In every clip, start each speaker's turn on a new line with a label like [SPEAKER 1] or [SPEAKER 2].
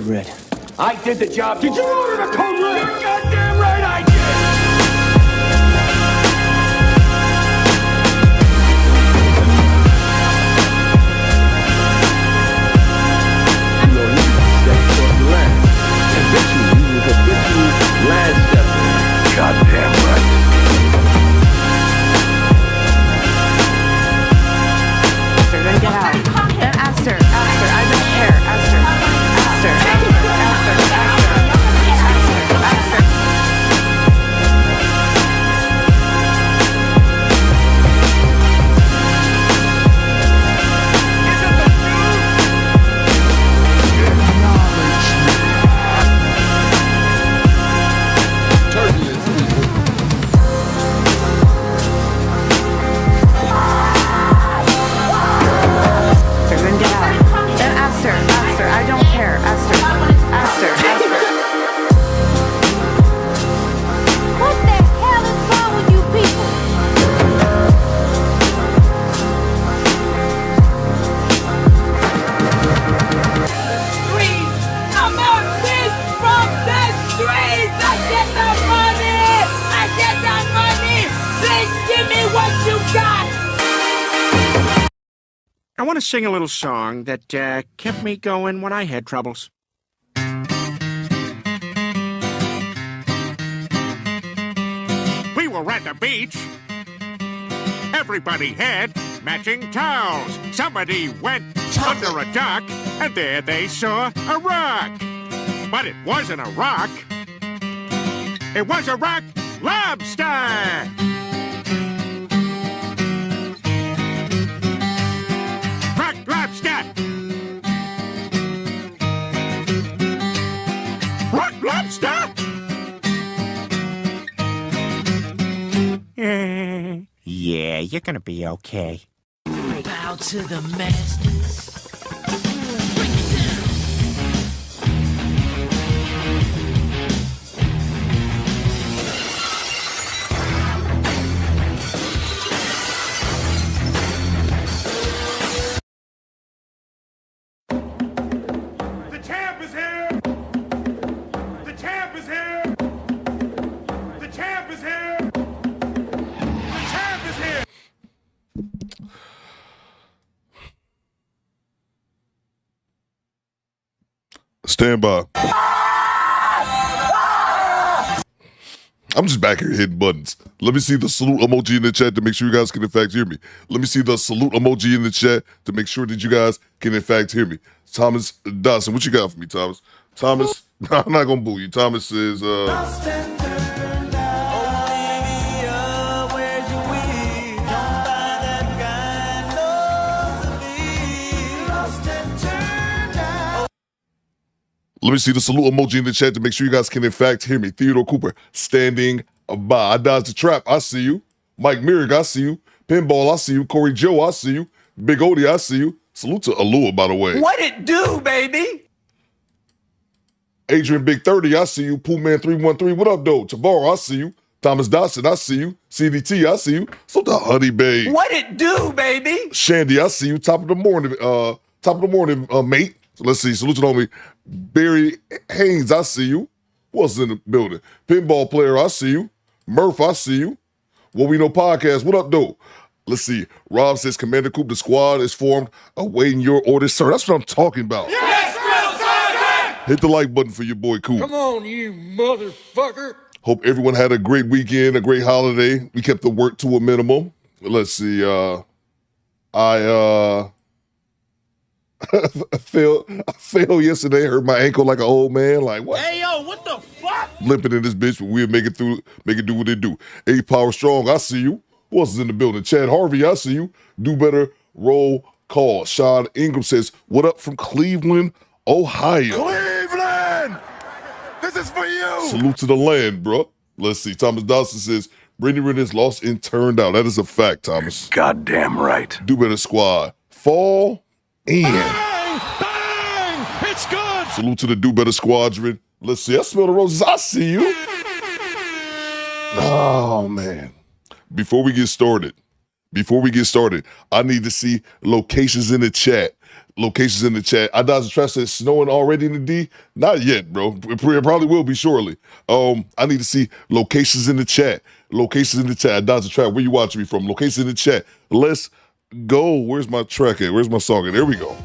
[SPEAKER 1] red.
[SPEAKER 2] I did the job. Did you order the code red? You're goddamn right I did! Goddamn right.
[SPEAKER 3] Then get out. Then Aster, I don't care. Aster.
[SPEAKER 4] I want to sing a little song that kept me going when I had troubles. We were at the beach. Everybody had matching towels. Somebody went under a dock, and there they saw a rock. But it wasn't a rock. It was a rock lobster. Lobster? Yeah, you're gonna be okay.
[SPEAKER 5] Bow to the masters.
[SPEAKER 6] Stand by. I'm just back here hitting buttons. Let me see the salute emoji in the chat to make sure you guys can in fact hear me. Let me see the salute emoji in the chat to make sure that you guys can in fact hear me. Thomas Dawson, what you got for me, Thomas? Thomas, I'm not gonna boo you. Thomas says, let me see the salute emoji in the chat to make sure you guys can in fact hear me. Theodore Cooper, standing by. I dodged the trap. I see you. Mike Merrick, I see you. Pinball, I see you. Corey Joe, I see you. Big Odie, I see you. Salute to Alua, by the way.
[SPEAKER 2] What it do, baby?
[SPEAKER 6] Adrian Big 30, I see you. Pooh Man 313, what up, though? Tavares, I see you. Thomas Dawson, I see you. CDT, I see you. So the Honey Babe.
[SPEAKER 2] What it do, baby?
[SPEAKER 6] Shandy, I see you. Top of the morning, mate. So let's see. Salute to the homie. Barry Haynes, I see you. Who else is in the building? Pinball player, I see you. Murph, I see you. What We Know podcast, what up, though? Let's see. Rob says, Commander Coop, the squad is formed. Awaiting your orders, sir. That's what I'm talking about.
[SPEAKER 2] Yes, real sergeant!
[SPEAKER 6] Hit the like button for your boy Coop.
[SPEAKER 2] Come on, you motherfucker.
[SPEAKER 6] Hope everyone had a great weekend, a great holiday. We kept the work to a minimum. Let's see. I fell yesterday, hurt my ankle like an old man. Like, what?
[SPEAKER 2] Hey, yo, what the fuck?
[SPEAKER 6] Limping in this bitch, but we'll make it do what it do. A Power Strong, I see you. Who else is in the building? Chad Harvey, I see you. Do better, roll call. Sean Ingram says, what up from Cleveland, Ohio?
[SPEAKER 7] Cleveland! This is for you!
[SPEAKER 6] Salute to the land, bro. Let's see. Thomas Dawson says, Brittney Renner is lost and turned out. That is a fact, Thomas.
[SPEAKER 2] Goddamn right.
[SPEAKER 6] Do better, squad. Fall in.
[SPEAKER 7] Bang! Bang! It's good!
[SPEAKER 6] Salute to the Do Better Squadron. Let's see. I smell the roses. I see you. Oh, man. Before we get started, I need to see locations in the chat Locations in the chat. I Dodge the Trash says snowing already in the D. Not yet, bro. It probably will be shortly. I need to see locations in the chat. Locations in the chat. I Dodge the Trash. Where you watching me from? Locations in the chat. Let's go. Where's my track at? Where's my song at? There we go.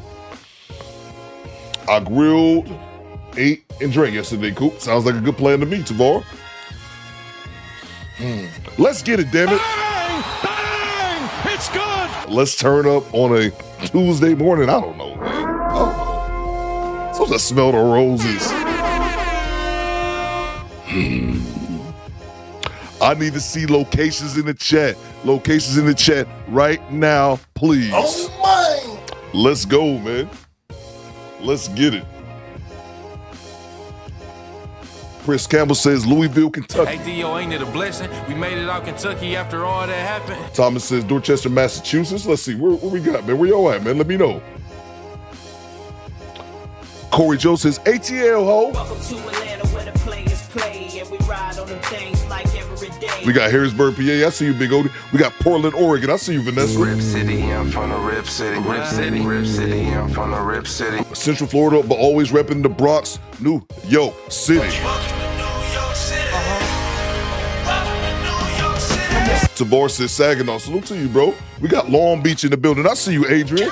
[SPEAKER 6] I grilled, ate, and drank yesterday, Coop. Sounds like a good plan to me, Tavar. Let's get it, damn it.
[SPEAKER 7] Bang! Bang! It's good!
[SPEAKER 6] Let's turn up on a Tuesday morning. I don't know, man. I don't know. Supposed to smell the roses. I need to see locations in the chat. Locations in the chat right now, please. Oh my! Let's go, man. Let's get it. Chris Campbell says Louisville, Kentucky.
[SPEAKER 1] Hey, Theo, ain't it a blessing? We made it out Kentucky after all that happened.
[SPEAKER 6] Thomas says Dorchester, Massachusetts. Let's see, where we got, man? Where y'all at, man? Let me know. Corey Joe says ATL, ho.
[SPEAKER 5] Welcome to Atlanta where the players play and we ride on them things like every day.
[SPEAKER 6] We got Harrisburg, PA. I see you, Big Odie. We got Portland, Oregon. I see you, Vanessa.
[SPEAKER 8] Rip City, I'm from the Rip City. Rip City, Rip City, I'm from the Rip City.
[SPEAKER 6] Central Florida, but always repping the Bronx, New York City. Tavar says Saginaw. Salute to you, bro. We got Long Beach in the building. I see you, Adrian.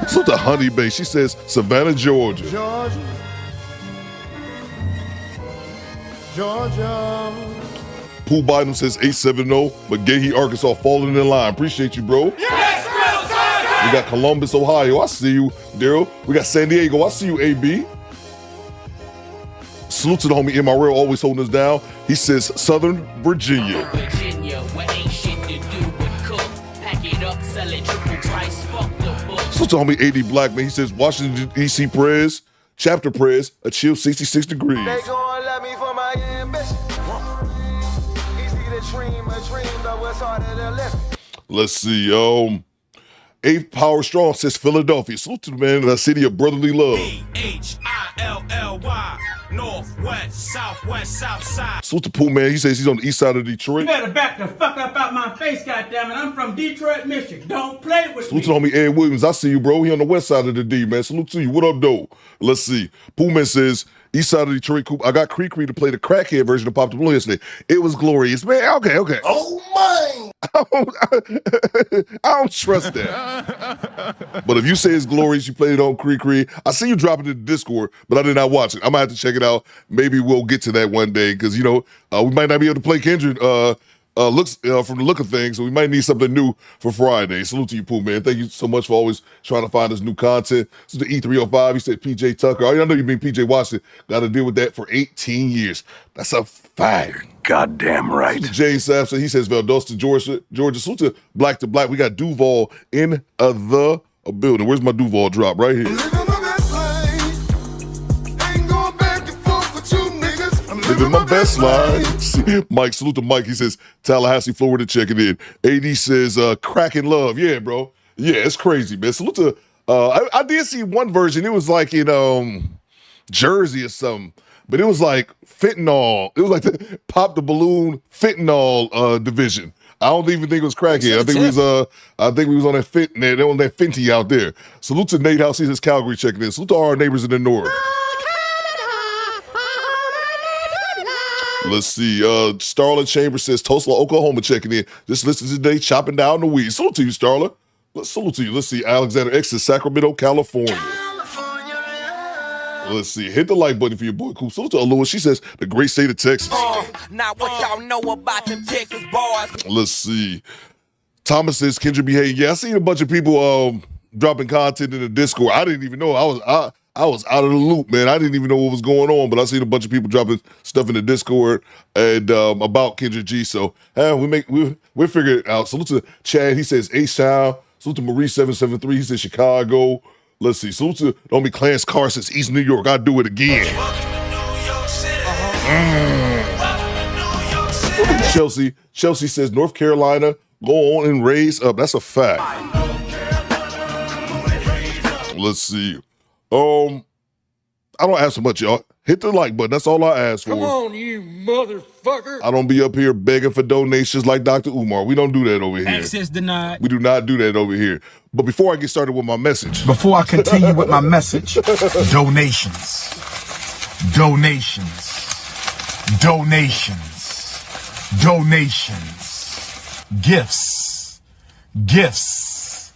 [SPEAKER 6] Salute to Honey Bay. She says Savannah, Georgia.
[SPEAKER 7] Georgia.
[SPEAKER 6] Pooh Biden says 870, but Gahee, Arkansas falling in line. Appreciate you, bro.
[SPEAKER 2] Yes,
[SPEAKER 6] We got Columbus, Ohio. I see you, Daryl. We got San Diego. I see you, AB. Salute to the homie MRL, always holding us down. He says Southern Virginia.
[SPEAKER 5] Virginia, where ain't shit to do but cook. Pack it up, sell it triple price, fuck the book.
[SPEAKER 6] Salute to homie AD Blackman. He says Washington, D.C. Prez, chapter Prez, a chill 66 degrees.
[SPEAKER 9] They gon' love me for my ambition. Easy to dream a dream, though it's harder to live.
[SPEAKER 6] Let's see. Eighth Power Strong says Philadelphia. Salute to the man in the city of brotherly love.
[SPEAKER 1] Philly, northwest, southwest, south side.
[SPEAKER 6] Salute to Pooh Man. He says he's on the east side of Detroit.
[SPEAKER 2] You better back the fuck up out my face, goddammit. I'm from Detroit, Michigan. Don't play with
[SPEAKER 6] Salute
[SPEAKER 2] me.
[SPEAKER 6] to the homie Ed Williams. I see you, bro. He on the west side of the D, man. Salute to you. What up, though? Let's see. Pooh Man says east side of Detroit. Coop. I got Cree to play the crackhead version of Pop the Balloon yesterday. It was glorious, man. Okay. Oh my! I don't trust that. But if you say it's glorious, you played it on Cree. I see you dropping it in the Discord, but I did not watch it. I might have to check it out. Maybe we'll get to that one day because we might not be able to play Kendrick looks from the look of things, so we might need something new for Friday. Salute to you, Pooh, man. Thank you so much for always trying to find us new content. This is the E305. He said PJ Tucker. I know you mean PJ Washington. Got to deal with that for 18 years. That's a fact.
[SPEAKER 8] Goddamn right.
[SPEAKER 6] James Sampson, he says Valdosta, Georgia. Salute to Black. We got Duval in the building. Where's my Duval drop? Right here. Living my best life. Mike, salute to Mike. He says Tallahassee, Florida, checking in. AD says cracking love. Yeah, bro. Yeah, it's crazy, man. Salute to I did see one version. It was like in Jersey or something. But it was like fentanyl. It was like the Pop the Balloon fentanyl division. I don't even think it was crackhead. I think we was on that Fenty out there. Salute to Nate House. He says Calgary checking in. Salute to our neighbors in the north. Let's see. Starla Chambers says Tulsa, Oklahoma checking in. Just listen today, chopping down the weed. Salute to you, Starla. Salute to you. Let's see. Alexander X is Sacramento, California. Let's see. Hit the like button for your boy Coop. Salute to Aloha. She says the great state of Texas.
[SPEAKER 5] Now what y'all know about them Texas boys?
[SPEAKER 6] Let's see. Thomas says Kendra behaving. Yeah, I seen a bunch of people dropping content in the Discord. I didn't even know. I was out of the loop, man. I didn't even know what was going on, but I seen a bunch of people dropping stuff in the Discord and about Kendra G. So we figure it out. Salute to Chad. He says A-Sound. Salute to Marie 773. He says Chicago. Let's see. Salute to Homie Clarence Carr says East New York. I'll do it again. Chelsea says North Carolina. Go on and raise up. That's a fact. Let's see. I don't have so much, y'all. Hit the like button. That's all I ask for.
[SPEAKER 7] Come on, you motherfucker.
[SPEAKER 6] I don't be up here begging for donations like Dr. Umar. We don't do that over here.
[SPEAKER 2] Access denied.
[SPEAKER 6] We do not do that over here. But before I get started with my message.
[SPEAKER 10] Before I continue with my message, donations. Donations. Donations. Donations. Gifts. Gifts.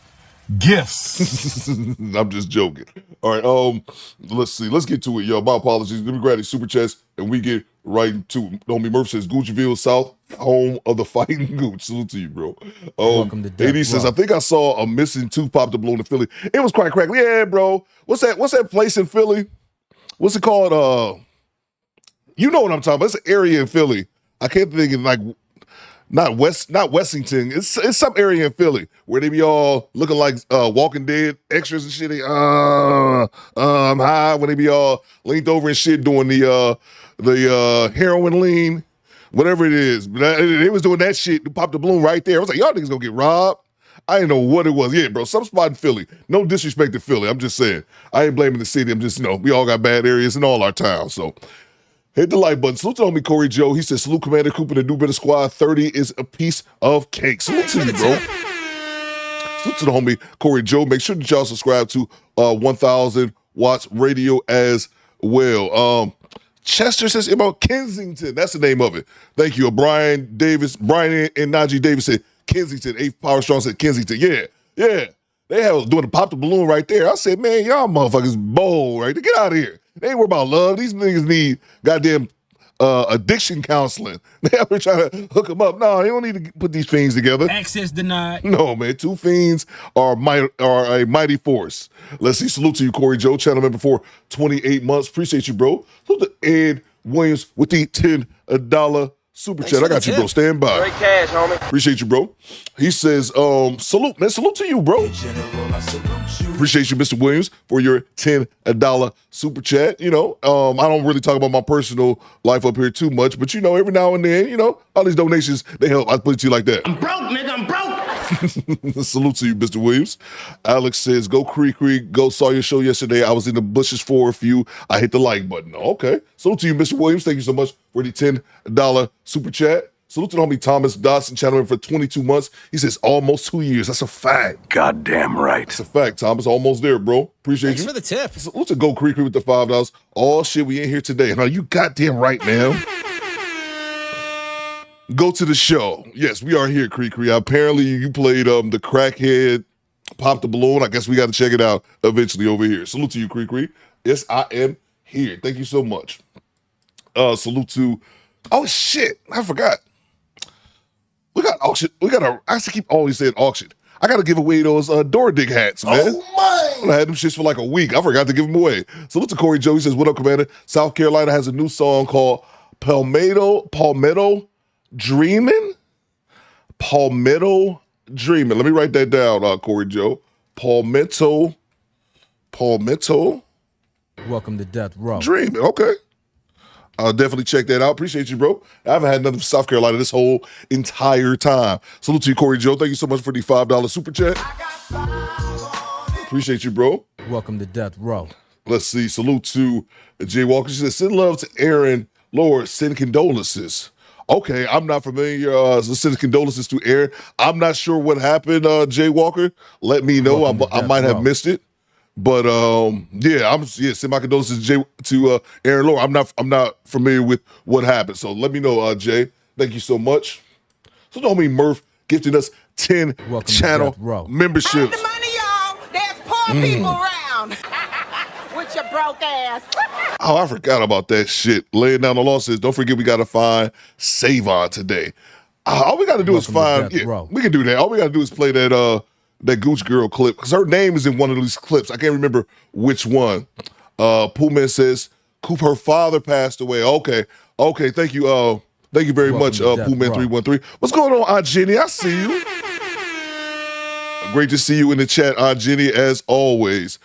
[SPEAKER 10] Gifts.
[SPEAKER 6] I'm just joking. All right, let's see. Let's get to it, y'all. My apologies. Let me grab these super chats and we get right into it. Homie Murph says, Guccieville South, home of the fighting Gooch. Salute to you, bro.
[SPEAKER 11] Welcome to Death
[SPEAKER 6] AD says,
[SPEAKER 11] Row.
[SPEAKER 6] I think I saw a missing tooth pop the balloon in Philly. It was quite crackly. Yeah, bro. What's that place in Philly? What's it called? You know what I'm talking about. It's an area in Philly. I can't think of like not Wessington. It's some area in Philly where they be all looking like Walking Dead extras and shit. They, I'm high when they be all leaned over and shit doing the heroin lean, whatever it is. But they was doing that shit to pop the balloon right there. I was like, y'all niggas gonna get robbed. I didn't know what it was. Yeah, bro, some spot in Philly. No disrespect to Philly. I'm just saying. I ain't blaming the city. I'm just, we all got bad areas in all our towns. So hit the like button. Salute to homie Corey Joe. He said, salute Commander Cooper, the New Better Squad. 30 is a piece of cake. Salute to you, bro. Salute to the homie Corey Joe. Make sure that y'all subscribe to 1000 Watts Radio as well. Chester says about Kensington. That's the name of it. Thank you. Brian and Najee Davis said Kensington. 8th Power Strong said Kensington. Yeah. They have doing the pop the balloon right there. I said, man, y'all motherfuckers bold right there. Get out of here. They ain't worried about love. These niggas need goddamn addiction counseling. They out here trying to hook them up. No, they don't need to put these fiends together.
[SPEAKER 2] Access denied.
[SPEAKER 6] No, man. Two fiends are a mighty force. Let's see. Salute to you, Corey Joe, channel member for 28 months. Appreciate you, bro. Salute to Ed Williams with the $10 super chat. I got you, bro. Stand by.
[SPEAKER 9] Great cash, homie.
[SPEAKER 6] Appreciate you, bro. He says, salute, man. Salute to you, bro. Appreciate you, Mr. Williams, for your $10 super chat. I don't really talk about my personal life up here too much, but every now and then, all these donations, they help. I put it to you like that.
[SPEAKER 2] I'm broke, nigga. I'm broke.
[SPEAKER 6] Salute to you, Mr. Williams. Alex says, go Creek. Go saw your show yesterday. I was in the bushes for a few. I hit the like button. Okay. Salute to you, Mr. Williams. Thank you so much for the $10 super chat. Salute to the homie Thomas Dodson, channel member for 22 months. He says almost 2 years. That's a fact.
[SPEAKER 10] Goddamn right.
[SPEAKER 6] That's a fact, Thomas. Almost there, bro. Appreciate you.
[SPEAKER 11] Thanks for the tip.
[SPEAKER 6] Salute to Go Creek with the $5. All shit, we ain't here today. Now, you goddamn right, man. Go to the show. Yes, we are here, Creek. Apparently, you played the crackhead, pop the balloon. I guess we got to check it out eventually over here. Salute to you, Creek. Yes, I am here. Thank you so much. Salute to, oh shit, I forgot. We got auction. I have to keep always saying auction. I got to give away those door dig hats, man. Oh, my. I had them shits for like a week. I forgot to give them away. Salute to Corey Joe. He says, what up, Commander? South Carolina has a new song called Palmetto Dreamin'? Palmetto Dreamin'. Let me write that down, Corey Joe. Palmetto.
[SPEAKER 11] Welcome to Death Row.
[SPEAKER 6] Dreamin'. Okay. I'll definitely check that out. Appreciate you, bro. I haven't had nothing from South Carolina this whole entire time. Salute to you, Corey Joe. Thank you so much for the $5 super chat. Appreciate you, bro.
[SPEAKER 11] Welcome to Death Row.
[SPEAKER 6] Let's see. Salute to Jay Walker. She says, send love to Aaron. Lord, send condolences. Okay, I'm not familiar. So send condolences to Aaron. I'm not sure what happened, Jay Walker. Let me know. I might have missed it. But send my condolences to Aaron Laura. I'm not familiar with what happened. So let me know, Jay. Thank you so much. So don't mean Murph gifting us 10 channel memberships.
[SPEAKER 12] Earn the money, y'all. There's poor people around. With your broke ass.
[SPEAKER 6] Oh, I forgot about that shit. Laying down the law says, don't forget we got to find Savon today. All we got to do is find, we can do that. All we got to do is play that Gooch Girl clip, because her name is in one of these clips. I can't remember which one. Poolman says, Coop, her father passed away. Okay. Thank you. Thank you very much, Poolman 313. What's going on, Aunt Jenny? I see you. Great to see you in the chat, Aunt Jenny, as always.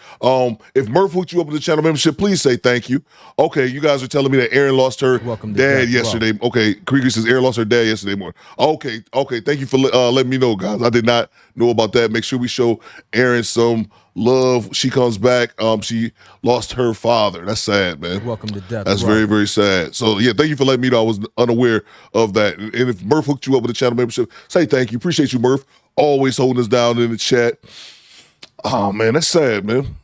[SPEAKER 6] If Murph hooked you up with the channel membership, please say thank you. Okay, you guys are telling me that Erin lost her dad yesterday. Okay, Krieger says Erin lost her dad yesterday morning. Okay, thank you for letting me know, guys. I did not know about that. Make sure we show Erin some love. She comes back. She lost her father. That's sad, man.
[SPEAKER 11] Welcome to death.
[SPEAKER 6] That's very, very sad. So, yeah, thank you for letting me know. I was unaware of that. And if Murph hooked you up with the channel membership, say thank you. Appreciate you, Murph. Always holding us down in the chat. Oh, man, that's sad, man.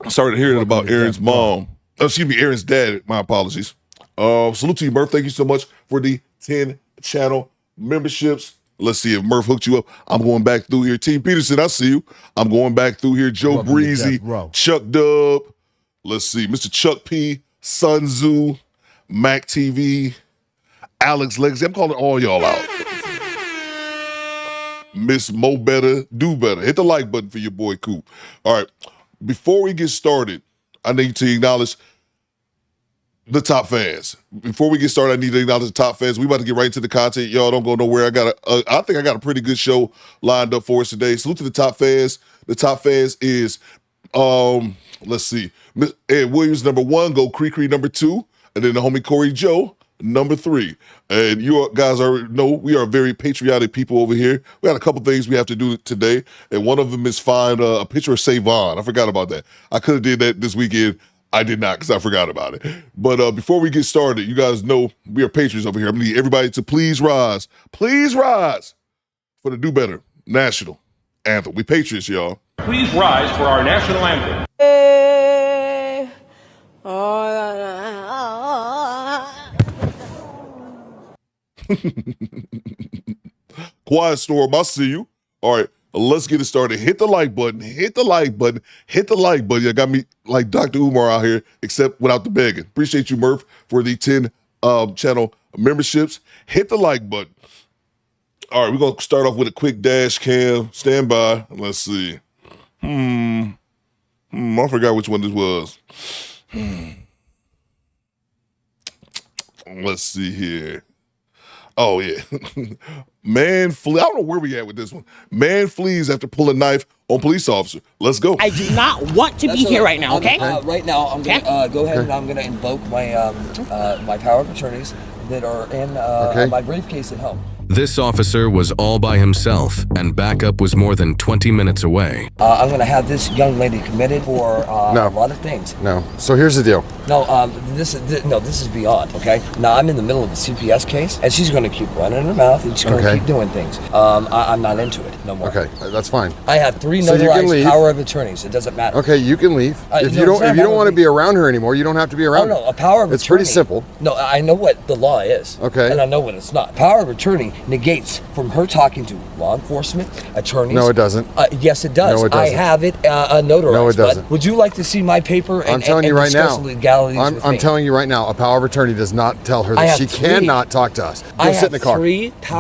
[SPEAKER 6] I started hearing about Erin's mom. Excuse me, Erin's dad. My apologies. Salute to you, Murph. Thank you so much for the 10 channel memberships. Let's see if Murph hooked you up. I'm going back through here. Team Peterson, I see you. I'm going back through here. Joe Breezy, Chuck Dub. Let's see. Mr. Chuck P, Sun Tzu, Mac TV, Alex Legacy. I'm calling all y'all out. Miss Mo Better, Do Better. Hit the like button for your boy Coop. All right. Before we get started, I need to acknowledge the top fans. Before we get started, I need to acknowledge the top fans. We about to get right into the content. Y'all don't go nowhere. I think I got a pretty good show lined up for us today. Salute to the top fans. The top fans is, let's see, Ed Williams, number 1, Go Cree number 2, and then the homie Corey Joe, number 3. And you guys already know we are very patriotic people over here. We got a couple things we have to do today, and one of them is find a picture of Savon. I forgot about that. I could have did that this weekend. I did not because I forgot about it. But before we get started, you guys know we are patriots over here. I'm going to need everybody to please rise for the Do Better National Anthem. We patriots, y'all.
[SPEAKER 13] Please rise for our national anthem.
[SPEAKER 6] Quiet Storm, I see you. All right, let's get it started. Hit the like button. Hit the like button. Hit the like button. You got me like Dr. Umar out here, except without the begging. Appreciate you, Murph, for the 10 channel memberships. Hit the like button. All right, we're going to start off with a quick dash cam. Stand by. Let's see. I forgot which one this was. Let's see here. Oh, yeah. Man flee. I don't know where we at with this one. Man flees after pulling knife on police officer. Let's go.
[SPEAKER 14] I do not want to be here right now, okay?
[SPEAKER 15] Right now, I'm going to go ahead and I'm going to invoke my my power of attorneys that are in my briefcase at home.
[SPEAKER 16] This officer was all by himself, and backup was more than 20 minutes away.
[SPEAKER 15] I'm going to have this young lady committed for a lot of things.
[SPEAKER 17] No. So here's the deal.
[SPEAKER 15] No, this is beyond, okay? Now, I'm in the middle of a CPS case, and she's going to keep running her mouth, and she's going to keep doing things. I'm not into it no more.
[SPEAKER 17] Okay, that's fine.
[SPEAKER 15] I have 3 notarized power of attorneys. It doesn't matter.
[SPEAKER 17] Okay, you can leave. If you don't want to be around her anymore, you don't have to be around her.
[SPEAKER 15] No, a power of attorney.
[SPEAKER 17] It's pretty simple.
[SPEAKER 15] No, I know what the law is.
[SPEAKER 17] Okay.
[SPEAKER 15] And I know what it's not. Power of attorney negates from her talking to law enforcement, attorneys.
[SPEAKER 17] No, it doesn't.
[SPEAKER 15] Yes, it does.
[SPEAKER 17] No, it doesn't.
[SPEAKER 15] I have it notarized.
[SPEAKER 17] No, it doesn't.
[SPEAKER 15] But would you like to see my paper and,
[SPEAKER 17] I'm telling you right now.
[SPEAKER 15] I'm
[SPEAKER 17] telling you right now, a power of attorney does not tell her that she cannot talk to us. Go sit in the car.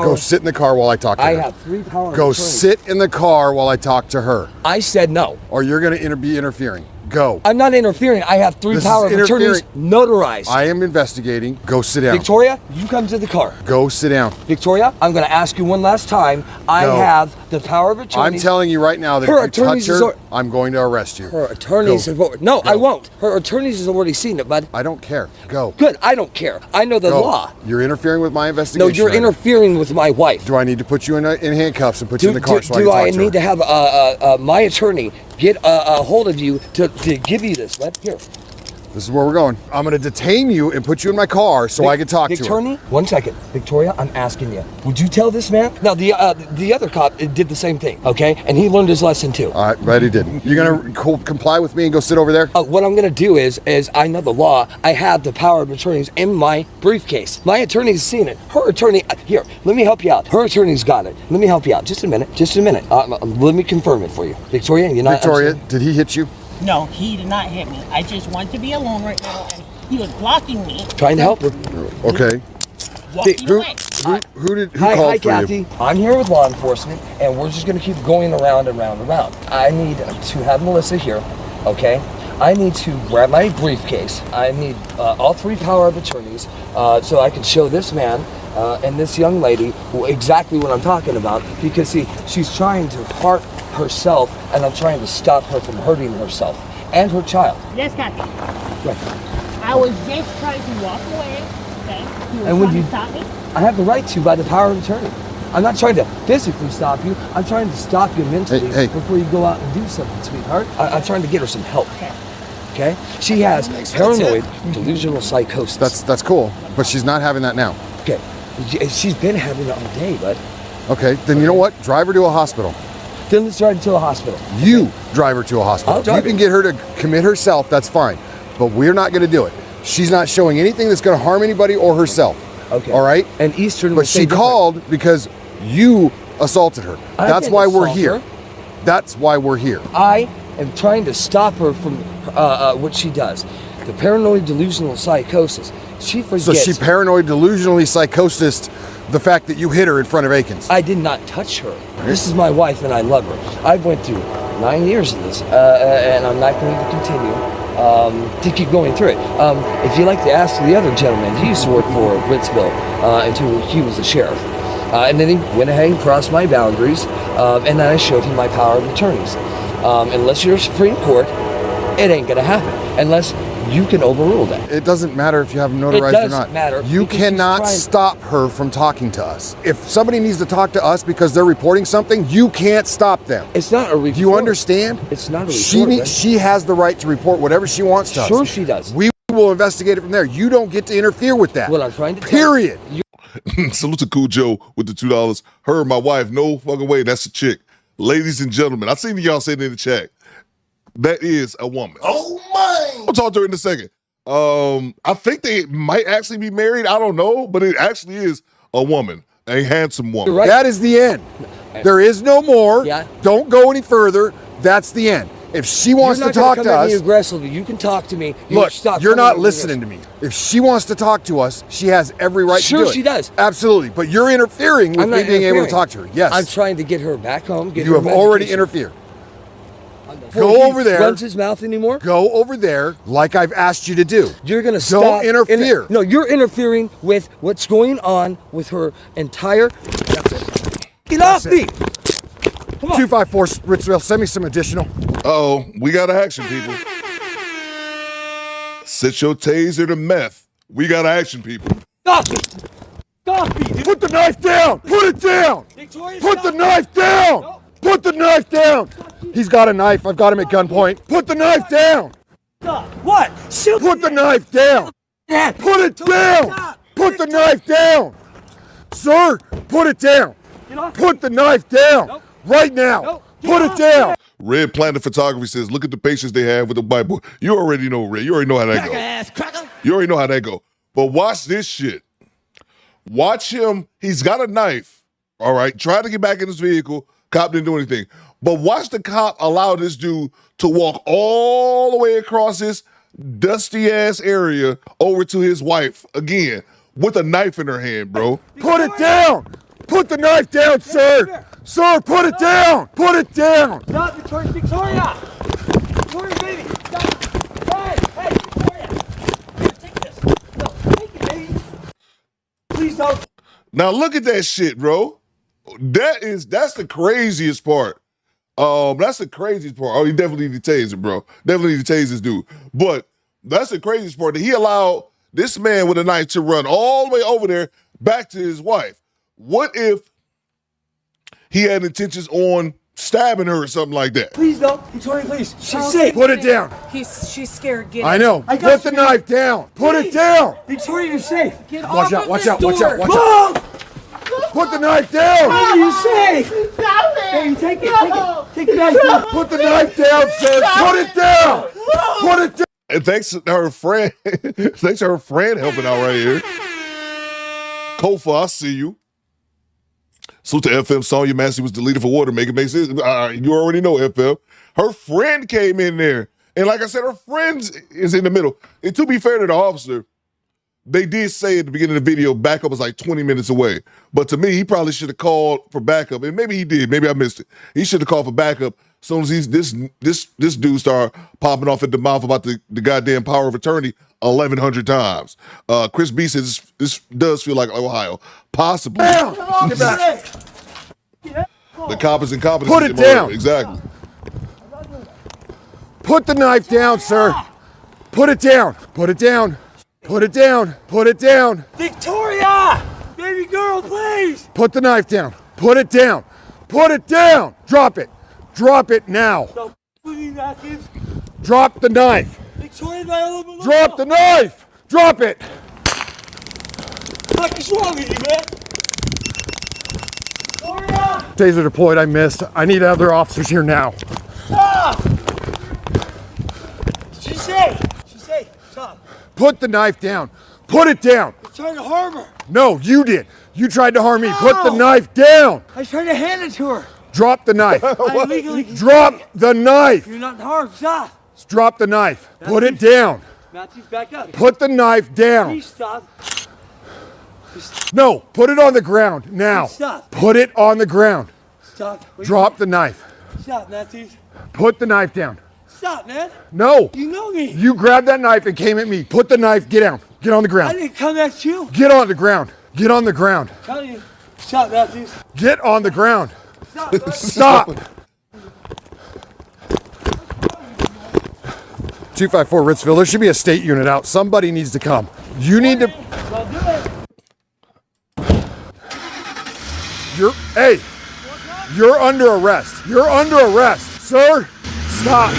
[SPEAKER 17] Go sit in the car while I talk to her.
[SPEAKER 15] I have 3 power of attorney.
[SPEAKER 17] Go sit in the car while I talk to her.
[SPEAKER 15] I said no.
[SPEAKER 17] Or you're going to be interfering. Go.
[SPEAKER 15] I'm not interfering. I have 3 power of attorneys notarized.
[SPEAKER 17] I am investigating. Go sit down.
[SPEAKER 15] Victoria, you come to the car.
[SPEAKER 17] Go sit down.
[SPEAKER 15] Victoria, I'm going to ask you one last time. I have the power of attorney.
[SPEAKER 17] I'm telling you right now that if you touch her, I'm going to arrest you.
[SPEAKER 15] Her attorneys have already... No, I won't. Her attorneys has already seen it, bud.
[SPEAKER 17] I don't care. Go.
[SPEAKER 15] Good. I don't care. I know the law.
[SPEAKER 17] You're interfering with my investigation.
[SPEAKER 15] No, you're interfering with my wife.
[SPEAKER 17] Do I need to put you in handcuffs and put you in the car so I can talk to her?
[SPEAKER 15] Do I need to have my attorney get a hold of you to give you this, bud? Here.
[SPEAKER 17] This is where we're going. I'm going to detain you and put you in my car so I can talk to her.
[SPEAKER 15] Attorney, 1 second. Victoria, I'm asking you. Would you tell this man? Now, the other cop did the same thing, okay? And he learned his lesson too.
[SPEAKER 17] All right, but he didn't. You're going to comply with me and go sit over there?
[SPEAKER 15] What I'm going to do is I know the law. I have the power of attorneys in my briefcase. My attorney's seen it. Her attorney, here, let me help you out. Her attorney's got it. Let me help you out. Just a minute. Let me confirm it for you. Victoria, you're not...
[SPEAKER 17] Victoria, did he hit you?
[SPEAKER 14] No, he did not hit me. I just want to be alone right now, and he was blocking me.
[SPEAKER 15] Trying to help her.
[SPEAKER 17] Okay. Who
[SPEAKER 15] Hi, Kathy. I'm here with law enforcement, and we're just going to keep going around and round and round. I need to have Melissa here, okay? I need to grab my briefcase. I need all 3 power of attorneys so I can show this man and this young lady exactly what I'm talking about, because see, she's trying to hurt herself, and I'm trying to stop her from hurting herself and her child.
[SPEAKER 14] Yes, Kathy.
[SPEAKER 15] Right.
[SPEAKER 14] I was just trying to walk away. Okay. You were
[SPEAKER 15] And when
[SPEAKER 14] trying
[SPEAKER 15] you
[SPEAKER 14] to stop me.
[SPEAKER 15] I have the right to by the power of attorney. I'm not trying to physically stop you. I'm trying to stop you mentally before you go out and do something, sweetheart. I'm trying to get her some help. Okay? She has paranoid delusional psychosis.
[SPEAKER 17] That's cool, but she's not having that now.
[SPEAKER 15] Okay. She's been having it all day, bud.
[SPEAKER 17] Okay, then you know what? Drive her to a hospital.
[SPEAKER 15] Then let's drive her to a hospital.
[SPEAKER 17] You drive her to a hospital. If you can get her to commit herself, that's fine. But we're not going to do it. She's not showing anything that's going to harm anybody or herself.
[SPEAKER 15] Okay.
[SPEAKER 17] All right?
[SPEAKER 15] And Eastern.
[SPEAKER 17] But she called because you assaulted her. That's why we're here. That's why we're here.
[SPEAKER 15] I am trying to stop her from what she does. The paranoid delusional psychosis. She forgets.
[SPEAKER 17] So she paranoid delusionally psychosis the fact that you hit her in front of Akins.
[SPEAKER 15] I did not touch her. This is my wife and I love her. I've went through 9 years of this and I'm not going to continue to keep going through it. If you'd like to ask the other gentleman, he used to work for Ritzville until he was a sheriff. And then he went ahead and crossed my boundaries, and then I showed him my power of attorneys. Unless you're a Supreme Court, it ain't gonna happen. Unless you can overrule that.
[SPEAKER 17] It doesn't matter if you have notarized or not.
[SPEAKER 15] It does matter.
[SPEAKER 17] You cannot stop her from talking to us. If somebody needs to talk to us because they're reporting something, you can't stop them.
[SPEAKER 15] It's not a report.
[SPEAKER 17] Do you understand?
[SPEAKER 15] It's not a report.
[SPEAKER 17] She has the right to report whatever she wants to us.
[SPEAKER 15] Sure she does.
[SPEAKER 17] We will investigate it from there. You don't get to interfere with that.
[SPEAKER 15] Well, I'm trying to
[SPEAKER 17] Period.
[SPEAKER 6] Salute to Cool Joe with the $2. Her, my wife, no fucking way. That's a chick. Ladies and gentlemen, I seen y'all saying in the chat. That is a woman.
[SPEAKER 9] Oh my!
[SPEAKER 6] I'll talk to her in a second. I think they might actually be married. I don't know, but it actually is a woman, a handsome woman.
[SPEAKER 17] Right. That is the end. There is no more.
[SPEAKER 15] Yeah.
[SPEAKER 17] Don't go any further. That's the end. If she wants to talk to us,
[SPEAKER 15] aggressively, you can talk to me.
[SPEAKER 17] Look, you're not listening to me. If she wants to talk to us, she has every right to do it.
[SPEAKER 15] Sure, she does.
[SPEAKER 17] Absolutely. But you're interfering with me being able to talk to her. Yes.
[SPEAKER 15] I'm trying to get her back home.
[SPEAKER 17] You have already interfered. Go over there.
[SPEAKER 15] Runs his mouth anymore?
[SPEAKER 17] Go over there like I've asked you to do.
[SPEAKER 15] You're going to stop.
[SPEAKER 17] Don't interfere.
[SPEAKER 15] No, you're interfering with what's going on with her entire... Get off me!
[SPEAKER 17] 254 Ritzville, send me some additional.
[SPEAKER 6] Uh-oh, we got action, people. Set your taser to meth. We got action, people.
[SPEAKER 15] Stop me! Stop me!
[SPEAKER 17] Put the knife down! Put it down!
[SPEAKER 15] Victoria,
[SPEAKER 17] Put the knife down! No. Put the knife down! He's got a knife. I've got him at gunpoint. Put the knife down!
[SPEAKER 15] Stop! What? Shoot!
[SPEAKER 17] Put the knife down! Put it down! Put the knife down! Sir, put it down! Put the knife down! Right now! Put it down!
[SPEAKER 6] Red Planet Photography says, look at the patience they have with the white boy. You already know, Red. You already know how that goes. You already know how that go. But watch this shit. Watch him. He's got a knife. All right. Try to get back in his vehicle. Cop didn't do anything. But watch the cop allow this dude to walk all the way across this dusty-ass area over to his wife again with a knife in her hand, bro.
[SPEAKER 17] Put it down! Put the knife down, sir! Sir, put it down! Put it down!
[SPEAKER 15] Stop, Victoria! Victoria! Victoria, baby! Stop! Hey, Victoria! Here, take this. No, take it, baby. Please don't.
[SPEAKER 6] Now look at that shit, bro. That's the craziest part. That's the craziest part. Oh, he definitely need to tase it, bro. Definitely need to tase this dude. But that's the craziest part, that he allowed this man with a knife to run all the way over there back to his wife. What if he had intentions on stabbing her or something like that?
[SPEAKER 15] Please don't. Victoria, please. She's safe.
[SPEAKER 17] Put it down.
[SPEAKER 3] She's scared. Get
[SPEAKER 17] I know. Put the knife down. Put it down.
[SPEAKER 15] Victoria, you're safe.
[SPEAKER 3] Get
[SPEAKER 17] Watch
[SPEAKER 3] off
[SPEAKER 17] out,
[SPEAKER 3] of
[SPEAKER 17] watch
[SPEAKER 3] this
[SPEAKER 17] out, watch
[SPEAKER 3] door.
[SPEAKER 17] out, watch out. Put the knife down.
[SPEAKER 15] Baby, you're safe. Baby, take it. Take the knife down.
[SPEAKER 17] Put the knife down, sir. Put it down. Put it down.
[SPEAKER 6] And thanks to her friend, thanks to her friend helping out right here. Kofa, I see you. Salute to FM song, Your Majesty was deleted for water. Make it make sense. You already know, FM. Her friend came in there. And like I said, her friend is in the middle. And to be fair to the officer, they did say at the beginning of the video, backup was like 20 minutes away. But to me, he probably should have called for backup. And maybe he did. Maybe I missed it. He should have called for backup soon as this dude start popping off at the mouth about the goddamn power of attorney 1,100 times. Chris B says this does feel like Ohio. Possibly.
[SPEAKER 17] Get back.
[SPEAKER 6] The cop is incompetent.
[SPEAKER 17] Put it down.
[SPEAKER 6] Exactly.
[SPEAKER 17] Put the knife down, sir. Put it down. Put it down. Put it down. Put it down.
[SPEAKER 15] Victoria! Baby girl, please!
[SPEAKER 17] Put the knife down. Put it down. Put it down. Drop it. Drop it now. Drop the knife. Drop the knife. Drop it.
[SPEAKER 15] What is wrong with you, man?
[SPEAKER 17] Taser deployed. I missed. I need other officers here now.
[SPEAKER 15] Stop! She's safe. She's safe. Stop.
[SPEAKER 17] Put the knife down. Put it down.
[SPEAKER 15] You're trying to harm her.
[SPEAKER 17] No, you did. You tried to harm me. Put the knife down.
[SPEAKER 15] I was trying to hand it to her.
[SPEAKER 17] Drop the knife.
[SPEAKER 15] I legally
[SPEAKER 17] Drop the knife.
[SPEAKER 15] You're not harmed. Stop.
[SPEAKER 17] Drop the knife. Put it down.
[SPEAKER 15] Matthews, back up.
[SPEAKER 17] Put the knife down.
[SPEAKER 15] Please stop.
[SPEAKER 17] No, put it on the ground now.
[SPEAKER 15] Stop.
[SPEAKER 17] Put it on the ground.
[SPEAKER 15] Stop.
[SPEAKER 17] Drop the knife.
[SPEAKER 15] Stop, Matthews.
[SPEAKER 17] Put the knife down.
[SPEAKER 15] Stop, man.
[SPEAKER 17] No.
[SPEAKER 15] You know me.
[SPEAKER 17] You grabbed that knife and came at me. Put the knife. Get down. Get on the
[SPEAKER 15] I
[SPEAKER 17] ground.
[SPEAKER 15] didn't come at you.
[SPEAKER 17] Get on the ground. Get on the ground.
[SPEAKER 15] I'm telling you. Stop, Matthews.
[SPEAKER 17] Get on the ground.
[SPEAKER 15] Stop.
[SPEAKER 17] Stop. 254 Ritzville. There should be a state unit out. Somebody needs to come. You need to.
[SPEAKER 15] Well, do it.
[SPEAKER 17] You're under arrest. You're under arrest. Sir, stop.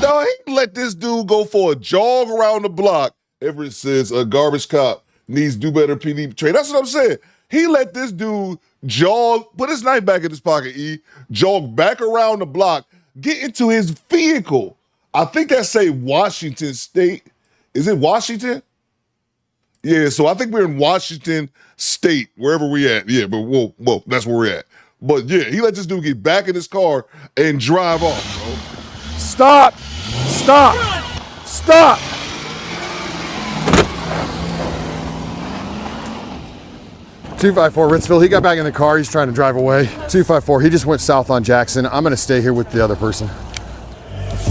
[SPEAKER 6] No, he let this dude go for a jog around the block ever since a garbage cop needs do better PD trade. That's what I'm saying. He let this dude jog, put his knife back in his pocket, jog back around the block, get into his vehicle. I think that say Washington State. Is it Washington? Yeah, so I think we're in Washington State, wherever we at. Yeah, but well, that's where we're at. But yeah, he let this dude get back in his car and drive off, bro.
[SPEAKER 17] Stop. Stop. Stop. .254 Ritzville. He got back in the car. He's trying to drive away. 254. He just went south on Jackson. I'm going to stay here with the other person.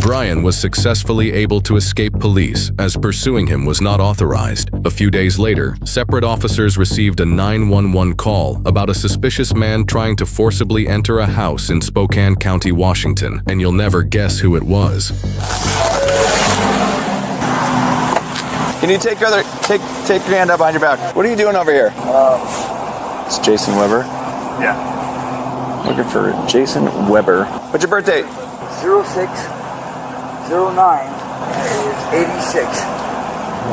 [SPEAKER 16] Brian was successfully able to escape police as pursuing him was not authorized. A few days later, separate officers received a 911 call about a suspicious man trying to forcibly enter a house in Spokane County, Washington, and you'll never guess who it was.
[SPEAKER 18] Can you take your hand up behind your back? What are you doing over here? It's Jason Weber.
[SPEAKER 19] Yeah.
[SPEAKER 18] Looking for Jason Weber. What's your birth date?
[SPEAKER 19] 0609 is 86.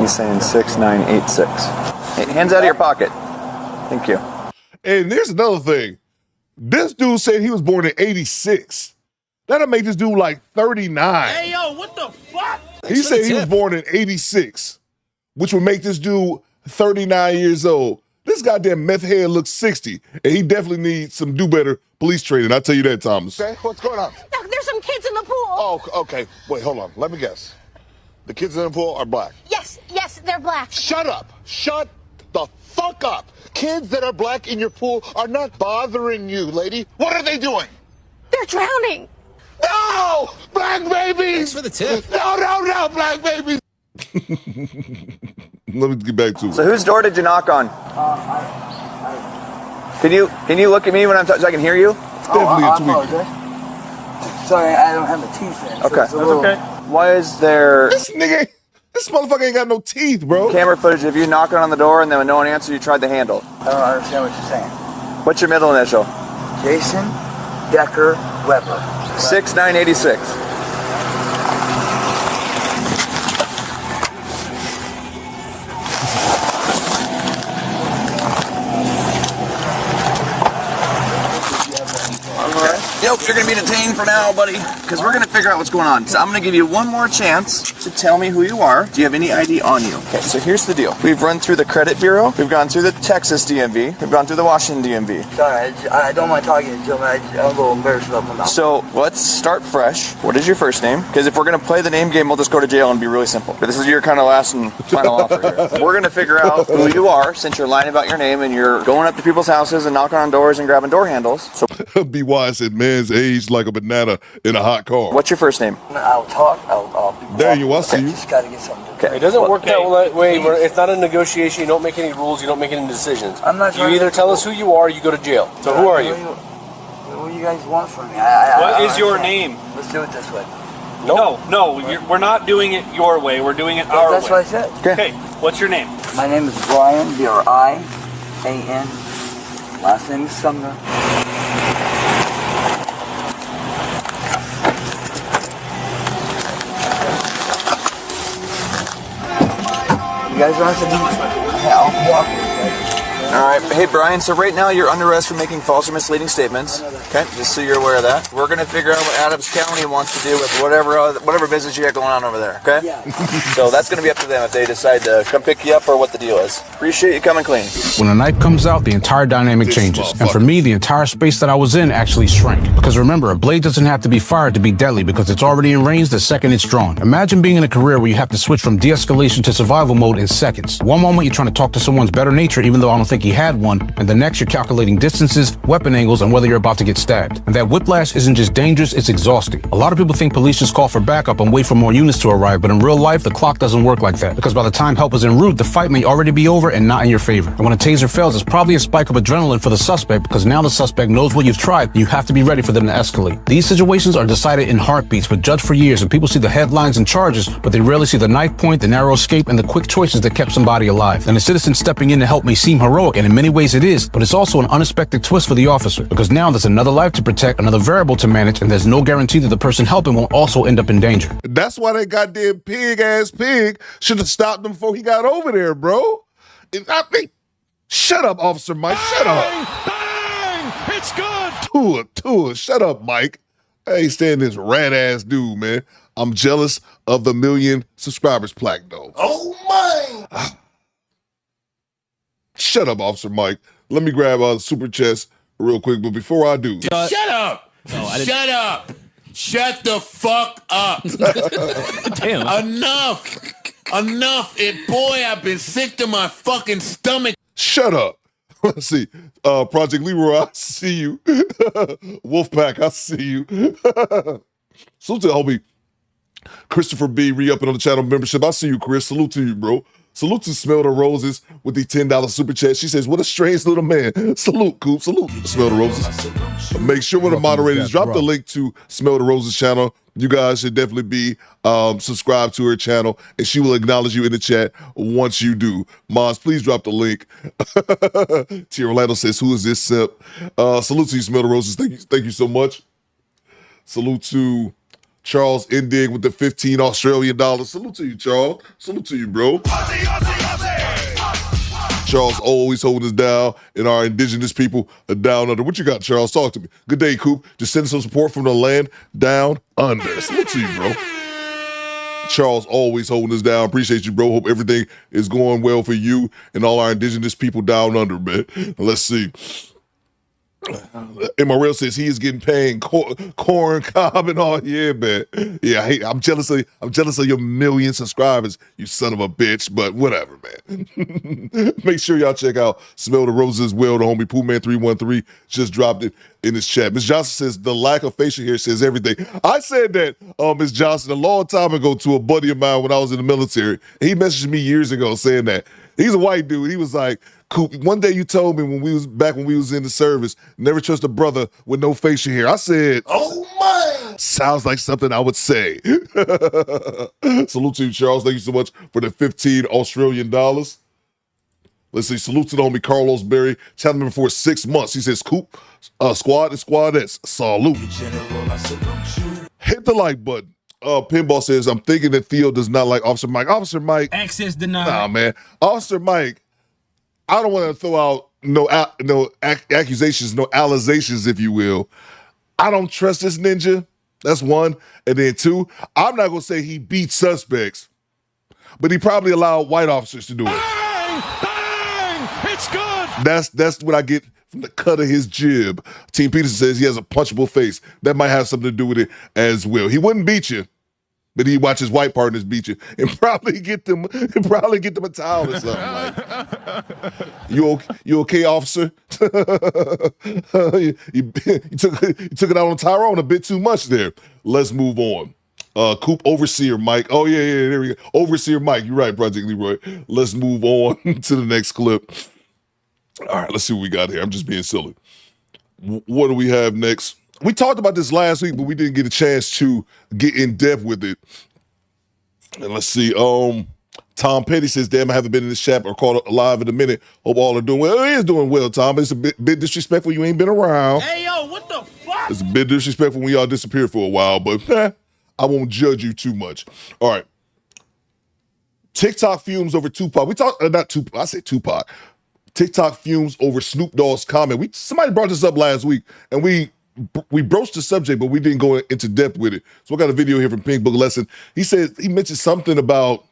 [SPEAKER 18] He's saying 6986. Hey, hands out of your pocket. Thank you.
[SPEAKER 6] And there's another thing. This dude said he was born in 86. That'll make this dude like 39.
[SPEAKER 2] Hey, yo, what the fuck?
[SPEAKER 6] He said he was born in 86, which would make this dude 39 years old. This goddamn meth head looks 60, and he definitely needs some do-better police training. I'll tell you that, Thomas.
[SPEAKER 12] Okay, what's going on? Doc, there's some kids in the pool.
[SPEAKER 20] Oh, okay. Wait, hold on. Let me guess. The kids in the pool are black.
[SPEAKER 12] Yes, they're black.
[SPEAKER 20] Shut up. Shut the fuck up. Kids that are black in your pool are not bothering you, lady. What are they doing?
[SPEAKER 12] They're drowning.
[SPEAKER 20] No! Black babies!
[SPEAKER 21] Thanks for the tip.
[SPEAKER 20] No, black babies!
[SPEAKER 6] Let me get back to it.
[SPEAKER 18] So whose door did you knock on? Can you look at me when I'm so I can hear you?
[SPEAKER 6] Definitely a tweak.
[SPEAKER 19] Sorry, I don't have the teeth in.
[SPEAKER 18] Okay.
[SPEAKER 19] So that's okay.
[SPEAKER 18] Why is there...
[SPEAKER 6] This motherfucker ain't got no teeth, bro.
[SPEAKER 18] Camera footage of you knocking on the door and then when no one answered, you tried the handle.
[SPEAKER 19] I don't understand what you're saying.
[SPEAKER 18] What's your middle initial?
[SPEAKER 19] Jason Decker Weber.
[SPEAKER 18] 6986. Yep, you're gonna be detained for now, buddy, because we're gonna figure out what's going on. So I'm gonna give you one more chance to tell me who you are. Do you have any ID on you? Okay, so here's the deal. We've run through the credit bureau, we've gone through the Texas DMV, we've gone through the Washington DMV.
[SPEAKER 19] Sorry, I don't mind talking to him. I'm a little embarrassed about my mouth.
[SPEAKER 18] So let's start fresh. What is your first name? Because if we're gonna play the name game, we'll just go to jail and be really simple. But this is your kind of last and final offer here. We're gonna figure out who you are since you're lying about your name and you're going up to people's houses and knocking on doors and grabbing door handles. So
[SPEAKER 6] B.Y. said, man, man's aged like a banana in a hot car.
[SPEAKER 18] What's your first name?
[SPEAKER 19] I'll talk. I'll be
[SPEAKER 6] Daniel, I see you.
[SPEAKER 19] Just gotta get something.
[SPEAKER 18] Okay.
[SPEAKER 21] It doesn't work that way. It's not a negotiation. You don't make any rules. You don't make any decisions.
[SPEAKER 19] I'm not
[SPEAKER 21] You either tell us who you are or you go to jail. So who are you?
[SPEAKER 19] What do you guys want from me?
[SPEAKER 21] What is your name?
[SPEAKER 19] Let's do it this way.
[SPEAKER 21] No, we're not doing it your way. We're doing it our way.
[SPEAKER 19] That's what I said.
[SPEAKER 21] Okay. What's your name?
[SPEAKER 19] My name is Brian, B-R-I-A-N. Last name is Sumner. You guys don't have to do I'll walk with you guys.
[SPEAKER 18] All right. Hey, Brian, so right now you're under arrest for making false or misleading statements. Okay, just so you're aware of that. We're going to figure out what Adams County wants to do with whatever business you got going on over there, okay?
[SPEAKER 19] Yeah.
[SPEAKER 18] So that's going to be up to them if they decide to come pick you up or what the deal is. Appreciate you coming clean.
[SPEAKER 22] When a knife comes out, the entire dynamic changes. And for me, the entire space that I was in actually shrank. Because remember, a blade doesn't have to be fired to be deadly because it's already in range the second it's drawn. Imagine being in a career where you have to switch from de-escalation to survival mode in seconds. One moment you're trying to talk to someone's better nature even though I don't think he had one, and the next you're calculating distances, weapon angles, and whether you're about to get stabbed. And that whiplash isn't just dangerous, it's exhausting. A lot of people think police just call for backup and wait for more units to arrive, but in real life, the clock doesn't work like that. Because by the time help is en route, the fight may already be over and not in your favor. And when a taser fails, it's probably a spike of adrenaline for the suspect because now the suspect knows what you've tried and you have to be ready for them to escalate. These situations are decided in heartbeats, but judged for years, and people see the headlines and charges, but they rarely see the knife point, the narrow escape, and the quick choices that kept somebody alive. And a citizen stepping in to help may seem heroic, and in many ways it is, but it's also an unexpected twist for the officer because now there's another life to protect, another variable to manage, and there's no guarantee that the person helping won't also end up in danger.
[SPEAKER 6] That's why that goddamn pig-ass pig should have stopped him before he got over there, bro. Shut up, Officer Mike. Shut up.
[SPEAKER 4] Bang! It's good!
[SPEAKER 6] Tua, shut up, Mike. I ain't standing this rat-ass dude, man. I'm jealous of the 1 million subscribers plaque, though.
[SPEAKER 20] Oh, my!
[SPEAKER 6] Shut up, Officer Mike. Let me grab the super chest real quick, but before I do...
[SPEAKER 1] Shut up! Shut up! Shut the fuck up!
[SPEAKER 23] Damn.
[SPEAKER 1] Enough! Boy, I've been sick to my fucking stomach.
[SPEAKER 6] Shut up. Let's see. Project Leroy, I see you. Wolfpack, I see you. Salute to homie Christopher B. re-upping on the channel membership. I see you, Chris. Salute to you, bro. Salute to Smell the Roses with the $10 super chat. She says, what a strange little man. Salute, Coop. Salute, Smell the Roses. Make sure one of the moderators drop the link to Smell the Roses channel. You guys should definitely be subscribed to her channel, and she will acknowledge you in the chat once you do. Mons, please drop the link. Tia Orlando says, who is this sip? Salute to you, Smell the Roses. Thank you so much. Salute to Charles Indig with the 15 Australian dollars. Salute to you, Charles. Salute to you, bro. Charles always holding us down, and our indigenous people are down under. What you got, Charles? Talk to me. Good day, Coop. Just sending some support from the land down under. Salute to you, bro. Charles always holding us down. Appreciate you, bro. Hope everything is going well for you and all our indigenous people down under, man. Let's see. MRL says he is getting paid corn cob and all. Yeah, man. Yeah, I'm jealous of your 1 million subscribers, you son of a bitch. But whatever, man. Make sure y'all check out Smell the Roses as well. The homie Poohman313 just dropped it in his chat. Ms. Johnson says the lack of facial hair says everything. I said that, Ms. Johnson, a long time ago to a buddy of mine when I was in the military. He messaged me years ago saying that. He's a white dude. He was like, Coop, one day you told me when we was in the service, never trust a brother with no facial hair. I said, oh my, sounds like something I would say. Salute to you, Charles. Thank you so much for the 15 Australian dollars. Let's see. Salute to the homie Carlos Berry, channel member for 6 months. He says, Coop, squad and squadettes, salute. Hit the like button. Pinball says, I'm thinking that Theo does not like Officer Mike. Officer Mike.
[SPEAKER 2] Access denied.
[SPEAKER 6] Nah, man. Officer Mike, I don't want to throw out no accusations, no allegations, if you will. I don't trust this ninja. That's one. And then two, I'm not going to say he beat suspects, but he probably allowed white officers to do it.
[SPEAKER 4] Bang! Bang! It's good!
[SPEAKER 6] That's what I get from the cut of his jib. Team Peterson says he has a punchable face. That might have something to do with it as well. He wouldn't beat you, But he watch his white partners beat you and probably get them a towel or something. Like, you okay, officer? you took it out on Tyrone a bit too much there. Let's move on. Coop Overseer Mike. Oh yeah, there we go. Overseer Mike. You're right, Project Leroy. Let's move on to the next clip. All right, let's see what we got here. I'm just being silly. What do we have next? We talked about this last week, but we didn't get a chance to get in depth with it. And let's see. Tom Petty says, damn, I haven't been in this chat or called live in a minute. Hope all are doing well. He is doing well, Tom. It's a bit disrespectful. You ain't been around.
[SPEAKER 2] Hey, yo, what the fuck?
[SPEAKER 6] It's a bit disrespectful when y'all disappeared for a while, but I won't judge you too much. All right. TikTok fumes over Tupac. We talked, not Tupac, I say Tupac. TikTok fumes over Snoop Dogg's comment. Somebody brought this up last week, and we broached the subject, but we didn't go into depth with it. So I got a video here from Pink Book Lesson. He said he mentioned something about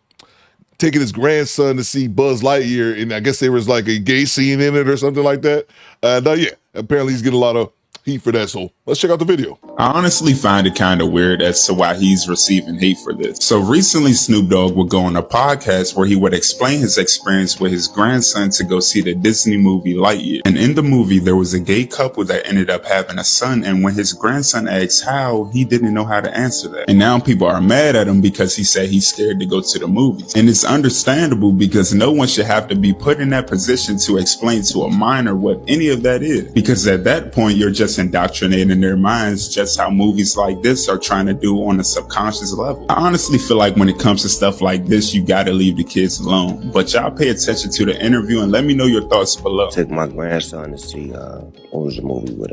[SPEAKER 6] taking his grandson to see Buzz Lightyear, and I guess there was like a gay scene in it or something like that. Yeah, apparently he's getting a lot of heat for that. So let's check out the video.
[SPEAKER 5] I honestly find it kind of weird as to why he's receiving hate for this. So recently Snoop Dogg would go on a podcast where he would explain his experience with his grandson to go see the Disney movie Lightyear. And in the movie, there was a gay couple that ended up having a son. And when his grandson asked how, he didn't know how to answer that. And now people are mad at him because he said he's scared to go to the movies. And it's understandable because no one should have to be put in that position to explain to a minor what any of that is. Because at that point, you're just indoctrinating their minds just how movies like this are trying to do on a subconscious level. I honestly feel like when it comes to stuff like this, you gotta leave the kids alone. But y'all pay attention to the interview and let me know your thoughts below.
[SPEAKER 7] Took my grandson to see, what was the movie with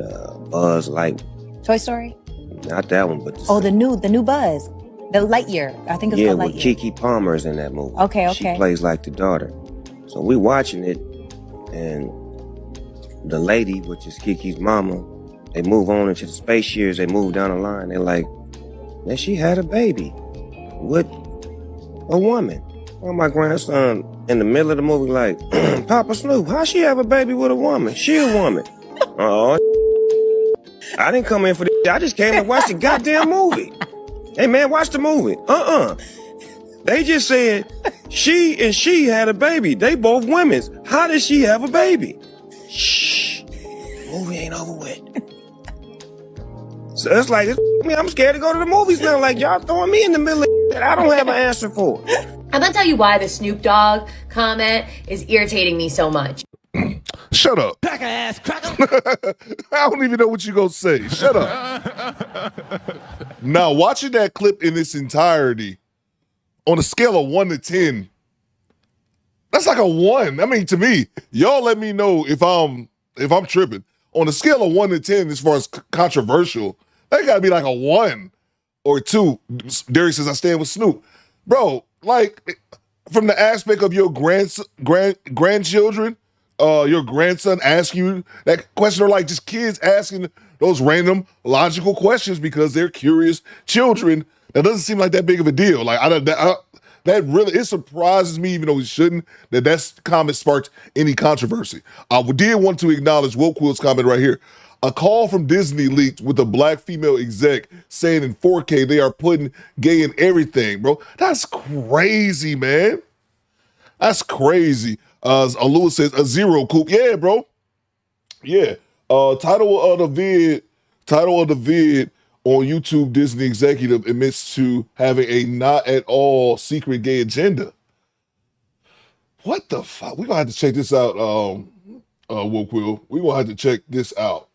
[SPEAKER 7] Buzz Light?
[SPEAKER 8] Toy Story?
[SPEAKER 7] Not that one, but
[SPEAKER 8] the new Buzz. The Lightyear. I think it's called Lightyear.
[SPEAKER 7] Yeah, with Kiki Palmer's in that movie.
[SPEAKER 8] Okay.
[SPEAKER 7] She plays like the daughter. So we watching it, and the lady, which is Kiki's mama, they move on into the space years. They move down the line. They're like, man, she had a baby with a woman. Well, my grandson in the middle of the movie like, Papa Snoop, how she have a baby with a woman? She a woman. Oh, I didn't come in for this. I just came to watch the goddamn movie. Hey, man, watch the movie. They just said she and she had a baby. They both women's. How did she have a baby? Shh. Movie ain't over with. So it's like, I'm scared to go to the movies now. Like, y'all throwing me in the middle of that I don't have an answer for.
[SPEAKER 24] I'm gonna tell you why the Snoop Dogg comment is irritating me so much.
[SPEAKER 6] Shut up.
[SPEAKER 2] Cracker ass, cracker.
[SPEAKER 6] I don't even know what you're gonna say. Shut up. Now, watching that clip in its entirety, on a scale of 1 to 10, that's like a 1. I mean, to me, y'all let me know if I'm tripping. On a scale of 1 to 10, as far as controversial, that gotta be like a 1 or 2. Derek says, I stand with Snoop. Bro, like, from the aspect of your grandchildren, your grandson asking you that question, or like just kids asking those random logical questions because they're curious children, that doesn't seem like that big of a deal. Like, that really, it surprises me, even though it shouldn't, that comment sparked any controversy. I did want to acknowledge Will Quill's comment right here. A call from Disney leaked with a black female exec saying in 4K they are putting gay in everything, bro. That's crazy, man. That's crazy. Lewis says, a 0, Coop. Yeah, bro. Yeah. Title of the vid on YouTube, Disney executive admits to having a not at all secret gay agenda. What the fuck? We're gonna have to check this out, Will Quill. We're gonna have to check this out.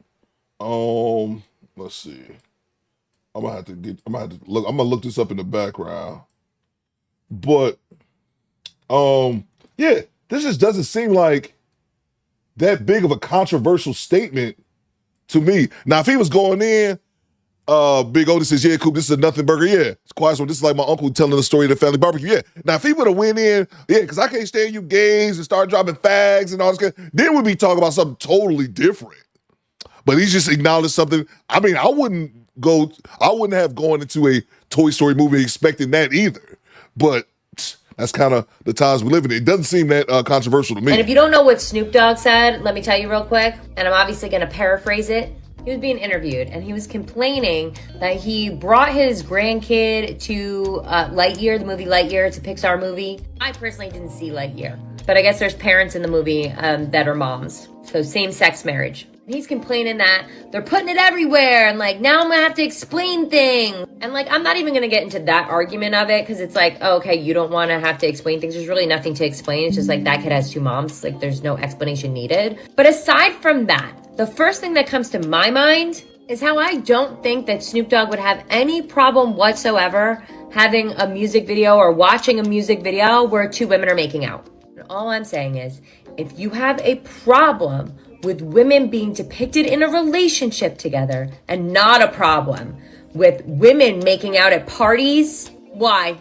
[SPEAKER 6] Let's see. I'm gonna have to look. I'm gonna look this up in the background. But yeah, this just doesn't seem like that big of a controversial statement to me. Now, if he was going in, Big Otis says, yeah, Coop, this is a nothing burger. Yeah, it's quiet. So this is like my uncle telling the story of the family barbecue. Yeah. Now, if he would have went in, yeah, because I can't stand you gays and start dropping fags and all this, then we'd be talking about something totally different. But he just acknowledged something. I mean, I wouldn't have gone into a Toy Story movie expecting that either. But that's kind of the times we live in. It doesn't seem that controversial to me.
[SPEAKER 24] And if you don't know what Snoop Dogg said, let me tell you real quick, and I'm obviously going to paraphrase it. He was being interviewed and he was complaining that he brought his grandkid to Lightyear, the movie Lightyear. It's a Pixar movie. I personally didn't see Lightyear, but I guess there's parents in the movie that are moms. So same-sex marriage. And he's complaining that they're putting it everywhere and like, now I'm gonna have to explain things. And like, I'm not even gonna get into that argument of it because it's like, oh, okay, you don't wanna have to explain things. There's really nothing to explain. It's just like that kid has two moms. Like there's no explanation needed. But aside from that, the first thing that comes to my mind is how I don't think that Snoop Dogg would have any problem whatsoever having a music video or watching a music video where two women are making out. And all I'm saying is, if you have a problem with women being depicted in a relationship together and not a problem with women making out at parties, why?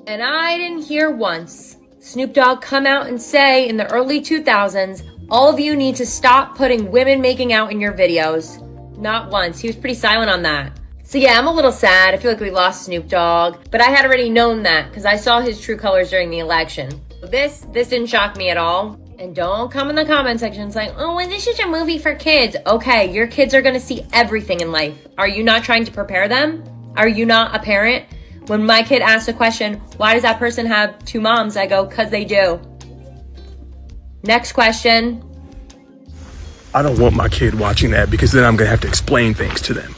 [SPEAKER 24] And I didn't hear once Snoop Dogg come out and say in the early 2000s, all of you need to stop putting women making out in your videos. Not once. He was pretty silent on that. So yeah, I'm a little sad. I feel like we lost Snoop Dogg, but I had already known that because I saw his true colors during the election. So this didn't shock me at all. And don't come in the comment section like, oh, well, this is a movie for kids. Okay, your kids are going to see everything in life. Are you not trying to prepare them? Are you not a parent? When my kid asks a question, why does that person have two moms? I go, because they do. Next question.
[SPEAKER 10] I don't want my kid watching that because then I'm going to have to explain things to them.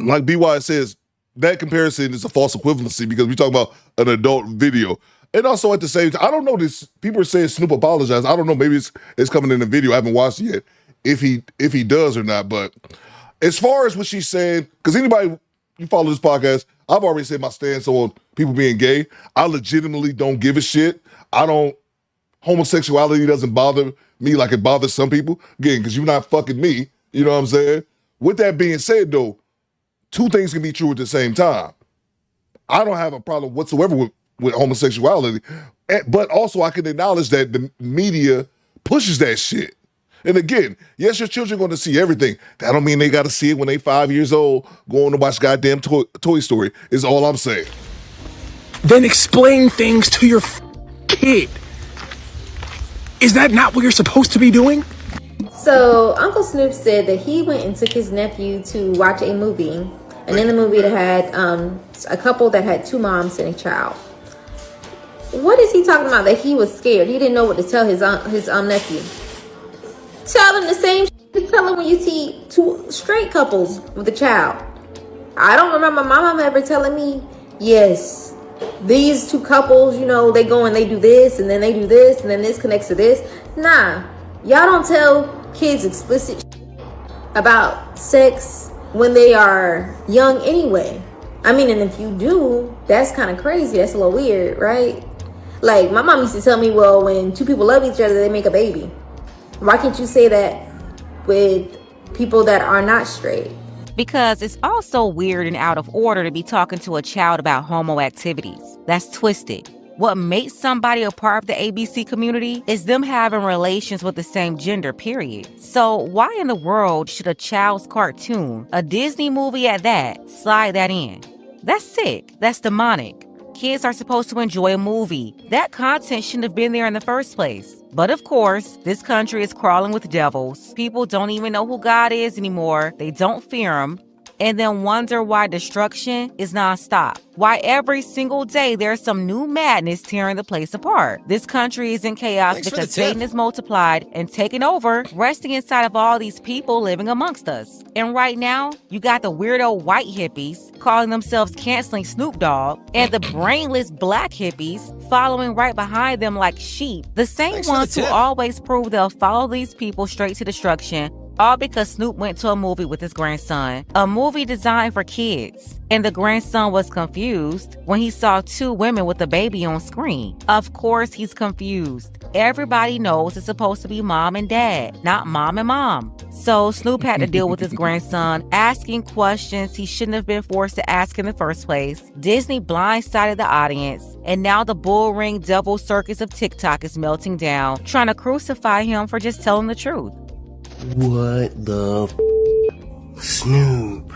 [SPEAKER 6] Like BY says, that comparison is a false equivalency because we talk about an adult video. And also at the same time, I don't know this. People are saying Snoop apologized. I don't know. Maybe it's coming in the video. I haven't watched it yet. If he does or not. But as far as what she's saying, because anybody you follow this podcast, I've already said my stance on people being gay. I legitimately don't give a shit. Homosexuality doesn't bother me like it bothers some people. Again, because you're not fucking me. You know what I'm saying? With that being said, though, two things can be true at the same time. I don't have a problem whatsoever with homosexuality, but also I can acknowledge that the media pushes that shit. And again, yes, your children are going to see everything. That don't mean they got to see it when they 5 years old, going to watch goddamn Toy Story, is all I'm saying.
[SPEAKER 10] Then explain things to your kid. Is that not what you're supposed to be doing?
[SPEAKER 11] So Uncle Snoop said that he went and took his nephew to watch a movie. And in the movie it had a couple that had two moms and a child. What is he talking about that he was scared? He didn't know what to tell his nephew. Tell him the same shit. Tell him when you see two straight couples with a child. I don't remember my mom ever telling me, yes, these two couples, you know, they go and they do this and then they do this and then this connects to this. Nah, y'all don't tell kids explicit shit about sex when they are young anyway. I mean, and if you do, that's kind of crazy. That's a little weird, right? Like, my mom used to tell me, well, when two people love each other, they make a baby. Why can't you say that with people that are not straight?
[SPEAKER 13] Because it's also weird and out of order to be talking to a child about homo activities. That's twisted. What makes somebody a part of the ABC community is them having relations with the same gender, period. So why in the world should a child's cartoon, a Disney movie at that, slide that in? That's sick. That's demonic. Kids are supposed to enjoy a movie. That content shouldn't have been there in the first place. But of course, this country is crawling with devils. People don't even know who God is anymore. They don't fear him. And then wonder why destruction is nonstop. Why every single day there's some new madness tearing the place apart. This country is in chaos because Satan is multiplied and taken over, resting inside of all these people living amongst us. And right now, you got the weirdo white hippies calling themselves canceling Snoop Dogg, and the brainless black hippies following right behind them like sheep. The same ones who always prove they'll follow these people straight to destruction. All because Snoop went to a movie with his grandson, a movie designed for kids. And the grandson was confused when he saw two women with a baby on screen. Of course he's confused. Everybody knows it's supposed to be mom and dad, not mom and mom. So Snoop had to deal with his grandson asking questions he shouldn't have been forced to ask in the first place. Disney blindsided the audience, and now the bullring devil circus of TikTok is melting down, trying to crucify him for just telling the truth.
[SPEAKER 14] What the Snoop.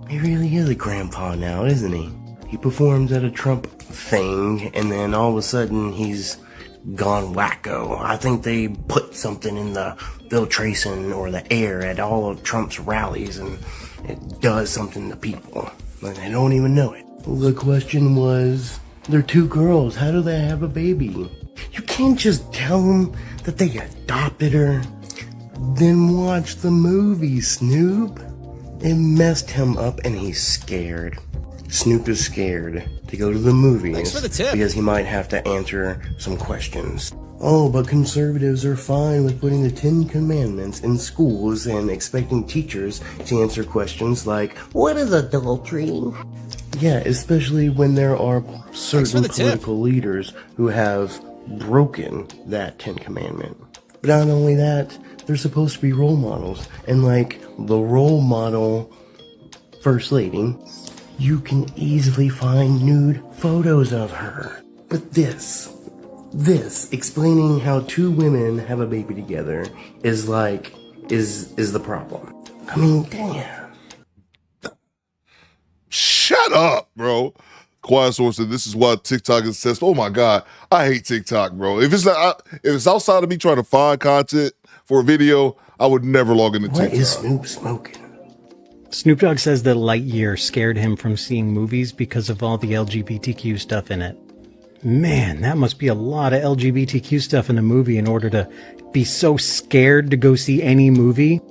[SPEAKER 14] He really is a grandpa now, isn't he? He performs at a Trump thing, and then all of a sudden he's gone wacko. I think they put something in the filtration or the air at all of Trump's rallies and it does something to people. And they don't even know it. The question was, they're two girls. How do they have a baby? You can't just tell them that they adopted her. Then watch the movie, Snoop. It messed him up and he's scared. Snoop is scared to go to the movies.
[SPEAKER 23] Thanks for the tip.
[SPEAKER 14] Because he might have to answer some questions. Oh, but conservatives are fine with putting the 10 Commandments in schools and expecting teachers to answer questions like, what is adultery? Yeah, especially when there are certain political leaders who have broken that 10 Commandment. But not only that, they're supposed to be role models. And like the role model First Lady, you can easily find nude photos of her. But this explaining how two women have a baby together is the problem. I mean, damn.
[SPEAKER 6] Shut up, bro. Quiet Source said, this is why TikTok is successful. Oh my God, I hate TikTok, bro. If it's outside of me trying to find content for a video, I would never log into TikTok.
[SPEAKER 14] What is Snoop smoking?
[SPEAKER 3] Snoop Dogg says that Lightyear scared him from seeing movies because of all the LGBTQ stuff in it. Man, that must be a lot of LGBTQ stuff in a movie in order to be so scared to go see any movie.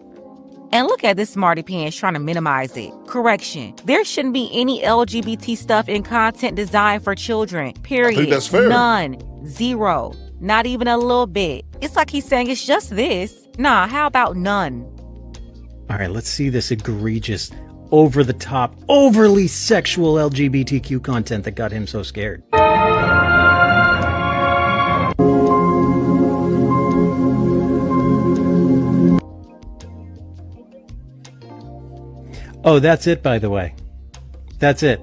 [SPEAKER 13] And look at this smarty pants trying to minimize it. Correction. There shouldn't be any LGBT stuff in content designed for children. Period.
[SPEAKER 6] I think that's fair.
[SPEAKER 13] None. Zero. Not even a little bit. It's like he's saying it's just this. Nah, how about none?
[SPEAKER 3] All right, let's see this egregious, over-the-top, overly sexual LGBTQ content that got him so scared. Oh, that's it, by the way. That's it.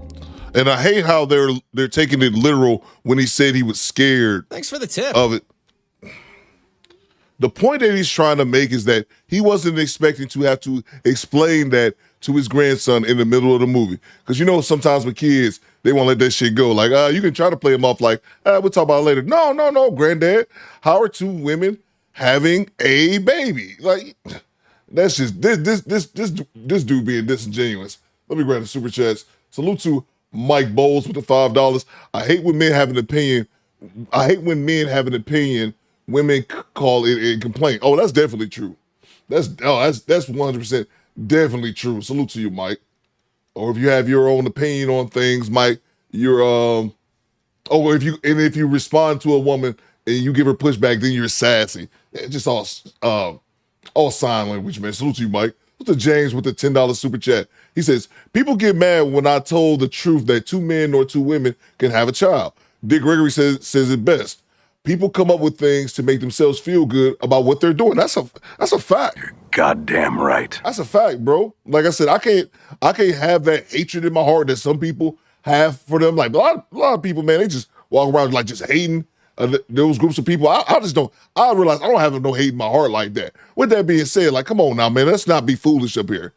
[SPEAKER 6] And I hate how they're taking it literal when he said he was scared.
[SPEAKER 23] Thanks for the tip.
[SPEAKER 6] Of it. The point that he's trying to make is that he wasn't expecting to have to explain that to his grandson in the middle of the movie. Because you know sometimes with kids, they won't let that shit go. Like, you can try to play them off like, we'll talk about it later. No, granddad. How are two women having a baby? Like, that's just this dude being disingenuous. Let me grab the super chats. Salute to Mike Bowles with the $5. I hate when men have an opinion. Women call it a complaint. Oh, that's definitely true. That's 100% definitely true. Salute to you, Mike. Or if you have your own opinion on things, Mike, you're if you respond to a woman and you give her pushback, then you're sassy. It's just all sign language, man. Salute to you, Mike. Salute to James with the $10 super chat. He says, people get mad when I told the truth that two men or two women can have a child. Dick Gregory says it best. People come up with things to make themselves feel good about what they're doing. That's a fact. You're
[SPEAKER 10] goddamn right.
[SPEAKER 6] That's a fact, bro. Like I said, I can't have that hatred in my heart that some people have for them. Like a lot of people, man, they just walk around like just hating those groups of people. I realize I don't have no hate in my heart like that. With that being said, like, come on now, man, let's not be foolish up here.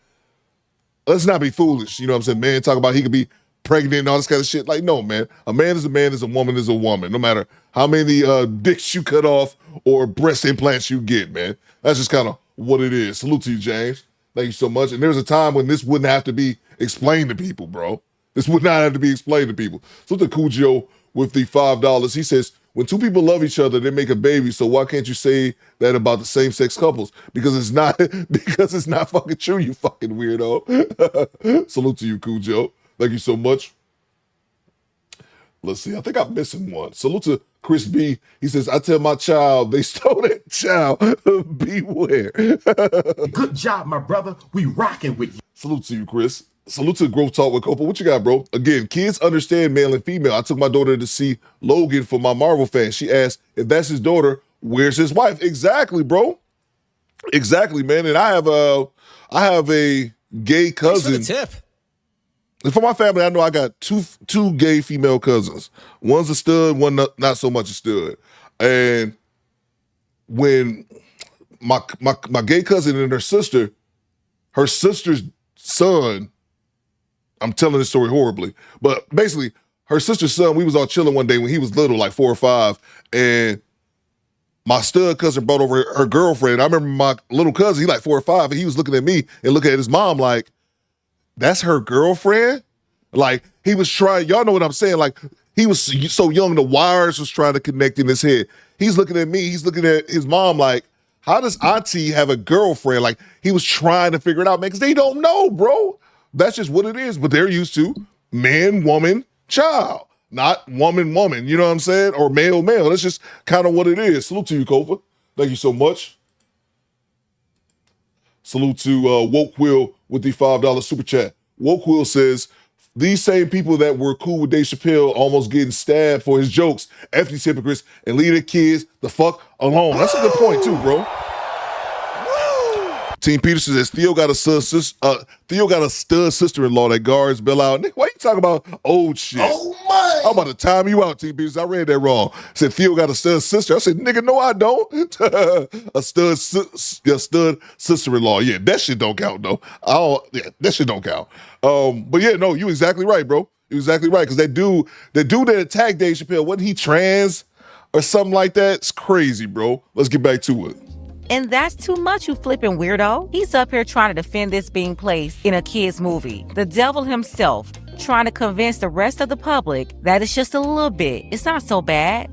[SPEAKER 6] Let's not be foolish. You know what I'm saying? Man, talk about he could be pregnant and all this kind of shit. Like, no, man. A man is a man, a woman is a woman. No matter how many dicks you cut off or breast implants you get, man. That's just kind of what it is. Salute to you, James. Thank you so much. And there's a time when this wouldn't have to be explained to people, bro. This would not have to be explained to people. Salute to Cujo with the $5. He says, when two people love each other, they make a baby. So why can't you say that about the same-sex couples? Because it's not fucking true, you fucking weirdo. Salute to you, Cujo. Thank you so much. Let's see. I think I'm missing one. Salute to Chris B. He says, I tell my child, they stole that child. Beware.
[SPEAKER 10] Good job, my brother. We rocking with you.
[SPEAKER 6] Salute to you, Chris. Salute to Growth Talk with Copa. What you got, bro? Again, kids understand male and female. I took my daughter to see Logan for my Marvel fan. She asked, if that's his daughter, where's his wife? Exactly, bro. Exactly, man. And I have a gay cousin.
[SPEAKER 23] Thanks for the tip.
[SPEAKER 6] And for my family, I know I got two gay female cousins. One's a stud, one not so much a stud. And when my gay cousin and her sister's son, I'm telling this story horribly, but basically her sister's son, we was all chilling one day when he was little, like 4 or 5, and my stud cousin brought over her girlfriend. I remember my little cousin, he like 4 or 5, and he was looking at me and looking at his mom like, that's her girlfriend? Like, he was trying, y'all know what I'm saying? Like, he was so young, the wires was trying to connect in his head. He's looking at me, he's looking at his mom like, how does auntie have a girlfriend? Like, he was trying to figure it out, man, because they don't know, bro. That's just what it is. But they're used to man, woman, child, not woman, woman. You know what I'm saying? Or male, male. That's just kind of what it is. Salute to you, Kofa. Thank you so much. Salute to Woke Will with the $5 super chat. Woke Will says, these same people that were cool with Dave Chappelle almost getting stabbed for his jokes, F these hypocrites, and leave their kids the fuck alone. That's a good point too, bro. Team Peterson says Theo got a stud sister-in-law that guards Bill out. Nick, why you talking about old shit? Oh my! I'm about to time you out, Team Peterson. I read that wrong. Said Theo got a stud sister. I said, nigga, no, I don't. a stud sister-in-law. Yeah, that shit don't count though. That shit don't count. But yeah, no, you exactly right, bro. You exactly right. Because that dude that attacked Dave Chappelle, wasn't he trans or something like that? It's crazy, bro. Let's get back to it.
[SPEAKER 13] And that's too much, you flipping weirdo. He's up here trying to defend this being placed in a kid's movie. The devil himself trying to convince the rest of the public that it's just a little bit. It's not so bad.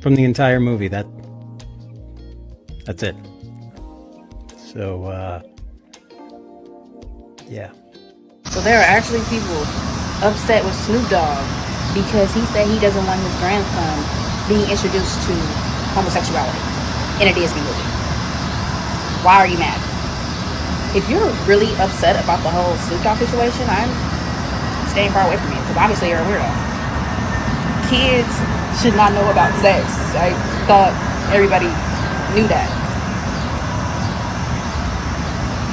[SPEAKER 3] From the entire movie, that's it. So, yeah.
[SPEAKER 9] So there are actually people upset with Snoop Dogg because he said he doesn't want his grandson being introduced to homosexuality in a Disney movie. Why are you mad? If you're really upset about the whole Snoop Dogg situation, I'm staying far away from you because obviously you're a weirdo. Kids should not know about sex. I thought everybody knew that.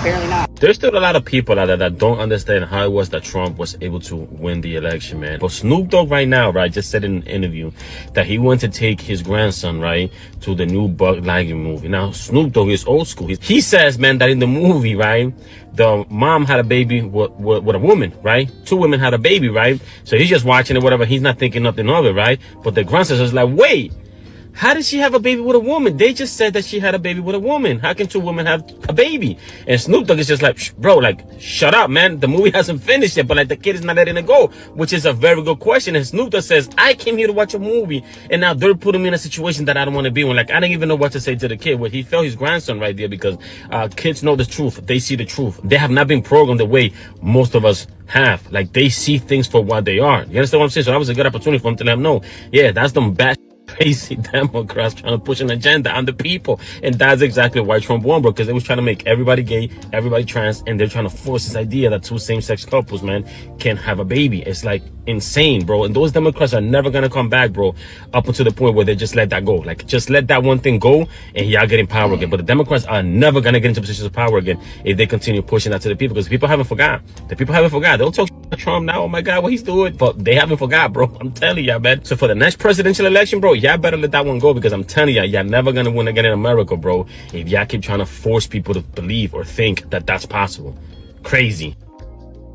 [SPEAKER 9] Apparently not.
[SPEAKER 15] There's still a lot of people out there that don't understand how it was that Trump was able to win the election, man. But Snoop Dogg right now, right, just said in an interview that he went to take his grandson, right, to the new Bug Liger movie. Now, Snoop Dogg is old school. He says, man, that in the movie, right, the mom had a baby with a woman, right? 2 women had a baby, right? So he's just watching it, whatever. He's not thinking nothing of it, right? But the grandson is like, wait. How did she have a baby with a woman? They just said that she had a baby with a woman. How can 2 women have a baby? And Snoop Dogg is just like, bro, like, shut up, man. The movie hasn't finished yet, but like the kid is not letting it go, which is a very good question. And Snoop Dogg says, I came here to watch a movie, and now they're putting me in a situation that I don't want to be in. Like, I didn't even know what to say to the kid. Well, he felt his grandson right there because kids know the truth. They see the truth. They have not been programmed the way most of us have. Like, they see things for what they are. You understand what I'm saying? So that was a good opportunity for him to let them know, yeah, that's them bad crazy Democrats trying to push an agenda on the people. And that's exactly why Trump won, bro, because they was trying to make everybody gay, everybody trans, and they're trying to force this idea that 2 same-sex couples, man, can have a baby. It's like insane, bro. And those Democrats are never gonna come back, bro, up until the point where they just let that go. Like, just let that one thing go and y'all get in power again. But the Democrats are never gonna get into positions of power again if they continue pushing that to the people, because the people haven't forgot. The people haven't forgot. They'll talk about Trump now, oh my God, what he's doing, but they haven't forgot, bro. I'm telling y'all, man. So for the next presidential election, bro, y'all better let that one go, because I'm telling y'all never gonna win again in America, bro, if y'all keep trying to force people to believe or think that that's possible. Crazy.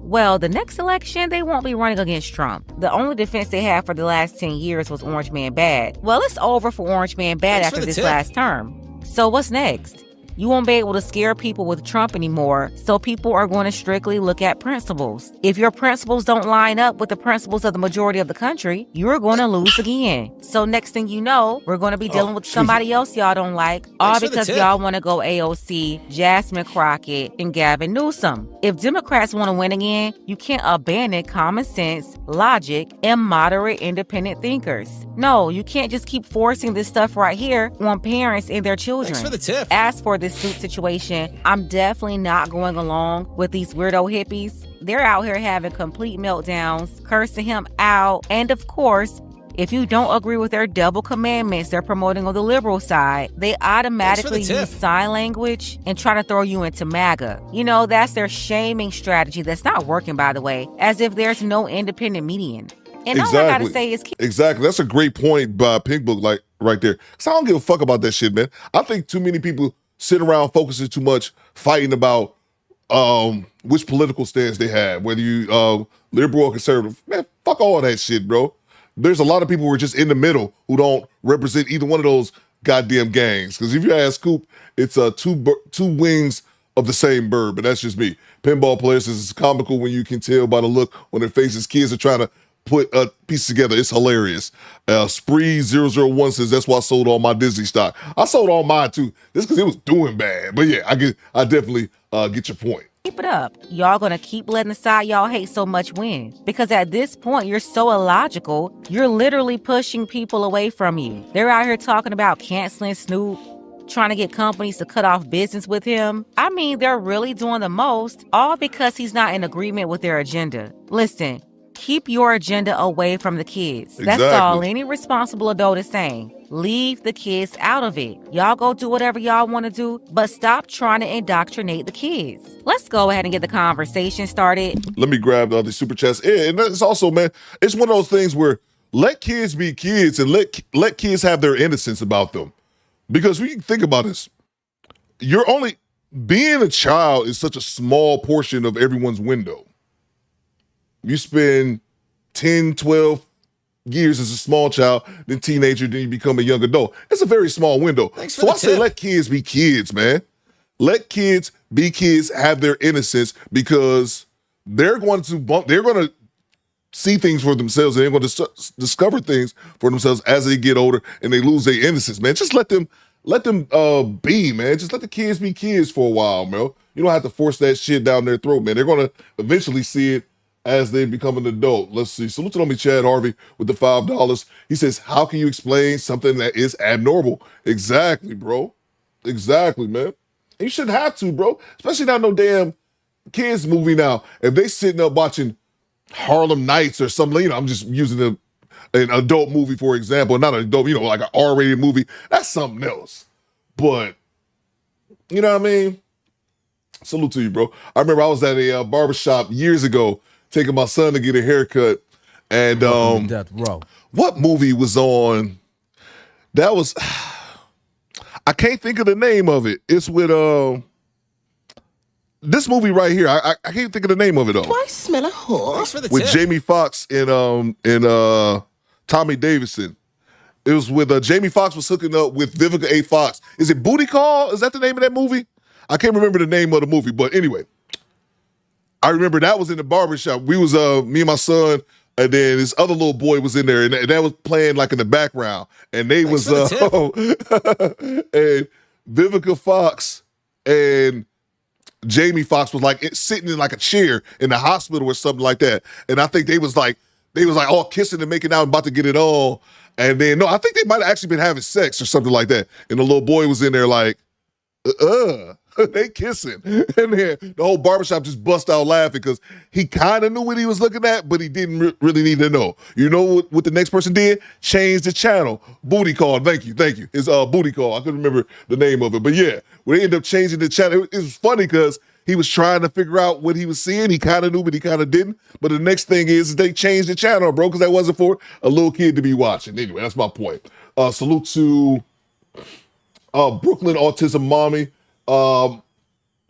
[SPEAKER 13] Well, the next election, they won't be running against Trump. The only defense they had for the last 10 years was Orange Man Bad. Well, it's over for Orange Man Bad after this last term. So what's next? You won't be able to scare people with Trump anymore, so people are going to strictly look at principles. If your principles don't line up with the principles of the majority of the country, you're going to lose again. So next thing you know, we're going to be dealing with somebody else y'all don't like, all because y'all want to go AOC, Jasmine Crockett, and Gavin Newsom. If Democrats want to win again, you can't abandon common sense, logic, and moderate independent thinkers. No, you can't just keep forcing this stuff right here on parents and their children.
[SPEAKER 16] Thanks for the tip.
[SPEAKER 13] As for this suit situation, I'm definitely not going along with these weirdo hippies. They're out here having complete meltdowns, cursing him out, and of course, if you don't agree with their double commandments they're promoting on the liberal side, they automatically use sign language and try to throw you into MAGA. You know, that's their shaming strategy that's not working, by the way, as if there's no independent median. And all I gotta say is...
[SPEAKER 6] Exactly. That's a great point by Pink Book, like, right there. Because I don't give a fuck about that shit, man. I think too many people sit around focusing too much, fighting about which political stance they have, whether you liberal or conservative. Man, fuck all that shit, bro. There's a lot of people who are just in the middle who don't represent either one of those goddamn gangs. Because if you ask Coop, it's two wings of the same bird, but that's just me. Pinball players is comical when you can tell by the look on their faces. Kids are trying to put a piece together. It's hilarious. Spree001 says, that's why I sold all my Disney stock. I sold all mine too. This because it was doing bad. But yeah, I definitely get your point.
[SPEAKER 13] Keep it up. Y'all gonna keep letting the side y'all hate so much win. Because at this point, you're so illogical, you're literally pushing people away from you. They're out here talking about canceling Snoop, trying to get companies to cut off business with him. I mean, they're really doing the most, all because he's not in agreement with their agenda. Listen, keep your agenda away from the kids. That's all any responsible adult is saying. Leave the kids out of it. Y'all go do whatever y'all want to do, but stop trying to indoctrinate the kids. Let's go ahead and get the conversation started.
[SPEAKER 6] Let me grab the other super chats. Yeah, and it's also, man, it's one of those things where let kids be kids and let kids have their innocence about them. Because we can think about this. Being a child is such a small portion of everyone's window. You spend 10, 12 years as a small child, then teenager, then you become a young adult. It's a very small window. So I say let kids be kids, man. Let kids be kids, have their innocence, because they're going to see things for themselves, and they're going to discover things for themselves as they get older and they lose their innocence, man. Just let them be, man. Just let the kids be kids for a while, bro. You don't have to force that shit down their throat, man. They're going to eventually see it as they become an adult. Let's see. Salute to me, Chad Harvey, with the $5. He says, how can you explain something that is abnormal? Exactly, bro. Exactly, man. And you shouldn't have to, bro. Especially not no damn kids movie now. If they sitting up watching Harlem Nights or something, I'm just using an adult movie, for example, not an adult, like an R-rated movie. That's something else. But, you know what I mean? Salute to you, bro. I remember I was at a barbershop years ago taking my son to get a haircut. And what movie was on? That was, I can't think of the name of it. It's with this movie right here. I can't think of the name of it though.
[SPEAKER 12] Do I smell a horse?
[SPEAKER 6] With Jamie Foxx and Tommy Davidson. It was with Jamie Foxx was hooking up with Vivica A. Fox. Is it Booty Call? Is that the name of that movie? I can't remember the name of the movie, but anyway, I remember that was in the barbershop. We was me and my son, and then this other little boy was in there, and that was playing like in the background. And they and Vivica Fox and Jamie Foxx was like sitting in like a chair in the hospital or something like that. And I think they was like all kissing and making out and about to get it on. And then, no, I think they might have actually been having sex or something like that. And the little boy was in there like, they kissing. And then the whole barbershop just bust out laughing because he kind of knew what he was looking at, but he didn't really need to know. You know what the next person did? Changed the channel. Booty Call. Thank you. It's Booty Call. I couldn't remember the name of it. But yeah, when they ended up changing the channel, it was funny because he was trying to figure out what he was seeing. He kind of knew, but he kind of didn't. But the next thing is they changed the channel, bro, because that wasn't for a little kid to be watching. Anyway, that's my point. Salute to Brooklyn Autism Mommy.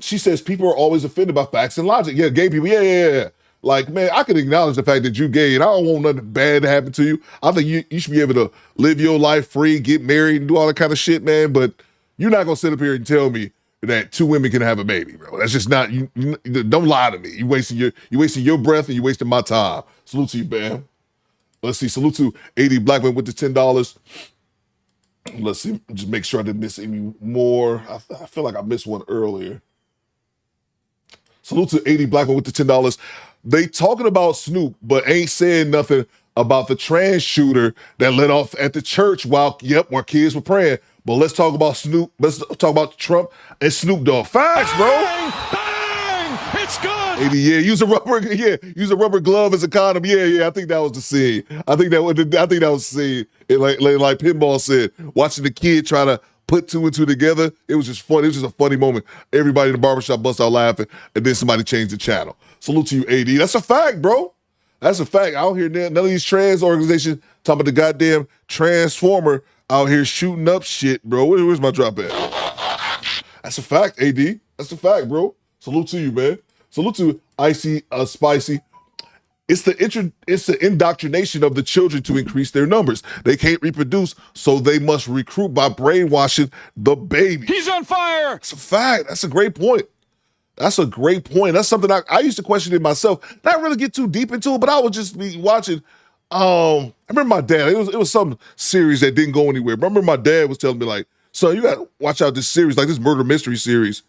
[SPEAKER 6] She says people are always offended by facts and logic. Yeah, gay people. Yeah. Like, man, I can acknowledge the fact that you gay, and I don't want nothing bad to happen to you. I think you should be able to live your life free, get married, and do all that kind of shit, man. But you're not gonna sit up here and tell me that two women can have a baby, bro. That's just not. You don't lie to me. You wasting your breath and you wasting my time. Salute to you, Bam. Let's see. Salute to 80 Blackman with the $10. Let's see. Just make sure I didn't miss any more. I feel like I missed one earlier. Salute to 80 Blackman with the $10. They talking about Snoop, but ain't saying nothing about the trans shooter that let off at the church while kids were praying. But let's talk about Snoop. Let's talk about Trump and Snoop Dogg. Facts, bro. Bang! It's good. 80, yeah, use a rubber glove as a condom. Yeah. I think that was the scene. I think that was the scene. Like Pinball said, watching the kid try to put two and two together. It was just funny. It was just a funny moment. Everybody in the barbershop bust out laughing, and then somebody changed the channel. Salute to you, AD. That's a fact, bro. That's a fact. I don't hear none of these trans organizations talking about the goddamn transformer out here shooting up shit, bro. Where's my drop at? That's a fact, AD. That's a fact, bro. Salute to you, man. Salute to Icy Spicy. It's the indoctrination of the children to increase their numbers. They can't reproduce, so they must recruit by brainwashing the baby.
[SPEAKER 10] He's on fire.
[SPEAKER 6] It's a fact. That's a great point. That's a great point. That's something I used to question it myself. Not really get too deep into it, but I would just be watching. I remember my dad. It was some series that didn't go anywhere. But I remember my dad was telling me like, "Son, you got to watch out this series, like this murder mystery series."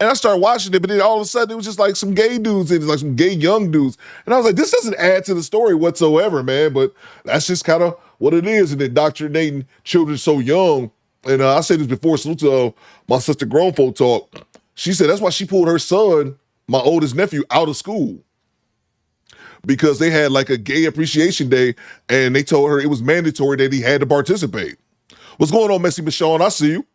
[SPEAKER 6] And I started watching it, but then all of a sudden it was just like some gay dudes in it, like some gay young dudes. And I was like, this doesn't add to the story whatsoever, man. But that's just kind of what it is, and indoctrinating children so young. And I said this before, salute to my sister Grown Folk Talk. She said that's why she pulled her son, my oldest nephew, out of school. Because they had like a gay appreciation day, and they told her it was mandatory that he had to participate. What's going on, Messy Michonne? I see you.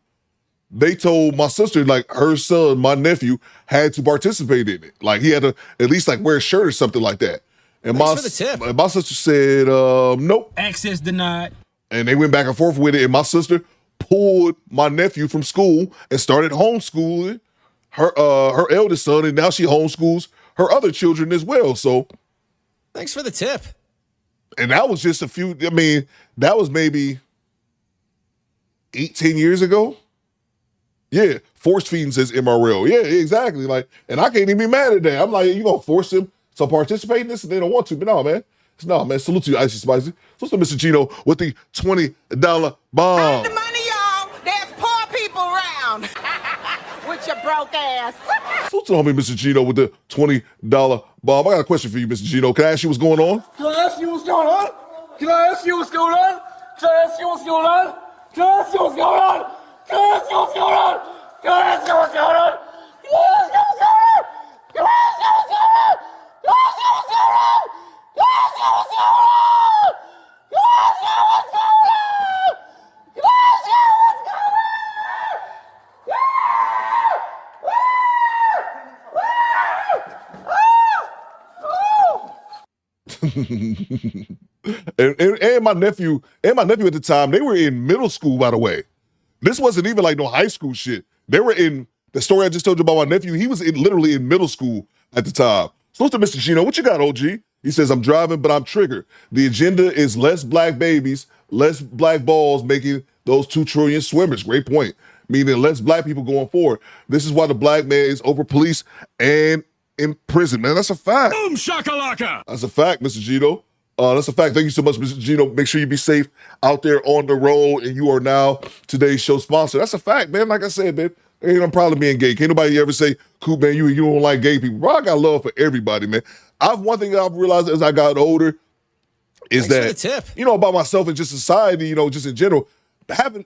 [SPEAKER 6] They told my sister, like, her son, my nephew, had to participate in it. Like, he had to at least, like, wear a shirt or something like that. And my sister said, nope.
[SPEAKER 10] Access denied.
[SPEAKER 6] And they went back and forth with it. And my sister pulled my nephew from school and started homeschooling her eldest son. And now she homeschools her other children as well. So.
[SPEAKER 12] Thanks for the tip.
[SPEAKER 6] And that was just that was maybe 18 years ago. Yeah, force feeding says MRL. Yeah, exactly. Like, and I can't even be mad at that. I'm like, you gonna force them to participate in this and they don't want to? But no, man. Salute to you, Icy Spicy. Salute to Mr. Gino with the $20 bomb.
[SPEAKER 16] The money, y'all. There's poor people around. With your broke ass.
[SPEAKER 6] Salute to the homie Mr. Gino with the $20 bomb. I got a question for you, Mr. Gino. Can I ask you what's going on?
[SPEAKER 17] Can I ask you what's going on? Can I ask you what's going on? Can I ask you what's going on? Can I ask you what's going on? Can I ask you what's going on? Can I ask you what's going on? Can I ask you what's going on? Can I ask you what's going on? Can I ask you what's going on? Can I ask you what's going on? Can I ask you what's going on? Can I ask you what's going
[SPEAKER 6] on? And my nephew at the time, they were in middle school, by the way. This wasn't even like no high school shit. They were in the story I just told you about my nephew. He was literally in middle school at the time. So to Mr. Gino, what you got, OG? He says, I'm driving, but I'm triggered. The agenda is less black babies, less black balls making those 2 trillion swimmers. Great point. Meaning less black people going forward. This is why the black man is over police and in prison, man. That's a fact.
[SPEAKER 10] Boom shakalaka.
[SPEAKER 6] That's a fact, Mr. Gino. That's a fact. Thank you so much, Mr. Gino. Make sure you be safe out there on the road, and you are now today's show sponsor. That's a fact, man. Like I said, man, I'm proud of being gay. Can't nobody ever say, "Cool, man, you don't like gay people." Bro, I got love for everybody, man. One thing that I've realized as I got older is that, about myself and just society, just in general, having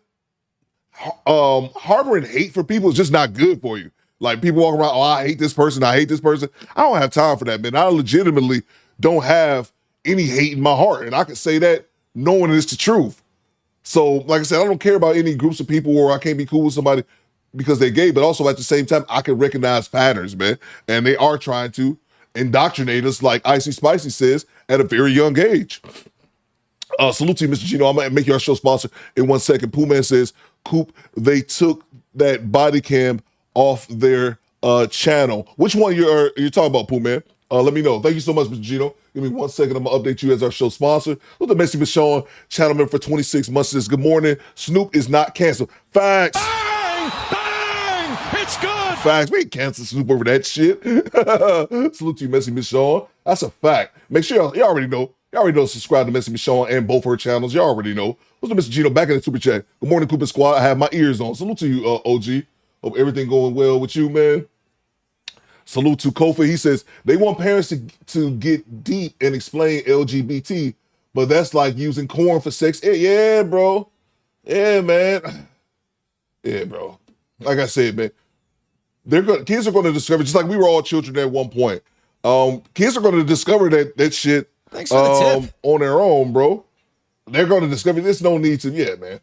[SPEAKER 6] harboring hate for people is just not good for you. Like, people walk around, I hate this person, I hate this person. I don't have time for that, man. I legitimately don't have any hate in my heart. And I can say that knowing it's the truth. So, like I said, I don't care about any groups of people where I can't be cool with somebody because they're gay, but also at the same time, I can recognize patterns, man. And they are trying to indoctrinate us, like Icy Spicy says, at a very young age. Salute to you, Mr. Gino. I'm going to make you our show sponsor in 1 second. Pooh Man says, Coop, they took that body cam off their channel. Which one you're talking about, Pooh Man? Let me know. Thank you so much, Mr. Gino. Give me 1 second. I'm going to update you as our show sponsor. Look at Messy Michonne, channel member for 26 months. Says, good morning. Snoop is not canceled. Facts.
[SPEAKER 10] Bang! Bang! It's good.
[SPEAKER 6] Facts. We ain't canceled Snoop over that shit. Salute to you, Messy Michonne. That's a fact. Make sure y'all already know. Y'all already know to subscribe to Messy Michonne and both her channels. Y'all already know. What's up, Mr. Gino? Back in the super chat. Good morning, Cooper Squad. I have my ears on. Salute to you, OG. Hope everything going well with you, man. Salute to Kofa. He says, they want parents to get deep and explain LGBT, but that's like using corn for sex. Yeah, bro. Yeah, man. Yeah, bro. Like I said, man, kids are going to discover, just like we were all children at one point. Kids are going to discover that shit.
[SPEAKER 12] Thanks for the tip.
[SPEAKER 6] On their own, bro. They're going to discover there's no need to, yeah, man.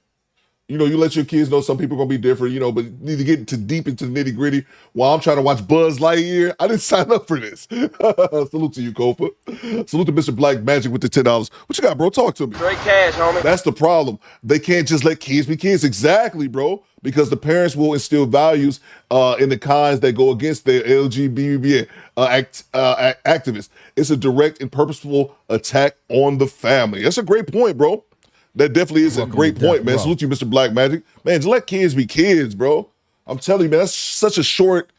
[SPEAKER 6] You know, you let your kids know some people are gonna be different, you know, but you need to get deep into the nitty gritty. While I'm trying to watch Buzz Lightyear, I didn't sign up for this. Salute to you, Kofa. Salute to Mr. Black Magic with the $10. What you got, bro? Talk to me.
[SPEAKER 14] Straight cash, homie.
[SPEAKER 6] That's the problem. They can't just let kids be kids. Exactly, bro. Because the parents will instill values in the kinds that go against their LGBT activists. It's a direct and purposeful attack on the family. That's a great point, bro. That definitely is a great point, man. Salute you, Mr. Black Magic. Man, just let kids be kids, bro. I'm telling you, man, that's such a short,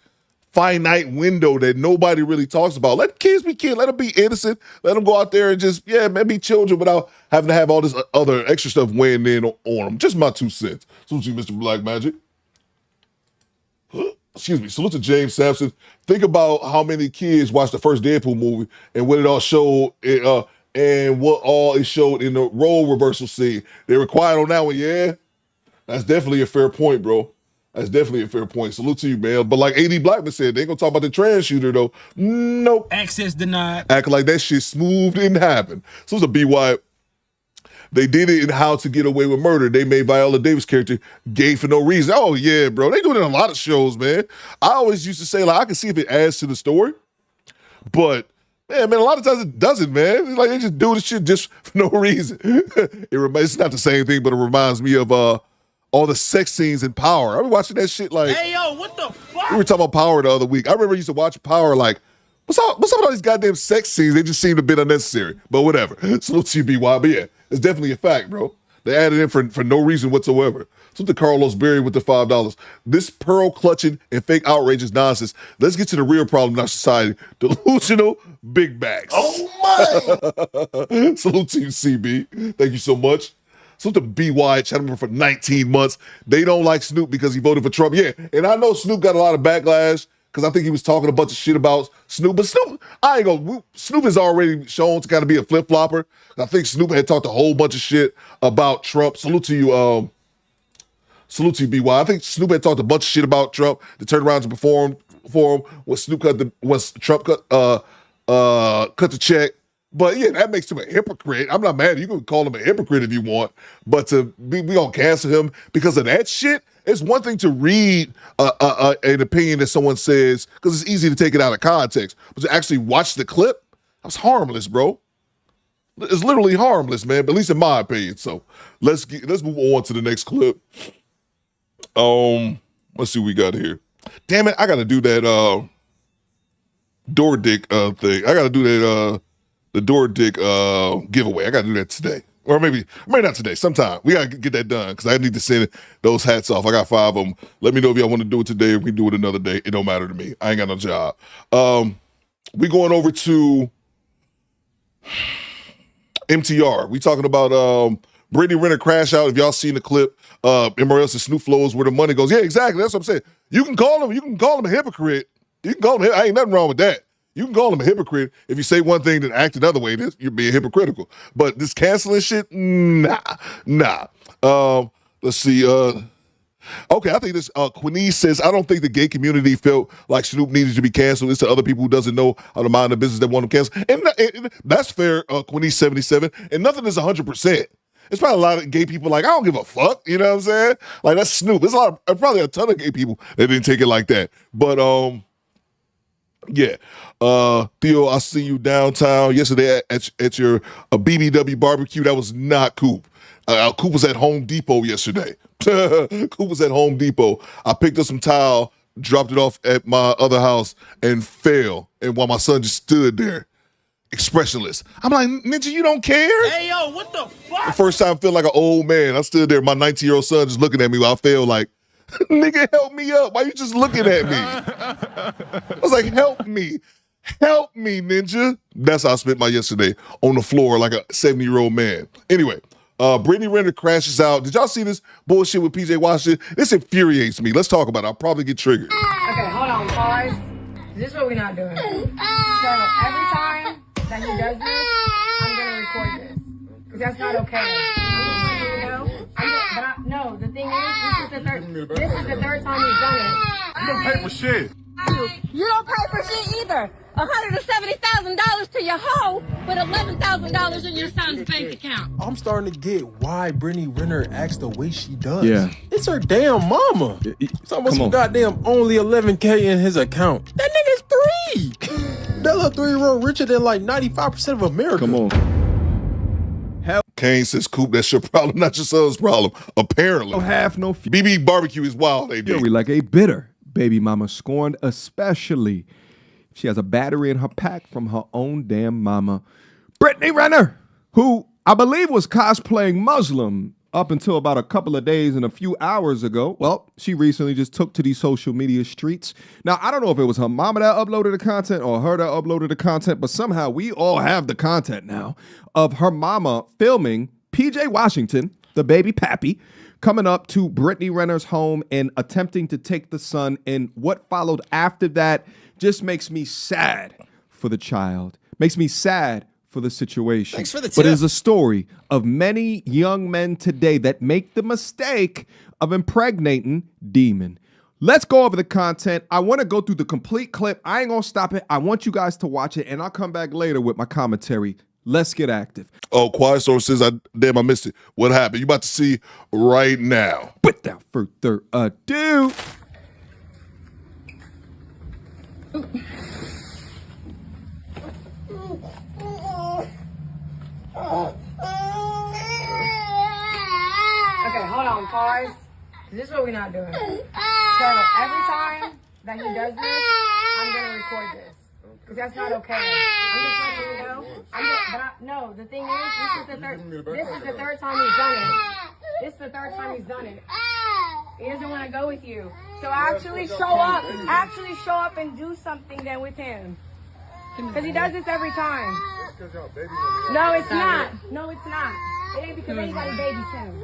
[SPEAKER 6] finite window that nobody really talks about. Let kids be kids. Let them be innocent. Let them go out there and just, man, be children without having to have all this other extra stuff weighing in on them. Just my 2 cents. Salute you, Mr. Black Magic. Excuse me. Salute to James Sampson. Think about how many kids watched the first Deadpool movie and what it all showed. And what all it showed in the role reversal scene. They were quiet on that one, yeah? That's definitely a fair point, bro. That's definitely a fair point. Salute to you, man. But like A.D. Blackman said, they ain't gonna talk about the trans shooter, though. Nope.
[SPEAKER 10] Access denied.
[SPEAKER 6] Acting like that shit smooth didn't happen. So it's a B.Y. They did it in How to Get Away with Murder. They made Viola Davis' character gay for no reason. Oh, yeah, bro. They do it in a lot of shows, man. I always used to say, like, I can see if it adds to the story, but man, a lot of times it doesn't, man. It's like they just do this shit just for no reason. It's not the same thing, but it reminds me of all the sex scenes in Power. I was watching that shit like,
[SPEAKER 2] Hey, yo, what the fuck?
[SPEAKER 6] we were talking about Power the other week. I remember I used to watch Power like, what's up with all these goddamn sex scenes? They just seemed a bit unnecessary, but whatever. Salute to you, B.Y. But yeah, it's definitely a fact, bro. They added in for no reason whatsoever. Salute to Carlos Berry with the $5. This pearl clutching and fake outrage is nonsense. Let's get to the real problem in our society. Delusional big bags.
[SPEAKER 20] Oh my!
[SPEAKER 6] Salute to you, CB. Thank you so much. Salute to BY, chatting for 19 months. They don't like Snoop because he voted for Trump. Yeah, and I know Snoop got a lot of backlash because I think he was talking a bunch of shit about Snoop. But Snoop is already shown to kind of be a flip-flopper. I think Snoop had talked a whole bunch of shit about Trump. Salute to you, BY. I think Snoop had talked a bunch of shit about Trump to turn around to perform for him when Trump cut the check. But yeah, that makes him a hypocrite. I'm not mad. You can call him a hypocrite if you want, but we gonna cancel him because of that shit. It's one thing to read an opinion that someone says because it's easy to take it out of context, but to actually watch the clip, that's harmless, bro. It's literally harmless, man. But at least in my opinion. So let's move on to the next clip. Let's see what we got here. Damn it, I gotta do that door dick thing. I gotta do that the door dick giveaway. I gotta do that today. Or maybe not today, sometime. We gotta get that done because I need to send those hats off. I got 5 of them. Let me know if y'all want to do it today or we do it another day. It don't matter to me. I ain't got no job. We going over to MTR. We talking about Brittney Renner crash out. If y'all seen the clip, MRL says Snoop flows where the money goes. Yeah, exactly. That's what I'm saying. You can call him a hypocrite. You can call him. I ain't nothing wrong with that. You can call him a hypocrite if you say one thing then act another way. You're being hypocritical. But this canceling shit, nah. Let's see. Okay, I think this. Quinese says, I don't think the gay community felt like Snoop needed to be canceled. It's to other people who doesn't know how to mind the business that want him canceled. And that's fair, Quinese 77. And nothing is 100%. There's probably a lot of gay people like, I don't give a fuck. You know what I'm saying? Like, that's Snoop. There's probably a ton of gay people that didn't take it like that. But, yeah. Theo, I see you downtown yesterday at your BBW barbecue. That was not Coop. Coop was at Home Depot yesterday. Coop was at Home Depot. I picked up some tile, dropped it off at my other house, and fell. And while my son just stood there, expressionless. I'm like, Ninja, you don't care?
[SPEAKER 2] Hey, yo, what the fuck?
[SPEAKER 6] The first time I feel like an old man. I stood there, my 19-year-old son just looking at me while I fell like, nigga, help me up. Why you just looking at me? I was like, help me. Help me, Ninja. That's how I spent my yesterday, on the floor like a 70-year-old man. Anyway, Brittney Renner crashes out. Did y'all see this bullshit with PJ Washington? This infuriates me. Let's talk about it. I'll probably get triggered.
[SPEAKER 9] Okay, hold on, pause. This is what we're not doing. So every time that he does this, I'm going to record this. Because that's not okay. No, the thing is, this is the third time he's done it.
[SPEAKER 20] You don't pay for shit.
[SPEAKER 16] You don't pay for shit either. $170,000 to your hoe, but $11,000 in your son's bank account.
[SPEAKER 10] I'm starting to get why Brittney Renner acts the way she does.
[SPEAKER 23] Yeah.
[SPEAKER 10] It's her damn mama. It's almost some goddamn only $11K in his account. That nigga's 3. That little 3-year-old richer than like 95% of America.
[SPEAKER 23] Come on.
[SPEAKER 6] Kane says, Coop, that's your problem, not your son's problem. Apparently.
[SPEAKER 23] No half, no
[SPEAKER 6] BB barbecue is wild, they do.
[SPEAKER 23] fury like a bitter baby mama scorned, especially if she has a battery in her pack from her own damn mama. Brittnay Renner, who I believe was cosplaying Muslim up until about a couple of days and a few hours ago. Well, she recently just took to these social media streets. Now, I don't know if it was her mama that uploaded the content or her that uploaded the content, but somehow we all have the content now of her mama filming PJ Washington, the baby pappy, coming up to Brittnay Renner's home and attempting to take the son. And what followed after that just makes me sad for the child, makes me sad for the situation.
[SPEAKER 12] Thanks for the
[SPEAKER 23] But it
[SPEAKER 12] tip.
[SPEAKER 23] is a story of many young men today that make the mistake of impregnating Demon. Let's go over the content. I want to go through the complete clip. I ain't gonna stop it. I want you guys to watch it, and I'll come back later with my commentary. Let's get active.
[SPEAKER 6] Oh, Quiet Storm says, I missed it. What happened? You about to see right now.
[SPEAKER 23] Without further ado.
[SPEAKER 9] Okay, hold on, pause. This is what we're not doing. So every time that he does this, I'm gonna record this. Because that's not okay. I'm just letting you know. No, the thing is, this is the third time he's done it. This is the third time he's done it. He doesn't want to go with you. So actually show up. Actually show up and do something then with him. Because he does this every time. No, it's not. No, it's not. It ain't because anybody babies him.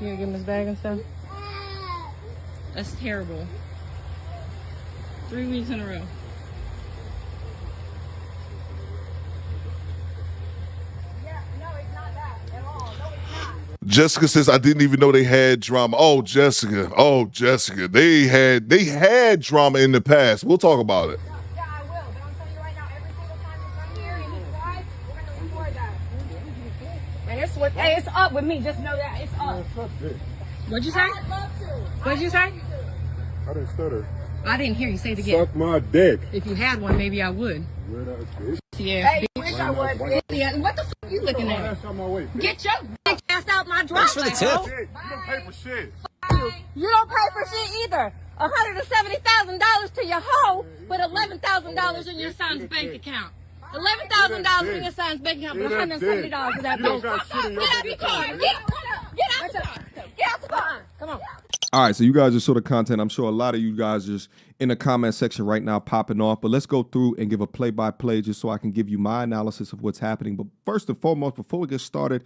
[SPEAKER 9] You gonna give him his bag and stuff?
[SPEAKER 18] That's terrible. 3 weeks in a row.
[SPEAKER 6] Jessica says, I didn't even know they had drama. Oh, Jessica. They had drama in the past. We'll talk about it.
[SPEAKER 9] Hey, it's up with me. Just know that it's up.
[SPEAKER 18] What'd you say? What'd you say?
[SPEAKER 19] I didn't stutter.
[SPEAKER 18] I didn't hear you say it again.
[SPEAKER 19] Suck my dick.
[SPEAKER 18] If you had one, maybe I would. Yeah.
[SPEAKER 9] Hey, wish I would.
[SPEAKER 18] Yeah. What the f are you looking at? Get your bitch ass out my driveway.
[SPEAKER 12] Thanks for the tip.
[SPEAKER 18] ho.
[SPEAKER 19] You don't pay for shit.
[SPEAKER 16] You don't pay for shit either. $170,000 to your hoe, but $11,000 in your son's bank account. $11,000 in your son's bank account, but $170 to that bitch. Get out the car. Get out the car. Get out the car. Come on.
[SPEAKER 23] All right, so you guys just saw the content. I'm sure a lot of you guys just in the comment section right now popping off. But let's go through and give a play-by-play just so I can give you my analysis of what's happening. But first and foremost, before we get started,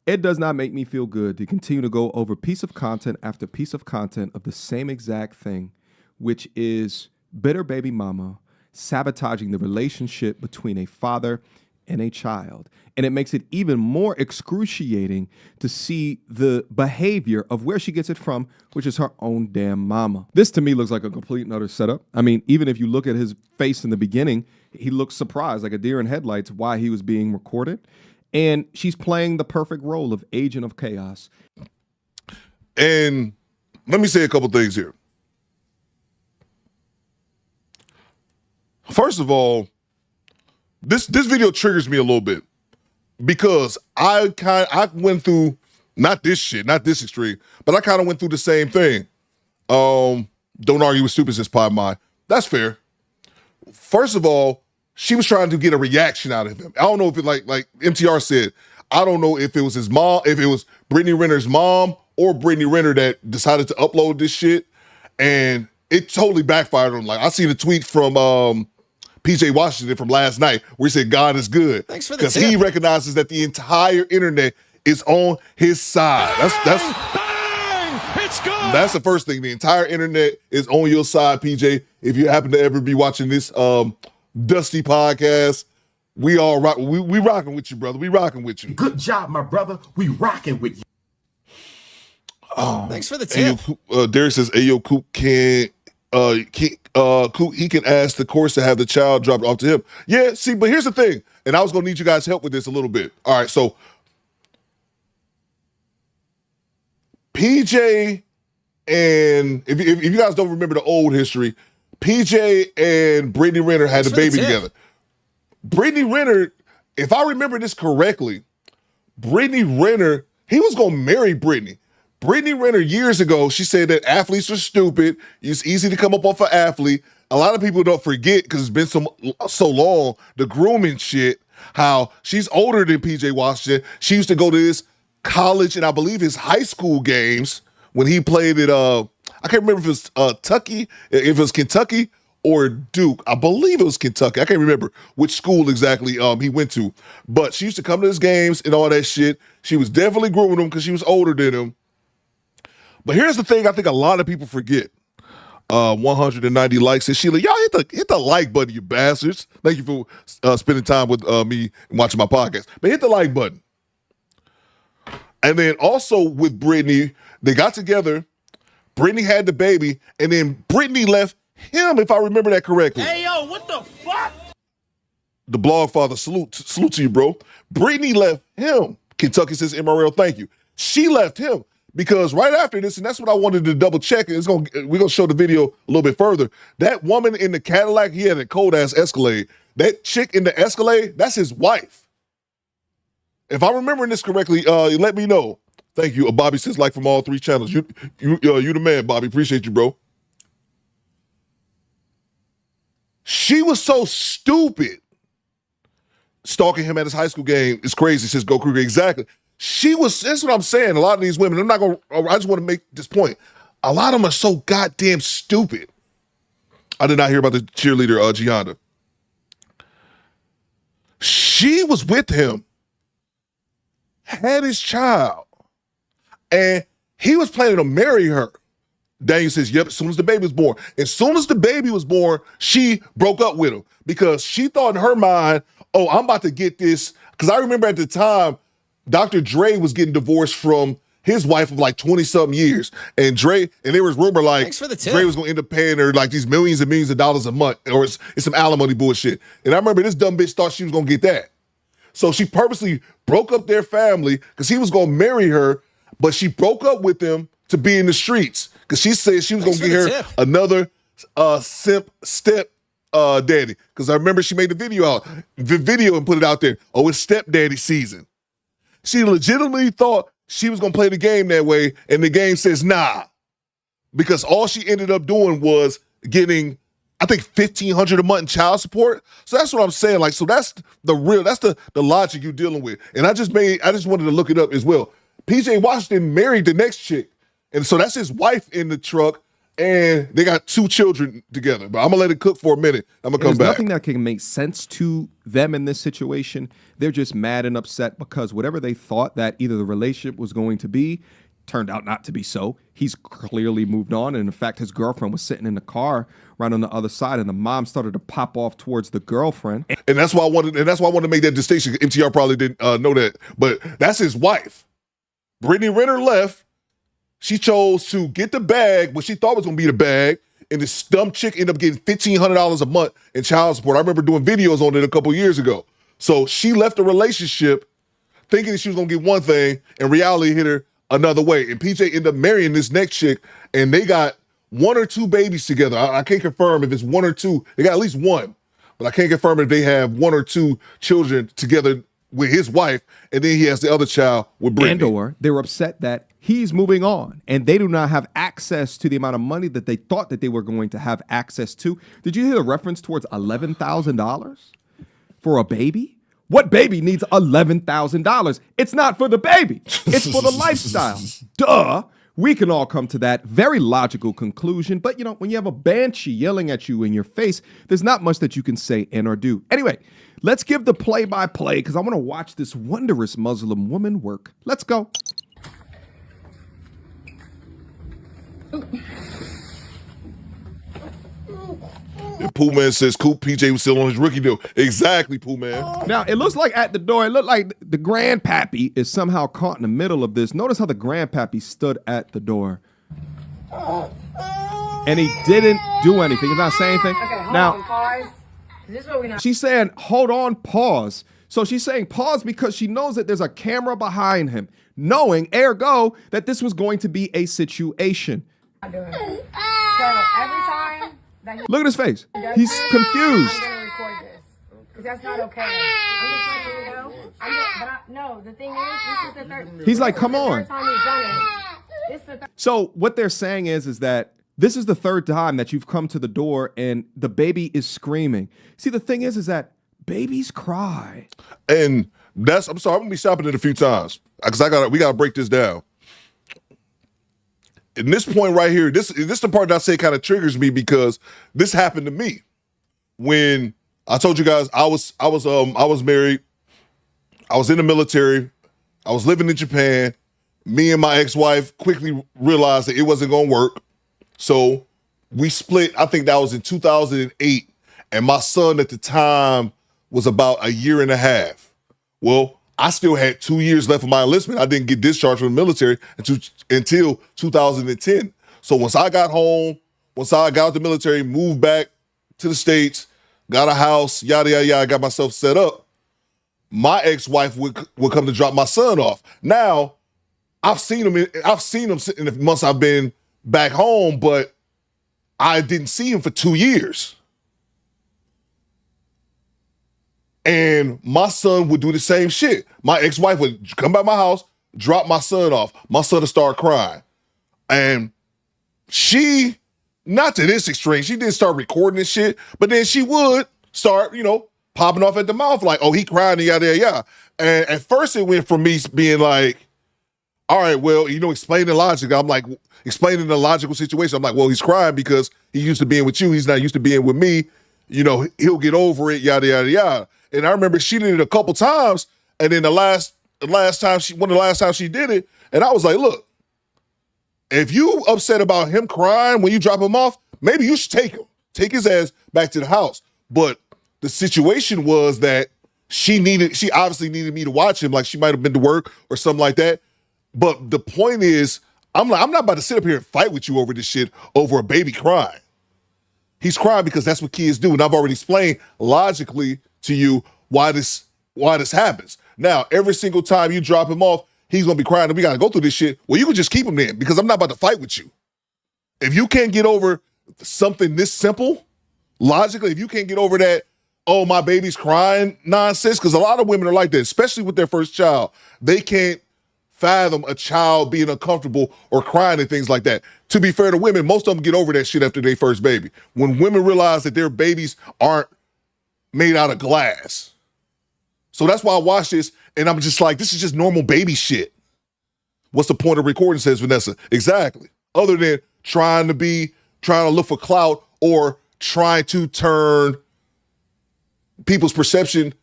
[SPEAKER 23] it does not make me feel good to continue to go over piece of content after piece of content of the same exact thing, which is bitter baby mama sabotaging the relationship between a father and a child. And it makes it even more excruciating to see the behavior of where she gets it from, which is her own damn mama. This to me looks like a complete and utter setup. I mean, even if you look at his face in the beginning, he looks surprised, like a deer in headlights, why he was being recorded. And she's playing the perfect role of agent of chaos.
[SPEAKER 6] And let me say a couple things here. First of all, this video triggers me a little bit because I went through not this extreme, but I kind of went through the same thing. Don't argue with stupid says Pod Mine. That's fair. First of all, she was trying to get a reaction out of him. I don't know if it like MTR said, I don't know if it was his mom, if it was Brittney Renner's mom or Brittney Renner that decided to upload this shit, and it totally backfired on him. Like I seen a tweet from PJ Washington from last night where he said God is good.
[SPEAKER 12] Thanks for the
[SPEAKER 6] because
[SPEAKER 12] tip.
[SPEAKER 6] he recognizes that the entire internet is on his side.
[SPEAKER 4] It's good.
[SPEAKER 6] That's the first thing. The entire internet is on your side, PJ. If you happen to ever be watching this Dusty podcast, we all rock. We rocking with you, brother. We rocking with you.
[SPEAKER 21] Good job, my brother. We rocking with you.
[SPEAKER 12] Thanks for the tip.
[SPEAKER 6] Derek says, Ayo Coop can't he can ask the courts to have the child dropped off to him. Yeah, see, but here's the thing, and I was gonna need you guys' help with this a little bit. All right, so PJ and if you guys don't remember the old history, PJ and Brittney Renner had a baby together. Brittney Renner, if I remember this correctly, Brittney Renner, he was gonna marry Brittney. Brittney Renner years ago, she said that athletes are stupid. It's easy to come up off an athlete. A lot of people don't forget because it's been so long, the grooming shit, how she's older than PJ Washington. She used to go to his college and I believe his high school games when he played at I can't remember if it was Kentucky or Duke. I believe it was Kentucky. I can't remember which school exactly he went to. But she used to come to his games and all that shit. She was definitely grooming him because she was older than him. But here's the thing I think a lot of people forget. 190 likes. And Sheila, y'all hit the like button, you bastards. Thank you for spending time with me and watching my podcast. But hit the like button. And then also with Brittney, they got together. Brittney had the baby. And then Brittney left him, if I remember that correctly.
[SPEAKER 2] Hey, yo, what the fuck?
[SPEAKER 6] The blog father, salute to you, bro. Brittney left him. Kentucky says MRL, thank you. She left him. Because right after this, and that's what I wanted to double check, we're gonna show the video a little bit further. That woman in the Cadillac, he had a cold ass Escalade. That chick in the Escalade, that's his wife. If I'm remembering this correctly, let me know. Thank you. Bobby says like from all three channels. You the man, Bobby. Appreciate you, bro. She was so stupid. Stalking him at his high school game is crazy, says Go Kruger. Exactly. That's what I'm saying. A lot of these women, I just want to make this point. A lot of them are so goddamn stupid. I did not hear about the cheerleader, Gianna. She was with him, had his child, and he was planning to marry her. Daniel says, yep, as soon as the baby was born. As soon as the baby was born, she broke up with him because she thought in her mind, oh, I'm about to get this. Because I remember at the time, Dr. Dre was getting divorced from his wife of like 20-something years. And there was rumor like Dre was going to end up paying her like these millions and millions of dollars a month, or it's some alimony bullshit. And I remember this dumb bitch thought she was going to get that. So she purposely broke up their family because he was going to marry her, but she broke up with him to be in the streets because she said she was going to get her another simp step daddy. Because I remember she made the video and put it out there. Oh, it's stepdaddy season. She legitimately thought she was going to play the game that way, and the game says nah. Because all she ended up doing was getting, I think, $1,500 a month in child support. So that's what I'm saying. Like, so that's the logic you're dealing with. And I just wanted to look it up as well. PJ Washington married the next chick. And so that's his wife in the truck, and they got 2 children together. But I'm going to let it cook for a minute. I'm going to come back.
[SPEAKER 23] There's nothing that can make sense to them in this situation. They're just mad and upset because whatever they thought that either the relationship was going to be turned out not to be so. He's clearly moved on. And in fact, his girlfriend was sitting in the car right on the other side, and the mom started to pop off towards the girlfriend. And
[SPEAKER 6] that's why I wanted to make that distinction. MTR probably didn't know that. But that's his wife. Brittney Renner left. She chose to get the bag, what she thought was going to be the bag, and this dumb chick ended up getting $1,500 a month in child support. I remember doing videos on it a couple years ago. So she left the relationship thinking that she was going to get one thing, and reality hit her another way. And PJ ended up marrying this next chick, and they got 1 or 2 babies together. I can't confirm if it's 1 or 2. They got at least 1, but I can't confirm if they have 1 or 2 children together with his wife, and then he has the other child with Brittney.
[SPEAKER 23] And/or they were upset that he's moving on, and they do not have access to the amount of money that they thought that they were going to have access to. Did you hear the reference towards $11,000 for a baby? What baby needs $11,000? It's not for the baby. It's for the lifestyle. Duh. We can all come to that very logical conclusion. But, when you have a banshee yelling at you in your face, there's not much that you can say and or do. Anyway, let's give the play-by-play because I want to watch this wondrous Muslim woman work. Let's go.
[SPEAKER 6] And Pooh Man says, Coop, PJ was still on his rookie deal. Exactly, Pooh Man.
[SPEAKER 23] Now, it looks like at the door, it looked like the grandpappy is somehow caught in the middle of this. Notice how the grandpappy stood at the door. and he didn't do anything. He's not saying anything.
[SPEAKER 24] Okay, hold
[SPEAKER 23] now,
[SPEAKER 24] on, pause. This is what we know.
[SPEAKER 23] she's saying, hold on, pause. So she's saying pause because she knows that there's a camera behind him, knowing, ergo, that this was going to be a situation.
[SPEAKER 24] I'm doing it. So every time that he
[SPEAKER 23] Look at his face. He's confused.
[SPEAKER 24] I'm gonna record this because that's not okay. I'm just letting you know. No, the thing is, this is the third.
[SPEAKER 23] He's like, come on.
[SPEAKER 24] Third time he's done it. It's the third.
[SPEAKER 23] So what they're saying is that this is the third time that you've come to the door and the baby is screaming. See, the thing is that babies cry.
[SPEAKER 6] And I'm sorry, I'm gonna be stopping it a few times because we gotta break this down. In this point right here, this is the part that I say kind of triggers me because this happened to me when I told you guys I was married, I was in the military, I was living in Japan. Me and my ex-wife quickly realized that it wasn't gonna work, so we split. I think that was in 2008, and my son at the time was about a year and a half. Well, I still had 2 years left of my enlistment. I didn't get discharged from the military until 2010. So once I got home, once I got out the military, moved back to the States, got a house, yada, yada, yada, got myself set up, my ex-wife would come to drop my son off. Now, I've seen him in the months I've been back home, but I didn't see him for 2 years. And my son would do the same shit. My ex-wife would come by my house, drop my son off. My son would start crying. And she, not to this extreme, she didn't start recording this shit, but then she would start, popping off at the mouth like, oh, he crying, yada, yada, yada. And at first it went from me being like, all right, well, explain the logic. I'm like, explaining the logical situation. I'm like, well, he's crying because he's used to being with you. He's not used to being with me. He'll get over it, yada, yada, yada. And I remember she did it a couple times. And then one of the last times she did it, and I was like, look, if you upset about him crying when you drop him off, maybe you should take his ass back to the house. But the situation was that she obviously needed me to watch him, like she might have been to work or something like that. But the point is, I'm not about to sit up here and fight with you over this shit, over a baby crying. He's crying because that's what kids do. And I've already explained logically to you why this happens. Now, every single time you drop him off, he's going to be crying and we got to go through this shit. Well, you can just keep him there because I'm not about to fight with you. If you can't get over something this simple, logically, if you can't get over that, oh, my baby's crying nonsense, because a lot of women are like that, especially with their first child. They can't fathom a child being uncomfortable or crying and things like that. To be fair to women, most of them get over that shit after their first baby. When women realize that their babies aren't made out of glass. So that's why I watch this and I'm just like, this is just normal baby shit. What's the point of recording, says Vanessa? Exactly. Other than trying to look for clout or trying to turn people's perception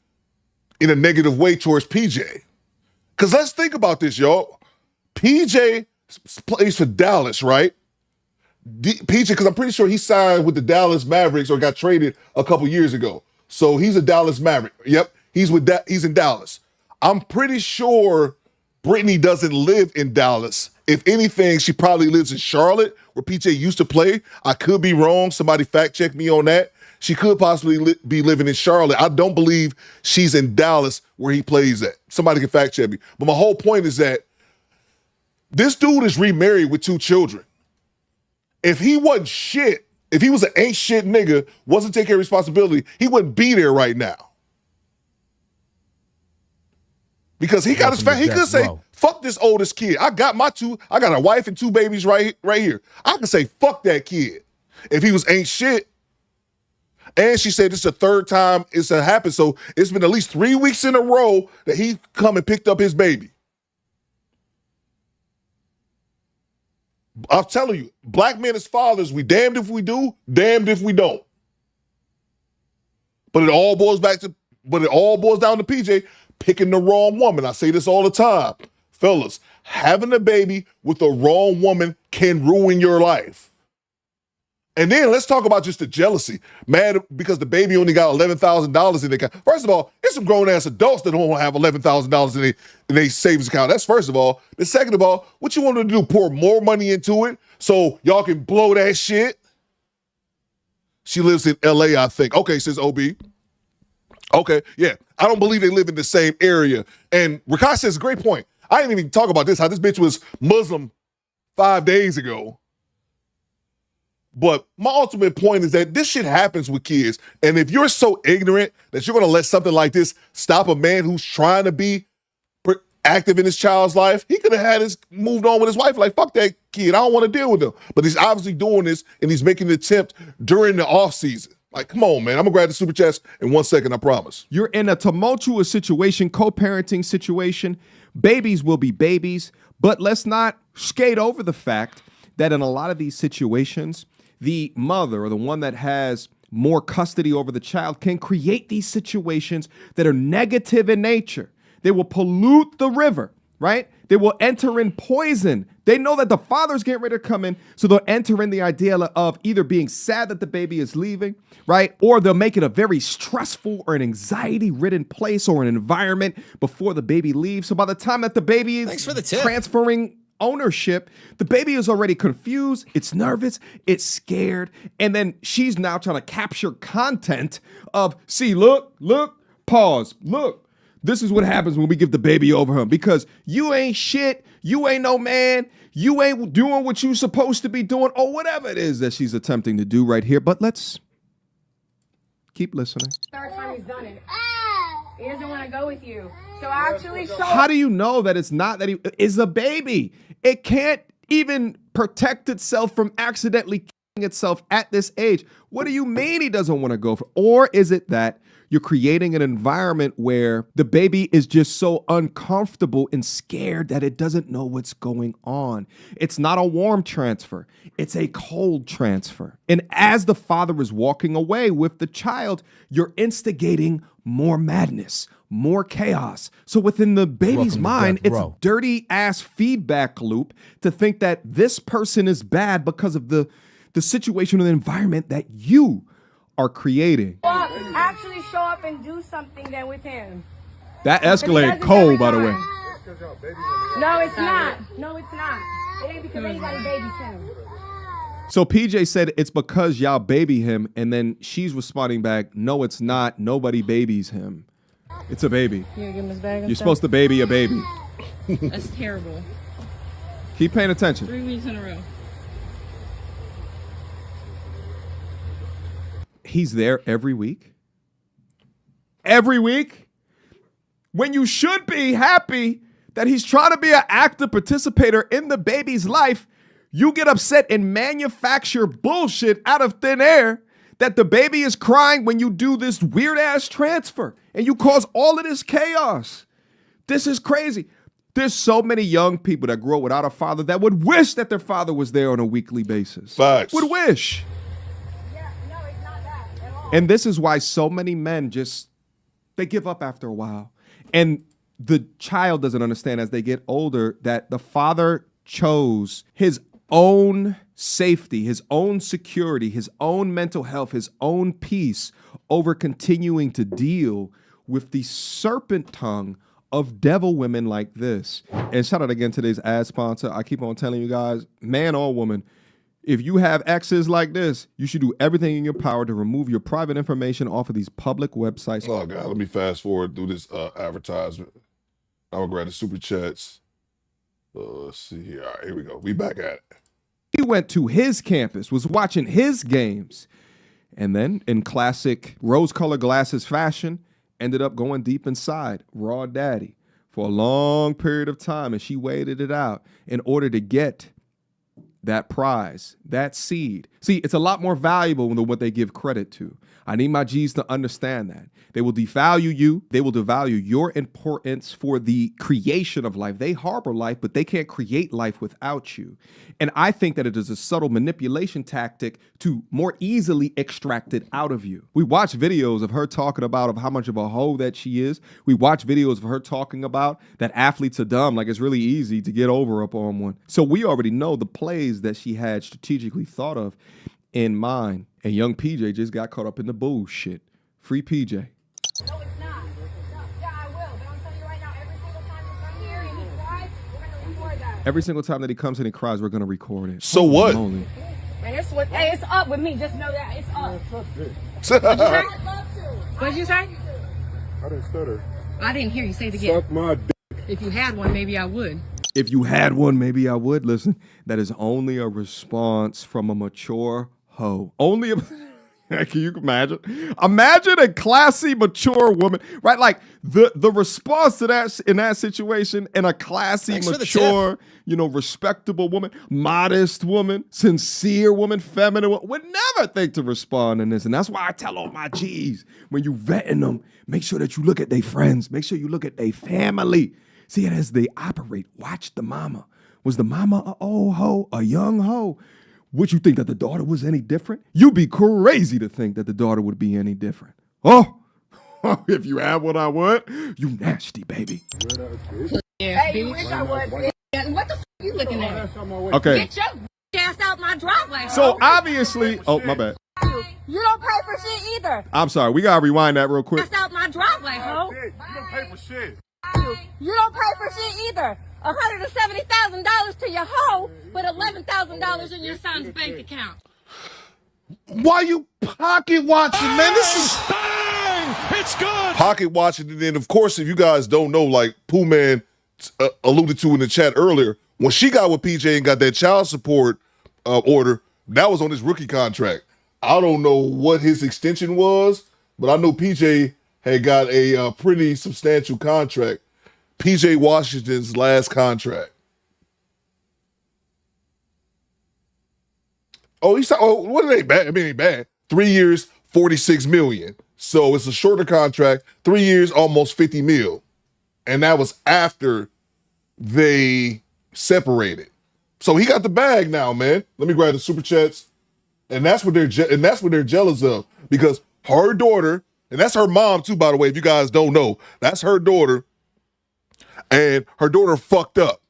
[SPEAKER 6] in a negative way towards PJ. Because let's think about this, y'all. PJ plays for Dallas, right? PJ, because I'm pretty sure he signed with the Dallas Mavericks or got traded a couple years ago. So he's a Dallas Maverick. Yep, he's in Dallas. I'm pretty sure Brittney doesn't live in Dallas. If anything, she probably lives in Charlotte, where PJ used to play. I could be wrong. Somebody fact check me on that. She could possibly be living in Charlotte. I don't believe she's in Dallas where he plays at. Somebody can fact check me. But my whole point is that this dude is remarried with 2 children. If he wasn't shit, if he was an ain't shit nigga, wasn't taking responsibility, he wouldn't be there right now. Because he got his family. He could say, fuck this oldest kid. I got a wife and 2 babies right here. I can say, fuck that kid. If he was ain't shit. And she said it's the 3rd time it's happened. So it's been at least 3 weeks in a row that he come and picked up his baby. I'm telling you, black men as fathers, we damned if we do, damned if we don't. But it all boils down to PJ picking the wrong woman. I say this all the time. Fellas, having a baby with the wrong woman can ruin your life. And then let's talk about just the jealousy. Mad because the baby only got $11,000 in their account. First of all, it's some grown-ass adults that don't have $11,000 in their savings account. That's first of all. The second of all, what you want to do, pour more money into it so y'all can blow that shit? She lives in LA, I think. Okay, says OB. Okay, yeah. I don't believe they live in the same area. And Rakai says, great point. I didn't even talk about this, how this bitch was Muslim 5 days ago. But my ultimate point is that this shit happens with kids. And if you're so ignorant that you're going to let something like this stop a man who's trying to be active in his child's life, he could have had his moved on with his wife. Like, fuck that kid. I don't want to deal with him. But he's obviously doing this, and he's making an attempt during the off season. Like, come on, man. I'm going to grab the super chats in 1 second, I promise.
[SPEAKER 23] You're in a tumultuous situation, co-parenting situation. Babies will be babies. But let's not skate over the fact that in a lot of these situations, the mother or the one that has more custody over the child can create these situations that are negative in nature. They will pollute the river, right? They will enter in poison. They know that the father's getting ready to come in, so they'll enter in the idea of either being sad that the baby is leaving, right? Or they'll make it a very stressful or an anxiety-ridden place or an environment before the baby leaves. So by the time that the baby is transferring ownership, the baby is already confused, it's nervous, it's scared, and then she's now trying to capture content of, see, look, pause, look. This is what happens when we give the baby over him, because you ain't shit, you ain't no man, you ain't doing what you supposed to be doing, or whatever it is that she's attempting to do right here. But let's keep listening.
[SPEAKER 16] Third time he's done it. He doesn't want to go with you. So actually show.
[SPEAKER 23] How do you know that it's not that he is a baby? It can't even protect itself from accidentally killing itself at this age. What do you mean he doesn't want to go for? Or is it that you're creating an environment where the baby is just so uncomfortable and scared that it doesn't know what's going on? It's not a warm transfer. It's a cold transfer. And as the father is walking away with the child, you're instigating more madness, more chaos. So within the baby's mind, it's a dirty ass feedback loop to think that this person is bad because of the situation or the environment that you are creating.
[SPEAKER 16] Well, actually show up and do something then with him.
[SPEAKER 23] That escalated cold, by the way.
[SPEAKER 16] No, it's not. No, it's not. It ain't because anybody babies him.
[SPEAKER 23] So PJ said it's because y'all baby him, and then she's responding back, no, it's not. Nobody babies him. It's a baby.
[SPEAKER 16] You gonna give him his bag?
[SPEAKER 23] You're supposed to baby a baby.
[SPEAKER 16] That's terrible.
[SPEAKER 23] Keep paying attention.
[SPEAKER 16] 3 weeks in a row.
[SPEAKER 23] He's there every week. Every week. When you should be happy that he's trying to be an active participator in the baby's life, you get upset and manufacture bullshit out of thin air that the baby is crying when you do this weird ass transfer and you cause all of this chaos. This is crazy. There's so many young people that grow up without a father that would wish that their father was there on a weekly basis.
[SPEAKER 6] Facts.
[SPEAKER 23] Would wish. And this is why so many men they give up after a while. And the child doesn't understand as they get older that the father chose his own safety, his own security, his own mental health, his own peace over continuing to deal with the serpent tongue of devil women like this. And shout out again to today's ad sponsor. I keep on telling you guys, man or woman, if you have exes like this, you should do everything in your power to remove your private information off of these public websites.
[SPEAKER 6] Oh, God, let me fast forward through this advertisement. I'm going to grab the super chats. Let's see here. All right, here we go. We back at it.
[SPEAKER 23] He went to his campus, was watching his games, and then in classic rose-colored glasses fashion, ended up going deep inside Raw Daddy for a long period of time, and she waited it out in order to get that prize, that seed. See, it's a lot more valuable than what they give credit to. I need my G's to understand that. They will devalue you. They will devalue your importance for the creation of life. They harbor life, but they can't create life without you. And I think that it is a subtle manipulation tactic to more easily extract it out of you. We watch videos of her talking about how much of a hoe that she is. We watch videos of her talking about that athletes are dumb, like it's really easy to get over up on one. So we already know the plays that she had strategically thought of in mind. And young PJ just got caught up in the bullshit. Free PJ.
[SPEAKER 16] No, it's not. Yeah, I will. But I'm telling you right now, every single time you come here and he cries, we're going to record that.
[SPEAKER 23] Every single time that he comes in and cries, we're going to record it.
[SPEAKER 6] So what?
[SPEAKER 16] And it's up with me. Just know that it's up. What'd you say?
[SPEAKER 19] I didn't stutter.
[SPEAKER 16] I didn't hear you say it again.
[SPEAKER 19] Suck my dick.
[SPEAKER 16] If you had one, maybe I would.
[SPEAKER 23] If you had one, maybe I would. Listen, that is only a response from a mature hoe. Only a... Can you imagine? Imagine a classy, mature woman, right? Like the response to that in that situation, and a classy, mature, respectable woman, modest woman, sincere woman, feminine woman, would never think to respond in this. And that's why I tell all my G's, when you vetting them, make sure that you look at their friends, make sure you look at their family. See it as they operate. Watch the mama. Was the mama an old hoe, a young hoe? Would you think that the daughter was any different? You'd be crazy to think that the daughter would be any different. Oh, if you had what I would, you nasty, baby.
[SPEAKER 16] Hey, you wish I would. What the f*** you looking at?
[SPEAKER 23] Okay.
[SPEAKER 16] Get your ass out my driveway.
[SPEAKER 23] So obviously, oh, my bad.
[SPEAKER 16] You don't pay for shit either.
[SPEAKER 23] I'm sorry. We got to rewind that real quick.
[SPEAKER 16] Ass out my driveway, ho.
[SPEAKER 19] You don't pay for shit.
[SPEAKER 16] You don't pay for shit either. $170,000 to your hoe, but $11,000 in your son's bank account.
[SPEAKER 6] Why you pocket watching, man? This is
[SPEAKER 19] It's good.
[SPEAKER 6] pocket watching. And then, of course, if you guys don't know, like Pooh Man alluded to in the chat earlier, when she got with PJ and got that child support order, that was on his rookie contract. I don't know what his extension was, but I know PJ had got a pretty substantial contract. PJ Washington's last contract. Oh, what are they bad? I mean, ain't bad. 3 years, $46 million. So it's a shorter contract. 3 years, almost $50 million. And that was after they separated. So he got the bag now, man. Let me grab the super chats. And that's what they're jealous of, because her daughter, and that's her mom too, by the way, if you guys don't know, that's her daughter. And her daughter fucked up.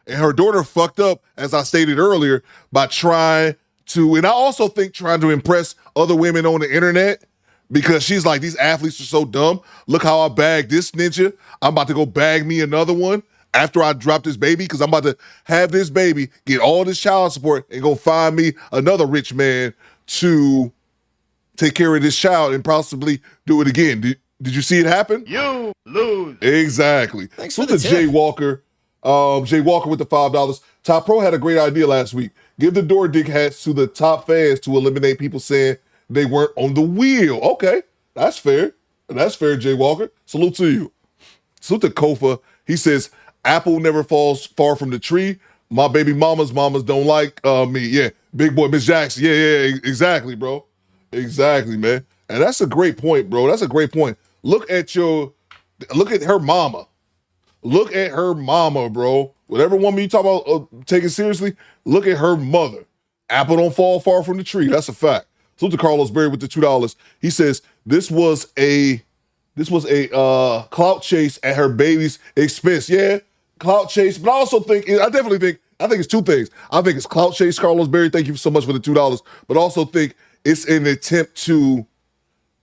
[SPEAKER 6] And her daughter fucked up, as I stated earlier, by trying to impress other women on the internet, because she's like, these athletes are so dumb. Look how I bagged this ninja. I'm about to go bag me another one after I drop this baby, because I'm about to have this baby, get all this child support, and go find me another rich man to take care of this child and possibly do it again. Did you see it happen?
[SPEAKER 19] You lose.
[SPEAKER 6] Exactly.
[SPEAKER 12] Thanks
[SPEAKER 6] So
[SPEAKER 12] for the
[SPEAKER 6] to
[SPEAKER 12] tip.
[SPEAKER 6] Jay Walker. Jay Walker with the $5. Top Pro had a great idea last week. Give the door dick hats to the top fans to eliminate people saying they weren't on the wheel. Okay, that's fair. That's fair, Jay Walker. Salute to you. Salute to Kofa. He says, apple never falls far from the tree. My baby mamas don't like me. Yeah, big boy, Miss Jackson. Yeah, exactly, bro. Exactly, man. And that's a great point, bro. That's a great point. Look at her mama. Look at her mama, bro. Whatever woman you talk about taking seriously, look at her mother. Apple don't fall far from the tree. That's a fact. So to Carlos Berry with the $2. He says this was a clout chase at her baby's expense. Yeah, clout chase. But I think it's two things. I think it's clout chase, Carlos Berry. Thank you so much for the $2. But I also think it's an attempt to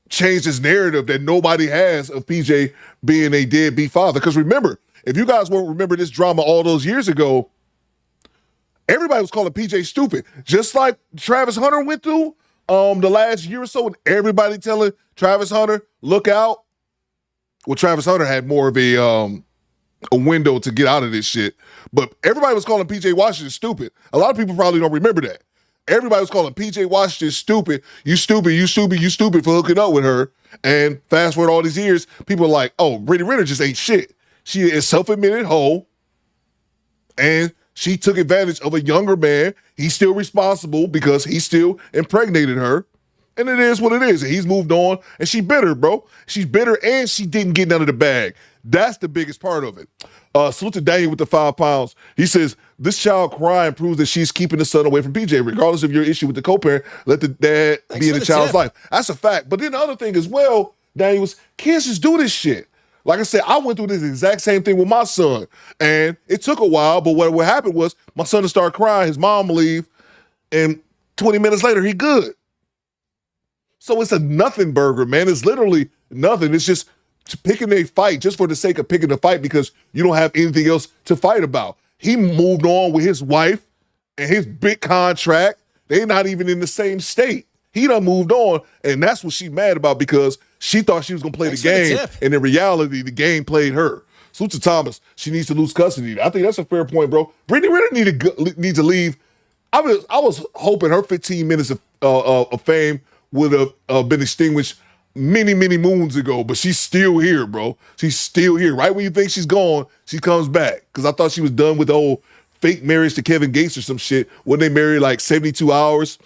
[SPEAKER 6] change this narrative that nobody has of PJ being a deadbeat father. Because remember, if you guys won't remember this drama all those years ago, everybody was calling PJ stupid. Just like Travis Hunter went through the last year or so, and everybody telling Travis Hunter, look out. Well, Travis Hunter had more of a window to get out of this shit. But everybody was calling PJ Washington stupid. A lot of people probably don't remember that. Everybody was calling PJ Washington stupid. You stupid for hooking up with her. And fast forward all these years, people are like, oh, Brittnay Renner just ain't shit. She is self-admitted hoe. And she took advantage of a younger man. He's still responsible because he still impregnated her. And it is what it is. And he's moved on. And she bitter, bro. She's bitter and she didn't get none of the bag. That's the biggest part of it. Salute to Daniel with the £5. He says, this child crying proves that she's keeping the son away from PJ. Regardless of your issue with the co-parent, let the dad be in the child's life. That's a fact. But then the other thing as well, Daniel, was kids just do this shit. Like I said, I went through this exact same thing with my son. And it took a while, but what happened was my son would start crying, his mom would leave, and 20 minutes later, he good. So it's a nothing burger, man. It's literally nothing. It's just picking a fight just for the sake of picking a fight because you don't have anything else to fight about. He moved on with his wife and his big contract, They not even in the same state. He done moved on, and that's what she mad about because she thought she was going to play the game, and in reality, the game played her. Salute to Thomas. She needs to lose custody. I think that's a fair point, bro. Brittney Renner needs to leave. I was hoping her 15 minutes of fame would have been extinguished many, many moons ago, but she's still here, bro. She's still here. Right when you think she's gone, she comes back. Because I thought she was done with the whole fake marriage to Kevin Gates or some shit when they married like 72 hours.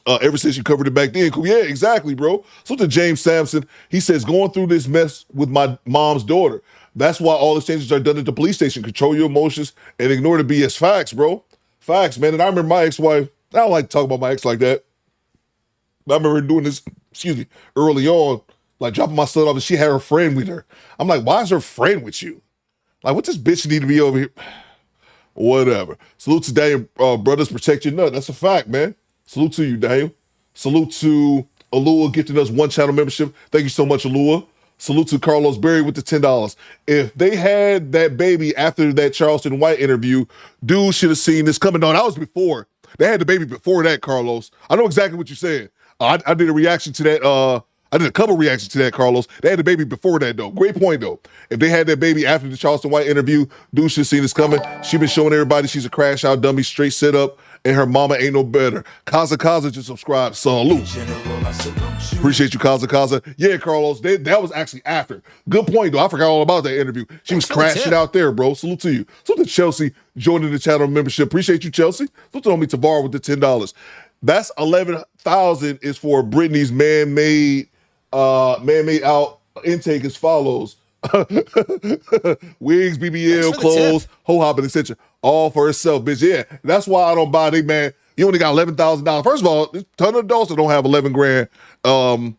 [SPEAKER 6] Ever since you covered it back then. Yeah, exactly, bro. So to James Sampson, he says, going through this mess with my mom's daughter. That's why all exchanges are done at the police station. Control your emotions and ignore the BS. Facts, bro. Facts, man. And I remember my ex-wife, I don't like to talk about my ex like that. But I remember her doing this, early on, like dropping my son off and she had her friend with her. I'm like, why is her friend with you? Like, what this bitch need to be over here? Whatever. Salute to Daniel, brothers, protect your nut. That's a fact, man. Salute to you, Daniel. Salute to Alua gifting us 1 channel membership. Thank you so much, Alua. Salute to Carlos Berry with the $10. If they had that baby after that Charleston White interview, dude should have seen this coming. No, that was before. They had the baby before that, Carlos. I know exactly what you're saying. I did a reaction to that. I did a couple reactions to that, Carlos. They had the baby before that, though. Great point, though. If they had that baby after the Charleston White interview, dude should have seen this coming. She been showing everybody she's a crash out dummy, straight set up, and her mama ain't no better. Kaza just subscribed. Salute. Appreciate you, Kaza. Yeah, Carlos, that was actually after. Good point, though. I forgot all about that interview. She was crashing out there, bro. Salute to you. Salute to Chelsea joining the channel membership. Appreciate you, Chelsea. Salute to me Tavar with the $10. That's $11,000 is for Brittney's man-made out intake as follows. Wigs, BBL, clothes, whole hop and etc. All for herself, bitch. Yeah, that's why I don't buy they man. You only got $11,000. First of all, there's a ton of adults that don't have 11 grand in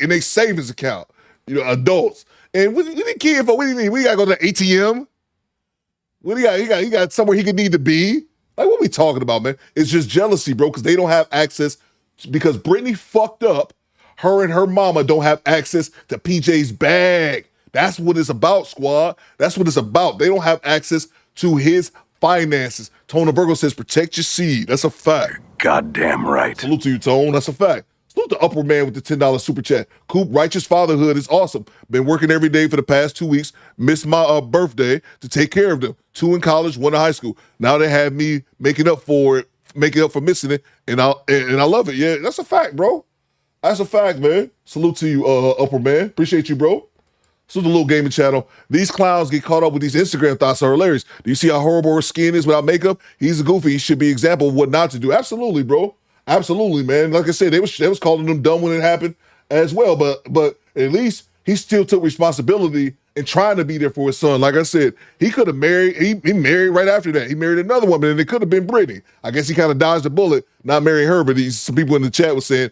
[SPEAKER 6] they savings account. Adults. And what do you need kid for? What do you need? We gotta go to the ATM. What do you got? He got somewhere he could need to be. Like, what we talking about, man? It's just jealousy, bro, because they don't have access because Brittney fucked up. Her and her mama don't have access to PJ's bag. That's what it's about, squad. That's what it's about. They don't have access to his finances. Tone Virgo says, protect your seed. That's a fact.
[SPEAKER 1] Goddamn right.
[SPEAKER 6] Salute to you, Tone. That's a fact. Salute to Upper Man with the $10 super chat. Coop, righteous fatherhood is awesome. Been working every day for the past 2 weeks. Missed my birthday to take care of them. 2 in college, 1 in high school. Now they have me making up for missing it, and I love it. Yeah, that's a fact, bro. That's a fact, man. Salute to you, Upper Man. Appreciate you, bro. So the little gaming channel. These clowns get caught up with these Instagram thoughts are hilarious. Do you see how horrible her skin is without makeup? He's a goofy. He should be an example of what not to do. Absolutely, bro. Absolutely, man. Like I said, they was calling them dumb when it happened as well. But at least he still took responsibility and trying to be there for his son. Like I said, he could have married. He married right after that. He married another woman, and it could have been Brittney. I guess he kind of dodged a bullet, not marrying her. But some people in the chat was saying,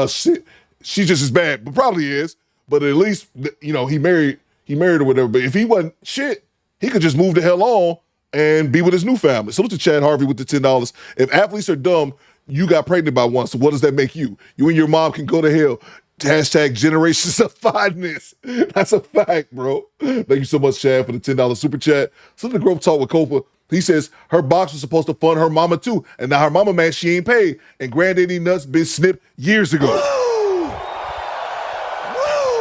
[SPEAKER 6] shit, she's just as bad, but probably is. But at least, he married or whatever. But if he wasn't shit, he could just move the hell on and be with his new family. Salute to Chad Harvey with the $10. If athletes are dumb, you got pregnant by one. So what does that make you? You and your mom can go to hell. Hashtag generations of fineness. That's a fact, bro. Thank you so much, Chad, for the $10 super chat. Salute to Growth Talk with Kofa. He says her box was supposed to fund her mama too. And now her mama, man, she ain't paid. And granddaddy nuts been snipped years ago.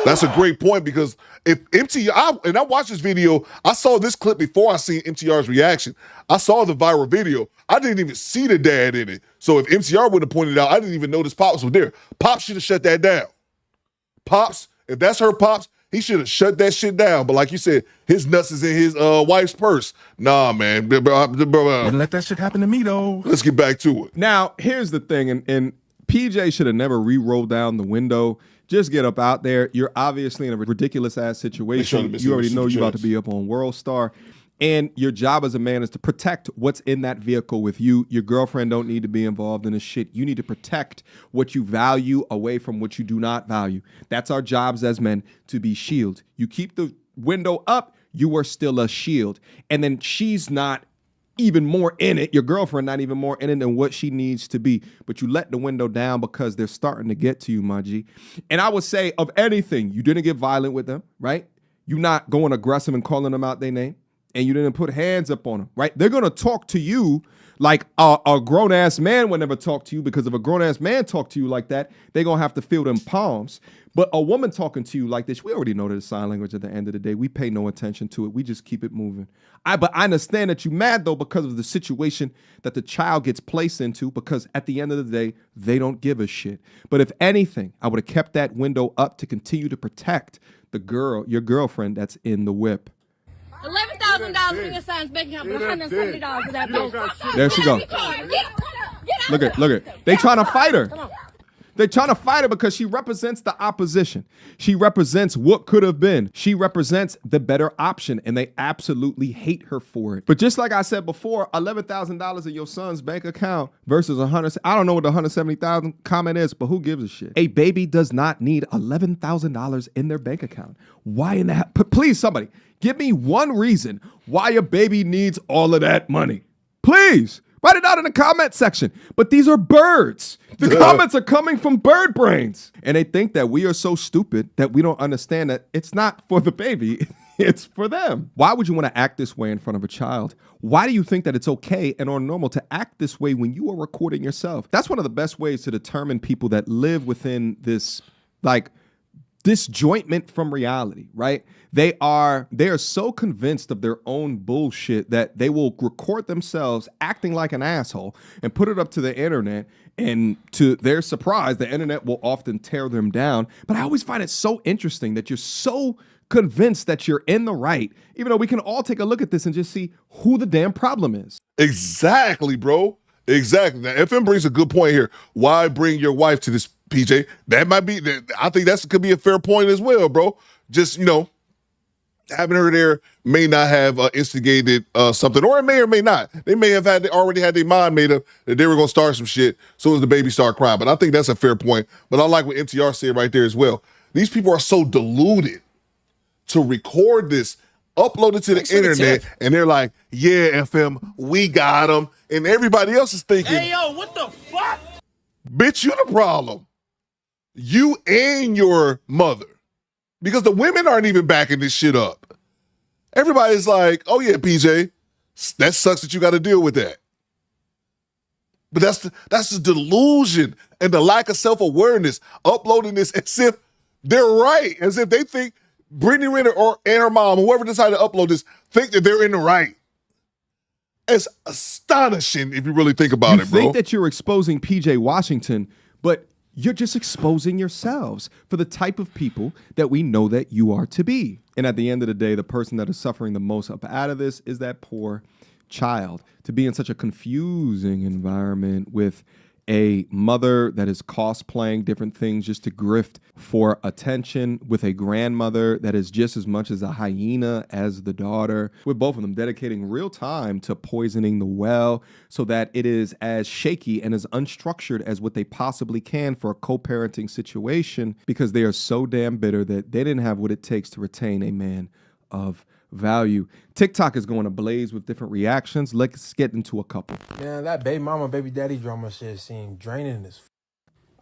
[SPEAKER 6] That's a great point because if MTR, and I watched this video, I saw this clip before I seen MTR's reaction. I saw the viral video. I didn't even see the dad in it. So if MTR would have pointed out, I didn't even notice Pops was there. Pops should have shut that down. Pops, if that's her Pops, he should have shut that shit down. But like you said, his nuts is in his wife's purse. Nah, man.
[SPEAKER 21] Wouldn't let that shit happen to me, though.
[SPEAKER 6] Let's get back to it.
[SPEAKER 23] Now, here's the thing, and PJ should have never re-rolled down the window. Just get up out there. You're obviously in a ridiculous-ass situation. You already know you're about to be up on World Star. And your job as a man is to protect what's in that vehicle with you. Your girlfriend don't need to be involved in this shit. You need to protect what you value away from what you do not value. That's our jobs as men, to be shield. You keep the window up, you are still a shield. And then she's not even more in it, your girlfriend not even more in it than what she needs to be. But you let the window down because they're starting to get to you, my G. And I would say, of anything, you didn't get violent with them, right? You're not going aggressive and calling them out their name. And you didn't put hands up on them, right? They're going to talk to you Like a grown-ass man would never talk to you, because if a grown-ass man talk to you like that, they're going to have to feel them palms. But a woman talking to you like this, we already know that it's sign language at the end of the day. We pay no attention to it. We just keep it moving. But I understand that you're mad, though, because of the situation that the child gets placed into, because at the end of the day, they don't give a shit. But if anything, I would have kept that window up to continue to protect the girl, your girlfriend that's in the whip.
[SPEAKER 16] $11,000 in your son's bank account, but $170 for that bill.
[SPEAKER 23] There she go. Look at. They trying to fight her. They're trying to fight her because she represents the opposition. She represents what could have been. She represents the better option, and they absolutely hate her for it. But just like I said before, $11,000 in your son's bank account versus $100. I don't know what the $170,000 comment is, but who gives a shit? A baby does not need $11,000 in their bank account. Why in that? Please, somebody, give me one reason why a baby needs all of that money. Please. Write it out in the comment section. But these are birds. The comments are coming from bird brains. And they think that we are so stupid that we don't understand that it's not for the baby. It's for them. Why would you want to act this way in front of a child? Why do you think that it's okay and or normal to act this way when you are recording yourself? That's one of the best ways to determine people that live within this, like, disjointment from reality, right? They are so convinced of their own bullshit that they will record themselves acting like an asshole and put it up to the internet, and to their surprise, the internet will often tear them down. But I always find it so interesting that you're so convinced that you're in the right, even though we can all take a look at this and just see who the damn problem is.
[SPEAKER 6] Exactly, bro. Exactly. Now, FM brings a good point here. Why bring your wife to this, PJ? That might be, I think that could be a fair point as well, bro. Just, having her there may not have instigated something, or it may or may not. They may have already had their mind made up that they were going to start some shit as soon as the baby started crying. But I think that's a fair point. But I like what MTR said right there as well. These people are so deluded to record this, upload it to the internet, and they're like, yeah, FM, we got them. And everybody else is thinking,
[SPEAKER 2] Hey, yo, what the fuck?
[SPEAKER 6] bitch, you the problem. You and your mother. Because the women aren't even backing this shit up. Everybody's like, oh yeah, PJ, that sucks that you got to deal with that. But that's the delusion and the lack of self-awareness, uploading this as if they're right, as if they think Brittney Renner and her mom, whoever decided to upload this, think that they're in the right. It's astonishing if you really think about it, bro.
[SPEAKER 23] You think that you're exposing PJ Washington, but you're just exposing yourselves for the type of people that we know that you are to be. And at the end of the day, the person that is suffering the most up out of this is that poor child. To be in such a confusing environment with a mother that is cosplaying different things just to grift for attention, with a grandmother that is just as much as a hyena as the daughter, with both of them dedicating real time to poisoning the well so that it is as shaky and as unstructured as what they possibly can for a co-parenting situation, because they are so damn bitter that they didn't have what it takes to retain a man of value. TikTok is going ablaze with different reactions. Let's get into a couple.
[SPEAKER 10] Man, that baby mama, baby daddy drama shit seemed draining as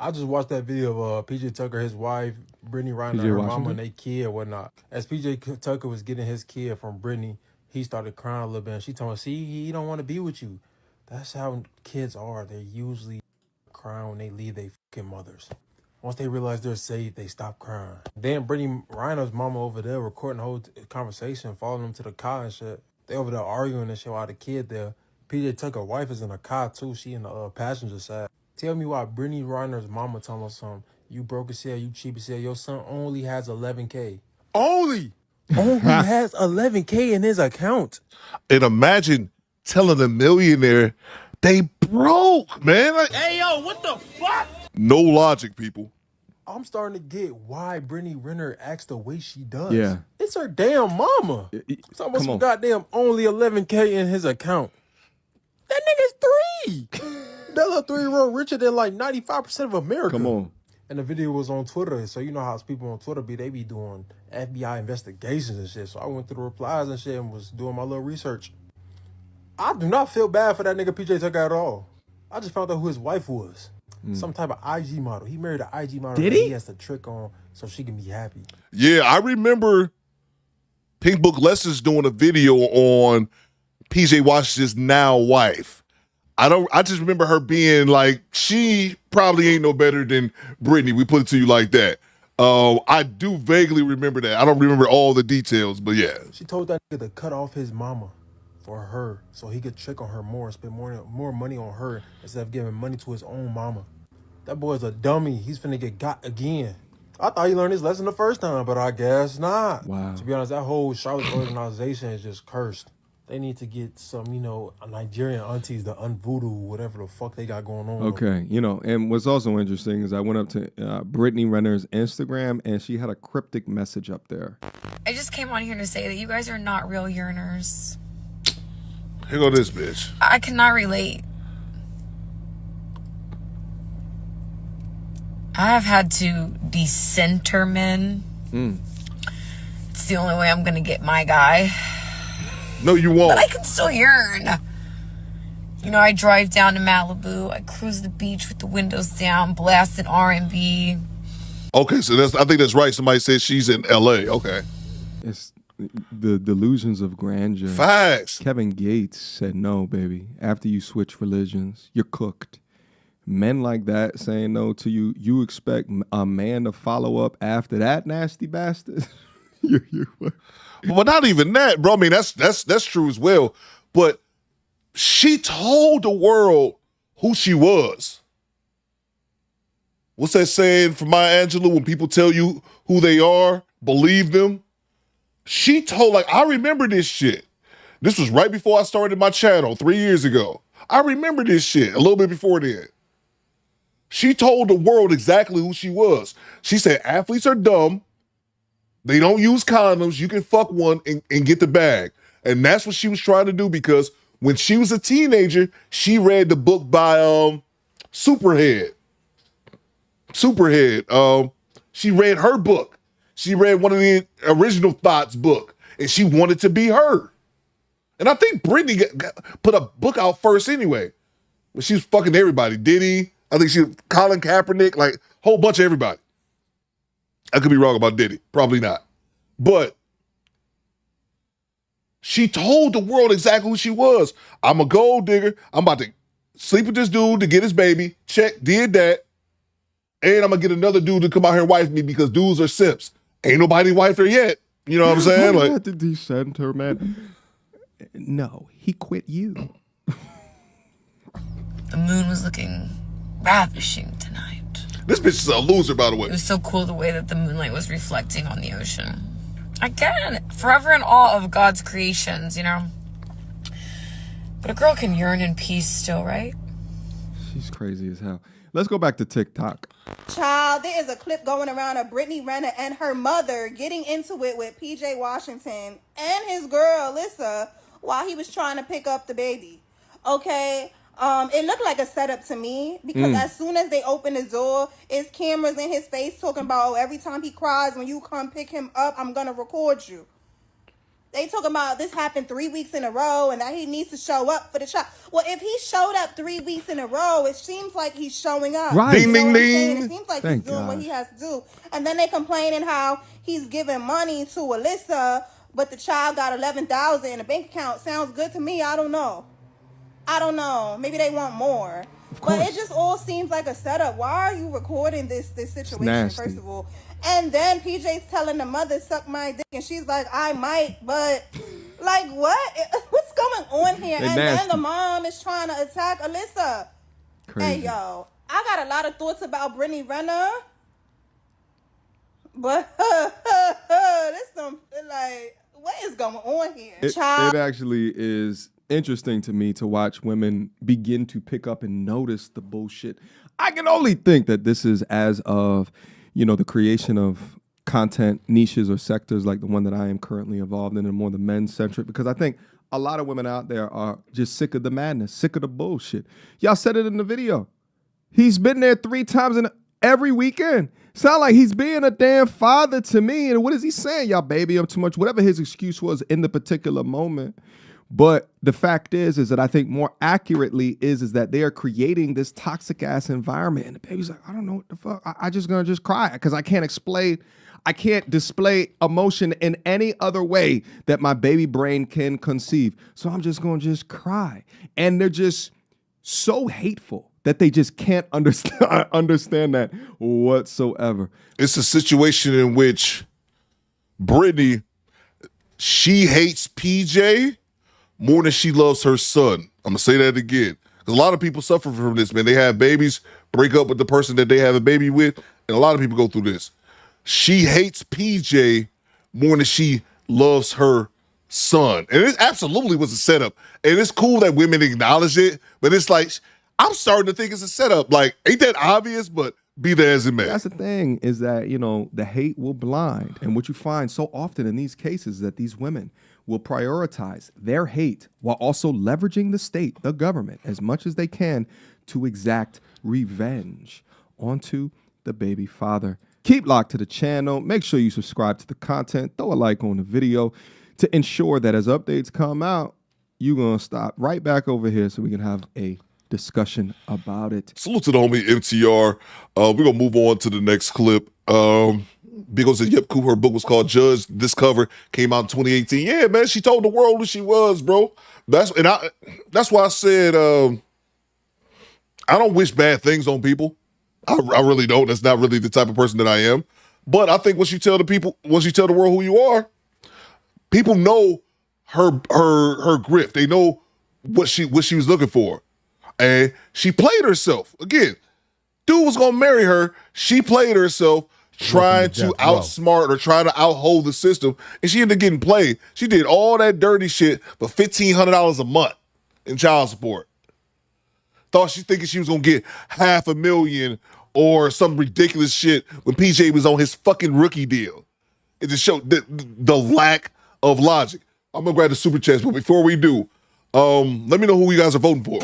[SPEAKER 10] I just watched that video of PJ Tucker, his wife, Brittney Renner, her mama, and their kid and whatnot. As PJ Tucker was getting his kid from Brittney, he started crying a little bit. And she told him, see, he don't want to be with you. That's how kids are. They usually cry when they leave their fucking mothers. Once they realize they're safe, they stop crying. Then Brittney Renner's mama over there recording the whole conversation, following them to the car and shit. They over there arguing and shit while the kid there. PJ Tucker's wife is in the car too. She in the passenger side. Tell me why Brittney Renner's mama telling us something. You broke as hell, you cheap as hell. Your son only has $11K. Only has $11K in his account.
[SPEAKER 6] And imagine telling a millionaire they broke, man. Like,
[SPEAKER 2] Hey, yo, what the fuck?
[SPEAKER 6] no logic, people.
[SPEAKER 10] I'm starting to get why Brittney Renner acts the way she does.
[SPEAKER 23] Yeah.
[SPEAKER 10] It's her damn mama. It's almost
[SPEAKER 23] Come on.
[SPEAKER 10] goddamn only $11K in his account. That nigga's 3. That little 3-year-old richer than like 95% of America.
[SPEAKER 23] Come on.
[SPEAKER 10] And the video was on Twitter, so you know how people on Twitter they be doing FBI investigations and shit. So I went through the replies and shit and was doing my little research. I do not feel bad for that nigga PJ Tucker at all. I just found out who his wife was. Some type of IG model. He married an IG model.
[SPEAKER 23] Did
[SPEAKER 10] that
[SPEAKER 23] he?
[SPEAKER 10] He has to trick on so she can be happy.
[SPEAKER 6] Yeah, I remember Pink Book Lessons doing a video on PJ Washington's now wife. I just remember her being like, she probably ain't no better than Brittney. We put it to you like that. I do vaguely remember that. I don't remember all the details, but yeah.
[SPEAKER 10] She told that nigga to cut off his mama for her so he could trick on her more and spend more money on her instead of giving money to his own mama. That boy's a dummy. He's finna get got again. I thought he learned his lesson the first time, but I guess not.
[SPEAKER 23] Wow.
[SPEAKER 10] To be honest, that whole Charlotte organization is just cursed. They need to get some, Nigerian aunties to unvoodoo whatever the fuck they got going on.
[SPEAKER 23] Okay, and what's also interesting is I went up to Brittney Renner's Instagram, and she had a cryptic message up there.
[SPEAKER 1] I just came on here to say that you guys are not real yearners.
[SPEAKER 6] Here go this bitch.
[SPEAKER 1] I cannot relate. I have had to decenter men. It's the only way I'm gonna get my guy.
[SPEAKER 6] No, you won't.
[SPEAKER 1] But I can still yearn. I drive down to Malibu. I cruise the beach with the windows down, blasting R&B.
[SPEAKER 6] Okay, so I think that's right. Somebody said she's in L.A. Okay.
[SPEAKER 23] It's the delusions of grandeur.
[SPEAKER 6] Facts.
[SPEAKER 23] Kevin Gates said, no, baby. After you switch religions, you're cooked. Men like that saying no to you, you expect a man to follow up after that nasty bastard?
[SPEAKER 6] But not even that, bro. I mean, that's true as well. But she told the world who she was. What's that saying from Maya Angelou? When people tell you who they are, believe them. She told, I remember this shit. This was right before I started my channel 3 years ago. I remember this shit a little bit before then. She told the world exactly who she was. She said, athletes are dumb. They don't use condoms. You can fuck one and get the bag. And that's what she was trying to do, because when she was a teenager, she read the book by Superhead. She read her book. She read one of the original Thoughts book, and she wanted to be her. And I think Brittney put a book out first anyway. When she was fucking everybody. Diddy, I think Colin Kaepernick, like whole bunch of everybody. I could be wrong about Diddy. Probably not. But she told the world exactly who she was. I'm a gold digger. I'm about to sleep with this dude to get his baby. Check, did that. And I'm going to get another dude to come out here and wife me, because dudes are simps. Ain't nobody wifed her yet. You know what I'm saying?
[SPEAKER 23] I had to decenter, man. No, he quit you.
[SPEAKER 1] The moon was looking ravishing tonight.
[SPEAKER 6] This bitch is a loser, by the way.
[SPEAKER 1] It was so cool the way that the moonlight was reflecting on the ocean. Again, forever in awe of God's creations, But a girl can yearn in peace still, right?
[SPEAKER 23] She's crazy as hell. Let's go back to TikTok.
[SPEAKER 5] Child, there is a clip going around of Brittney Renner and her mother getting into it with PJ Washington and his girl, Alyssa, while he was trying to pick up the baby. Okay? It looked like a setup to me, because as soon as they open the door, it's cameras in his face talking about, every time he cries, when you come pick him up, I'm going to record you. They talking about this happened 3 weeks in a row and that he needs to show up for the child. Well, if he showed up 3 weeks in a row, it seems like he's showing up.
[SPEAKER 23] Right.
[SPEAKER 5] You know
[SPEAKER 23] Ding,
[SPEAKER 5] what I'm
[SPEAKER 23] ding,
[SPEAKER 5] saying?
[SPEAKER 23] ding.
[SPEAKER 5] It seems like
[SPEAKER 23] Thank
[SPEAKER 5] he's doing what
[SPEAKER 23] God.
[SPEAKER 5] he has to do. And then they complaining how he's giving money to Alyssa, but the child got $11,000 in a bank account. Sounds good to me. I don't know. Maybe they want more. But it just all seems like a setup. Why are you recording this situation, first of all? And then PJ's telling the mother, suck my dick. And she's like, I might, but like what? What's going on here? And then the mom is trying to attack Alyssa. Crazy. Hey, yo, I got a lot of thoughts about Brittney Renner. But what is going on here?
[SPEAKER 23] It actually is interesting to me to watch women begin to pick up and notice the bullshit. I can only think that this is as of, the creation of content niches or sectors like the one that I am currently involved in, and more the men-centric, because I think a lot of women out there are just sick of the madness, sick of the bullshit. Y'all said it in the video. He's been there 3 times in every weekend. Sound like he's being a damn father to me. And what is he saying? Y'all baby him too much, whatever his excuse was in the particular moment. But the fact is that I think more accurately is that they are creating this toxic ass environment. And the baby's like, I don't know what the fuck. I just gonna just cry because I can't display emotion in any other way that my baby brain can conceive. So I'm just gonna just cry. And they're just so hateful that they just can't understand that whatsoever.
[SPEAKER 6] It's a situation in which Brittney, she hates PJ more than she loves her son. I'm going to say that again. Because a lot of people suffer from this, man. They have babies, break up with the person that they have a baby with, and a lot of people go through this. She hates PJ more than she loves her son. And it absolutely was a setup. And it's cool that women acknowledge it, but it's like, I'm starting to think it's a setup. Like, ain't that obvious? But be there as it may.
[SPEAKER 23] That's the thing, is that, you know, the hate will blind. And what you find so often in these cases is that these women will prioritize their hate while also leveraging the state, the government, as much as they can to exact revenge onto the baby father. Keep locked to the channel. Make sure you subscribe to the content. Throw a like on the video to ensure that as updates come out, you're going to stop right back over here so we can have a discussion about it.
[SPEAKER 6] Salute to the homie MTR. We're going to move on to the next clip. Because said, yep, cool. Her book was called Judge. This cover came out in 2018. Yeah, man, she told the world who she was, bro. That's why I said I don't wish bad things on people. I really don't. That's not really the type of person that I am. But I think once you tell the world who you are, people know her grip. They know what she was looking for. And she played herself. Again, dude was gonna marry her. She played herself trying to outsmart or trying to outhold the system, and she ended up getting played. She did all that dirty shit for $1,500 a month in child support. Thought she thinking she was gonna get $500,000 or some ridiculous shit when PJ was on his fucking rookie deal. It just showed the lack of logic. I'm gonna grab the super chats, but before we do, let me know who you guys are voting for.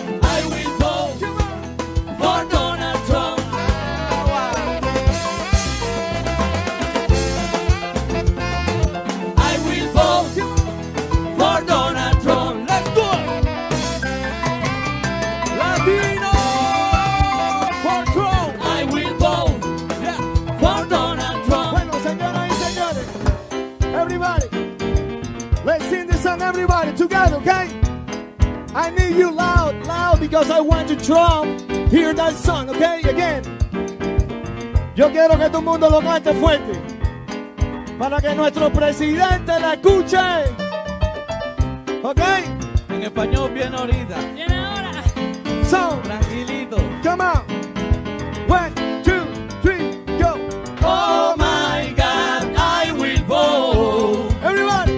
[SPEAKER 7] Everybody together, okay? I need you loud, because I want to Trump hear that song, okay? Again. Yo quiero que todo el mundo lo cante fuerte para que nuestro presidente la escuche, ¿ok? En español bien ahorita. Bien ahora. So, tranquilito. Come on. 1, 2, 3, go. Oh my God, I will vote. Everybody.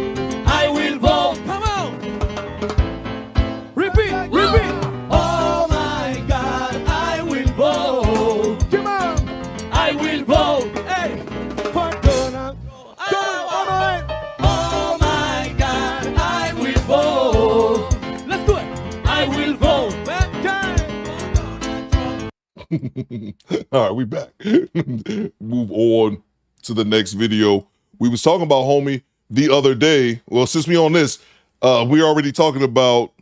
[SPEAKER 7] Oh my God, I will vote. Come on. I will vote. Hey, for Donald. Oh my God, I will vote. Let's do it. I will vote.
[SPEAKER 6] All right, we back. Move on to the next video. We was talking about homie the other day. Well, since we on this, we already talking about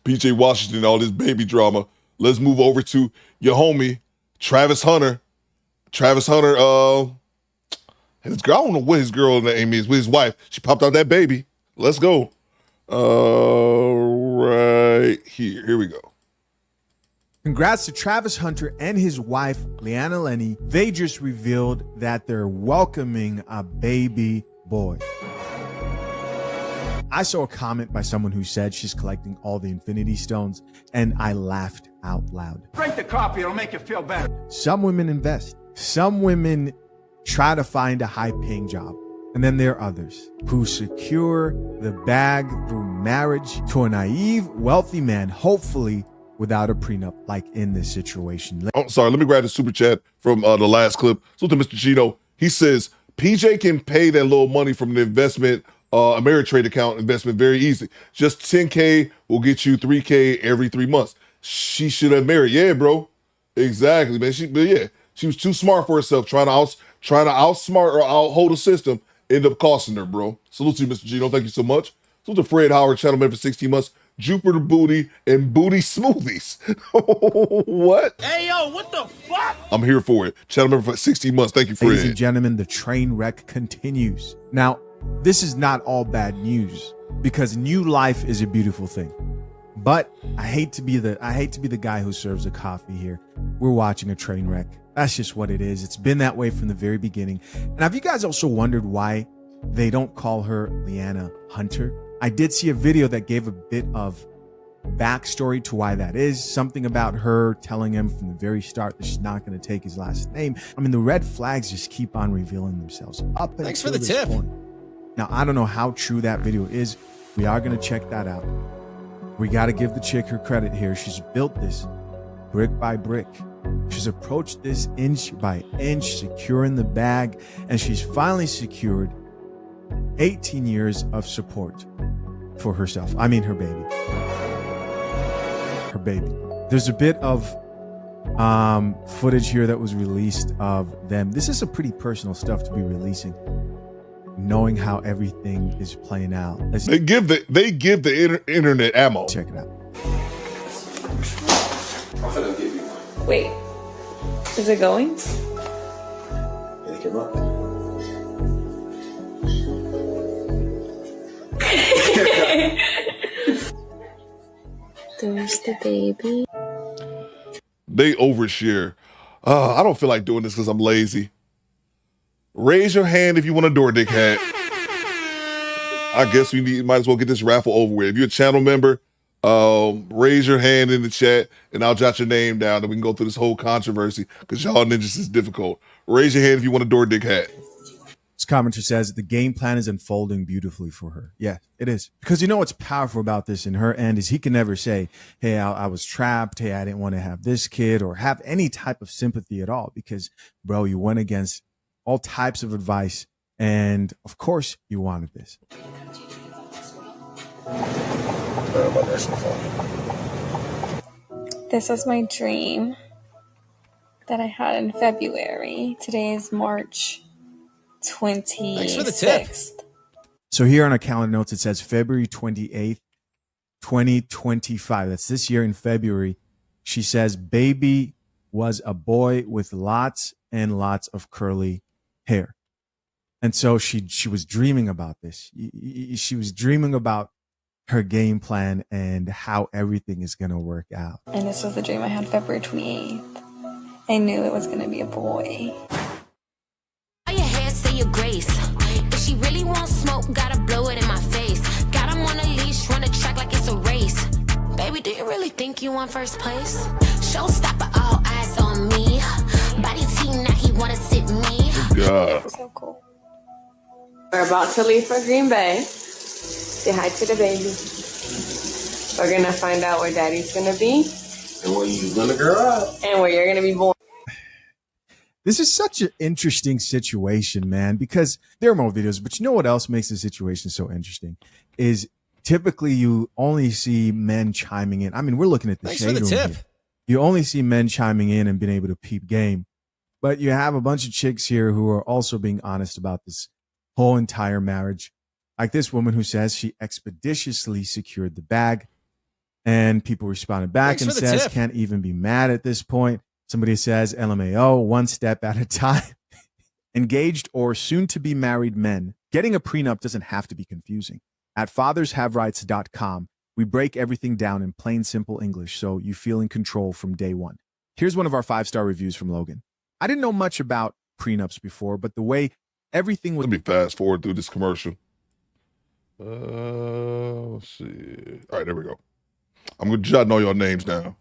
[SPEAKER 6] PJ Washington and all this baby drama. Let's move over to your homie, Travis Hunter. Travis Hunter, his girl, I don't know what his girl name is, with his wife. She popped out that baby. Let's go. Right here. Here we go.
[SPEAKER 8] Congrats to Travis Hunter and his wife, Leanna Lenny. They just revealed that they're welcoming a baby boy. I saw a comment by someone who said she's collecting all the Infinity Stones, and I laughed out loud.
[SPEAKER 11] Drink the coffee, it'll make you feel better.
[SPEAKER 8] Some women invest. Some women try to find a high-paying job. And then there are others who secure the bag through marriage to a naive, wealthy man, hopefully without a prenup, like in this situation.
[SPEAKER 6] Oh, sorry, let me grab the super chat from the last clip. So to Mr. Chino, he says, PJ can pay that little money from the investment Ameritrade account investment very easy. Just 10K will get you 3K every 3 months. She should have married. Yeah, bro. Exactly, man. She was too smart for herself, trying to outsmart or outhold the system, ended up costing her, bro. Salute to you, Mr. Gino. Thank you so much. Salute to Fred Howard, channel member for 16 months. Jupiter Booty and Booty Smoothies. What?
[SPEAKER 11] Hey, yo, what the fuck?
[SPEAKER 6] I'm here for it. Channel member for 16 months. Thank you, Fred.
[SPEAKER 8] Ladies and gentlemen, the train wreck continues. Now, this is not all bad news, because new life is a beautiful thing. But I hate to be the guy who serves the coffee here. We're watching a train wreck. That's just what it is. It's been that way from the very beginning. And have you guys also wondered why they don't call her Leanna Hunter? I did see a video that gave a bit of backstory to why that is. Something about her telling him from the very start that she's not going to take his last name. I mean, the red flags just keep on revealing themselves up until
[SPEAKER 12] Thanks for the
[SPEAKER 8] this
[SPEAKER 12] tip.
[SPEAKER 8] point. Now, I don't know how true that video is. We are going to check that out. We got to give the chick her credit here. She's built this brick by brick. She's approached this inch by inch, securing the bag, and she's finally secured 18 years of support for herself. I mean, her baby. Her baby. There's a bit of footage here that was released of them. This is some pretty personal stuff to be releasing, knowing how everything is playing out.
[SPEAKER 6] They give the internet ammo.
[SPEAKER 8] Check it out.
[SPEAKER 17] I'm finna give you one.
[SPEAKER 3] Wait, is it going?
[SPEAKER 17] Pick him up.
[SPEAKER 3] There's the baby.
[SPEAKER 6] They overshare. I don't feel like doing this because I'm lazy. Raise your hand if you want a door dick hat. I guess might as well get this raffle over with. If you're a channel member, raise your hand in the chat and I'll jot your name down and we can go through this whole controversy because y'all ninjas is difficult. Raise your hand if you want a door dick hat.
[SPEAKER 8] This commenter says the game plan is unfolding beautifully for her. Yeah, it is. Because you know what's powerful about this in her end is he can never say, hey, I was trapped. Hey, I didn't want to have this kid or have any type of sympathy at all because, bro, you went against all types of advice. And of course you wanted this.
[SPEAKER 3] This was my dream that I had in February. Today is March 26th.
[SPEAKER 12] Thanks for the tip.
[SPEAKER 8] So here on our calendar notes, it says February 28th, 2025. That's this year in February. She says, baby was a boy with lots and lots of curly hair. And so she was dreaming about this. She was dreaming about her game plan and how everything is going to work out.
[SPEAKER 3] And this was the dream I had February 28th. I knew it was going to be a boy.
[SPEAKER 13] Your hair say your grace. If she really wants smoke, gotta blow it in my face. Got him on a leash, run a track like it's a race. Baby, do you really think you won first place? Showstopper, all eyes on me. Body team, now he wanna sit me.
[SPEAKER 6] God.
[SPEAKER 3] So cool. We're about to leave for Green Bay. Say hi to the baby. We're gonna find out where daddy's gonna be.
[SPEAKER 17] And where you gonna grow up.
[SPEAKER 3] And where you're gonna be born.
[SPEAKER 8] This is such an interesting situation, man, because there are more videos, but you know what else makes the situation so interesting is typically you only see men chiming in. I mean, we're looking at the
[SPEAKER 12] Thanks
[SPEAKER 8] shade
[SPEAKER 12] for the
[SPEAKER 8] room
[SPEAKER 12] tip.
[SPEAKER 8] here. You only see men chiming in and being able to peep game, but you have a bunch of chicks here who are also being honest about this whole entire marriage. Like this woman who says she expeditiously secured the bag, and people responded back
[SPEAKER 12] Thanks
[SPEAKER 8] and
[SPEAKER 12] for the
[SPEAKER 8] says
[SPEAKER 12] tip.
[SPEAKER 8] can't even be mad at this point. Somebody says LMAO, one step at a time. Engaged or soon to be married men, getting a prenup doesn't have to be confusing. At fathershaverights.com, we break everything down in plain, simple English so you feel in control from day one. Here's one of our 5-star reviews from Logan. I didn't know much about prenups before, but the way everything was...
[SPEAKER 6] Let me fast forward through this commercial. Let's see. All right, there we go. I'm going to jot all your names down.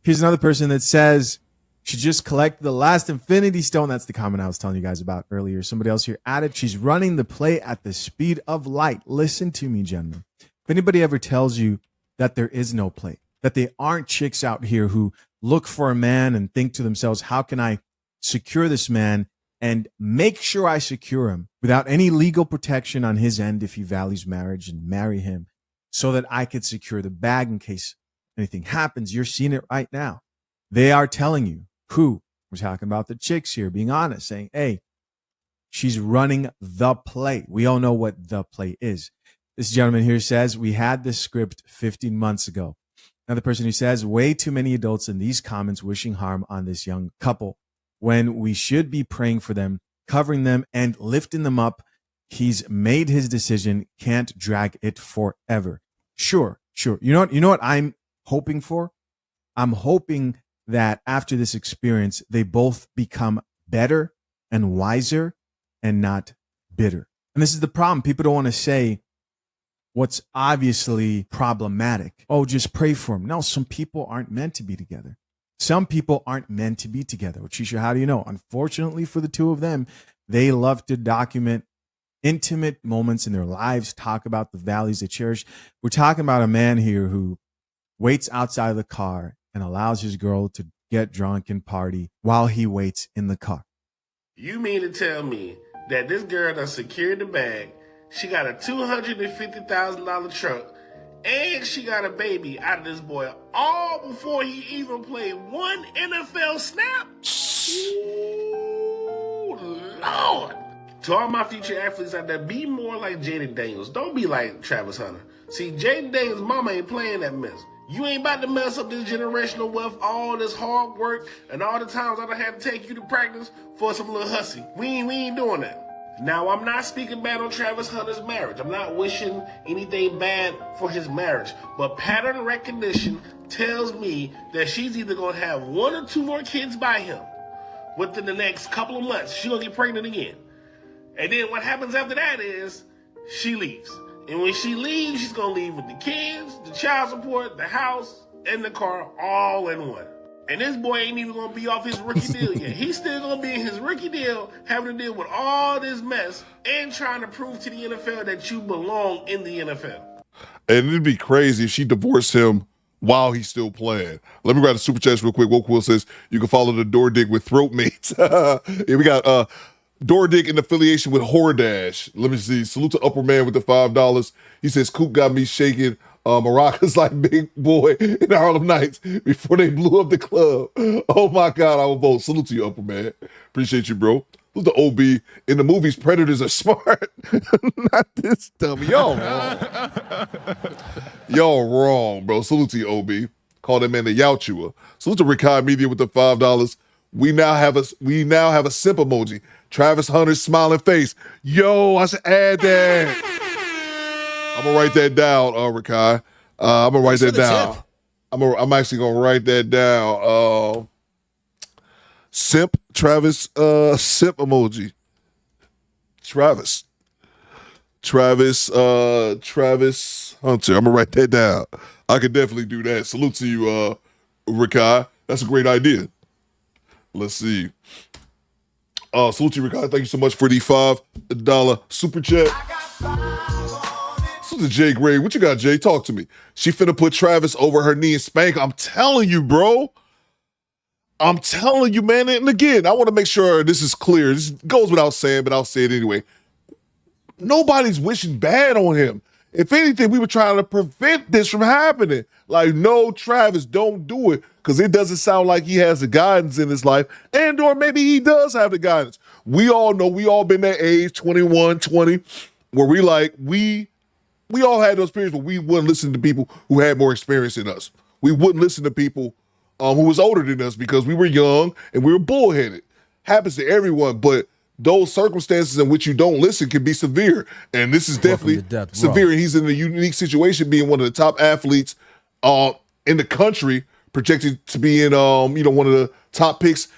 [SPEAKER 8] Here's another person that says she just collected the last Infinity Stone. That's the comment I was telling you guys about earlier. Somebody else here added, she's running the play at the speed of light. Listen to me, gentlemen. If anybody ever tells you that there is no play, that they aren't chicks out here who look for a man and think to themselves, how can I secure this man and make sure I secure him without any legal protection on his end if he values marriage and marry him so that I could secure the bag in case anything happens. You're seeing it right now. They are telling you who. We're talking about the chicks here being honest, saying, hey, she's running the play. We all know what the play is. This gentleman here says, we had this script 15 months ago. Another person who says, way too many adults in these comments wishing harm on this young couple when we should be praying for them, covering them, and lifting them up. He's made his decision, can't drag it forever. Sure, Sure. You know what I'm hoping for? I'm hoping that after this experience, they both become better and wiser and not bitter. And this is the problem. People don't want to say what's obviously problematic. Oh, just pray for him. No, some people aren't meant to be together. Some people aren't meant to be together. Chisha, how do you know? Unfortunately for the two of them, they love to document intimate moments in their lives, talk about the values they cherish. We're talking about a man here who waits outside of the car and allows his girl to get drunk and party while he waits in the car.
[SPEAKER 14] You mean to tell me that this girl done secured the bag, she got a $250,000 truck, and she got a baby out of this boy all before he even played one NFL snap? Ooh, Lord. To all my future athletes out there, be more like Jaden Daniels. Don't be like Travis Hunter. See, Jaden Daniels' mama ain't playing that mess. You ain't about to mess up this generational wealth, all this hard work, and all the times I done had to take you to practice for some little hussy. We ain't doing that. Now, I'm not speaking bad on Travis Hunter's marriage. I'm not wishing anything bad for his marriage. But pattern recognition tells me that she's either going to have one or two more kids by him within the next couple of months. She's going to get pregnant again. And then what happens after that is she leaves. And when she leaves, she's going to leave with the kids, the child support, the house, and the car all in one. And this boy ain't even going to be off his rookie deal yet. He's still going to be in his rookie deal, having to deal with all this mess and trying to prove to the NFL that you belong in the NFL.
[SPEAKER 6] And it'd be crazy if she divorced him while he's still playing. Let me grab the super chats real quick. Woke Will says, you can follow the door dick with throat mates. Yeah, we got door dick in affiliation with Hordash. Let me see. Salute to Upper Man with the $5. He says, Coop got me shaking maracas like Big Boy in the Harlem Nights before they blew up the club. Oh my God, I will vote. Salute to you, Upper Man. Appreciate you, bro. Who's the OB? In the movies, predators are smart. Not this dummy. Y'all wrong. Y'all wrong, bro. Salute to you, OB. Call that man the Yauchua. Salute to Rikai Media with the $5. We now have a simp emoji. Travis Hunter's smiling face. Yo, I should add that. I'm gonna write that down, Rikai. I'm gonna write that down. I'm actually gonna write that down. Simp Travis simp emoji. Travis Hunter. I'm gonna write that down. I could definitely do that. Salute to you, Rikai. That's a great idea. Let's see. Salute to you, Rikai. Thank you so much for the $5 super chat. Salute to Jay Gray. What you got, Jay? Talk to me. She finna put Travis over her knee and spank. I'm telling you, bro. I'm telling you, man. And again, I want to make sure this is clear. This goes without saying, but I'll say it anyway. Nobody's wishing bad on him. If anything, we were trying to prevent this from happening. Like, no, Travis, don't do it, because it doesn't sound like he has the guidance in his life, and or maybe he does have the guidance. We all know, we all been that age, 21, 20, where we all had those periods where we wouldn't listen to people who had more experience than us. We wouldn't listen to people who was older than us because we were young and we were bullheaded. Happens to everyone, but those circumstances in which you don't listen can be severe. And this is definitely severe. And he's in a unique situation, being one of the top athletes in the country, projected to be in one of the top picks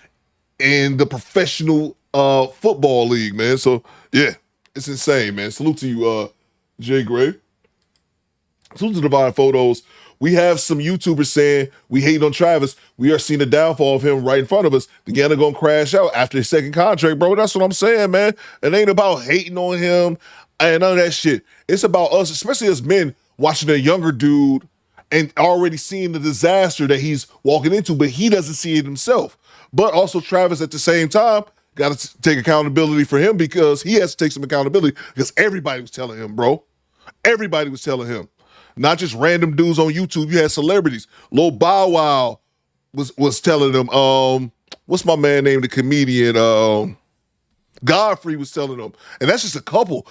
[SPEAKER 6] in the professional football league, man. So yeah, it's insane, man. Salute to you, Jay Gray. Salute to Divine Photos. We have some YouTubers saying we hate on Travis. We are seeing the downfall of him right in front of us. The Ghana gonna crash out after his second contract, bro. That's what I'm saying, man. It ain't about hating on him and none of that shit. It's about us, especially as men, watching a younger dude and already seeing the disaster that he's walking into, but he doesn't see it himself. But also Travis at the same time got to take accountability for him, because he has to take some accountability, because everybody was telling him, bro. Everybody was telling him. Not just random dudes on YouTube. You had celebrities. Lil Bow Wow was telling them. What's my man named, the comedian? Godfrey was telling them. And that's just a couple.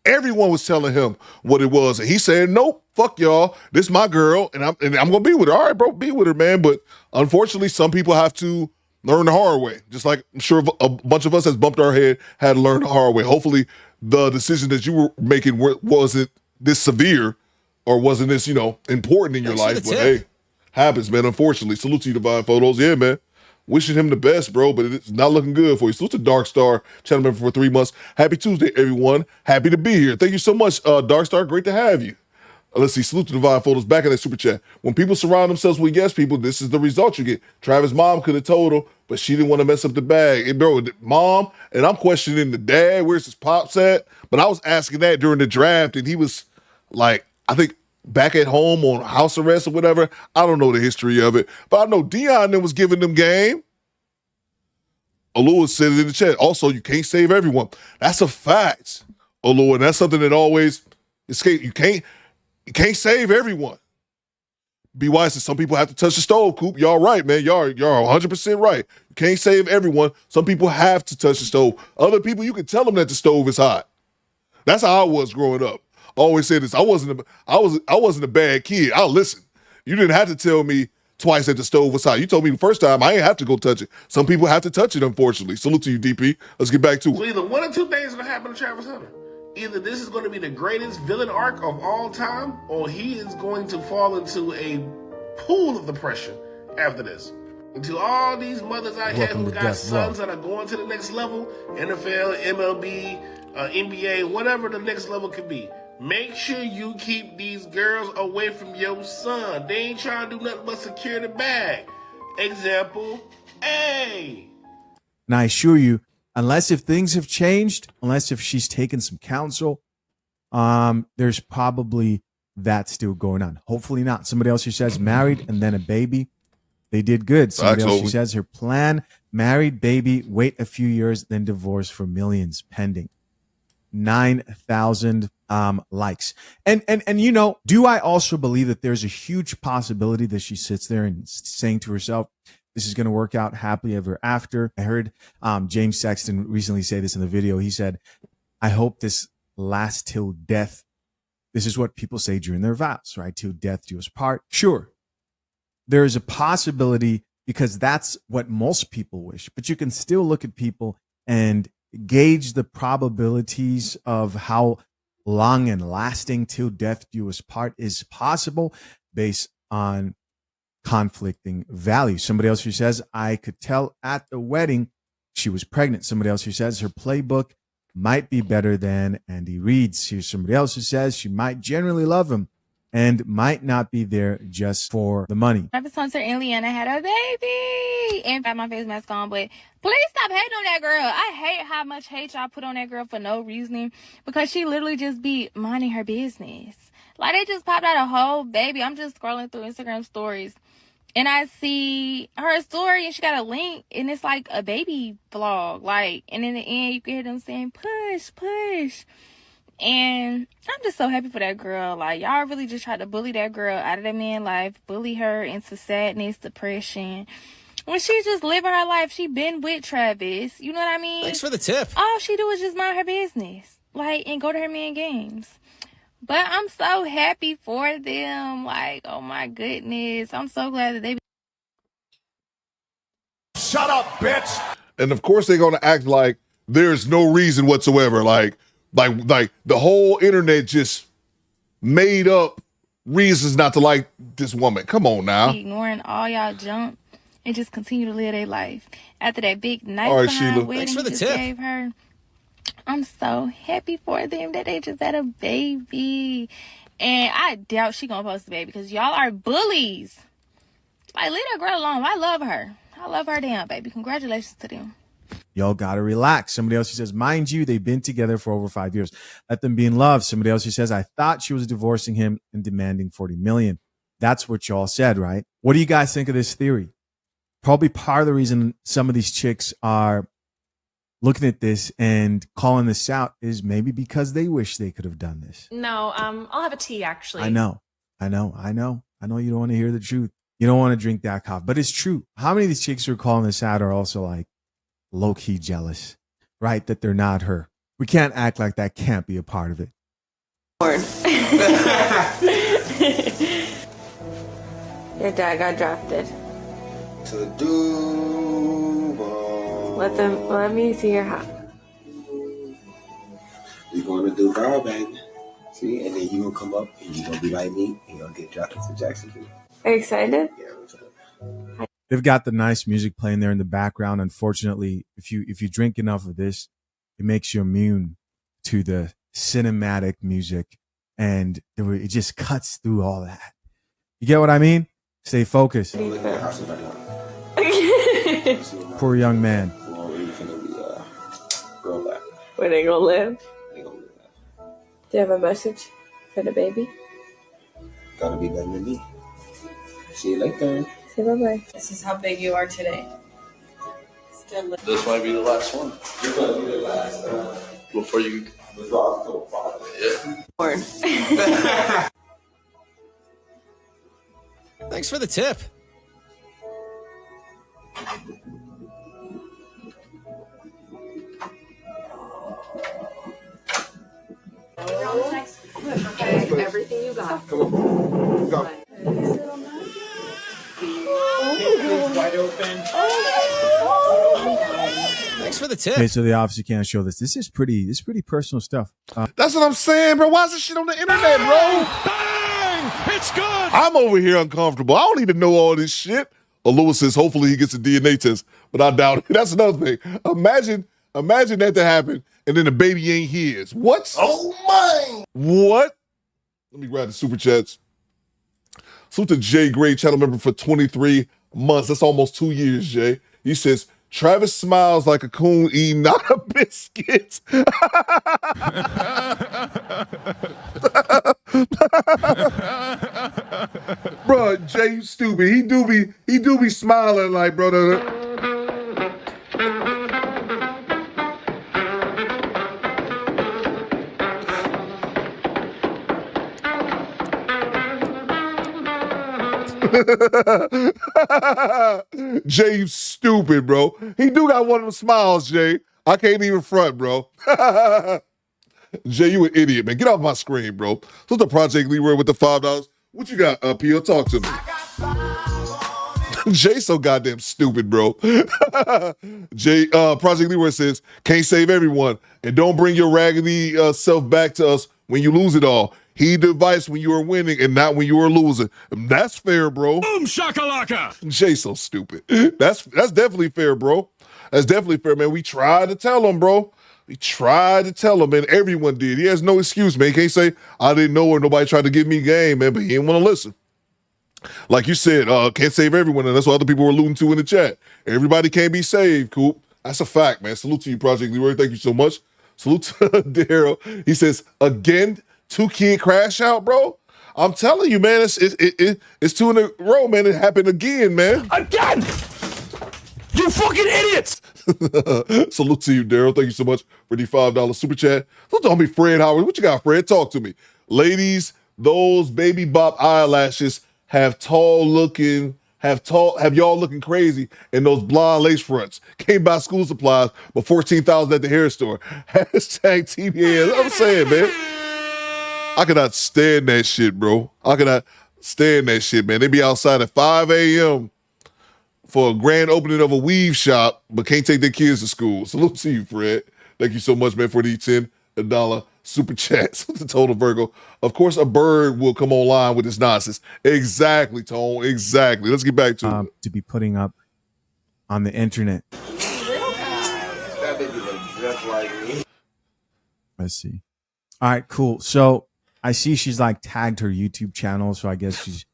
[SPEAKER 6] Everyone was telling him what it was. And he said, nope, fuck y'all. This is my girl, and I'm gonna be with her. All right, bro, be with her, man. But unfortunately, some people have to learn the hard way. Just like I'm sure a bunch of us has bumped our head, had to learn the hard way. Hopefully the decision that you were making wasn't this severe, or wasn't this, important in your life? But hey, happens, man. Unfortunately, salute to you, Divine Photos. Yeah, man. Wishing him the best, bro, but it's not looking good for you. Salute to Dark Star, channel member for 3 months. Happy Tuesday, everyone. Happy to be here. Thank you so much, Dark Star. Great to have you. Let's see. Salute to Divine Photos. Back in that super chat. When people surround themselves with yes people, this is the result you get. Travis' mom could have told him, but she didn't want to mess up the bag. And bro, mom, and I'm questioning the dad. Where's his pops at? But I was asking that during the draft, and he was like, I think back at home on house arrest or whatever. I don't know the history of it, but I know Dion then was giving them game. Alua said it in the chat. Also, you can't save everyone. That's a fact, Alua, and that's something that always escapes. You can't save everyone. Be wise. Some people have to touch the stove, Coop. Y'all right, man. Y'all 100% right. You can't save everyone. Some people have to touch the stove. Other people, you can tell them that the stove is hot. That's how I was growing up. I always said this. I wasn't a bad kid. I'll listen. You didn't have to tell me twice that the stove was hot. You told me the first time. I ain't have to go touch it. Some people have to touch it, unfortunately. Salute to you, DP. Let's get back to
[SPEAKER 14] So
[SPEAKER 6] it.
[SPEAKER 14] either one or two things are going to happen to Travis Hunter. Either this is going to be the greatest villain arc of all time, or he is going to fall into a pool of depression after this. And to all these mothers out here who got sons that are going to the next level, NFL, MLB, NBA, whatever the next level could be, make sure you keep these girls away from your son. They ain't trying to do nothing but secure the bag. Example A.
[SPEAKER 8] Now, I assure you, unless if things have changed, unless if she's taken some counsel, there's probably that still going on. Hopefully not. Somebody else who says married and then a baby. They did good. Somebody else who says her plan, married, baby, wait a few years, then divorce for millions pending. 9,000 likes. And do I also believe that there's a huge possibility that she sits there and saying to herself, this is going to work out happily ever after? I heard James Sexton recently say this in the video. He said, I hope this lasts till death. This is what people say during their vows, right? Till death do us part. Sure, there is a possibility because that's what most people wish, but you can still look at people and gauge the probabilities of how long and lasting till death do us part is possible based on conflicting values. Somebody else who says, I could tell at the wedding she was pregnant. Somebody else who says her playbook might be better than Andy Reid's. Here's somebody else who says she might generally love him and might not be there just for the money.
[SPEAKER 18] Travis Hunter and Leanna had a baby and got my face mask on, but please stop hating on that girl. I hate how much hate y'all put on that girl for no reasoning, because she literally just be minding her business. Like, they just popped out a whole baby. I'm just scrolling through Instagram stories and I see her story and she got a link and it's like a baby vlog. Like, and in the end you can hear them saying, push, push. And I'm just so happy for that girl. Like, y'all really just tried to bully that girl out of that man's life, bully her into sadness, depression, when she's just living her life. She been with Travis, you know what I mean?
[SPEAKER 12] Thanks for the tip.
[SPEAKER 18] All she do is just mind her business, like, and go to her man games. But I'm so happy for them. Like, oh my goodness, I'm so glad that they.
[SPEAKER 6] Shut up, bitch. And of course they're gonna act like there's no reason whatsoever. Like the whole internet just made up reasons not to like this woman. Come on now.
[SPEAKER 18] Ignoring all y'all junk and just continue to live their life after that big nice
[SPEAKER 6] All right,
[SPEAKER 18] behind
[SPEAKER 6] Sheila.
[SPEAKER 18] wedding
[SPEAKER 12] Thanks for the
[SPEAKER 18] he just
[SPEAKER 12] tip.
[SPEAKER 18] gave her. I'm so happy for them that they just had a baby. And I doubt she gonna post the baby because y'all are bullies. Like, leave that girl alone. I love her. I love her damn baby. Congratulations to them.
[SPEAKER 8] Y'all gotta relax. Somebody else who says, mind you, they've been together for over 5 years. Let them be in love. Somebody else who says, I thought she was divorcing him and demanding $40 million. That's what y'all said, right? What do you guys think of this theory? Probably part of the reason some of these chicks are looking at this and calling this out is maybe because they wish they could have done this.
[SPEAKER 9] No, I'll have a tea, actually.
[SPEAKER 8] I know you don't want to hear the truth. You don't want to drink that coffee, but it's true. How many of these chicks who are calling this out are also like low-key jealous, right? That they're not her. We can't act like that can't be a part of it.
[SPEAKER 3] Your dad got drafted.
[SPEAKER 15] To Duval.
[SPEAKER 3] Let me see your hat.
[SPEAKER 15] We going to Duval, baby.
[SPEAKER 4] See, and then you gonna come up and you gonna be like me and you'll get dropped into Jacksonville.
[SPEAKER 3] Are you excited?
[SPEAKER 4] Yeah, I'm excited.
[SPEAKER 8] They've got the nice music playing there in the background. Unfortunately, if you drink enough of this, it makes you immune to the cinematic music, and it just cuts through all that. You get what I mean? Stay focused. Poor young man.
[SPEAKER 3] Where they gonna live? Do you have a message for the baby?
[SPEAKER 4] Gotta be better than me. See you later.
[SPEAKER 3] Say bye-bye.
[SPEAKER 15] This is how big you are today. Still
[SPEAKER 20] This might be the last one.
[SPEAKER 4] You're gonna be the last
[SPEAKER 20] Before you...
[SPEAKER 4] before I go father.
[SPEAKER 20] Yeah.
[SPEAKER 12] Thanks for the tip.
[SPEAKER 3] Okay, everything you got.
[SPEAKER 6] Come on. Go.
[SPEAKER 2] Wide open.
[SPEAKER 12] Thanks for the tip.
[SPEAKER 8] Okay, so they obviously can't show this. This is pretty personal stuff.
[SPEAKER 6] That's what I'm saying, bro. Why is this shit on the internet, bro?
[SPEAKER 19] Bang! It's good.
[SPEAKER 6] I'm over here uncomfortable. I don't need to know all this shit. Lewis says hopefully he gets a DNA test, but I doubt it. That's another thing. Imagine that to happen, and then the baby ain't his. What?
[SPEAKER 14] Oh my!
[SPEAKER 6] What? Let me grab the super chats. Salute to Jay Gray, channel member for 23 months. That's almost 2 years, Jay. He says, Travis smiles like a coon eating not a biscuit. Bro, Jay, you stupid. He do be smiling like, brother. Jay, you stupid, bro. He do got one of them smiles, Jay. I can't even front, bro. Jay, you an idiot, man. Get off my screen, bro. So the Project Leroy with the $5. What you got, P.O.? Talk to me. Jay so goddamn stupid, bro. Jay, Project Leroy says, can't save everyone. And don't bring your raggedy self back to us when you lose it all. Heed the advice when you are winning and not when you are losing. That's fair, bro.
[SPEAKER 19] Boom shakalaka.
[SPEAKER 6] Jay so stupid. That's definitely fair, bro. That's definitely fair, man. We tried to tell him, bro. We tried to tell him, and everyone did. He has no excuse, man. He can't say, I didn't know or nobody tried to give me game, man, but he didn't want to listen. Like you said, can't save everyone, and that's what other people were alluding to in the chat. Everybody can't be saved, Coop. That's a fact, man. Salute to you, Project Leroy. Thank you so much. Salute to Daryl. He says, again, 2-kid crash out, bro. I'm telling you, man, it's 2 in a row, man. It happened again, man.
[SPEAKER 19] Again! You fucking idiots!
[SPEAKER 6] Salute to you, Daryl. Thank you so much for the $5 super chat. Don't tell me, Fred Howard. What you got, Fred? Talk to me. Ladies, those baby bop eyelashes have y'all looking crazy in those blonde lace fronts. Can't buy school supplies, but $14,000 at the hair store. Hashtag TBA. I'm saying, man. I cannot stand that shit, bro. I cannot stand that shit, man. They be outside at 5 a.m. for a grand opening of a weave shop, but can't take their kids to school. Salute to you, Fred. Thank you so much, man, for the $10 super chats. The total Virgo. Of course, a bird will come online with this nonsense. Exactly, Tone. Exactly. Let's get back to it.
[SPEAKER 8] To be putting up on the internet.
[SPEAKER 4] That baby looks just like me.
[SPEAKER 8] Let's see. All right, cool. So I see she's like tagged her YouTube channel, so I guess she's,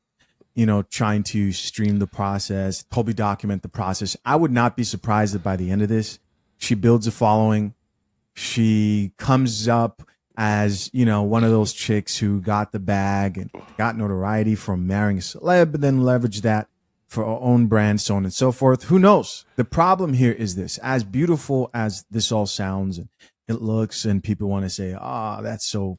[SPEAKER 8] trying to stream the process, probably document the process. I would not be surprised if by the end of this, she builds a following. She comes up as, one of those chicks who got the bag and got notoriety from marrying a celeb, but then leveraged that for her own brand, so on and so forth. Who knows? The problem here is this: as beautiful as this all sounds and it looks, and people want to say, that's so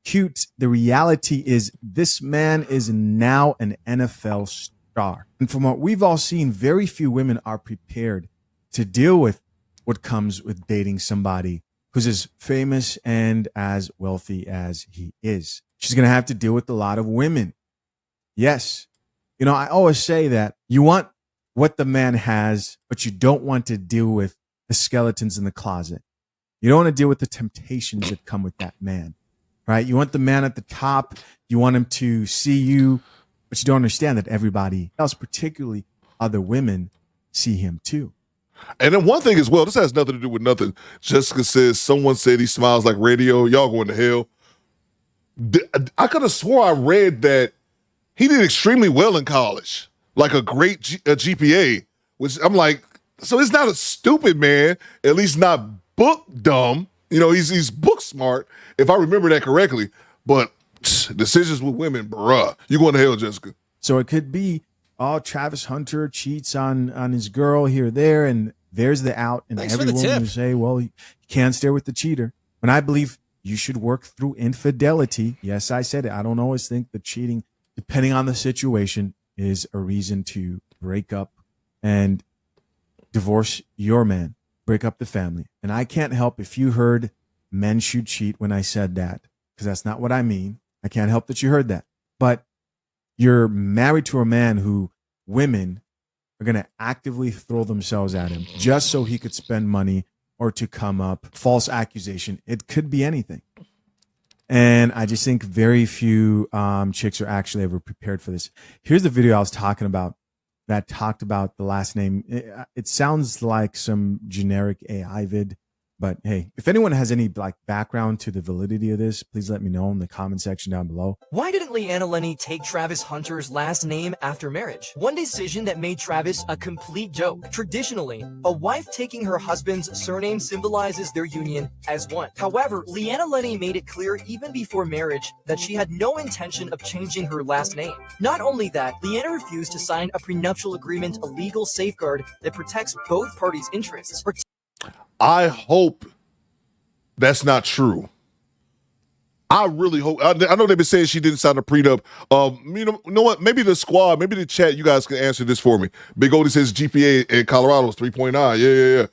[SPEAKER 8] cute, the reality is this man is now an NFL star. And from what we've all seen, very few women are prepared to deal with what comes with dating somebody who's as famous and as wealthy as he is. She's going to have to deal with a lot of women. Yes. I always say that you want what the man has, but you don't want to deal with the skeletons in the closet. You don't want to deal with the temptations that come with that man. right? You want the man at the top. You want him to see you, but you don't understand that everybody else, particularly other women, see him too.
[SPEAKER 6] And then one thing as well, this has nothing to do with nothing. Jessica says, someone said he smiles like radio. Y'all going to hell. I could have swore I read that he did extremely well in college, like a great GPA, which I'm like, so he's not a stupid man, at least not book dumb. You know, he's book smart, if I remember that correctly. But decisions with women, bruh, you going to hell, Jessica.
[SPEAKER 8] So it could be, oh, Travis Hunter cheats on his girl here, there, and there's the out. And
[SPEAKER 12] Thanks for
[SPEAKER 8] every
[SPEAKER 12] the
[SPEAKER 8] woman
[SPEAKER 12] tip.
[SPEAKER 8] will say, well, you can't stare with the cheater. When I believe you should work through infidelity. Yes, I said it. I don't always think that cheating, depending on the situation, is a reason to break up and divorce your man, break up the family. And I can't help if you heard men should cheat when I said that, because that's not what I mean. I can't help that you heard that. But you're married to a man who women are going to actively throw themselves at him just so he could spend money or to come up. False accusation. It could be anything. And I just think very few chicks are actually ever prepared for this. Here's the video I was talking about that talked about the last name. It sounds like some generic AI vid. But hey, if anyone has any like background to the validity of this, please let me know in the comment section down below.
[SPEAKER 16] Why didn't Leanna Lenny take Travis Hunter's last name after marriage? One decision that made Travis a complete joke. Traditionally, a wife taking her husband's surname symbolizes their union as one. However, Leanna Lenny made it clear even before marriage that she had no intention of changing her last name. Not only that, Leanna refused to sign a prenuptial agreement, a legal safeguard that protects both parties' interests.
[SPEAKER 6] I hope that's not true. I really hope. I know they've been saying she didn't sign a prenup. You know what? Maybe the squad, maybe the chat, you guys can answer this for me. Big Oldie says GPA in Colorado is 3.9. Yeah.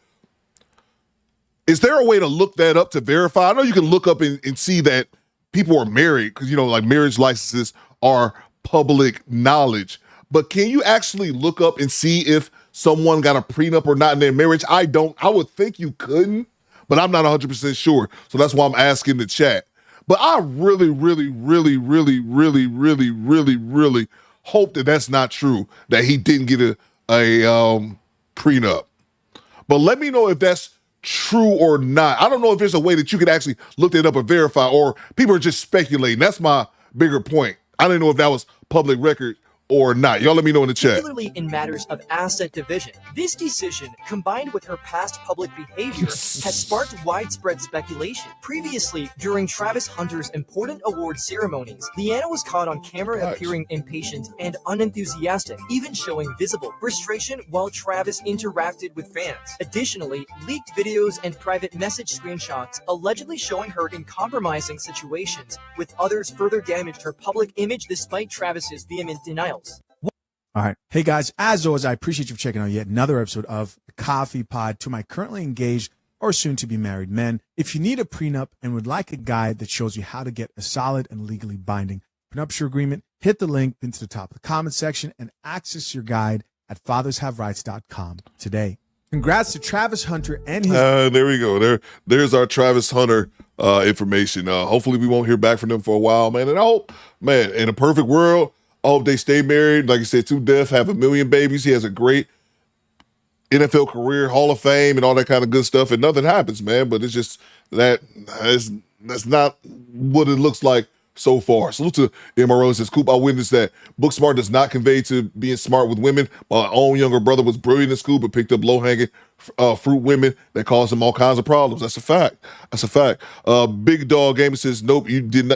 [SPEAKER 6] Is there a way to look that up to verify? I know you can look up and see that people are married because, you know, like marriage licenses are public knowledge. But can you actually look up and see if someone got a prenup or not in their marriage? I would think you couldn't, but I'm not 100% sure. So that's why I'm asking the chat. But I really hope that that's not true, that he didn't get a prenup. But let me know if that's true or not. I don't know if there's a way that you could actually look that up and verify, or people are just speculating. That's my bigger point. I didn't know if that was public record or not. Y'all let me know in the chat.
[SPEAKER 16] Particularly in matters of asset division. This decision, combined with her past public behavior, has sparked widespread speculation. Previously, during Travis Hunter's important award ceremonies, Leanna was caught on camera appearing impatient and unenthusiastic, even showing visible frustration while Travis interacted with fans. Additionally, leaked videos and private message screenshots allegedly showing her in compromising situations with others further damaged her public image despite Travis's vehement denial.
[SPEAKER 8] All right. Hey, guys, as always, I appreciate you checking out yet another episode of the Coffee Pod. To my currently engaged or soon-to-be married men, if you need a prenup and would like a guide that shows you how to get a solid and legally binding prenuptial agreement, hit the link into the top of the comment section and access your guide at fathershaverights.com today. Congrats to Travis Hunter and his...
[SPEAKER 6] There we go. There's our Travis Hunter information. Hopefully we won't hear back from them for a while, man. And I hope, man, in a perfect world, I hope they stay married, like you said, to death, have 1 million babies. He has a great NFL career, Hall of Fame, and all that kind of good stuff, and nothing happens, man. But it's just that's not what it looks like so far. Salute to MRO. Says, Coop, I witnessed that book smart does not convey to being smart with women. My own younger brother was brilliant in school, but picked up low-hanging fruit women that caused him all kinds of problems. That's a fact. That's a fact. Big Dog Gamer says, nope, you did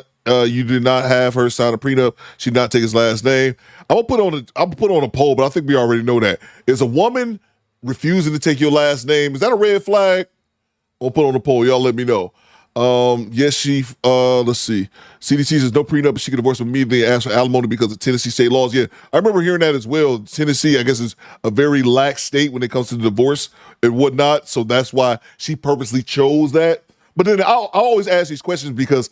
[SPEAKER 6] not have her sign a prenup. She did not take his last name. I'll put on a poll, but I think we already know that. Is a woman refusing to take your last name, is that a red flag? I'll put on a poll. Y'all let me know. Yes, she, let's see. CDC says no prenup, but she can divorce immediately and ask for alimony because of Tennessee state laws. Yeah, I remember hearing that as well. Tennessee, I guess, is a very lax state when it comes to divorce and whatnot. So that's why she purposely chose that. But then I always ask these questions because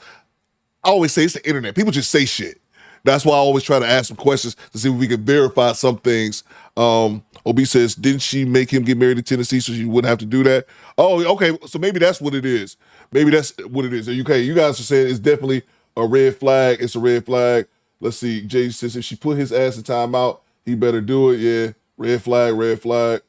[SPEAKER 6] I always say it's the internet. People just say shit. That's why I always try to ask some questions to see if we can verify some things. OB says, didn't she make him get married in Tennessee so she wouldn't have to do that? Oh, okay. So maybe that's what it is. Maybe that's what it is. Okay, you guys are saying it's definitely a red flag. It's a red flag. Let's see. Jay says if she put his ass in timeout, he better do it. Yeah. Red flag, red flag.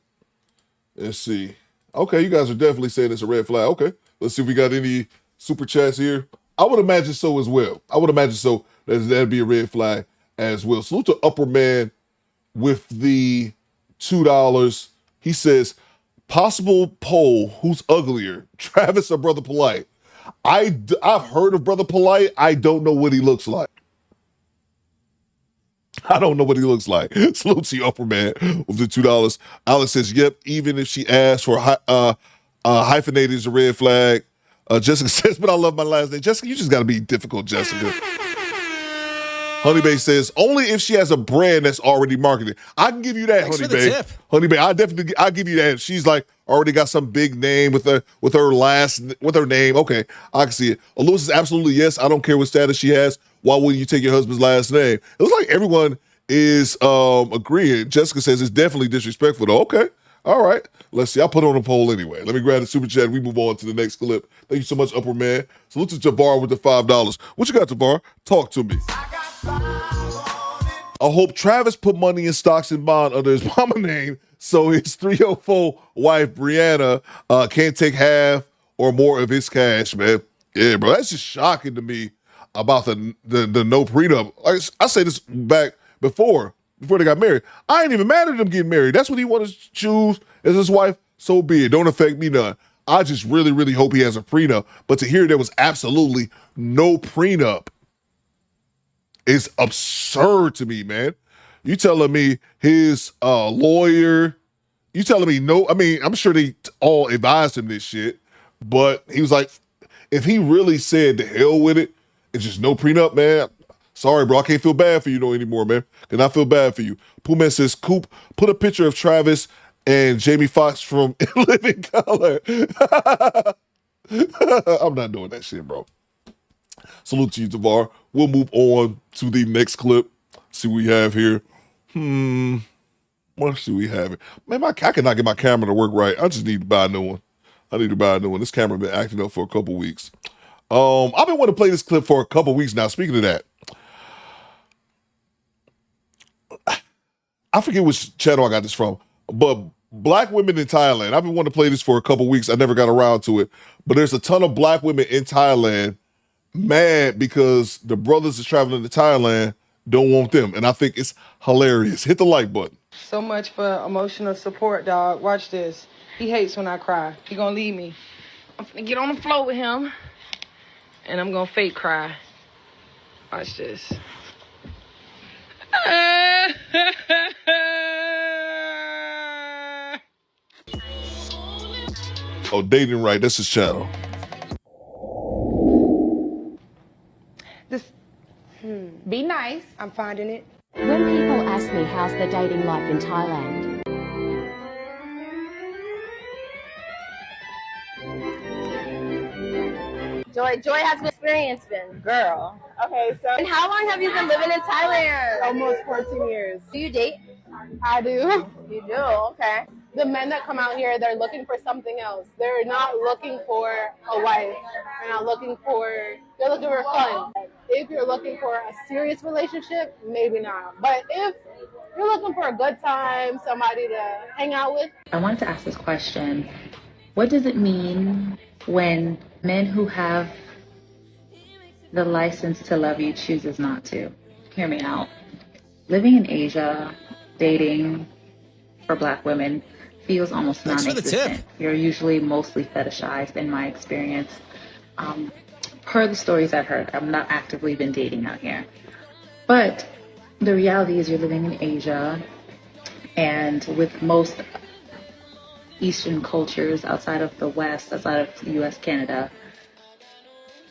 [SPEAKER 6] Let's see. Okay, you guys are definitely saying it's a red flag. Okay. Let's see if we got any super chats here. I would imagine so as well. I would imagine so. That'd be a red flag as well. Salute to Upper Man with the $2. He says, possible poll, who's uglier, Travis or Brother Polite? I've heard of Brother Polite. I don't know what he looks like. I don't know what he looks like. Salute to you, Upper Man, with the $2. Alex says, yep, even if she asks for hyphenated is a red flag. Jessica says, but I love my last name. Jessica, you just got to be difficult, Jessica. Honey Bay says, only if she has a brand that's already marketed. I can give you that,
[SPEAKER 12] Thanks
[SPEAKER 6] Honey
[SPEAKER 12] for the
[SPEAKER 6] Bay.
[SPEAKER 12] tip.
[SPEAKER 6] Honey Bay, I'll give you that. If she's like already got some big name with her name. Okay, I can see it. Lewis is absolutely yes. I don't care what status she has. Why wouldn't you take your husband's last name? It looks like everyone is agreeing. Jessica says it's definitely disrespectful though. Okay. All right. Let's see. I'll put it on a poll anyway. Let me grab the super chat and we move on to the next clip. Thank you so much, Upper Man. Salute to Javar with the $5. What you got, Javar? Talk to me. I hope Travis put money in stocks and bond under his mama name so his 304 wife, Brianna, can't take half or more of his cash, man. Yeah, bro, that's just shocking to me about the no prenup. I say this back before they got married. I ain't even mad at them getting married. That's what he wanted to choose as his wife. So be it. Don't affect me none. I just really, really hope he has a prenup. But to hear there was absolutely no prenup is absurd to me, man. You telling me his lawyer, you telling me no, I mean, I'm sure they all advised him this shit, but he was like, if he really said to hell with it, it's just no prenup, man. Sorry, bro, I can't feel bad for you no anymore, man. Can I feel bad for you? Pooh says, Coop, put a picture of Travis and Jamie Foxx from In Living Color. I'm not doing that shit, bro. Salute to you, Tavar. We'll move on to the next clip. See what we have here. What do we have? Man, I cannot get my camera to work right. I just need to buy a new one. This camera been acting up for a couple weeks. I've been wanting to play this clip for a couple weeks now. Speaking of that, I forget which channel I got this from, but black women in Thailand. I've been wanting to play this for a couple weeks. I never got around to it, but there's a ton of black women in Thailand mad because the brothers that's traveling to Thailand don't want them. And I think it's hilarious. Hit the like button.
[SPEAKER 10] So much for emotional support, dog. Watch this. He hates when I cry. He gonna leave me. I'm gonna get on the floor with him, and I'm gonna fake cry. Watch this.
[SPEAKER 6] Oh, Dating Right. That's his channel.
[SPEAKER 21] Be nice. I'm finding it.
[SPEAKER 22] When people ask me how's the dating life in Thailand,
[SPEAKER 24] Joy has good experience been.
[SPEAKER 21] Girl. Okay, so.
[SPEAKER 24] And how long have you been living in Thailand?
[SPEAKER 21] Almost 14 years.
[SPEAKER 24] Do you date?
[SPEAKER 21] I do.
[SPEAKER 24] You do? Okay.
[SPEAKER 21] The men that come out here, they're looking for something else. They're not looking for a wife. They're looking for fun. If you're looking for a serious relationship, maybe not. But if you're looking for a good time, somebody to hang out with.
[SPEAKER 25] I wanted to ask this question. What does it mean when men who have the license to love you chooses not to? Hear me out. Living in Asia, dating for black women feels almost non-existent. You're usually mostly fetishized in my experience. Per the stories I've heard, I've not actively been dating out here. But the reality is you're living in Asia, and with most Eastern cultures outside of the West, outside of the US, Canada,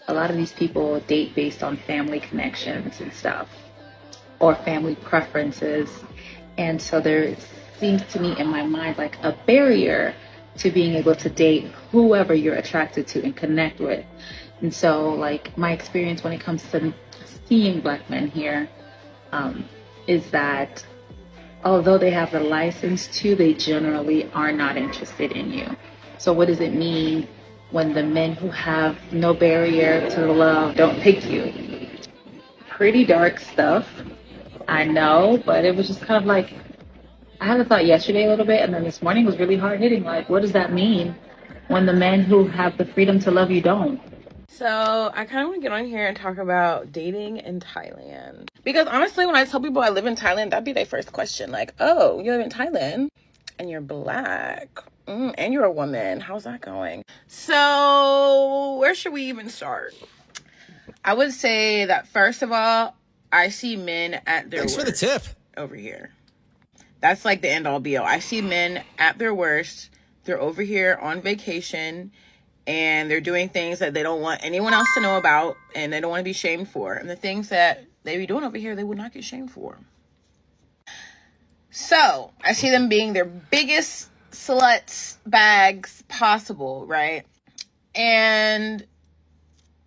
[SPEAKER 25] a lot of these people date based on family connections and stuff, or family preferences. And so there seems to me in my mind like a barrier to being able to date whoever you're attracted to and connect with. And so like my experience when it comes to seeing black men here is that although they have the license to, they generally are not interested in you. So what does it mean when the men who have no barrier to love don't pick you? pretty dark stuff. I know, but it was just kind of like, I had a thought yesterday a little bit, and then this morning was really hard hitting. Like, what does that mean when the men who have the freedom to love you don't?
[SPEAKER 10] So I kind of want to get on here and talk about dating in Thailand. Because honestly, when I tell people I live in Thailand, that'd be their first question. Like, oh, you live in Thailand and you're black and you're a woman. How's that going? So where should we even start? I would say that first of all, I see men at their
[SPEAKER 12] Thanks for the
[SPEAKER 10] worst
[SPEAKER 12] tip.
[SPEAKER 10] over here. That's like the end all be all. I see men at their worst. They're over here on vacation and they're doing things that they don't want anyone else to know about and they don't want to be shamed for. And the things that they be doing over here, they would not get shamed for. So I see them being their biggest sluts bags possible, right? And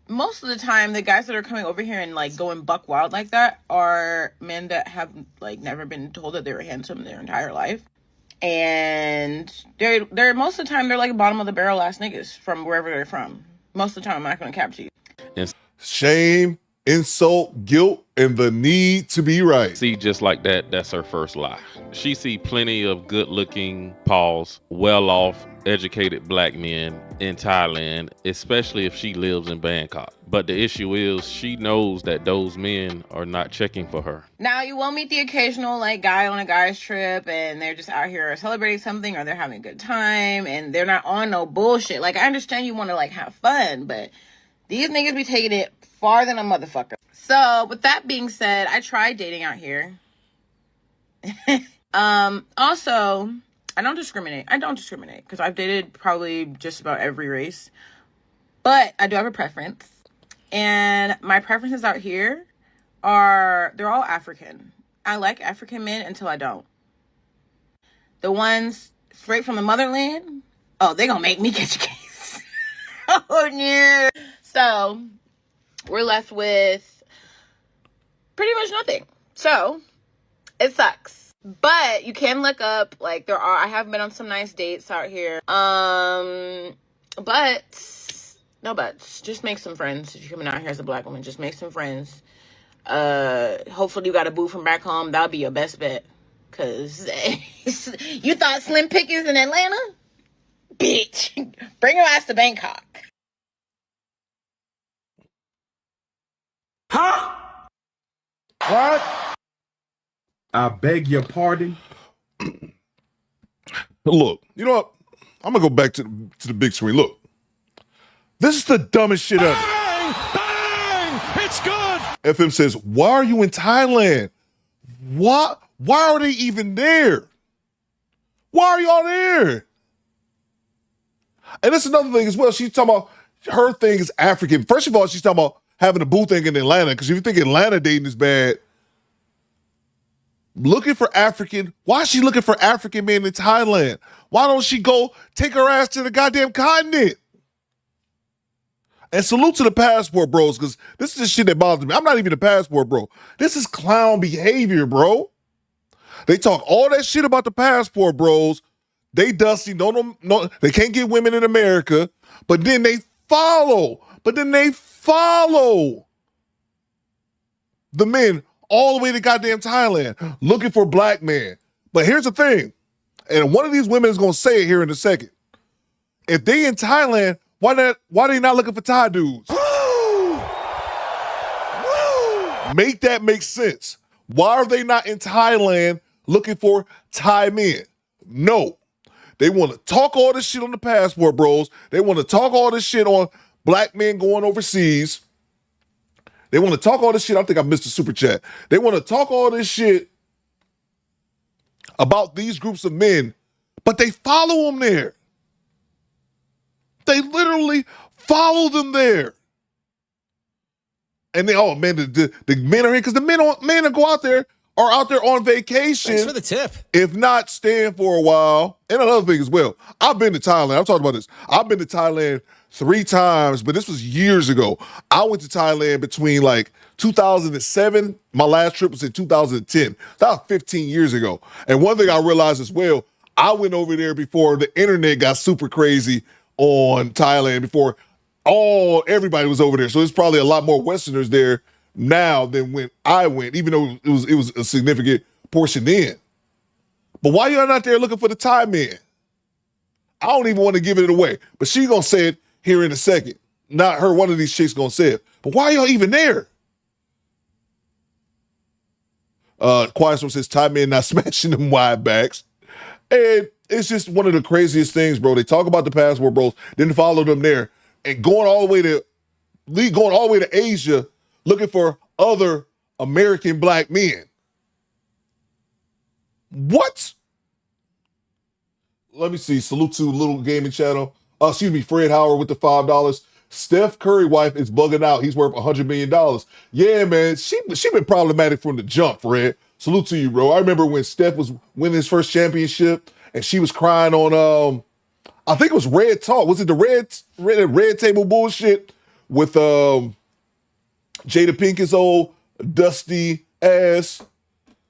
[SPEAKER 10] most of the time, the guys that are coming over here and like going buck wild like that are men that have like never been told that they were handsome their entire life. And they're most of the time, they're like bottom of the barrel ass niggas from wherever they're from. Most of the time, I'm not going to capture you.
[SPEAKER 6] Shame, insult, guilt, and the need to be right.
[SPEAKER 1] See, just like that, that's her first lie. She see plenty of good-looking, well-off, educated black men in Thailand, especially if she lives in Bangkok. But the issue is she knows that those men are not checking for her.
[SPEAKER 10] Now, you will meet the occasional like guy on a guy's trip and they're just out here celebrating something or they're having a good time and they're not on no bullshit. Like, I understand you want to like have fun, but these niggas be taking it far than a motherfucker. So, with that being said, I tried dating out here. Also, I don't discriminate. Because I've dated probably just about every race. But I do have a preference. And my preferences out here they're all African. I like African men until I don't. The ones straight from the motherland, oh, they gonna make me catch a case. Oh, no. So, we're left with pretty much nothing. So, it sucks. But you can look up, like, I have been on some nice dates out here. But, no buts. Just make some friends. If you're coming out here as a black woman, just make some friends. Hopefully you got a boo from back home. That'll be your best bet. Because you thought Slim Pickens in Atlanta? Bitch. Bring your ass to Bangkok.
[SPEAKER 2] Huh? What? I beg your pardon?
[SPEAKER 6] Look, you know what? I'm going to go back to the big screen. Look. This is the dumbest shit ever.
[SPEAKER 19] Bang! It's good!
[SPEAKER 6] FM says, why are you in Thailand? Why are they even there? Why are y'all there? And that's another thing as well. She's talking about her thing is African. First of all, she's talking about having a boo thing in Atlanta. Because if you think Atlanta dating is bad, looking for African, why is she looking for African men in Thailand? Why don't she go take her ass to the goddamn continent? And salute to the passport bros, because this is the shit that bothers me. I'm not even a passport bro. This is clown behavior, bro. They talk all that shit about the passport bros. They dusty, no, they can't get women in America, but then they follow the men all the way to goddamn Thailand looking for black men. But here's the thing, and one of these women is going to say it here in a second. If they in Thailand, why they not looking for Thai dudes? Make that make sense. Why are they not in Thailand looking for Thai men? No. They want to talk all this shit on the passport bros. They want to talk all this shit on black men going overseas. They want to talk all this shit. I think I missed a super chat. They want to talk all this shit about these groups of men, but they follow them there. They literally follow them there. And they, oh man, the men are here because the men that go out there are out there on vacation.
[SPEAKER 12] Thanks for the tip.
[SPEAKER 6] If not staying for a while. And another thing as well, I've been to Thailand. I'm talking about this. I've been to Thailand 3 times, but this was years ago. I went to Thailand between like 2007. My last trip was in 2010. That was 15 years ago. And one thing I realized as well, I went over there before the internet got super crazy on Thailand, before everybody was over there. So there's probably a lot more Westerners there now than when I went, even though it was a significant portion then. But why y'all not there looking for the Thai men? I don't even want to give it away, but she gonna say it here in a second. Not her, one of these chicks gonna say it. But why y'all even there? Quiet Storm says Thai men not smashing them wide backs. And it's just one of the craziest things, bro. They talk about the passport bros, then follow them there, and going all the way to Asia looking for other American black men. What? Let me see. Salute to Little Gaming Channel. Fred Howard with the $5. Steph Curry wife is bugging out. He's worth $100 million. Yeah, man. She been problematic from the jump, Fred. Salute to you, bro. I remember when Steph was winning his first championship and she was crying on, I think it was Red Talk. Was it the Red Table bullshit with Jada Pinkett's old dusty ass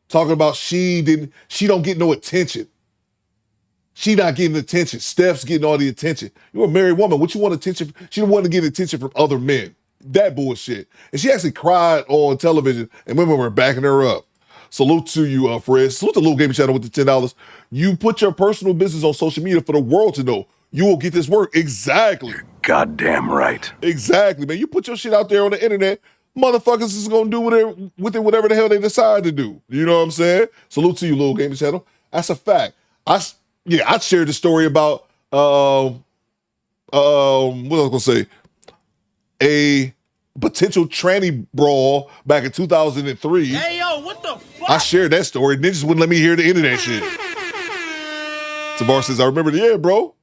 [SPEAKER 6] talking about she don't get no attention. She not getting attention. Steph's getting all the attention. You're a married woman. What you want attention? She don't want to get attention from other men. That bullshit. And she actually cried on television and women were backing her up. Salute to you, Fred. Salute to Little Gaming Channel with the $10. You put your personal business on social media for the world to know. You will get this work. Exactly.
[SPEAKER 5] Goddamn right.
[SPEAKER 6] Exactly, man. You put your shit out there on the internet, motherfuckers is going to do whatever the hell they decide to do. You know what I'm saying? Salute to you, Little Gaming Channel. That's a fact. I shared the story about, what I was going to say, a potential tranny brawl back in 2003.
[SPEAKER 2] Hey, yo, what the fuck?
[SPEAKER 6] I shared that story. Niggas wouldn't let me hear the end of that shit. Tavar says, I remember yeah, bro.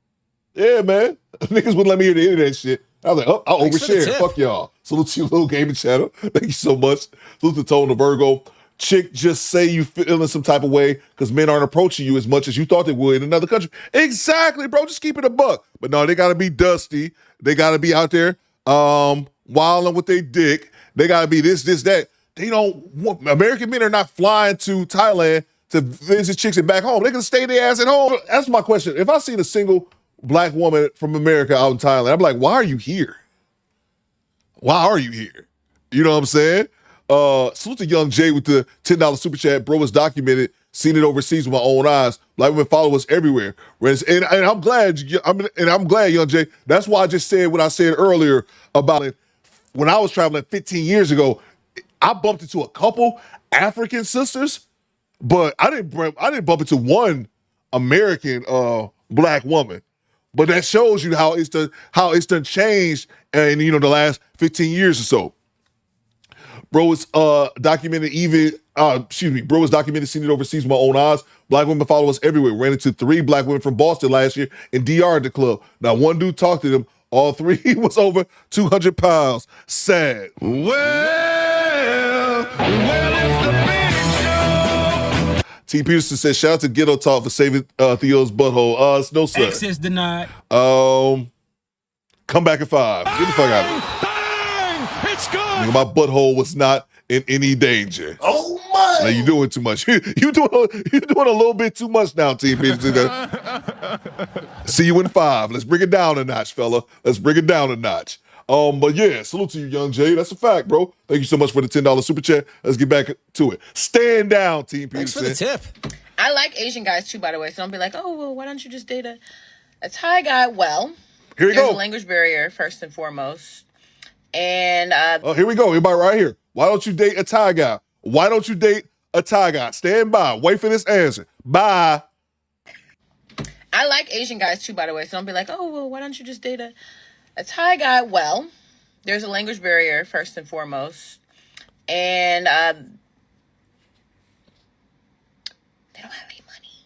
[SPEAKER 6] Yeah, man. Niggas wouldn't let me hear the end of that shit. I was like, oh, I'll overshare. Fuck y'all. Salute to you, Little Gaming Channel. Thank you so much. Salute to Tone the Virgo. Chick, just say you feeling some type of way because men aren't approaching you as much as you thought they would in another country. Exactly, bro. Just keep it a buck. But no, they got to be dusty. They got to be out there wilding with their dick. They got to be this, that. They don't want, American men are not flying to Thailand to visit chicks and back home. They can stay their ass at home. That's my question. If I seen a single black woman from America out in Thailand, I'm like, why are you here? Why are you here? You know what I'm saying? Salute to Young Jay with the $10 super chat. Bro was documented, seen it overseas with my own eyes. Black women follow us everywhere. And I'm glad, Young Jay. That's why I just said what I said earlier about it. When I was traveling 15 years ago, I bumped into a couple African sisters, but I didn't bump into one American black woman. But that shows you how it's done changed in the last 15 years or so. Bro is documented Bro is documented, seen it overseas with my own eyes. Black women follow us everywhere. Ran into 3 black women from Boston last year in DR at the club. Now one dude talked to them. All 3 was over 200 pounds. Sad. Well, it's the big show. T. Peterson says, shout out to Ghetto Talk for saving Theo's butthole. It's no sir.
[SPEAKER 2] Access denied.
[SPEAKER 6] Come back at 5. Get the fuck out of here.
[SPEAKER 19] It's good.
[SPEAKER 6] My butthole was not in any danger.
[SPEAKER 4] Oh my!
[SPEAKER 6] Now, you doing too much. You doing a little bit too much now, T. Peterson. See you in 5. Let's bring it down a notch, fella. Let's bring it down a notch. But yeah, salute to you, Young Jay. That's a fact, bro. Thank you so much for the $10 super chat. Let's get back to it. Stand down, Team Peterson.
[SPEAKER 10] Thanks for the tip. I like Asian guys too, by the way. So don't be like, oh, well, why don't you just date a Thai guy? Well,
[SPEAKER 6] here we go.
[SPEAKER 10] There's a language barrier first and foremost. And
[SPEAKER 6] here we go. Everybody right here. Why don't you date a Thai guy? Why don't you date a Thai guy? Stand by. Wait for this answer. Bye.
[SPEAKER 10] I like Asian guys too, by the way. So don't be like, oh, well, why don't you just date a Thai guy? Well, there's a language barrier first and foremost. And they don't have any money.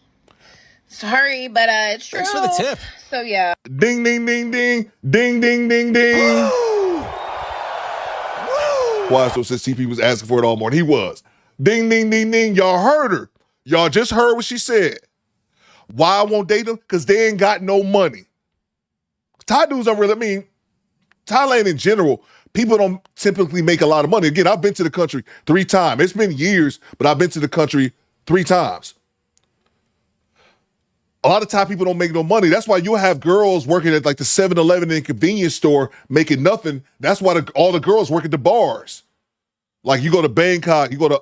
[SPEAKER 10] Sorry, but it's true.
[SPEAKER 12] Thanks for the tip.
[SPEAKER 10] So yeah.
[SPEAKER 6] Ding, ding, ding, ding. Ding, ding, ding, ding. Why so says TP was asking for it all morning. He was. Ding, ding, ding, ding. Y'all heard her. Y'all just heard what she said. Why I won't date them? Because they ain't got no money. Thai dudes don't really, Thailand in general, people don't typically make a lot of money. Again, I've been to the country 3 times. It's been years, but I've been to the country 3 times. A lot of Thai people don't make no money. That's why you'll have girls working at like the 7-Eleven and convenience store making nothing. That's why all the girls work at the bars. Like you go to Bangkok, you go to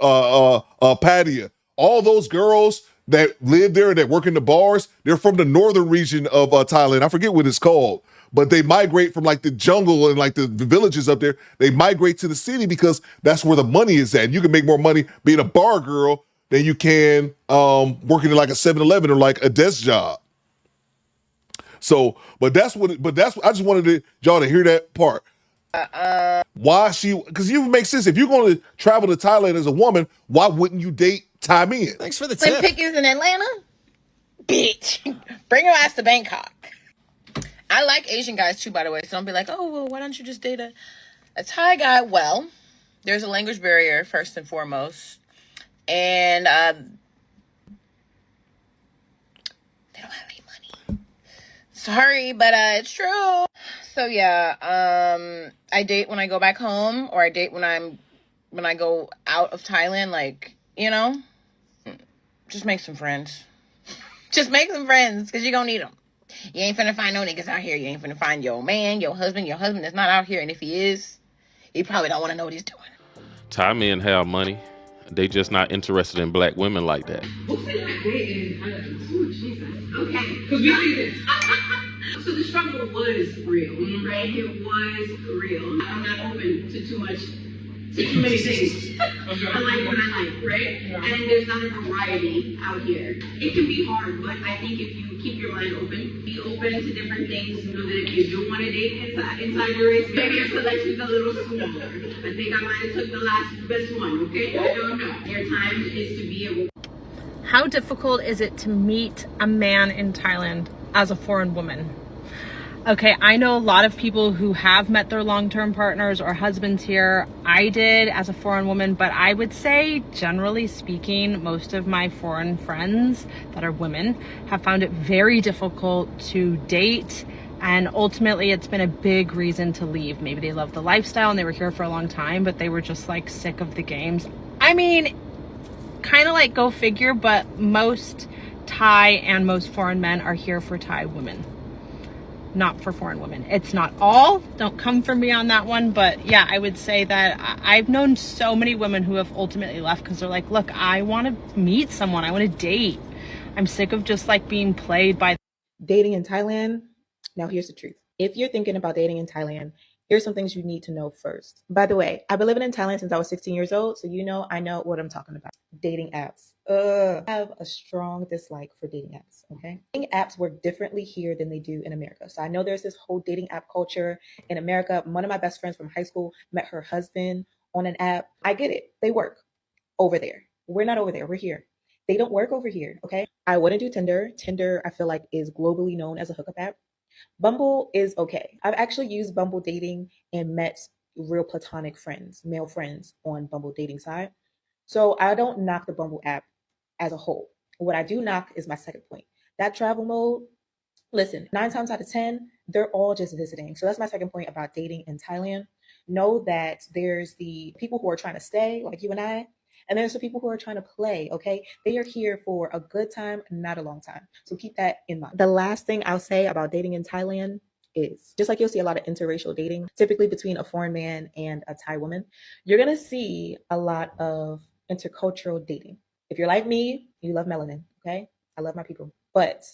[SPEAKER 6] Pattaya. All those girls that live there that work in the bars, they're from the northern region of Thailand. I forget what it's called, but they migrate from like the jungle and like the villages up there. They migrate to the city because that's where the money is at. You can make more money being a bar girl than you can working in like a 7-Eleven or like a desk job. So, but that's I just wanted y'all to hear that part. Why because you make sense. If you're going to travel to Thailand as a woman, why wouldn't you date Thai men?
[SPEAKER 12] Thanks for the
[SPEAKER 10] Slim
[SPEAKER 12] tip.
[SPEAKER 10] Pickens in Atlanta? Bitch. Bring your ass to Bangkok. I like Asian guys too, by the way. So don't be like, oh, well, why don't you just date a Thai guy? Well, there's a language barrier, first and foremost. And they don't have any money. Sorry, but it's true. So yeah, I date when I go back home, or I date when I go out of Thailand, like, you know, just make some friends. Just make some friends, because you're going to need them. You ain't finna find no niggas out here. You ain't finna find your man, your husband. Your husband is not out here, and if he is, he probably don't want to know what he's doing.
[SPEAKER 1] Thai men have money. They just not interested in black women like that.
[SPEAKER 5] Okay, because we see this. So the struggle was real, right? It was real. I'm not open to too many things. I like what I like, right? And there's not a variety out here. It can be hard, but I think if you keep your mind open, be open to different things, you know that if you do want to date inside your race, maybe your selection's a little smaller. I think I might have took the last best one, okay? I don't know. Your time is to be able.
[SPEAKER 9] How difficult is it to meet a man in Thailand as a foreign woman? Okay, I know a lot of people who have met their long-term partners or husbands here. I did as a foreign woman, but I would say, generally speaking, most of my foreign friends that are women have found it very difficult to date. And ultimately, it's been a big reason to leave. Maybe they love the lifestyle and they were here for a long time, but they were just like sick of the games. I mean, kind of like go figure, but most Thai and most foreign men are here for Thai women, not for foreign women. It's not all, don't come for me on that one, but yeah, I would say that I've known so many women who have ultimately left because they're like, look, I want to meet someone, I want to date. I'm sick of just like being played by.
[SPEAKER 7] Dating in Thailand. Now here's the truth. If you're thinking about dating in Thailand, here's some things you need to know first. By the way, I've been living in Thailand since I was 16 years old, so I know what I'm talking about. Dating apps. I have a strong dislike for dating apps, okay? Dating apps work differently here than they do in America. So I know there's this whole dating app culture in America. One of my best friends from high school met her husband on an app. I get it. They work over there. We're not over there. We're here. They don't work over here, okay? I wouldn't do Tinder. Tinder, I feel like, is globally known as a hookup app. Bumble is okay. I've actually used Bumble dating and met real platonic friends, male friends on Bumble dating side. So I don't knock the Bumble app as a whole. What I do knock is my second point. That travel mode, listen, 9 times out of 10, they're all just visiting. So that's my second point about dating in Thailand. Know that there's the people who are trying to stay, like you and I, and there's the people who are trying to play, okay? They are here for a good time, not a long time. So keep that in mind. The last thing I'll say about dating in Thailand is, just like you'll see a lot of interracial dating, typically between a foreign man and a Thai woman, you're gonna see a lot of intercultural dating. If you're like me, you love melanin, okay? I love my people. But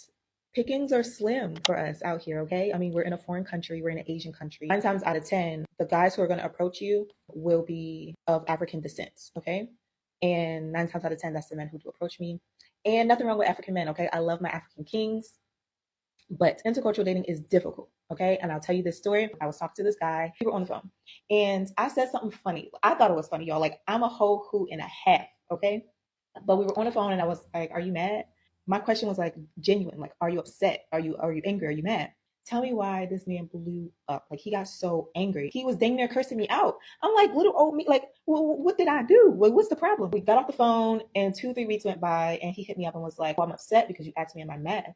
[SPEAKER 7] pickings are slim for us out here, okay? I mean, we're in a foreign country, we're in an Asian country. 9 times out of 10, the guys who are gonna approach you will be of African descent, okay? And 9 times out of 10, that's the men who do approach me. And nothing wrong with African men, okay? I love my African kings. But intercultural dating is difficult, okay? And I'll tell you this story. I was talking to this guy. We were on the phone. And I said something funny. I thought it was funny, y'all. Like, I'm a whole hoot and a half, okay? But we were on the phone and I was like, are you mad? My question was like genuine. Like, are you upset? Are you angry? Are you mad? Tell me why this man blew up. Like, he got so angry. He was dang near cursing me out. I'm like, little old me, like, what did I do? What's the problem? We got off the phone and 2-3 weeks went by and he hit me up and was like, well, I'm upset because you asked me, am I mad?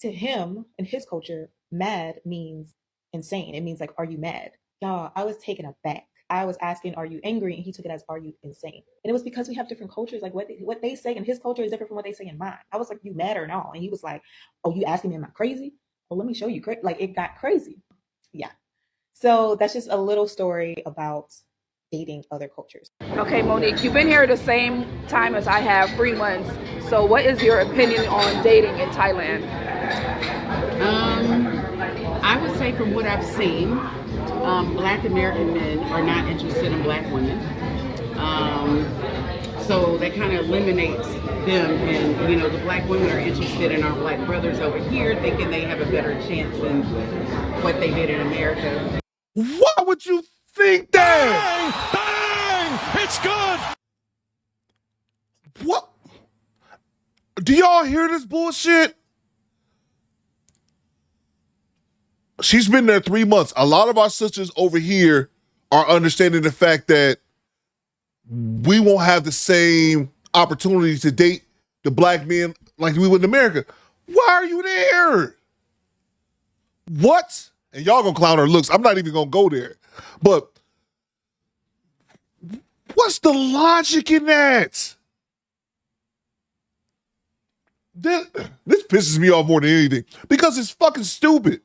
[SPEAKER 7] To him, in his culture, mad means insane. It means like, are you mad? Y'all, I was taken aback. I was asking, are you angry? And he took it as, are you insane? And it was because we have different cultures. Like what they say in his culture is different from what they say in mine. I was like, you mad or not? And he was like, oh, you asking me, am I crazy? Well, let me show you. Like, it got crazy. Yeah. So that's just a little story about dating other cultures.
[SPEAKER 11] Okay, Monique, you've been here the same time as I have, 3 months. So what is your opinion on dating in Thailand?
[SPEAKER 13] I would say from what I've seen, Black American men are not interested in Black women. So that kind of eliminates them, and you know, the Black women are interested in our Black brothers over here, thinking they have a better chance than what they did in America.
[SPEAKER 6] Why would you think that?
[SPEAKER 19] Bang! It's good!
[SPEAKER 6] What? Do y'all hear this bullshit? She's been there 3 months. A lot of our sisters over here are understanding the fact that we won't have the same opportunity to date the Black men like we would in America. Why are you there? What? And y'all gonna clown her looks. I'm not even gonna go there. But what's the logic in that? This pisses me off more than anything because it's fucking stupid.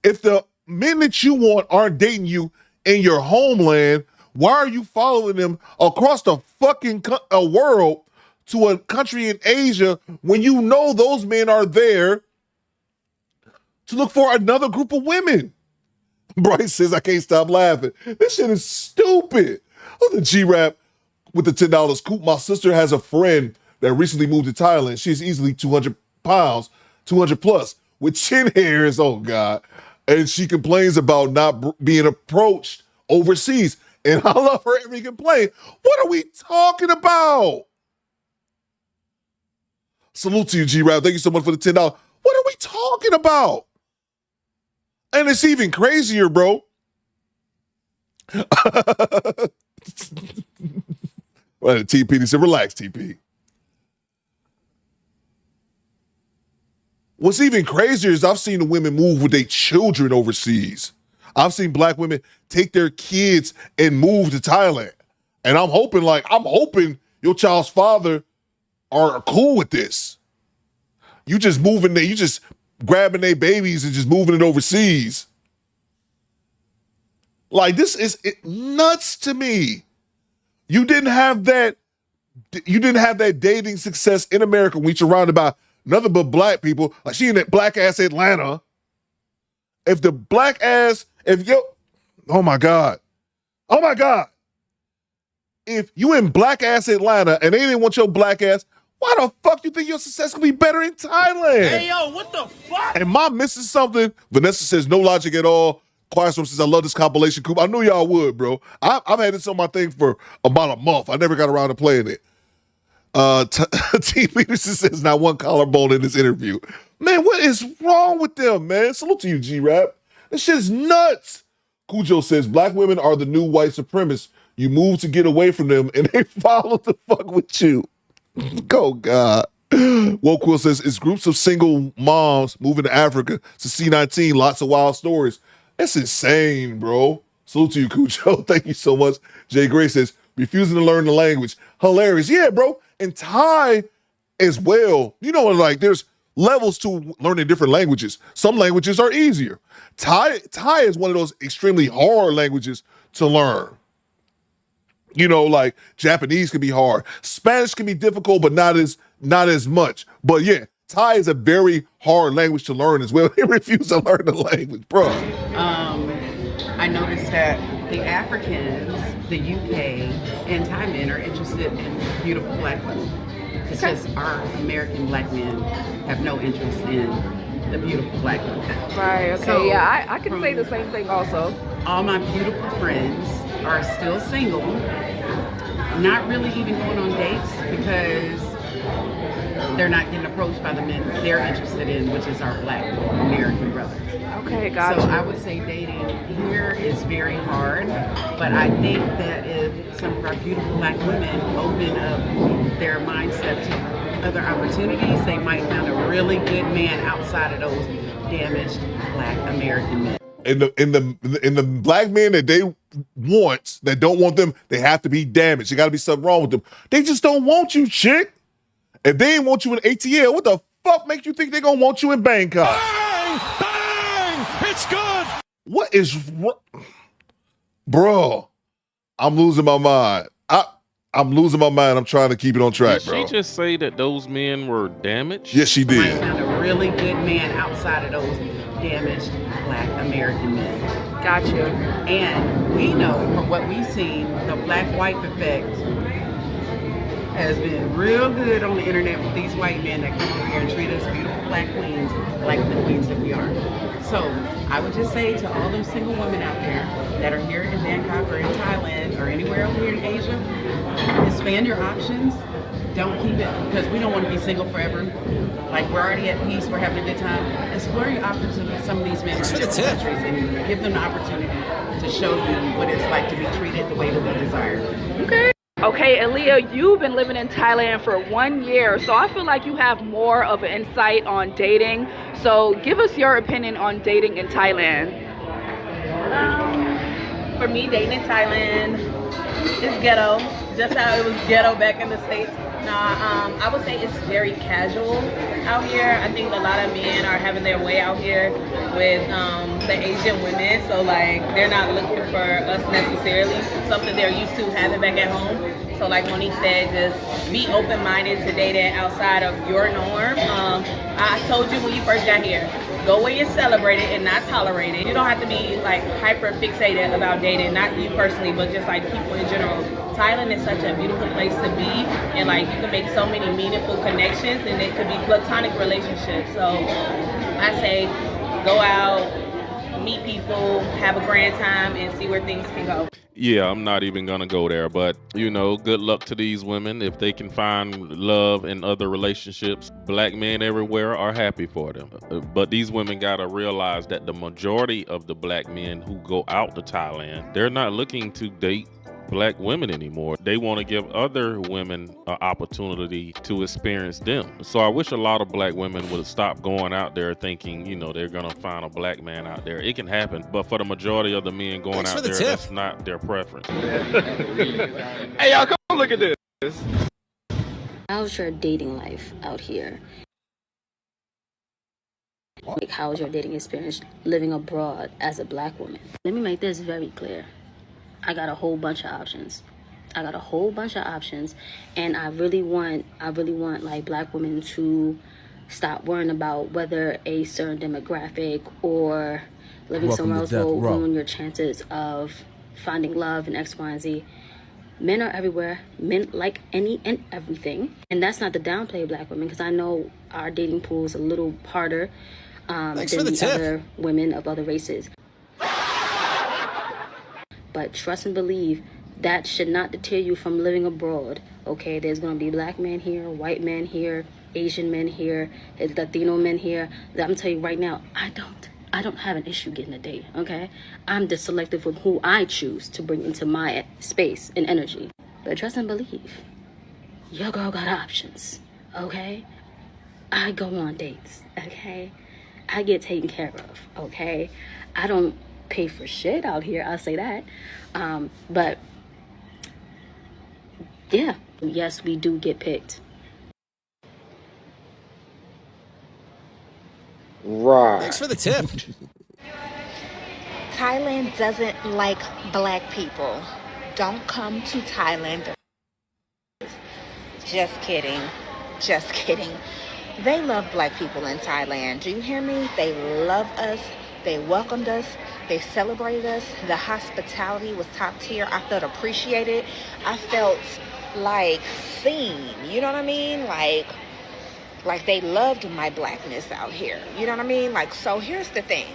[SPEAKER 6] If the men that you want aren't dating you in your homeland, why are you following them across the fucking world to a country in Asia when you know those men are there to look for another group of women? Bryce says, I can't stop laughing. This shit is stupid. Oh, the G-Rap with the $10. Coop, my sister has a friend that recently moved to Thailand. She's easily 200 pounds, 200 plus, with chin hairs, oh God. And she complains about not being approached overseas. And I love her every complaint. What are we talking about? Salute to you, G-Rap. Thank you so much for the $10. What are we talking about? And it's even crazier, bro. Well, TP, he said, relax, TP. What's even crazier is I've seen the women move with their children overseas. I've seen Black women take their kids and move to Thailand. And I'm hoping your child's father are cool with this. You just moving there, you just grabbing their babies and just moving it overseas. Like, this is nuts to me. You didn't have that dating success in America when you're surrounded by nothing but Black people. Like, she in that Black ass Atlanta. Oh my God. If you in Black ass Atlanta and they didn't want your Black ass, why the fuck you think your success could be better in Thailand?
[SPEAKER 2] Hey, yo, what the fuck?
[SPEAKER 6] Am I missing something? Vanessa says, no logic at all. Quiet Storm says, I love this compilation, Coop. I knew y'all would, bro. I've had this on my thing for about a month. I never got around to playing it. T. Peterson says, not one collarbone in this interview. Man, what is wrong with them, man? Salute to you, G-Rap. This shit is nuts. Cujo says, Black women are the new white supremacists. You move to get away from them, and they follow the fuck with you. Oh, God. Wokewill says, it's groups of single moms moving to Africa to C19. Lots of wild stories. That's insane, bro. Salute to you, Cujo. Thank you so much. Jay Gray says, refusing to learn the language. Hilarious. Yeah, bro. And Thai as well. You know, like, there's levels to learning different languages. Some languages are easier. Thai is one of those extremely hard languages to learn. You know, like Japanese can be hard. Spanish can be difficult, but not as much. But yeah, Thai is a very hard language to learn as well. They refuse to learn the language, bro.
[SPEAKER 13] I noticed that the Africans, the UK, and Thai men are interested in beautiful Black women. It's just our American Black men have no interest in the beautiful Black women.
[SPEAKER 11] Right, okay, so, yeah, I can say the same thing also.
[SPEAKER 13] All my beautiful friends are still single, not really even going on dates because they're not getting approached by the men they're interested in, which is our Black American brothers.
[SPEAKER 11] Okay, gotcha.
[SPEAKER 13] So I would say dating here is very hard, but I think that if some of our beautiful Black women open up their mindset to other opportunities, they might find a really good man outside of those damaged Black American men.
[SPEAKER 6] In the Black men that they want, that don't want them, they have to be damaged. There got to be something wrong with them. They just don't want you, chick. If they ain't want you in ATL, what the fuck makes you think they're gonna want you in Bangkok?
[SPEAKER 19] Bang! Bang! It's good!
[SPEAKER 6] What is bro? I'm losing my mind. I'm losing my mind. I'm trying to keep it on track,
[SPEAKER 1] Did
[SPEAKER 6] bro.
[SPEAKER 1] she just say that those men were damaged?
[SPEAKER 6] Yes, she
[SPEAKER 13] Might
[SPEAKER 6] did.
[SPEAKER 13] found a really good man outside of those damaged Black American men.
[SPEAKER 11] Got you.
[SPEAKER 13] And we know from what we've seen, the black-white effect has been real good on the internet with these white men that come over here and treat us beautiful Black queens like the queens that we are. So I would just say to all those single women out there that are here in Bangkok or in Thailand or anywhere over here in Asia, expand your options. Don't keep it, because we don't want to be single forever. Like, we're already at peace, we're having a good time. Explore your options with some of these men from different countries and give them the opportunity to show you what it's like to be treated the way that we desire.
[SPEAKER 11] Okay. Okay, Aaliyah, you've been living in Thailand for 1 year, so I feel like you have more of an insight on dating. So give us your opinion on dating in Thailand.
[SPEAKER 15] For me, dating in Thailand is ghetto, just how it was ghetto back in the States. I would say it's very casual out here. I think a lot of men are having their way out here with the Asian women, so like they're not looking for us necessarily, something they're used to having back at home. So like Monique said, just be open-minded to dating outside of your norm. I told you when you first got here, go where you're celebrated and not tolerated. You don't have to be like hyper fixated about dating, not you personally, but just like people in general. Thailand is such a beautiful place to be, and like you can make so many meaningful connections, and it could be platonic relationships. So I say go out, meet people, have a grand time, and see where things can go.
[SPEAKER 1] Yeah, I'm not even gonna go there, but you know, good luck to these women if they can find love in other relationships. Black men everywhere are happy for them, but these women gotta realize that the majority of the black men who go out to Thailand, they're not looking to date Black women anymore. They want to give other women an opportunity to experience them. So I wish a lot of Black women would stop going out there thinking, you know, they're gonna find a Black man out there. It can happen, but for the majority of the men going out there, that's not their preference.
[SPEAKER 17] Hey, y'all, come look at this.
[SPEAKER 22] How's your dating life out here? Like, how's your dating experience living abroad as a Black woman? Let me make this very clear. I got a whole bunch of options. And I really want like Black women to stop worrying about whether a certain demographic or living somewhere else will ruin your chances of finding love and X, Y, and Z. Men are everywhere. Men like any and everything. And that's not to downplay Black women, because I know our dating pool is a little harder than the other women of other races. But trust and believe, that should not deter you from living abroad, okay? There's going to be Black men here, white men here, Asian men here, Latino men here. I'm telling you right now, I don't have an issue getting a date, okay? I'm just selective with who I choose to bring into my space and energy. But trust and believe, your girl got options, okay? I go on dates, okay? I get taken care of, okay? I don't pay for shit out here, I'll say that. But yeah, yes, we do get picked.
[SPEAKER 18] Right.
[SPEAKER 12] Thanks for the tip.
[SPEAKER 20] Thailand doesn't like Black people. Don't come to Thailand. Just kidding. They love Black people in Thailand. Do you hear me? They love us. They welcomed us. They celebrated us. The hospitality was top tier. I felt appreciated. I felt like seen. You know what I mean? Like they loved my Blackness out here. You know what I mean? Like, so here's the thing.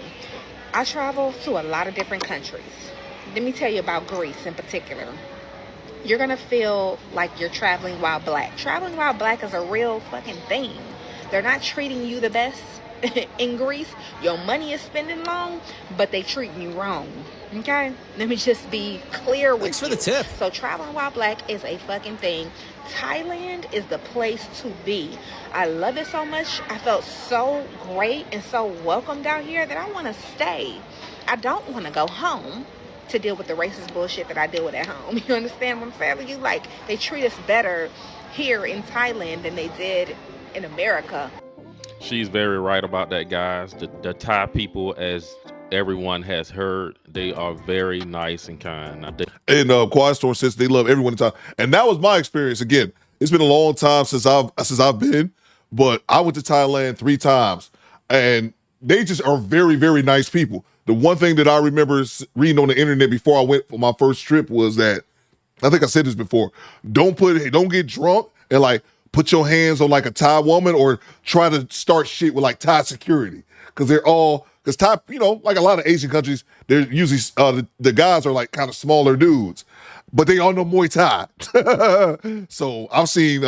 [SPEAKER 20] I travel to a lot of different countries. Let me tell you about Greece in particular. You're going to feel like you're traveling while Black. Traveling while Black is a real fucking thing. They're not treating you the best. In Greece, your money is spending long, but they treating you wrong. Okay? Let me just be clear with you.
[SPEAKER 12] Thanks for the tip.
[SPEAKER 20] So traveling while Black is a fucking thing. Thailand is the place to be. I love it so much. I felt so great and so welcomed out here that I want to stay. I don't want to go home to deal with the racist bullshit that I deal with at home. You understand what I'm saying? You like, they treat us better here in Thailand than they did in America.
[SPEAKER 1] She's very right about that, guys. The Thai people, as everyone has heard, they are very nice and kind.
[SPEAKER 6] And Quiet Storm says they love everyone in Thailand. And that was my experience. Again, it's been a long time since I've been, but I went to Thailand 3 times, and they just are very, very nice people. The one thing that I remember reading on the internet before I went for my first trip was that, I think I said this before, don't get drunk and like put your hands on like a Thai woman or try to start shit with like Thai security. Because Thai, like a lot of Asian countries, they're usually, the guys are like kind of smaller dudes, but they all know Muay Thai. So I've seen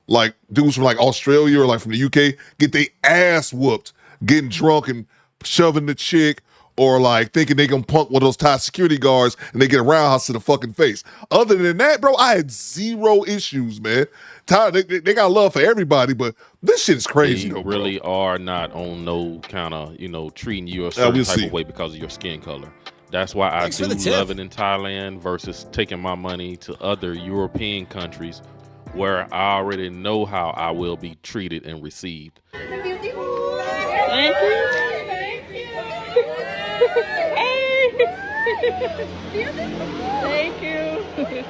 [SPEAKER 6] like dudes from like Australia or like from the UK get their ass whooped, getting drunk and shoving the chick, or like thinking they gonna punk one of those Thai security guards and they get a roundhouse to the fucking face. Other than that, bro, I had 0 issues, man. Thai, they got love for everybody, but this shit is crazy,
[SPEAKER 1] They
[SPEAKER 6] though, bro.
[SPEAKER 1] really are not on no kind of, treating you a certain type of way because of your skin color. That's why I
[SPEAKER 12] Thanks
[SPEAKER 1] do
[SPEAKER 12] for the tip.
[SPEAKER 1] love it in Thailand versus taking my money to other European countries where I already know how I will be treated and received.
[SPEAKER 5] Thank you. Thank you.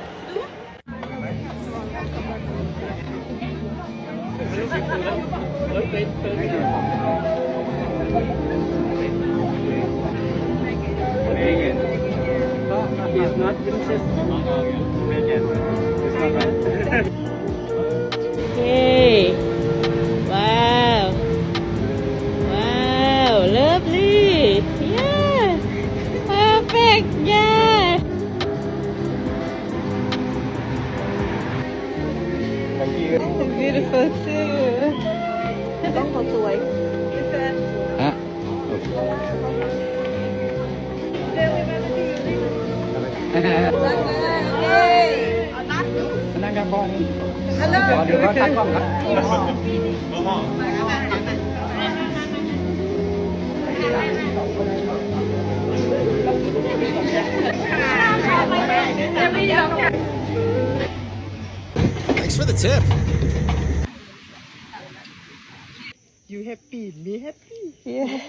[SPEAKER 2] He's not princess.
[SPEAKER 3] Hey. Wow. Wow. Lovely. Yeah. Perfect. Yeah. Beautiful too. Don't go too away.
[SPEAKER 12] Thanks for the tip.
[SPEAKER 3] You happy? Me happy? Yeah.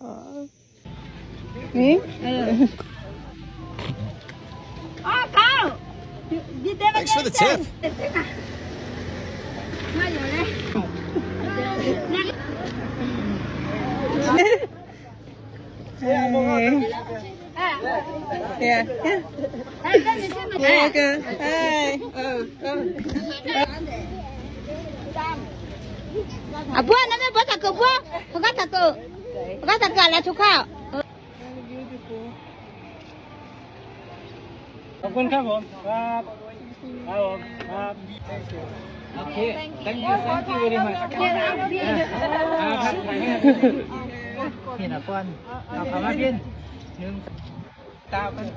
[SPEAKER 3] Oh. Me?
[SPEAKER 12] Thanks for the tip.
[SPEAKER 3] Yeah. Okay. Hey. Abuan, nama bata ke buah? Kata lah suka.
[SPEAKER 2] ขอบคุณครับผมครับผมครับโอเค thank you very much ครับพี่นะก่อนเอาเข้ามาพี่ตามกัน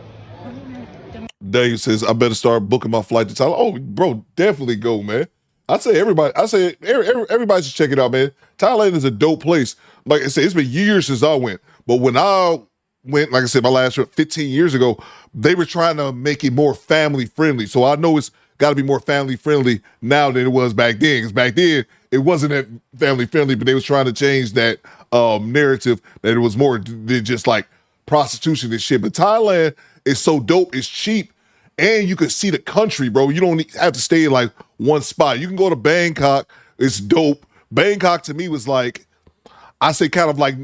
[SPEAKER 6] Dave says, I better start booking my flight to Thailand. Oh, bro, definitely go, man. I say everybody should check it out, man. Thailand is a dope place. Like I said, it's been years since I went. But when I went, like I said, my last trip 15 years ago, they were trying to make it more family friendly. So I know it's got to be more family friendly now than it was back then. Because back then, it wasn't that family friendly, but they was trying to change that narrative that it was more than just like prostitution and shit. But Thailand is so dope. It's cheap. And you can see the country, bro. You don't have to stay in like one spot. You can go to Bangkok. It's dope. Bangkok to me was like, I say kind of like,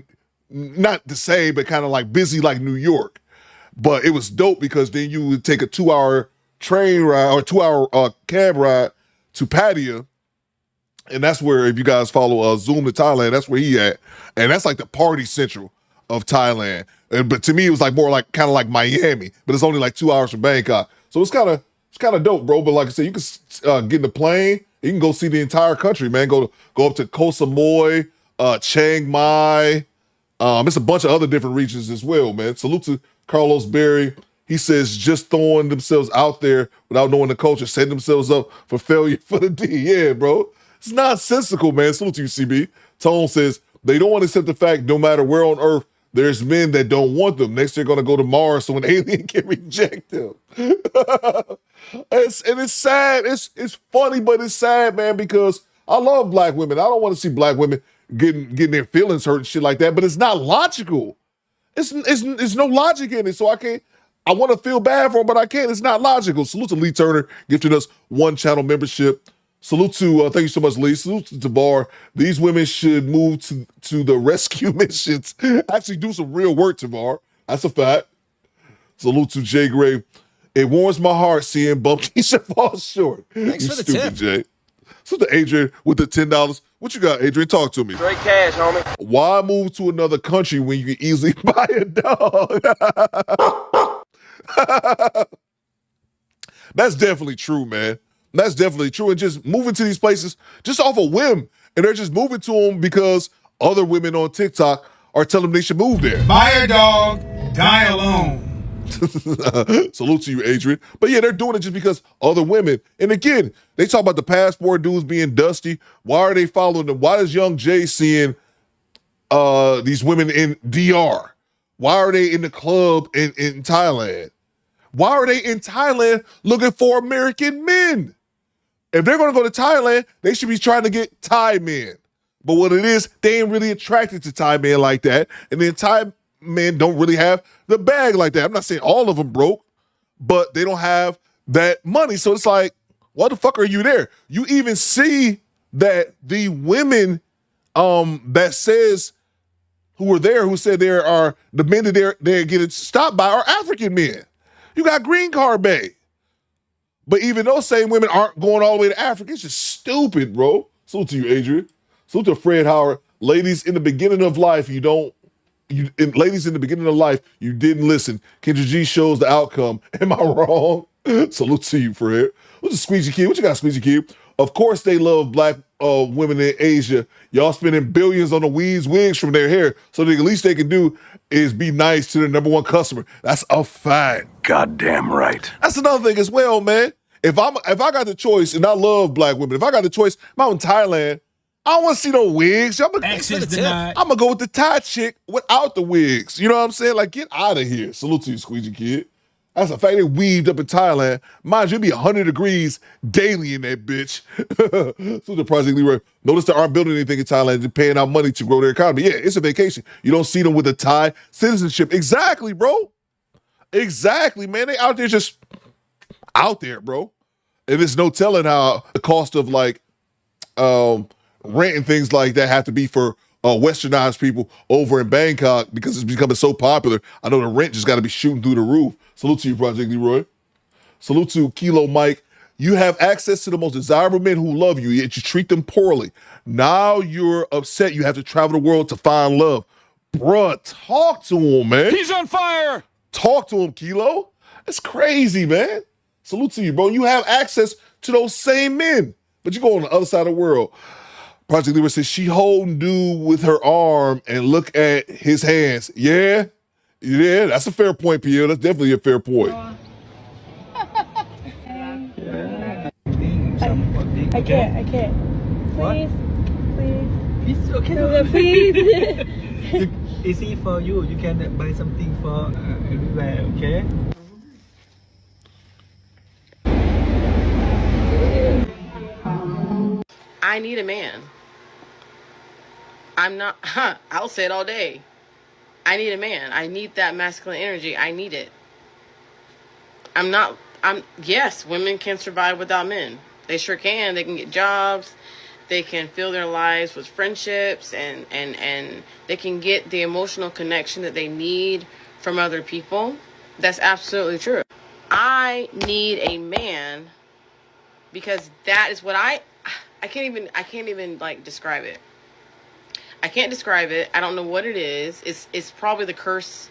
[SPEAKER 6] not the same, but kind of like busy like New York. But it was dope because then you would take a 2-hour train ride or 2-hour cab ride to Pattaya. And that's where, if you guys follow Zoom to Thailand, that's where he at. And that's like the party central of Thailand. But to me, it was like more like kind of like Miami, but it's only like 2 hours from Bangkok. So it's kind of dope, bro. But like I said, you can get in the plane. You can go see the entire country, man. Go up to Koh Samui, Chiang Mai. It's a bunch of other different regions as well, man. Salute to Carlos Berry. He says just throwing themselves out there without knowing the culture, setting themselves up for failure for the D. Yeah, bro. It's nonsensical, man. Salute to you, CB. Tone says they don't want to accept the fact no matter where on earth, there's men that don't want them. Next, they're going to go to Mars so an alien can reject them. And it's sad. It's funny, but it's sad, man, because I love black women. I don't want to see black women getting their feelings hurt and shit like that, but it's not logical. It's no logic in it, so I want to feel bad for him, but I can't. It's not logical. Salute to Lee Turner, gifting us 1 channel membership. Salute to, thank you so much, Lee. Salute to Tavar. These women should move to the rescue missions. Actually do some real work, Tavar. That's a fact. Salute to Jay Gray. It warms my heart seeing Bump Keisha fall short.
[SPEAKER 12] Thanks
[SPEAKER 6] You
[SPEAKER 12] for the
[SPEAKER 6] stupid,
[SPEAKER 12] tip.
[SPEAKER 6] Jay. Salute to Adrian with the $10. What you got, Adrian? Talk to me.
[SPEAKER 17] Straight cash, homie.
[SPEAKER 6] Why move to another country when you can easily buy a dog? That's definitely true, man. That's definitely true. And just moving to these places just off a whim. And they're just moving to them because other women on TikTok are telling them they should move there.
[SPEAKER 19] Buy a dog, die alone.
[SPEAKER 6] Salute to you, Adrian. But yeah, they're doing it just because other women. And again, they talk about the passport dudes being dusty. Why are they following them? Why is Young Jay seeing these women in DR? Why are they in the club in Thailand? Why are they in Thailand looking for American men? If they're going to go to Thailand, they should be trying to get Thai men. But what it is, they ain't really attracted to Thai men like that. And then Thai men don't really have the bag like that. I'm not saying all of them broke, but they don't have that money. So it's like, why the fuck are you there? You even see that the women that says who were there, who said there are the men that they're getting stopped by are African men. You got green card bay. But even those same women aren't going all the way to Africa. It's just stupid, bro. Salute to you, Adrian. Salute to Fred Howard. Ladies, in the beginning of life, ladies in the beginning of life, you didn't listen. Kendra G shows the outcome. Am I wrong? Salute to you, Fred. What's a Squeegee Kid? What you got, Squeegee Kid? Of course they love black women in Asia. Y'all spending billions on the wigs from their hair, so the least they can do is be nice to their number one customer. That's a fact.
[SPEAKER 19] Goddamn right.
[SPEAKER 6] That's another thing as well, man. If I got the choice, and I love black women, if I got the choice, if I'm in Thailand, I don't want to see no wigs. I'm gonna go with the Thai chick without the wigs. You know what I'm saying? Like, get out of here. Salute to you, Squeegee Kid. That's a fact. They weaved up in Thailand. Mind you, it'd be 100 degrees daily in that bitch. So the Project Leroy. Notice they aren't building anything in Thailand. They're paying out money to grow their economy. Yeah, it's a vacation. You don't see them with a Thai citizenship. Exactly, bro. Exactly, man. They out there just out there, bro. And there's no telling how the cost of like rent and things like that have to be for westernized people over in Bangkok because it's becoming so popular. I know the rent just got to be shooting through the roof. Salute to you, Project Leroy. Salute to Kilo Mike. You have access to the most desirable men who love you, yet you treat them poorly. Now you're upset you have to travel the world to find love. Bruh, talk to him, man.
[SPEAKER 19] He's on fire.
[SPEAKER 6] Talk to him, Kilo. That's crazy, man. Salute to you, bro. You have access to those same men, but you go on the other side of the world. Project Leroy says she holding dude with her arm and look at his hands. Yeah, that's a fair point, Pierre. That's definitely a fair point.
[SPEAKER 2] I can't. Please. It's okay. Please. Easy for you. You can buy something for everywhere, okay?
[SPEAKER 10] I need a man. I'll say it all day. I need a man. I need that masculine energy. I need it. Yes, women can survive without men. They sure can. They can get jobs. They can fill their lives with friendships and they can get the emotional connection that they need from other people. That's absolutely true. I need a man because that is what I can't even like describe it. I can't describe it. I don't know what it is. It's probably the curse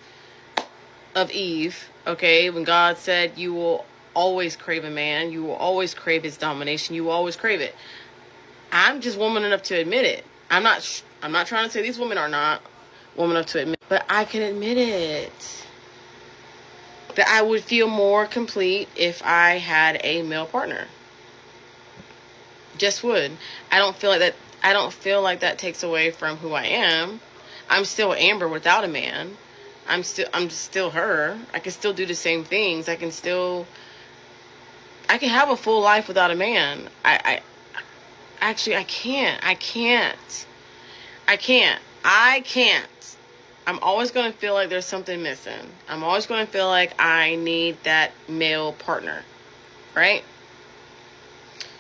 [SPEAKER 10] of Eve, okay? When God said you will always crave a man, you will always crave his domination, you will always crave it. I'm just woman enough to admit it. I'm not trying to say these women are not woman enough to admit, but I can admit it. That I would feel more complete if I had a male partner. Just would. I don't feel like that takes away from who I am. I'm still Amber without a man. I'm still her. I can still do the same things. I can have a full life without a man. I can't. I can't. I'm always going to feel like there's something missing. I'm always going to feel like I need that male partner, right?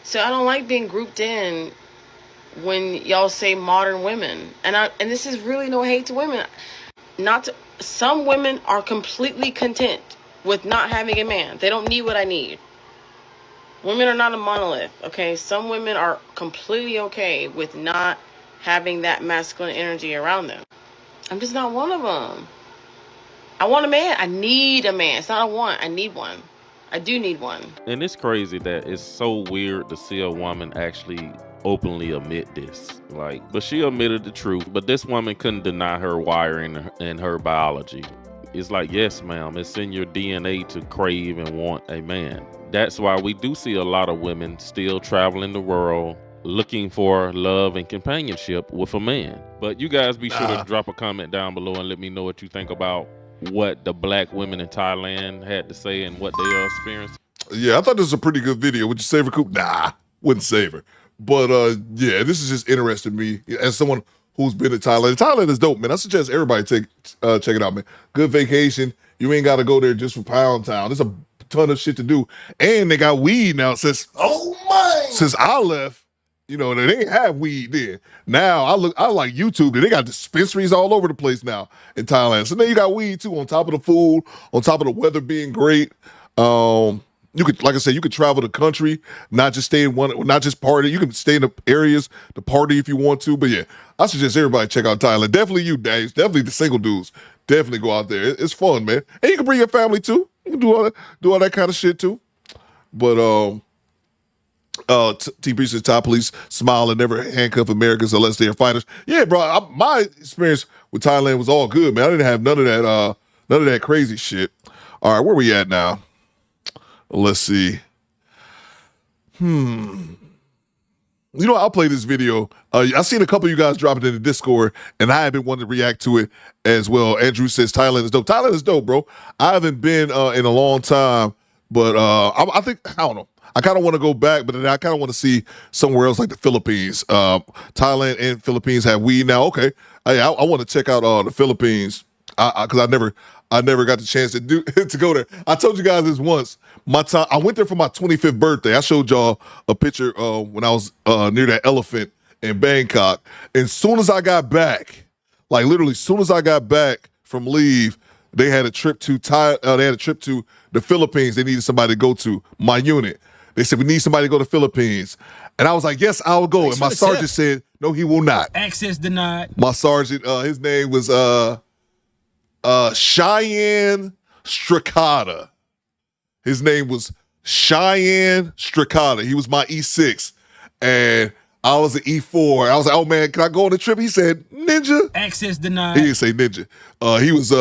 [SPEAKER 10] So I don't like being grouped in when y'all say modern women. And this is really no hate to women. Some women are completely content with not having a man. They don't need what I need. Women are not a monolith, okay? Some women are completely okay with not having that masculine energy around them. I'm just not one of them. I want a man. I need a man. It's not a want. I need one. I do need one.
[SPEAKER 1] And it's crazy that it's so weird to see a woman actually openly admit this. But she admitted the truth. But this woman couldn't deny her wiring and her biology. It's like, yes, ma'am, it's in your DNA to crave and want a man. That's why we do see a lot of women still traveling the world looking for love and companionship with a man. But you guys be sure to drop a comment down below and let me know what you think about what the black women in Thailand had to say and what they are experiencing.
[SPEAKER 6] Yeah, I thought this was a pretty good video. Would you save her, Coop? Nah, wouldn't save her. But yeah, this is just interesting to me as someone who's been to Thailand. Thailand is dope, man. I suggest everybody check it out, man. Good vacation. You ain't got to go there just for Pound Town. There's a ton of shit to do, and they got weed now. Since I left, you know, they didn't have weed then. Now I like YouTube, and they got dispensaries all over the place now in Thailand. So now you got weed too, on top of the food, on top of the weather being great. You could, like I said, you could travel the country, not just stay in one, not just party. You can stay in the areas to party if you want to. But yeah, I suggest everybody check out Thailand. Definitely you, Days. Definitely the single dudes. Definitely go out there. It's fun, man. And you can bring your family too. You can do all that kind of shit too. But TP says Thai police smile and never handcuff Americans unless they're fighters. Yeah, bro. My experience with Thailand was all good, man. I didn't have none of that crazy shit. All right, where we at now? Let's see. You know, I'll play this video. I've seen a couple of you guys drop it in the Discord, and I have been wanting to react to it as well. Andrew says Thailand is dope. Thailand is dope, bro. I haven't been in a long time, but I think, I don't know. I kind of want to go back, but then I kind of want to see somewhere else like the Philippines. Thailand and Philippines have weed now. Okay, I want to check out the Philippines because I never got the chance to go there. I told you guys this once. I went there for my 25th birthday. I showed y'all a picture when I was near that elephant in Bangkok. And soon as I got back, like literally, soon as I got back from leave, they had a trip to the Philippines. They needed somebody to go to. My unit. They said we need somebody to go to the Philippines, and I was like, yes, I'll go. And my sergeant said, no, he will not.
[SPEAKER 19] Access denied.
[SPEAKER 6] My sergeant, his name was Cheyenne Stricata. His name was Cheyenne Stricata. He was my E6, and I was an E4. I was like, oh man, can I go on the trip? He said, ninja.
[SPEAKER 19] Access denied.
[SPEAKER 6] He didn't say ninja. He was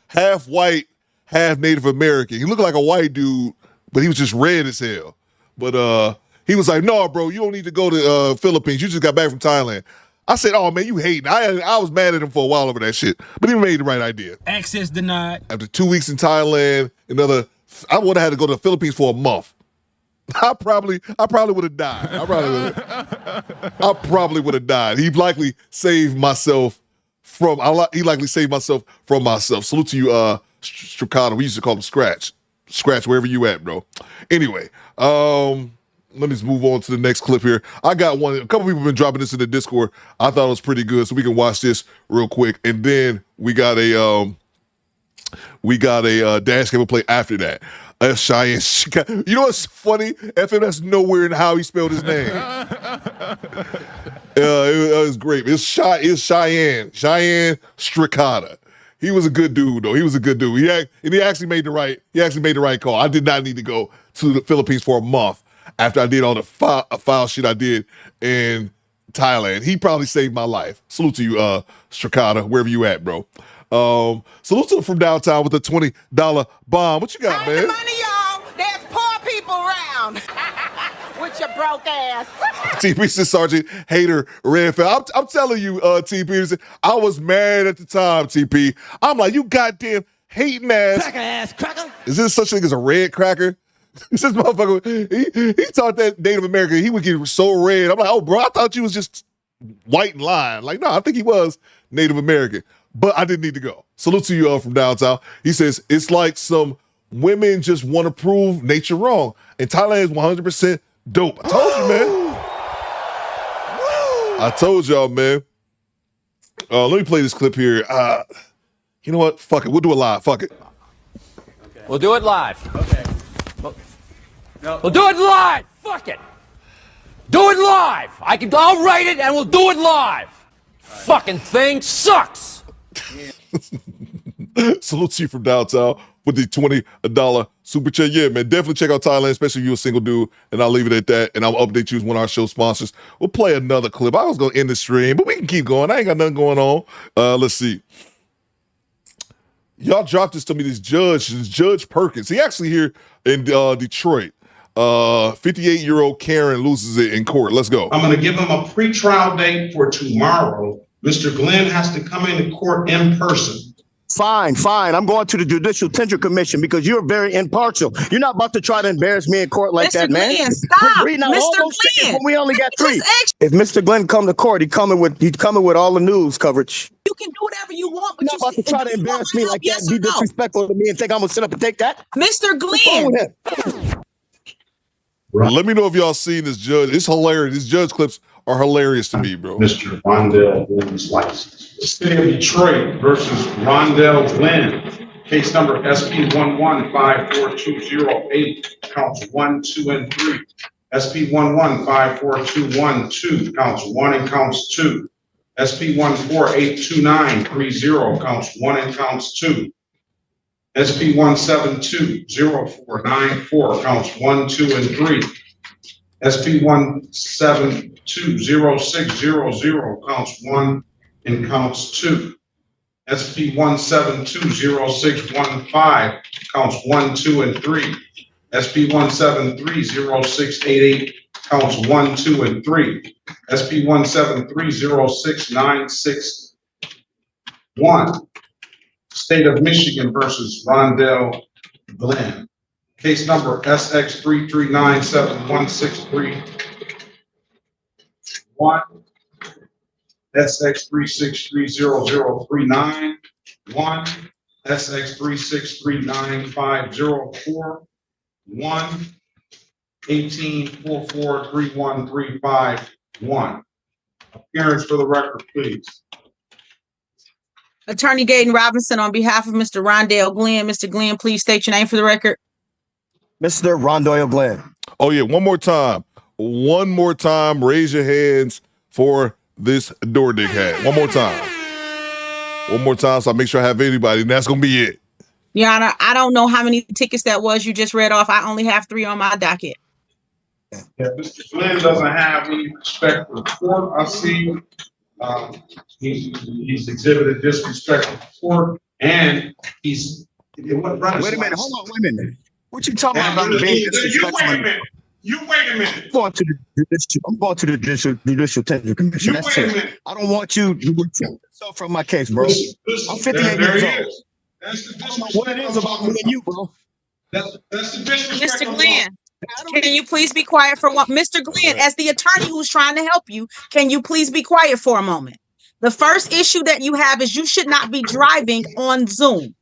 [SPEAKER 6] half white, half Native American. He looked like a white dude, but he was just red as hell. But he was like, no, bro, you don't need to go to Philippines. You just got back from Thailand. I said, oh, man, you hating. I was mad at him for a while over that shit. But he made the right idea.
[SPEAKER 19] Access denied.
[SPEAKER 6] After 2 weeks in Thailand, I would have had to go to the Philippines for a month. I probably would have died. I probably would have died. He likely saved myself from myself. Salute to you, Stricata. We used to call him Scratch. Scratch wherever you at, bro. Anyway, let me just move on to the next clip here. I got one. A couple people have been dropping this in the Discord. I thought it was pretty good, so we can watch this real quick. And then we got a dash cam play after that. Cheyenne. You know what's funny? FM, that's nowhere in how he spelled his name. It was great. It's Cheyenne Stricata. He was a good dude, though. He was a good dude. He actually made the right call. I did not need to go to the Philippines for a month after I did all the foul shit I did in Thailand. He probably saved my life. Salute to you, Stricata, wherever you at, bro. Salute to him from downtown with a $20 bomb. What you got, man?
[SPEAKER 8] The money, y'all. There's poor people around. With your broke ass.
[SPEAKER 6] T. Peterson, Sergeant Hater Redfield. I'm telling you, T. Peterson, I was mad at the time, TP. I'm like, you goddamn hating ass.
[SPEAKER 19] Cracker ass cracker.
[SPEAKER 6] Is there such thing as a red cracker? This motherfucker, he taught that Native American, he would get so red. I'm like, oh, bro, I thought you was just white and lying. Like, no, I think he was Native American, but I didn't need to go. Salute to you from downtown. He says, it's like some women just want to prove nature wrong. And Thailand is 100% dope. I told you, man. I told y'all, man. Let me play this clip here. You know what? Fuck it. We'll do it live. Fuck it.
[SPEAKER 14] Okay. We'll do it live. Okay. We'll do it live. Fuck it. Do it live. I'll write it and we'll do it live. Right. Fucking thing sucks. Yeah.
[SPEAKER 6] Salute to you from downtown with the $20 super chat. Yeah, man, definitely check out Thailand, especially if you're a single dude. And I'll leave it at that. And I'll update you as one of our show sponsors. We'll play another clip. I was going to end the stream, but we can keep going. I ain't got nothing going on. Let's see. Y'all dropped this to me, this Judge Perkins. He actually here in Detroit. 58-year-old Karen loses it in court. Let's go.
[SPEAKER 16] I'm going to give him a pre-trial date for tomorrow. Mr. Glenn has to come into court in person.
[SPEAKER 18] Fine. I'm going to the Judicial Tender Commission because you're very impartial. You're not about to try to embarrass me in court like that, man.
[SPEAKER 23] Glenn, stop. Mr. Glenn.
[SPEAKER 18] We only got 3. If Mr. Glenn come to court, he's coming with all the news coverage.
[SPEAKER 23] You can do whatever you want, but
[SPEAKER 18] you're not about to try to embarrass me like that, be disrespectful to me and think I'm going to sit up and take that.
[SPEAKER 23] Mr. Glenn.
[SPEAKER 6] Let me know if y'all seen this judge. It's hilarious. These judge clips are hilarious to me, bro.
[SPEAKER 16] Mr. Rondell Glenn's license. The city of Detroit versus Rondell Glenn. Case number SP11-54208. Counts 1, 2, and 3. SP11-54212. Counts 1 and counts 2. SP14-82930. Counts 1 and counts 2. SP172-0494. Counts 1, 2, and 3. SP172-0600. Counts 1 and counts 2. SP172-0615. Counts 1, 2, and 3. SP173-0688. Counts 1, 2, and 3. SP173-0696. State of Michigan versus Rondell Glenn. Case number SX3397163. SX3630039. SX3639504. 18443135. Appearance for the record, please.
[SPEAKER 23] Attorney Gaten Robinson on behalf of Mr. Rondell Glenn. Mr. Glenn, please state your name for the record.
[SPEAKER 18] Mr. Rondell Glenn.
[SPEAKER 6] Oh, yeah. One more time. Raise your hands for this door dick hat. One more time. So I make sure I have anybody, and that's going to be it.
[SPEAKER 23] Your Honor, I don't know how many tickets that was you just read off. I only have 3 on my docket.
[SPEAKER 16] Yeah, Mr. Glenn doesn't have any respect for the court. I see he's exhibited disrespect for the court, and he's.
[SPEAKER 18] Wait a minute. Hold on. Wait a minute. What you talking about? Being disrespectful?
[SPEAKER 16] You wait a minute.
[SPEAKER 18] I'm going to the Judicial Tender Commission. That's it. I don't want you to remove yourself from my case, bro. I'm 58 years old.
[SPEAKER 16] That's the
[SPEAKER 18] disrespect. What it is about me and you, bro.
[SPEAKER 16] That's the disrespect.
[SPEAKER 23] Mr. Glenn, can you please be quiet for one? Mr. Glenn, as the attorney who's trying to help you, can you please be quiet for a moment? The first issue that you have is you should not be driving on Zoom.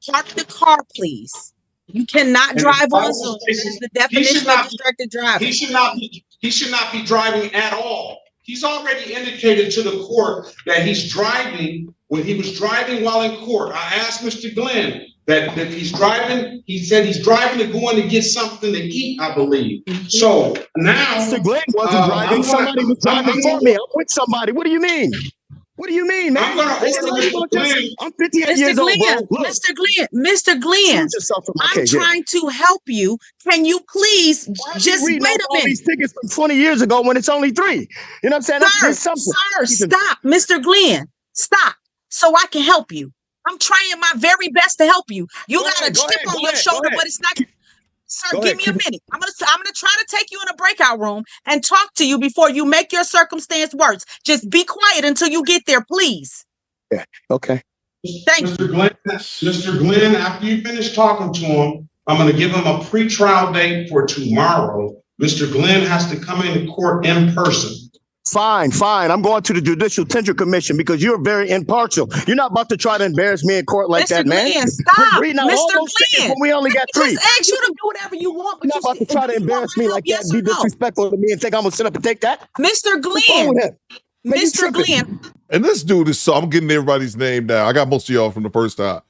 [SPEAKER 23] Park the car, please. You cannot drive on Zoom. This is the definition of distracted driving.
[SPEAKER 16] He should not be driving at all. He's already indicated to the court that he's driving when he was driving while in court. I asked Mr. Glenn that if he's driving, he said he's driving to go in to get something to eat, I believe. So now
[SPEAKER 18] Mr. Glenn wasn't driving. Somebody was driving for me. I'm with somebody. What do you mean? What do you mean, man? I'm 58 years old, bro. Look.
[SPEAKER 23] Mr. Glenn, I'm trying to help you. Can you please just wait a minute?
[SPEAKER 18] All these tickets from 20 years ago when it's only 3. You know what I'm saying? That's something.
[SPEAKER 23] Sir, stop. Mr. Glenn, stop so I can help you. I'm trying my very best to help you. You got a chip on your shoulder, but it's not. Sir, give me a minute. I'm gonna try to take you in a breakout room and talk to you before you make your circumstance worse. Just be quiet until you get there, please.
[SPEAKER 18] Yeah. Okay.
[SPEAKER 23] Thank you.
[SPEAKER 16] Mr. Glenn, after you finish talking to him, I'm going to give him a pre-trial date for tomorrow. Mr. Glenn has to come into court in person.
[SPEAKER 18] Fine. I'm going to the Judicial Tender Commission because you're very impartial. You're not about to try to embarrass me in court like
[SPEAKER 23] Mr.
[SPEAKER 18] that, man.
[SPEAKER 23] Glenn, stop.
[SPEAKER 18] Reading out all
[SPEAKER 23] Mr.
[SPEAKER 18] those things
[SPEAKER 23] Glenn,
[SPEAKER 18] when we only got
[SPEAKER 23] I
[SPEAKER 18] 3.
[SPEAKER 23] just asked you to do whatever you want, but
[SPEAKER 18] You're not about to try to embarrass me like that and be disrespectful to me and think I'm going to sit up and take that?
[SPEAKER 23] Mr.
[SPEAKER 18] What's wrong
[SPEAKER 23] Glenn,
[SPEAKER 18] with him? Man, you
[SPEAKER 23] Mr.
[SPEAKER 18] tripping.
[SPEAKER 23] Glenn,
[SPEAKER 6] And this dude is so, I'm getting everybody's name down. I got most of y'all from the first time.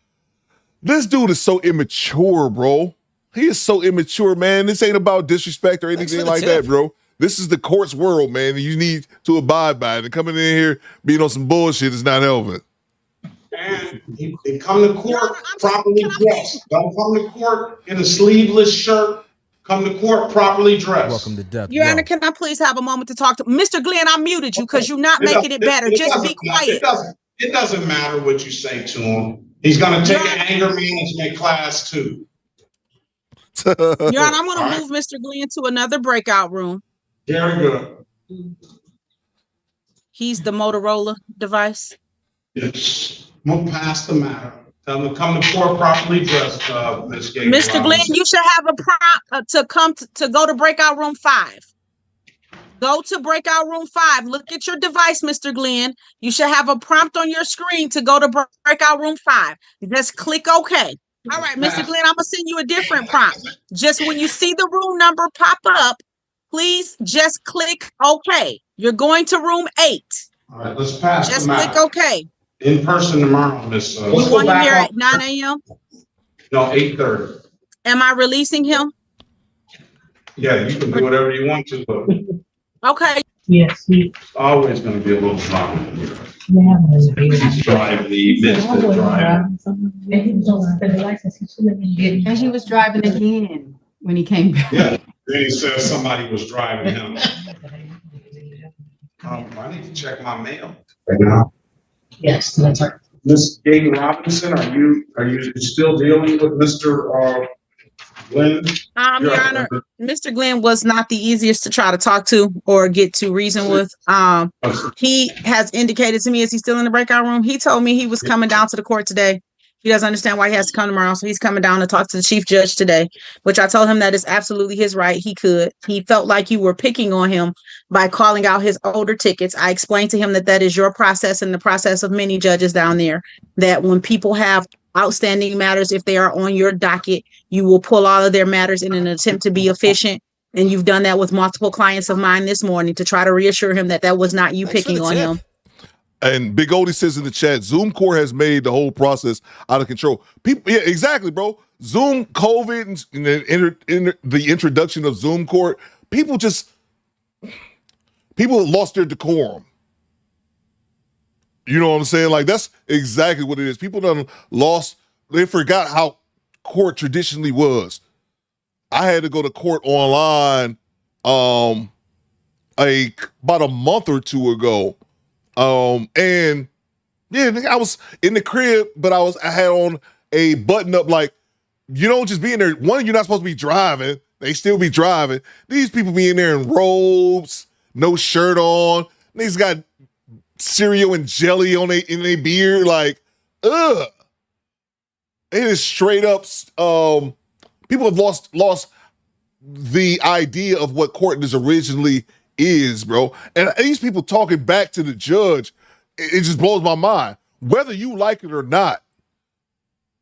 [SPEAKER 6] This dude is so immature, bro. He is so immature, man. This ain't about disrespect or anything like that, bro. This is the court's world, man. And you need to abide by it. And coming in here being on some bullshit is not helping.
[SPEAKER 16] And they come to court properly dressed. Don't come to court in a sleeveless shirt. Come to court properly dressed.
[SPEAKER 12] Welcome to death.
[SPEAKER 23] Your Honor, can I please have a moment to talk to Mr. Glenn? I muted you because you're not making it better. Just be quiet.
[SPEAKER 16] It doesn't matter what you say to him. He's going to take an anger management class too.
[SPEAKER 23] Your Honor, I'm going to move Mr. Glenn to another breakout room.
[SPEAKER 16] Very good.
[SPEAKER 23] He's the Motorola device.
[SPEAKER 16] Yes. Move past the matter. Tell them to come to court properly dressed, Ms. Gates.
[SPEAKER 23] Mr. Glenn, you should have a prompt to come to go to breakout room 5. Go to breakout room 5. Look at your device, Mr. Glenn. You should have a prompt on your screen to go to breakout room 5. Just click OK. All right, Mr. Glenn, I'm going to send you a different prompt. Just when you see the room number pop up, please just click OK. You're going to room 8.
[SPEAKER 16] All right, let's pass
[SPEAKER 23] Just
[SPEAKER 16] the matter.
[SPEAKER 23] click OK.
[SPEAKER 16] In person tomorrow, Miss.
[SPEAKER 23] You want him here at 9 a.m.?
[SPEAKER 16] No, 8:30.
[SPEAKER 23] Am I releasing him?
[SPEAKER 16] Yeah, you can do whatever you want to, but
[SPEAKER 23] Okay.
[SPEAKER 16] yes, it's always going to be a little drama. Drive the Mr. Drive.
[SPEAKER 13] And he was driving again when he came back.
[SPEAKER 16] Yeah. Then he says somebody was driving him. I need to check my mail right now.
[SPEAKER 13] Yes, that's right.
[SPEAKER 16] Miss Gaten Robinson, are you still dealing with Mr. Glenn?
[SPEAKER 23] Your Honor, Mr. Glenn was not the easiest to try to talk to or get to reason with. He has indicated to me, is he still in the breakout room? He told me he was coming down to the court today. He doesn't understand why he has to come tomorrow, so he's coming down to talk to the chief judge today, which I told him that is absolutely his right. He could. He felt like you were picking on him by calling out his older tickets. I explained to him that that is your process and the process of many judges down there, that when people have outstanding matters, if they are on your docket, you will pull all of their matters in an attempt to be efficient. And you've done that with multiple clients of mine this morning to try to reassure him that that was not you picking on him.
[SPEAKER 6] And Big Oldie says in the chat, Zoom Court has made the whole process out of control. People, yeah, exactly, bro. Zoom, COVID, and the introduction of Zoom Court, people lost their decorum. You know what I'm saying? Like, that's exactly what it is. People they forgot how court traditionally was. I had to go to court online about a month or two ago. And yeah, I was in the crib, but I had on a button up, like, you don't just be in there. One, you're not supposed to be driving. They still be driving. These people be in there in robes, no shirt on. These got cereal and jelly in their beard. Like, ugh. It is straight up. People have lost the idea of what court originally is, bro. And these people talking back to the judge, it just blows my mind. Whether you like it or not,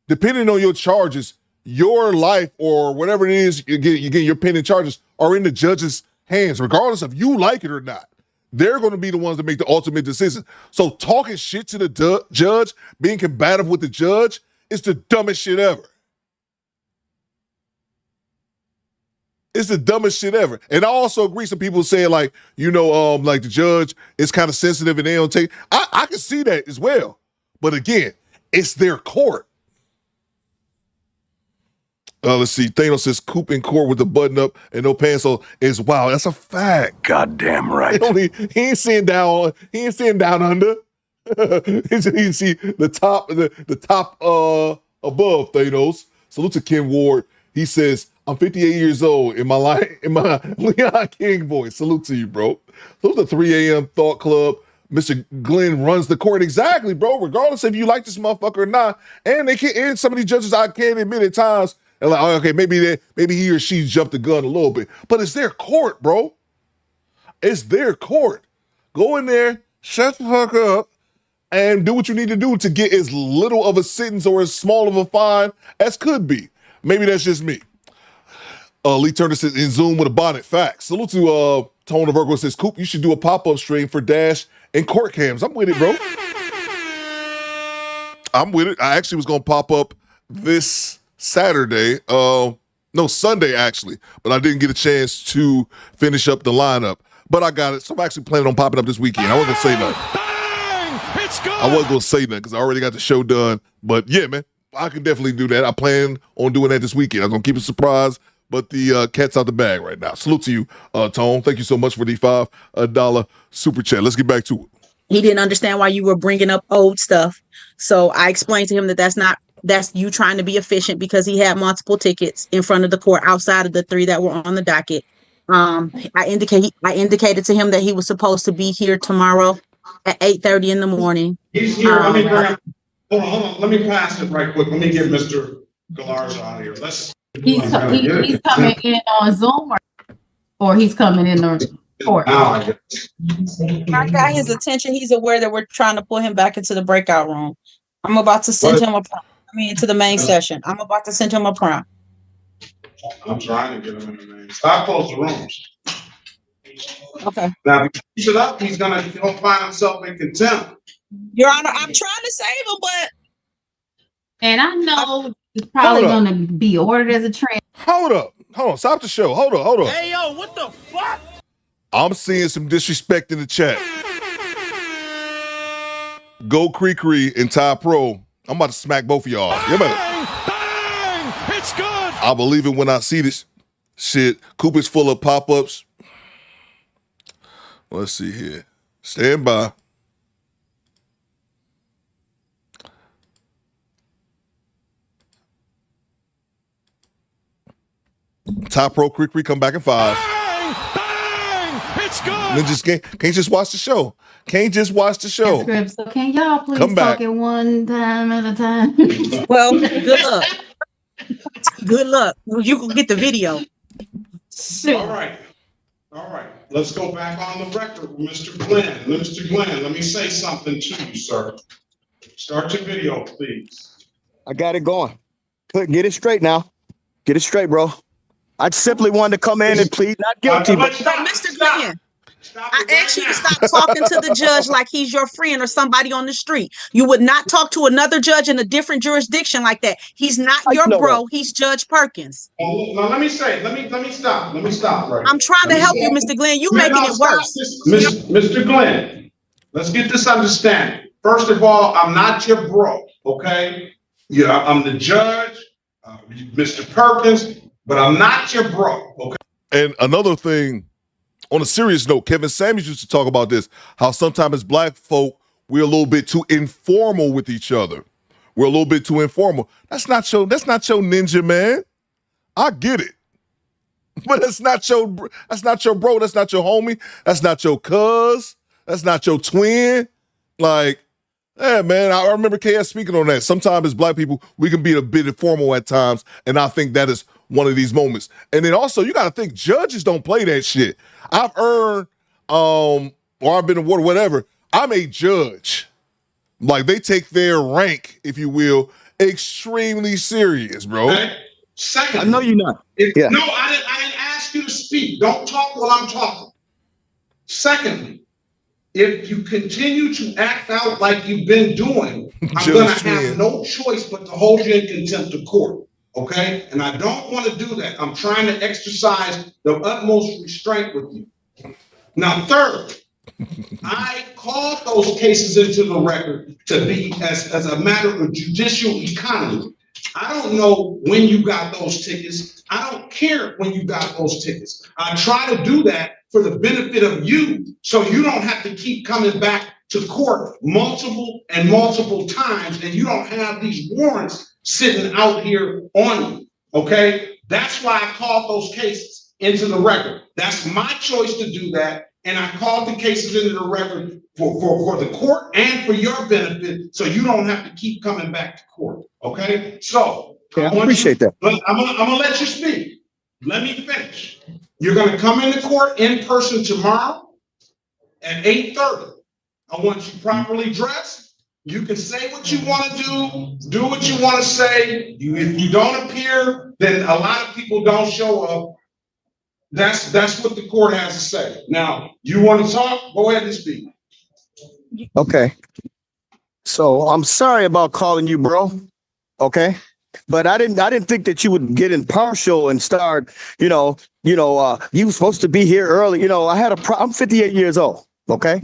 [SPEAKER 6] depending on your charges, your life or whatever it is you get your pending charges are in the judge's hands, regardless of you like it or not. They're going to be the ones that make the ultimate decision. So talking shit to the judge, being combative with the judge, is the dumbest shit ever. It's the dumbest shit ever. And I also agree, some people say, like, like the judge is kind of sensitive and they don't take. I can see that as well. But again, it's their court. Let's see. Thanos says, Coop in court with the button up and no pants. So it's wow. That's a fact. Goddamn right. He ain't sitting down. He ain't sitting down under. You see the top above Thanos. Salute to Ken Ward. He says, I'm 58 years old in my Leon King voice. Salute to you, bro. Salute to 3 a.m. Thought Club. Mr. Glenn runs the court. Exactly, bro. Regardless if you like this motherfucker or not. And they can't, and some of these judges, I can't admit at times, and like, okay, maybe he or she jumped the gun a little bit. But it's their court, bro. It's their court. Go in there, shut the fuck up, and do what you need to do to get as little of a sentence or as small of a fine as could be. Maybe that's just me. Lee Turner says, in Zoom with a bonnet. Facts. Salute to Tone of Virgo says, Coop, you should do a pop-up stream for Dash and court cams. I'm with it, bro. I'm with it. I actually was going to pop up this Saturday. No, Sunday, actually. But I didn't get a chance to finish up the lineup. But I got it. So I'm actually planning on popping up this weekend. I wasn't going to say nothing. I wasn't going to say nothing because I already got the show done. But yeah, man, I can definitely do that. I plan on doing that this weekend. I'm going to keep it a surprise. But the cat's out the bag right now. Salute to you, Tone. Thank you so much for the $5 super chat. Let's get back to it.
[SPEAKER 23] He didn't understand why you were bringing up old stuff. So I explained to him that that's you trying to be efficient because he had multiple tickets in front of the court outside of the 3 that were on the docket. I indicated to him that he was supposed to be here tomorrow at 8:30 in the morning.
[SPEAKER 16] He's here. Let me bring him. Hold on. Let me pass it right quick. Let me get Mr. Galarza out of here.
[SPEAKER 4] He's coming in on Zoom or he's coming in on court.
[SPEAKER 23] I got his attention. He's aware that we're trying to pull him back into the breakout room. I'm about to send him a prompt. Into the main session. I'm about to send him a prompt.
[SPEAKER 16] I'm trying to get him in the main. Stop close the rooms.
[SPEAKER 23] Okay.
[SPEAKER 16] Now, if he keeps it up, he'll find himself in contempt.
[SPEAKER 23] Your Honor, I'm trying to save him, but.
[SPEAKER 4] And I know it's probably going to be ordered as a trend.
[SPEAKER 6] Hold up. Stop the show. Hold on.
[SPEAKER 19] Hey, yo, what the fuck?
[SPEAKER 6] I'm seeing some disrespect in the chat. Go Cree and Ty Pro. I'm about to smack both of y'all.
[SPEAKER 19] Bang! It's good.
[SPEAKER 6] I believe it when I see this shit. Coop is full of pop-ups. Let's see here. Stand by. Top Pro Cree come back in 5.
[SPEAKER 19] Bang! It's good.
[SPEAKER 6] Then just can't just watch the show.
[SPEAKER 4] So can y'all please
[SPEAKER 6] come
[SPEAKER 4] talk at one time at a time?
[SPEAKER 23] Well, good luck. Good luck. You can get the video.
[SPEAKER 16] All right. Let's go back on the record with Mr. Glenn. Mr. Glenn, let me say something to you, sir. Start your video, please.
[SPEAKER 18] I got it going. Get it straight now. Get it straight, bro. I simply wanted to come in and plead not guilty.
[SPEAKER 23] But Mr. Glenn, I asked you to stop talking to the judge like he's your friend or somebody on the street. You would not talk to another judge in a different jurisdiction like that. He's not your bro. He's Judge Perkins.
[SPEAKER 16] Now, let me stop. Right.
[SPEAKER 23] I'm trying to help you, Mr. Glenn. You making it worse.
[SPEAKER 16] Mr. Glenn, let's get this understanding. First of all, I'm not your bro, okay? Yeah, I'm the judge, Mr. Perkins, but I'm not your bro, okay?
[SPEAKER 6] And another thing, on a serious note, Kevin Samuels used to talk about this, how sometimes as black folk, we're a little bit too informal with each other. We're a little bit too informal. That's not your ninja, man. I get it. But that's not your bro. That's not your homie. That's not your cuz. That's not your twin. Like, yeah, man, I remember KS speaking on that. Sometimes as black people, we can be a bit informal at times, and I think that is one of these moments. And then also, you got to think, judges don't play that shit. I've earned, or I've been awarded, whatever. I'm a judge. Like, they take their rank, if you will, extremely serious, bro.
[SPEAKER 16] Okay. Second,
[SPEAKER 18] I know you're not.
[SPEAKER 16] No, I didn't ask you to speak. Don't talk while I'm talking. Secondly, if you continue to act out like you've been doing, I'm going to have no choice but to hold you in contempt of court. Okay? And I don't want to do that. I'm trying to exercise the utmost restraint with you. Now, third, I called those cases into the record to be as a matter of judicial economy. I don't know when you got those tickets. I don't care when you got those tickets. I try to do that for the benefit of you so you don't have to keep coming back to court multiple times and you don't have these warrants sitting out here on you, okay? That's why I called those cases into the record. That's my choice to do that, and I called the cases into the record for the court and for your benefit so you don't have to keep coming back to court, okay? So,
[SPEAKER 18] I appreciate that.
[SPEAKER 16] I'm gonna let you speak. Let me finish. You're gonna come into court in person tomorrow at 8:30. I want you properly dressed. You can say what you want to do what you want to say. If you don't appear, then a lot of people don't show up. That's what the court has to say. Now, you want to talk? Go ahead and speak.
[SPEAKER 18] Okay. So I'm sorry about calling you bro. Okay. But I didn't think that you would get impartial and start, you were supposed to be here early. I'm 58 years old. Okay.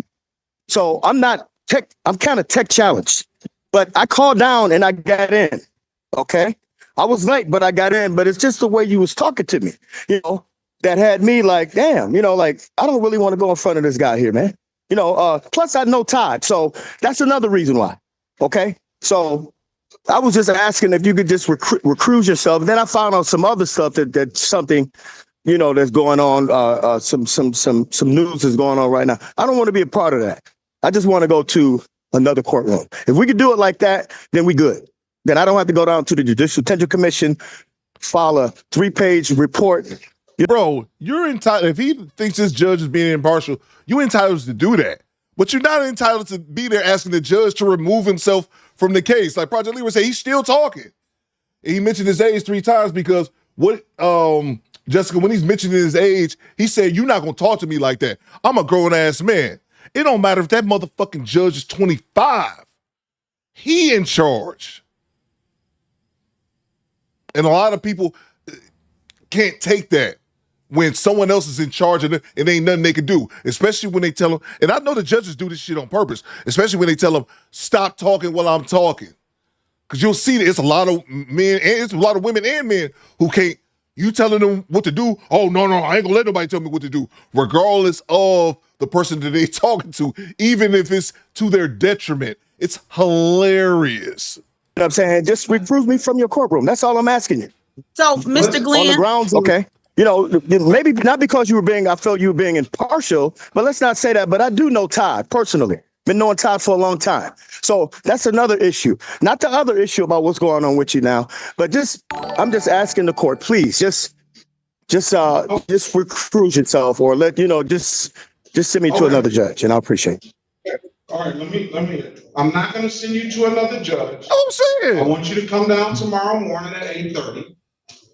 [SPEAKER 18] So I'm kind of tech challenged, but I called down and I got in. Okay. I was late, but I got in, but it's just the way you was talking to me, that had me like, damn, like, I don't really want to go in front of this guy here, man. Plus I know Todd. So that's another reason why. Okay. So I was just asking if you could just recruit yourself. And then I found out some other stuff that's something, that's going on. Some news is going on right now. I don't want to be a part of that. I just want to go to another courtroom. If we could do it like that, then we good. Then I don't have to go down to the Judicial Attention Commission, file a 3-page report.
[SPEAKER 6] Bro, you're entitled. If he thinks this judge is being impartial, you're entitled to do that. But you're not entitled to be there asking the judge to remove himself from the case. Like Project Leroy said, he's still talking. And he mentioned his age 3 times because Jessica, when he's mentioning his age, he said, you're not going to talk to me like that. I'm a grown-ass man. It don't matter if that motherfucking judge is 25. He in charge. And a lot of people can't take that when someone else is in charge and ain't nothing they can do, especially when they tell them, and I know the judges do this shit on purpose, especially when they tell them, stop talking while I'm talking. Because you'll see that it's a lot of men, and it's a lot of women and men who can't, you telling them what to do, oh, no, I ain't gonna let nobody tell me what to do, regardless of the person that they talking to, even if it's to their detriment. It's hilarious.
[SPEAKER 18] You know what I'm saying? Just remove me from your courtroom. That's all I'm asking you.
[SPEAKER 23] So, Mr. Glenn.
[SPEAKER 18] On the grounds, okay. Maybe not because I felt you were being impartial, but let's not say that. But I do know Todd personally. Been knowing Todd for a long time. So that's another issue. Not the other issue about what's going on with you now, but I'm just asking the court, please, just recruit yourself or just send me to another judge, and I appreciate it.
[SPEAKER 16] All right, let me. I'm not going to send you to another judge.
[SPEAKER 6] I'm saying.
[SPEAKER 16] I want you to come down tomorrow morning at 8:30.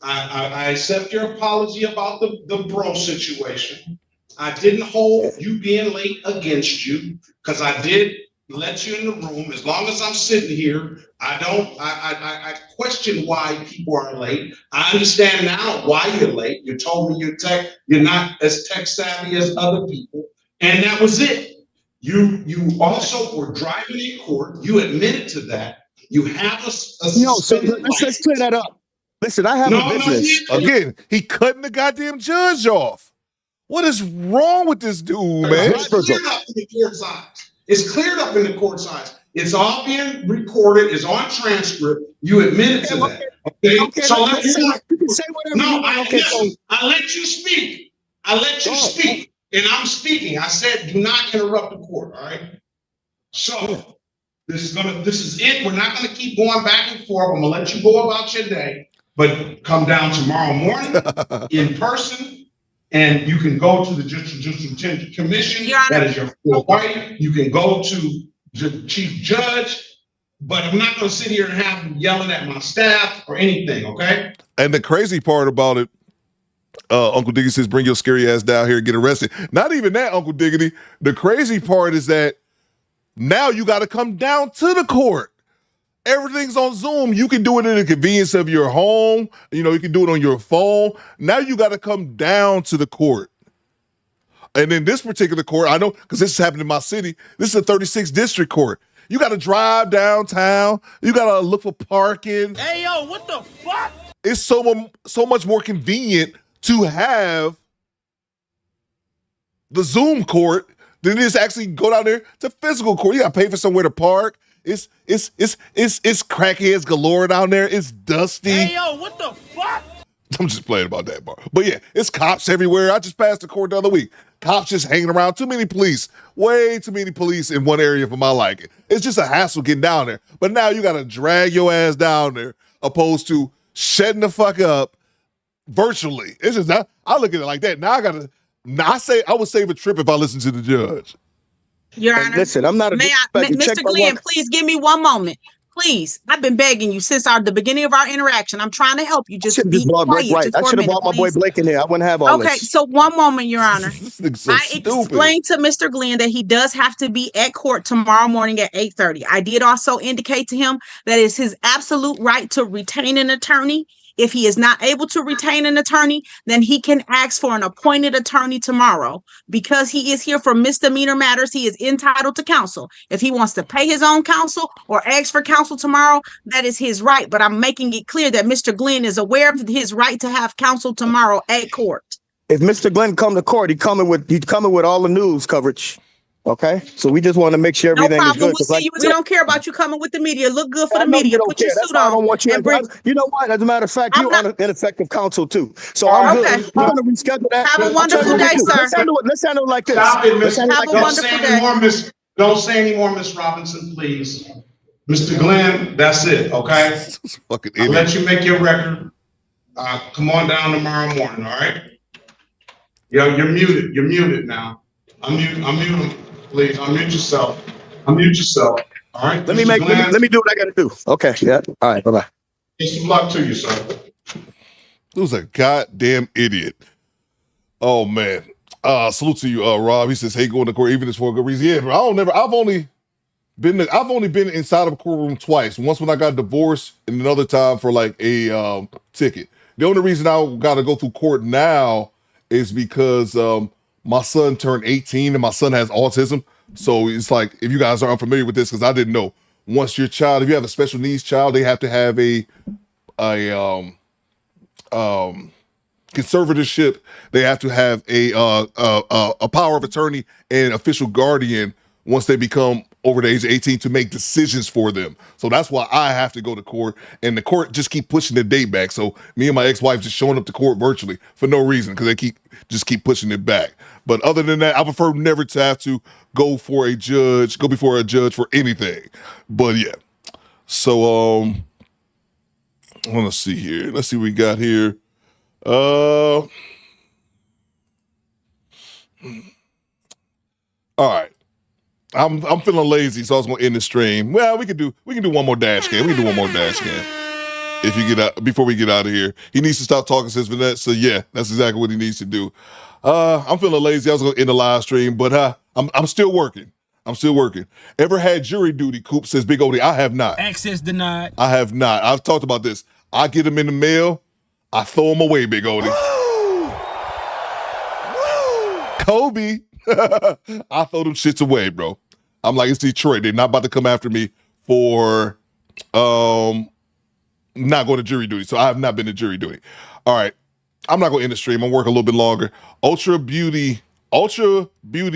[SPEAKER 16] I accept your apology about the bro situation. I didn't hold you being late against you because I did let you in the room. As long as I'm sitting here, I question why people are late. I understand now why you're late. You told me you're not as tech savvy as other people, and that was it. You also were driving in court. You admitted to that. You have a
[SPEAKER 18] so let's clear that up. Listen, I have a business.
[SPEAKER 6] Again, he cutting the goddamn judge off. What is wrong with this dude, man?
[SPEAKER 16] It's cleared up in the court's eyes. It's cleared up in the court's eyes. It's all being recorded. It's on transcript. You admitted to that. Okay. So
[SPEAKER 18] you can say whatever you want.
[SPEAKER 16] I let you speak. Speak. And I'm speaking. I said, do not interrupt the court. All right. So this is it. We're not going to keep going back and forth. I'm going to let you go about your day, but come down tomorrow morning in person. And you can go to the Judicial Attention Commission. That is your full right. You can go to the chief judge, but I'm not going to sit here and have them yelling at my staff or anything, okay?
[SPEAKER 6] And the crazy part about it, Uncle Diggity says, bring your scary ass down here and get arrested. Not even that, Uncle Diggity. The crazy part is that now you got to come down to the court. Everything's on Zoom. You can do it in the convenience of your home. You can do it on your phone. Now you got to come down to the court. And in this particular court, I know because this is happening in my city, this is a 36th district court. You got to drive downtown. You got to look for parking.
[SPEAKER 19] Hey, yo, what the fuck?
[SPEAKER 6] It's so much more convenient to have the Zoom court than it is actually go down there to physical court. You got to pay for somewhere to park. It's crackheads galore down there. It's dusty.
[SPEAKER 19] Hey, yo, what the fuck?
[SPEAKER 6] I'm just playing about that part. But yeah, it's cops everywhere. I just passed the court the other week. Cops just hanging around. Too many police. Way too many police in one area for my liking. It's just a hassle getting down there. But now you got to drag your ass down there opposed to shutting the fuck up virtually. It's just, I look at it like that. Now I would save a trip if I listen to the judge.
[SPEAKER 23] Your Honor.
[SPEAKER 18] Listen, I'm not a
[SPEAKER 23] Mr. Glenn, please give me 1 moment. Please, I've been begging you since the beginning of our interaction. I'm trying to help you. Just be quiet.
[SPEAKER 18] Right. I should have brought my boy Blake in here. I wouldn't have all this.
[SPEAKER 23] Okay, so 1 moment, Your Honor.
[SPEAKER 6] So
[SPEAKER 23] I explained to Mr. Glenn that he does have to be at court tomorrow morning at 8:30. I did also indicate to him that it's his absolute right to retain an attorney. If he is not able to retain an attorney, then he can ask for an appointed attorney tomorrow. Because he is here for misdemeanor matters, he is entitled to counsel. If he wants to pay his own counsel or ask for counsel tomorrow, that is his right. But I'm making it clear that Mr. Glenn is aware of his right to have counsel tomorrow at court.
[SPEAKER 18] If Mr. Glenn come to court, he's coming with all the news coverage. Okay, so we just want to make sure everything is good.
[SPEAKER 23] We don't care about you coming with the media. Look good for the media. Put your suit on.
[SPEAKER 18] I don't want you. You know what? As a matter of fact, you're on ineffective counsel too. So I'm good. I'm going to reschedule that.
[SPEAKER 23] Have a wonderful day, sir.
[SPEAKER 18] Let's handle it like this.
[SPEAKER 16] Stop it, Miss.
[SPEAKER 23] Have a wonderful day.
[SPEAKER 16] Don't say any more, Miss Robinson, please. Mr. Glenn, that's it, okay? I'll let you make your record. Come on down tomorrow morning, all right? Yo, you're muted. You're muted now. Unmute him. Please unmute yourself. Unmute yourself. All right.
[SPEAKER 18] Let me do what I got to do. Okay. Yeah. All right. Bye-bye.
[SPEAKER 16] Some luck to you, sir.
[SPEAKER 6] Who's a goddamn idiot? Oh man. Salute to you, Rob. He says, "Hey, going to court even if for a good reason." Yeah, but I've only been inside of a courtroom twice. Once when I got divorced, and another time for like a ticket. The only reason I got to go through court now is because my son turned 18 and my son has autism. So it's like, if you guys are unfamiliar with this, because I didn't know, once your child, if you have a special needs child, they have to have a conservatorship. They have to have a power of attorney and official guardian once they become over the age of 18 to make decisions for them. So that's why I have to go to court, and the court just keep pushing the date back. So me and my ex-wife just showing up to court virtually for no reason because they keep pushing it back. But other than that, I prefer never to have to go before a judge for anything. But yeah. So let's see here. Let's see what we got here. All right. I'm feeling lazy, so I was gonna end the stream. Well, we can do one more dash cam. We can do one more dash cam. If you get out before we get out of here. He needs to stop talking, says Vanessa. Yeah, that's exactly what he needs to do. I'm feeling lazy. I was gonna end the live stream, but I'm still working. Ever had jury duty, Coop, says Big Odie. I have not.
[SPEAKER 2] Access denied.
[SPEAKER 6] I have not. I've talked about this. I get them in the mail, I throw them away, Big Odie. Kobe. I throw them shits away, bro. I'm like, it's Detroit. They're not about to come after me for not going to jury duty. So I have not been to jury duty. All right. I'm not going to end the stream. I'm working a little bit longer. Ultra Beauty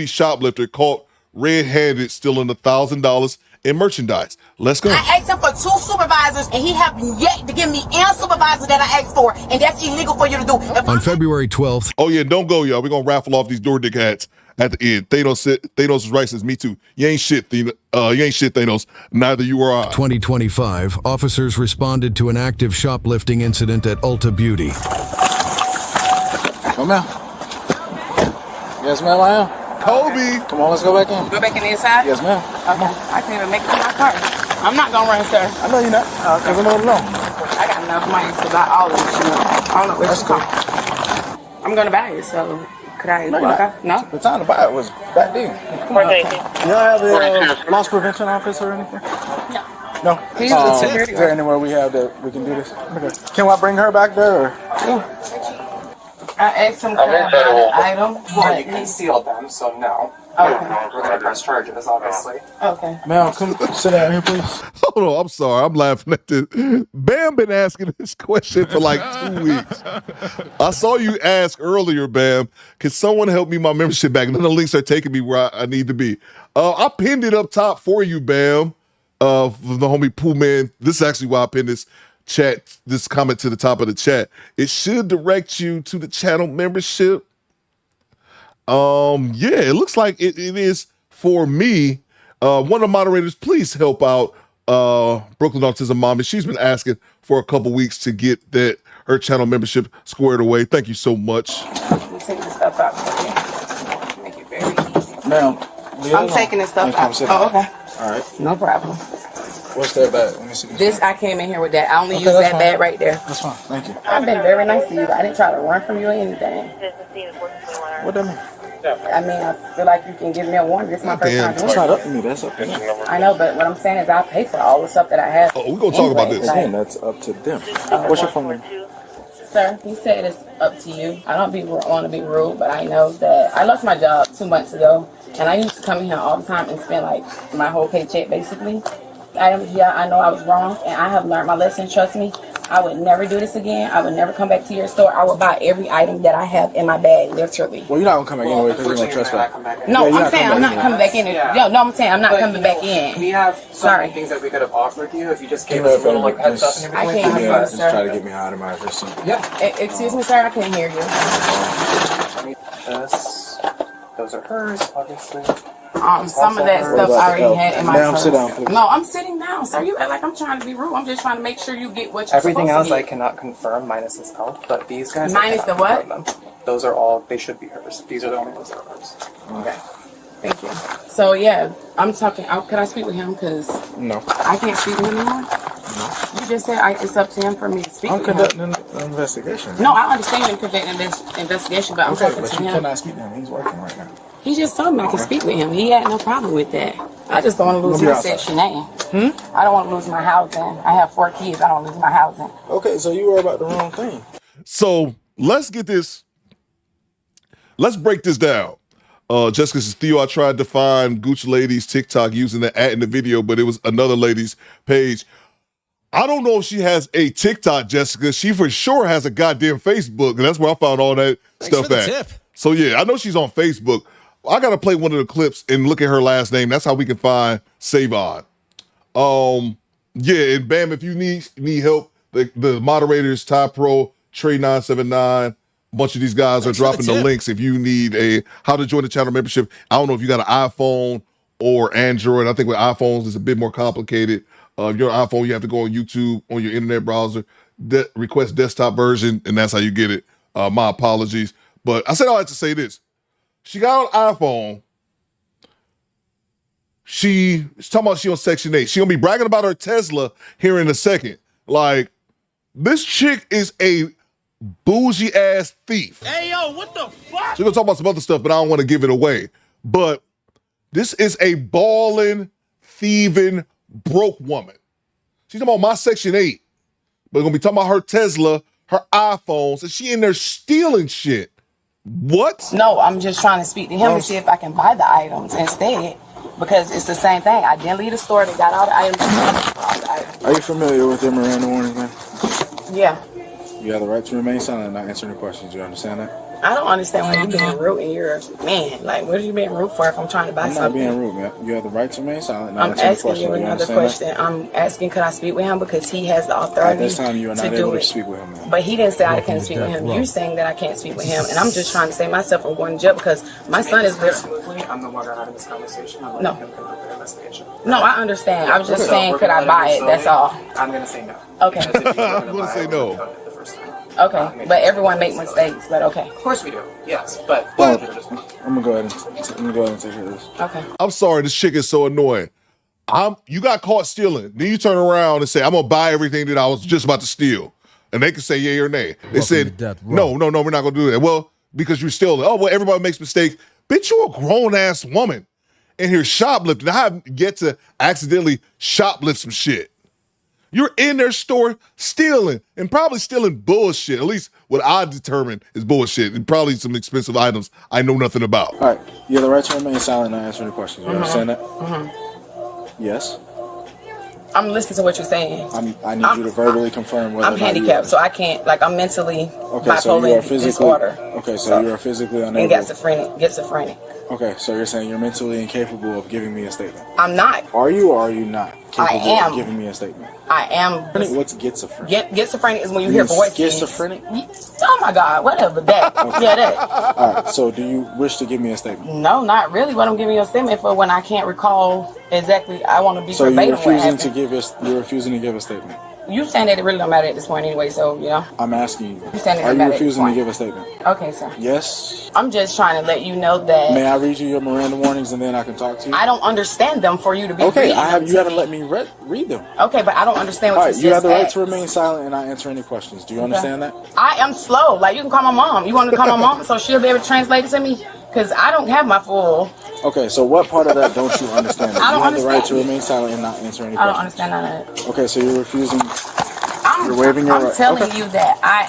[SPEAKER 6] shoplifter caught red-handed stealing $1,000 in merchandise. Let's go.
[SPEAKER 8] I asked him for 2 supervisors, and he haven't yet to give me any supervisor that I asked for, and that's illegal for you to do.
[SPEAKER 7] On February 12th.
[SPEAKER 6] Oh, yeah, don't go, y'all. We're going to raffle off these door dick hats at the end. Thanos' right says, me too. You ain't shit, Thanos. Neither you or I.
[SPEAKER 7] 2025, officers responded to an active shoplifting incident at Ulta Beauty.
[SPEAKER 9] Come on. Yes, ma'am, I am.
[SPEAKER 6] Kobe.
[SPEAKER 9] Come on, let's go back in.
[SPEAKER 15] Go back in the inside?
[SPEAKER 9] Yes, ma'am.
[SPEAKER 15] Okay. I can't even make it to my car. I'm not going to run, sir.
[SPEAKER 9] I know you're not. Because I know it alone.
[SPEAKER 15] I got enough money to buy all of this shit. I don't know where it's going. I'm going to buy it, so could I walk out? No?
[SPEAKER 9] The time to buy it was back then. Come on. You don't have a loss prevention office or anything?
[SPEAKER 15] No.
[SPEAKER 9] No?
[SPEAKER 15] He's
[SPEAKER 9] is there anywhere we have that we can do this? Okay. Can I bring her back there? Or?
[SPEAKER 15] I asked him, can I buy the item?
[SPEAKER 21] Well, you concealed them, so no.
[SPEAKER 15] Okay.
[SPEAKER 21] We're going to press charges, obviously.
[SPEAKER 15] Okay.
[SPEAKER 9] Ma'am, come sit down here, please.
[SPEAKER 6] Hold on, I'm sorry. I'm laughing at this. Bam been asking this question for like 2 weeks. I saw you ask earlier, Bam, can someone help me my membership back? And then the links are taking me where I need to be. I pinned it up top for you, Bam, from the homie Pooh Man. This is actually why I pinned this comment to the top of the chat. It should direct you to the channel membership. Yeah, it looks like it is for me. One of the moderators, please help out Brooklyn Autism Mommy. She's been asking for a couple weeks to get her channel membership squared away. Thank you so much.
[SPEAKER 15] You take the stuff out. Make it very easy.
[SPEAKER 9] Ma'am,
[SPEAKER 15] I'm taking this stuff out. Oh, okay.
[SPEAKER 9] All right.
[SPEAKER 15] No problem.
[SPEAKER 9] What's that bag? Let me see.
[SPEAKER 15] This, I came in here with that. I only
[SPEAKER 9] Okay,
[SPEAKER 15] use
[SPEAKER 9] that's
[SPEAKER 15] that
[SPEAKER 9] fine.
[SPEAKER 15] bag right there.
[SPEAKER 9] That's fine. Thank you.
[SPEAKER 15] I've been very nice to you. I didn't try to run from you or anything.
[SPEAKER 9] What that mean?
[SPEAKER 15] I mean, I feel like you can give me a warning. This is my first time doing
[SPEAKER 9] That's not
[SPEAKER 15] it.
[SPEAKER 9] up to me. That's up to them.
[SPEAKER 15] I know, but what I'm saying is I pay for all the stuff that I have.
[SPEAKER 6] Oh, we're gonna talk about this.
[SPEAKER 9] Again, that's up to them. What's your phone number?
[SPEAKER 15] Sir, he said it's up to you. I don't want to be rude, but I know that I lost my job 2 months ago, and I used to come in here all the time and spend like my whole paycheck basically. I know I was wrong, and I have learned my lesson. Trust me, I would never do this again. I would never come back to your store. I would buy every item that I have in my bag, literally.
[SPEAKER 9] Well, you're not gonna come back anyway because you're gonna trespass.
[SPEAKER 15] No,
[SPEAKER 9] Yeah,
[SPEAKER 15] I'm saying I'm not coming back in.
[SPEAKER 21] Yeah.
[SPEAKER 15] No, I'm saying I'm not coming back in.
[SPEAKER 21] We have so
[SPEAKER 15] Sorry.
[SPEAKER 21] many things that we could have offered you if you just gave us a little like heads up and everything.
[SPEAKER 15] I can't hear you,
[SPEAKER 9] Just try to
[SPEAKER 15] sir.
[SPEAKER 9] get me out of my receipt.
[SPEAKER 15] Excuse me, sir. I can't hear you.
[SPEAKER 21] Those are hers, obviously.
[SPEAKER 15] Some of that stuff I already had in my
[SPEAKER 9] Ma'am,
[SPEAKER 15] purse.
[SPEAKER 9] sit down, please.
[SPEAKER 15] No, I'm sitting down, sir. You act like I'm trying to be rude. I'm just trying to make sure you get what you're
[SPEAKER 21] Everything else
[SPEAKER 15] supposed
[SPEAKER 21] I
[SPEAKER 15] to
[SPEAKER 21] cannot confirm minus his health, but these guys.
[SPEAKER 15] Minus the what?
[SPEAKER 21] Them. Those are all. They should be hers. These are the only ones that are hers.
[SPEAKER 15] Okay. Thank you. So yeah, I'm talking. Can I speak with him? Because
[SPEAKER 9] No.
[SPEAKER 15] I can't speak with him anymore. You just said it's up to him for me to speak
[SPEAKER 9] I'm
[SPEAKER 15] with him.
[SPEAKER 9] conducting an investigation.
[SPEAKER 15] No, I understand you're conducting this investigation, but I'm
[SPEAKER 9] Okay,
[SPEAKER 15] talking
[SPEAKER 9] but
[SPEAKER 15] to
[SPEAKER 9] you
[SPEAKER 15] him.
[SPEAKER 9] cannot speak to him. He's working right now.
[SPEAKER 15] He just told me I can speak with him. He had no problem with that. I just don't want to lose
[SPEAKER 9] We'll be
[SPEAKER 15] my
[SPEAKER 9] outside.
[SPEAKER 15] Section A. I don't want to lose my housing. I have 4 kids. I don't lose my housing.
[SPEAKER 9] Okay, so you worry about the wrong thing.
[SPEAKER 6] So let's get this. Let's break this down. Jessica says, Theo, I tried to find Gucci Lady's TikTok using the ad in the video, but it was another lady's page. I don't know if she has a TikTok, Jessica. She for sure has a goddamn Facebook, and that's where I found all that stuff
[SPEAKER 12] for the
[SPEAKER 6] at.
[SPEAKER 12] tip.
[SPEAKER 6] So yeah, I know she's on Facebook. I gotta play one of the clips and look at her last name. That's how we can find Savon. Yeah, and Bam, if you need help, the moderators, Ty Pro, Trey 979, a bunch of these guys are dropping the links if you need how to join the channel membership. I don't know if you got an iPhone or Android. I think with iPhones it's a bit more complicated. If you're an iPhone, you have to go on YouTube on your internet browser, request desktop version, and that's how you get it. My apologies. But I said all that to say this. She got an iPhone. She's talking about she on Section 8. She gonna be bragging about her Tesla here in a second. Like, this chick is a bougie ass thief.
[SPEAKER 19] Hey, yo, what the fuck?
[SPEAKER 6] She's gonna talk about some other stuff, but I don't want to give it away. But this is a balling, thieving, broke woman. She's talking about my Section 8. But gonna be talking about her Tesla, her iPhones, and she in there stealing shit. What?
[SPEAKER 15] No, I'm just trying to speak to him to see if I can buy the items instead. Because it's the same thing. I didn't leave the store. They got all the items.
[SPEAKER 9] Are you familiar with your Miranda warnings, man?
[SPEAKER 15] Yeah.
[SPEAKER 9] You have the right to remain silent and not answering the questions. You understand that?
[SPEAKER 15] I don't understand why you being rude and you're a man. Like, what are you being rude for if I'm trying to buy
[SPEAKER 9] I'm not
[SPEAKER 15] something?
[SPEAKER 9] being rude, man. You have the right to remain silent and not
[SPEAKER 15] I'm
[SPEAKER 9] answering the
[SPEAKER 15] asking
[SPEAKER 9] questions.
[SPEAKER 15] you another
[SPEAKER 9] understand
[SPEAKER 15] question.
[SPEAKER 9] that?
[SPEAKER 15] I'm asking, could I speak with him because he has the authority
[SPEAKER 9] At this time, you are not
[SPEAKER 15] to
[SPEAKER 9] able
[SPEAKER 15] do
[SPEAKER 9] to
[SPEAKER 15] it.
[SPEAKER 9] speak with him, man.
[SPEAKER 15] But he didn't say I can't speak with him. You're saying that I can't speak with him, and I'm just trying to save myself from going to jail because my son is there.
[SPEAKER 21] Smoothly, I'm no longer having this conversation. I'm
[SPEAKER 15] No.
[SPEAKER 21] letting him conduct the investigation.
[SPEAKER 15] No, I understand. I was just
[SPEAKER 21] So
[SPEAKER 15] saying,
[SPEAKER 21] we're
[SPEAKER 15] could I
[SPEAKER 21] gonna let
[SPEAKER 15] buy
[SPEAKER 21] him
[SPEAKER 15] it? That's all.
[SPEAKER 21] I'm gonna say no.
[SPEAKER 15] Okay.
[SPEAKER 6] I'm gonna say no.
[SPEAKER 21] The first time.
[SPEAKER 15] Okay, but everyone makes mistakes. But okay.
[SPEAKER 21] Of course we do. Yes, but
[SPEAKER 9] I'm gonna go ahead and take care of this.
[SPEAKER 15] Okay.
[SPEAKER 6] I'm sorry, this chick is so annoying. You got caught stealing. Then you turn around and say, I'm gonna buy everything that I was just about to steal. And they can say yay or nay. They said, no, we're not gonna do that. Well, because you're stealing. Oh, well, everybody makes mistakes. Bitch, you a grown-ass woman in here shoplifting. I have yet to accidentally shoplift some shit. You're in their store stealing and probably stealing bullshit. At least what I determine is bullshit and probably some expensive items I know nothing about.
[SPEAKER 9] All right, you have the right to remain silent and not answering the questions. You understand that? Yes.
[SPEAKER 15] I'm listening to what you're saying.
[SPEAKER 9] I need you to verbally confirm whether
[SPEAKER 15] I'm
[SPEAKER 9] or not
[SPEAKER 15] handicapped, so I can't. Like, I'm mentally
[SPEAKER 9] Okay, so you
[SPEAKER 15] bipolar
[SPEAKER 9] are
[SPEAKER 15] and
[SPEAKER 9] physically
[SPEAKER 15] disorder.
[SPEAKER 9] Okay, so you are physically unable.
[SPEAKER 15] And schizophrenic.
[SPEAKER 9] Okay, so you're saying you're mentally incapable of giving me a statement.
[SPEAKER 15] I'm not.
[SPEAKER 9] Are you or are you not capable
[SPEAKER 15] I am.
[SPEAKER 9] of giving me a statement?
[SPEAKER 15] I am.
[SPEAKER 9] What's schizophrenic?
[SPEAKER 15] Schizophrenic is when you hear voices.
[SPEAKER 9] Schizophrenic?
[SPEAKER 15] Oh my God, whatever that. Yeah, that.
[SPEAKER 9] All right, so do you wish to give me a statement?
[SPEAKER 15] No, not really. What I'm giving you a statement for when I can't recall exactly. I want to be
[SPEAKER 9] So
[SPEAKER 15] verbatim.
[SPEAKER 9] you're refusing to give a statement.
[SPEAKER 11] You saying that it really don't matter at this point anyway, so, you know.
[SPEAKER 9] I'm asking you.
[SPEAKER 11] You saying it
[SPEAKER 9] Are
[SPEAKER 11] don't
[SPEAKER 9] you
[SPEAKER 11] matter at this
[SPEAKER 9] refusing to
[SPEAKER 11] point.
[SPEAKER 9] give a statement?
[SPEAKER 11] Okay, sir.
[SPEAKER 9] Yes.
[SPEAKER 11] I'm just trying to let you know that
[SPEAKER 9] May I read you your Miranda warnings and then I can talk to you?
[SPEAKER 11] I don't understand them for you to be
[SPEAKER 9] Okay,
[SPEAKER 11] reading them
[SPEAKER 9] you
[SPEAKER 11] to
[SPEAKER 9] haven't
[SPEAKER 11] me.
[SPEAKER 9] let me read them.
[SPEAKER 11] Okay, but I don't understand
[SPEAKER 9] All
[SPEAKER 11] what
[SPEAKER 9] right,
[SPEAKER 11] you
[SPEAKER 9] you have
[SPEAKER 11] just
[SPEAKER 9] the right
[SPEAKER 11] asked.
[SPEAKER 9] to remain silent and not answer any questions. Do you understand that?
[SPEAKER 11] I am slow. Like, you can call my mom. You want to call my mom so she'll be able to translate it to me? Because I don't have my full.
[SPEAKER 9] Okay, so what part of that don't you understand?
[SPEAKER 11] I don't
[SPEAKER 9] you have the right
[SPEAKER 11] understand
[SPEAKER 9] to
[SPEAKER 11] it.
[SPEAKER 9] remain silent and not answer any
[SPEAKER 11] I don't
[SPEAKER 9] questions.
[SPEAKER 11] understand none of it.
[SPEAKER 9] Okay, so you're refusing. You're waiving your
[SPEAKER 11] I'm
[SPEAKER 9] right.
[SPEAKER 11] telling
[SPEAKER 9] Okay.
[SPEAKER 11] you that I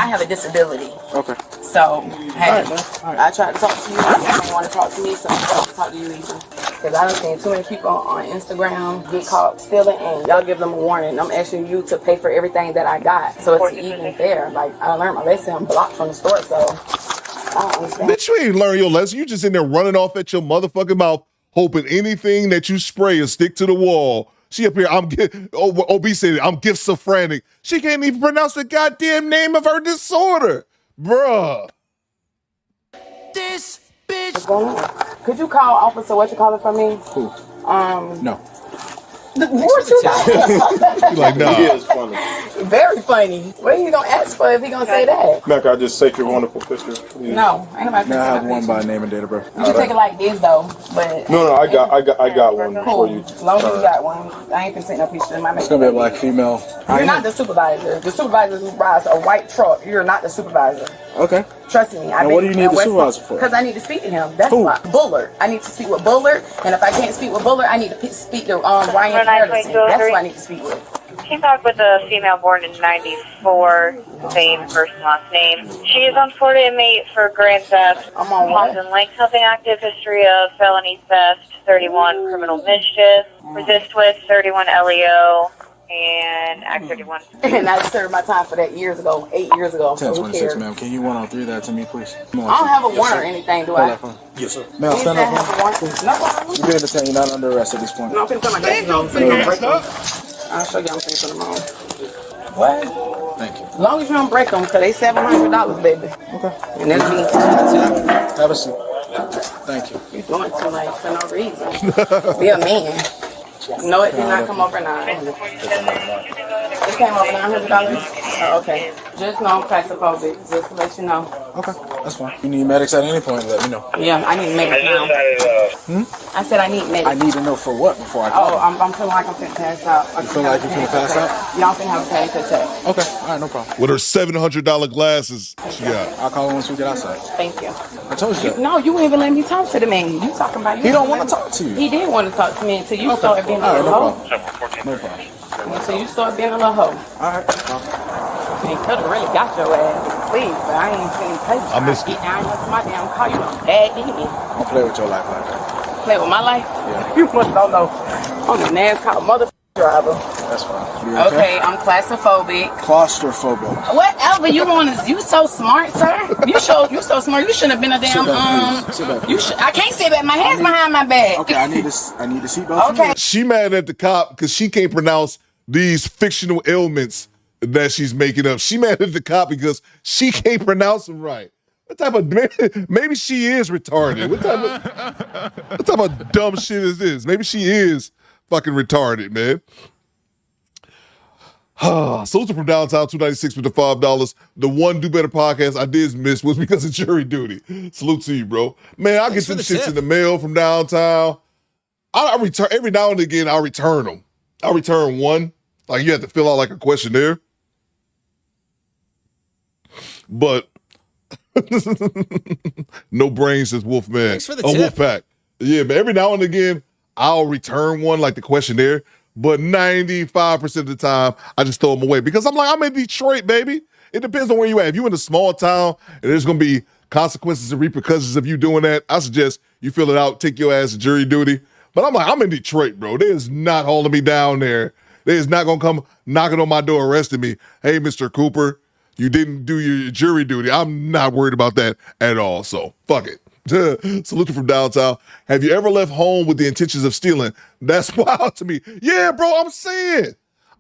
[SPEAKER 11] have a disability.
[SPEAKER 9] Okay.
[SPEAKER 11] So, hey,
[SPEAKER 9] All right.
[SPEAKER 11] I tried to talk to you. You don't want to talk to me, so I'm trying to talk to you either. Because I done seen too many people on Instagram get caught stealing, and y'all give them a warning. I'm asking you to pay for everything that I got. So it's even fair. Like, I learned my lesson. I'm blocked from the store, so I don't understand.
[SPEAKER 6] Bitch, you ain't learn your lesson. You just in there running off at your motherfucking mouth, hoping anything that you spray will stick to the wall. She up here, OB said, I'm schizophrenic. She can't even pronounce the goddamn name of her disorder. Bruh.
[SPEAKER 11] This bitch. What's going on? Could you call Officer what you calling for me?
[SPEAKER 9] Who?
[SPEAKER 11] What
[SPEAKER 9] No.
[SPEAKER 11] you got?
[SPEAKER 6] Like, nah.
[SPEAKER 20] He is funny.
[SPEAKER 11] Very funny. What are you gonna ask for if he gonna say that?
[SPEAKER 20] Mac, I just take your wonderful picture, please.
[SPEAKER 11] No, ain't nobody.
[SPEAKER 9] May I have one by name and date of birth?
[SPEAKER 11] You can take it like this though, but
[SPEAKER 20] No, I got one for
[SPEAKER 11] cool.
[SPEAKER 20] you.
[SPEAKER 11] As long as you got one, I ain't gonna take no picture. It might make
[SPEAKER 9] It's gonna be a black female.
[SPEAKER 11] You're not the supervisor. The supervisor who rides a white truck. You're not the supervisor.
[SPEAKER 9] Okay.
[SPEAKER 11] Trust me.
[SPEAKER 9] And what do you need the supervisor for?
[SPEAKER 11] Because I need to speak to him. That's why. Bullard. I need to speak with Bullard, and if I can't speak with Bullard, I need to speak to Ryan Harrison. That's who I need to speak with.
[SPEAKER 22] Came back with a female born in 94, same first and last name. She is on Florida inmate for grand theft.
[SPEAKER 11] I'm on what?
[SPEAKER 22] Halton Lake, something active history of felony theft, 31 criminal mischief, resist with 31 LEO, and Act 31.
[SPEAKER 11] And I served my time for that 8 years ago. So who
[SPEAKER 9] 1026,
[SPEAKER 11] cares?
[SPEAKER 9] ma'am. Can you 103 that to me, please?
[SPEAKER 11] I don't have a warrant or anything, do I?
[SPEAKER 9] Yes, sir. Ma'am,
[SPEAKER 11] You
[SPEAKER 9] stand
[SPEAKER 11] said I
[SPEAKER 9] up.
[SPEAKER 11] have a warrant. No problem.
[SPEAKER 9] You're being detained. You're not under arrest at this point.
[SPEAKER 11] No, I'm finna put my glasses on. I'm finna break them. I'll show you I'm finna put them on. What?
[SPEAKER 9] Thank you.
[SPEAKER 11] As long as you don't break them, because they $700, baby.
[SPEAKER 9] Okay.
[SPEAKER 11] And that's me.
[SPEAKER 9] Have a seat. Thank you.
[SPEAKER 11] You're doing too much for no reason. Be a man. No, it did not come over 9. It came over $900. Oh, okay. Just know I'm claustrophobic. Just to let you know.
[SPEAKER 9] Okay, that's fine. You need medics at any point, let me know.
[SPEAKER 11] Yeah, I need medics now. I said I need medics.
[SPEAKER 9] I need to know for what before I call.
[SPEAKER 11] Oh, I'm feeling like I'm finna pass out.
[SPEAKER 9] You feel like you're finna pass out?
[SPEAKER 11] Y'all finna have a panic attack.
[SPEAKER 9] Okay, all right, no problem.
[SPEAKER 6] With her $700 glasses, she got.
[SPEAKER 9] I'll call her once we get outside.
[SPEAKER 11] Thank you.
[SPEAKER 9] I told you that.
[SPEAKER 11] No, you ain't even let me talk to the man. You talking about you?
[SPEAKER 9] He don't want to talk to you.
[SPEAKER 11] He did want to talk to me until you started being a
[SPEAKER 9] All right,
[SPEAKER 11] little
[SPEAKER 9] no
[SPEAKER 11] hoe.
[SPEAKER 9] problem. No problem.
[SPEAKER 11] Until you start being a little hoe.
[SPEAKER 9] All right, no problem.
[SPEAKER 11] You could have really got your ass. Please, but I ain't finna play with you.
[SPEAKER 6] I missed
[SPEAKER 11] Get down here to my damn car. You don't bad me.
[SPEAKER 9] Don't play with your life like that.
[SPEAKER 11] Play with my life?
[SPEAKER 9] Yeah.
[SPEAKER 11] You must don't know. I'm a NASCAR mother driver.
[SPEAKER 9] That's fine. You
[SPEAKER 11] Okay, I'm claustrophobic.
[SPEAKER 9] Claustrophobic.
[SPEAKER 11] Whatever you want to. You so smart, sir. You so smart. You shouldn't have been a damn
[SPEAKER 9] Sit back,
[SPEAKER 11] You should. I can't sit back. My hands behind my back.
[SPEAKER 9] Okay, I need to seatbelt.
[SPEAKER 11] Okay.
[SPEAKER 6] She mad at the cop because she can't pronounce these fictional ailments that she's making up. She mad at the cop because she can't pronounce them right. What type of maybe she is retarded? What type of dumb shit is this? Maybe she is fucking retarded, man. Salute from downtown 296 with the $5. The one Do Better podcast I did miss was because of jury duty. Salute to you, bro. Man, I get some shits in the mail from downtown. I return every now and again. I return them. I return one. Like you have to fill out like a questionnaire. But no brains says Wolfman.
[SPEAKER 12] Thanks for the tip.
[SPEAKER 6] Wolfpack. Yeah, but every now and again I'll return one like the questionnaire. But 95% of the time I just throw them away because I'm in Detroit, baby. It depends on where you at. If you're in a small town and there's gonna be consequences and repercussions of you doing that, I suggest you fill it out, take your ass to jury duty. But I'm in Detroit, bro. They is not hauling me down there. They is not gonna come knocking on my door arresting me. Hey, Mr. Cooper, you didn't do your jury duty. I'm not worried about that at all. So fuck it. Salute you from downtown. Have you ever left home with the intentions of stealing? That's wild to me. Yeah, bro,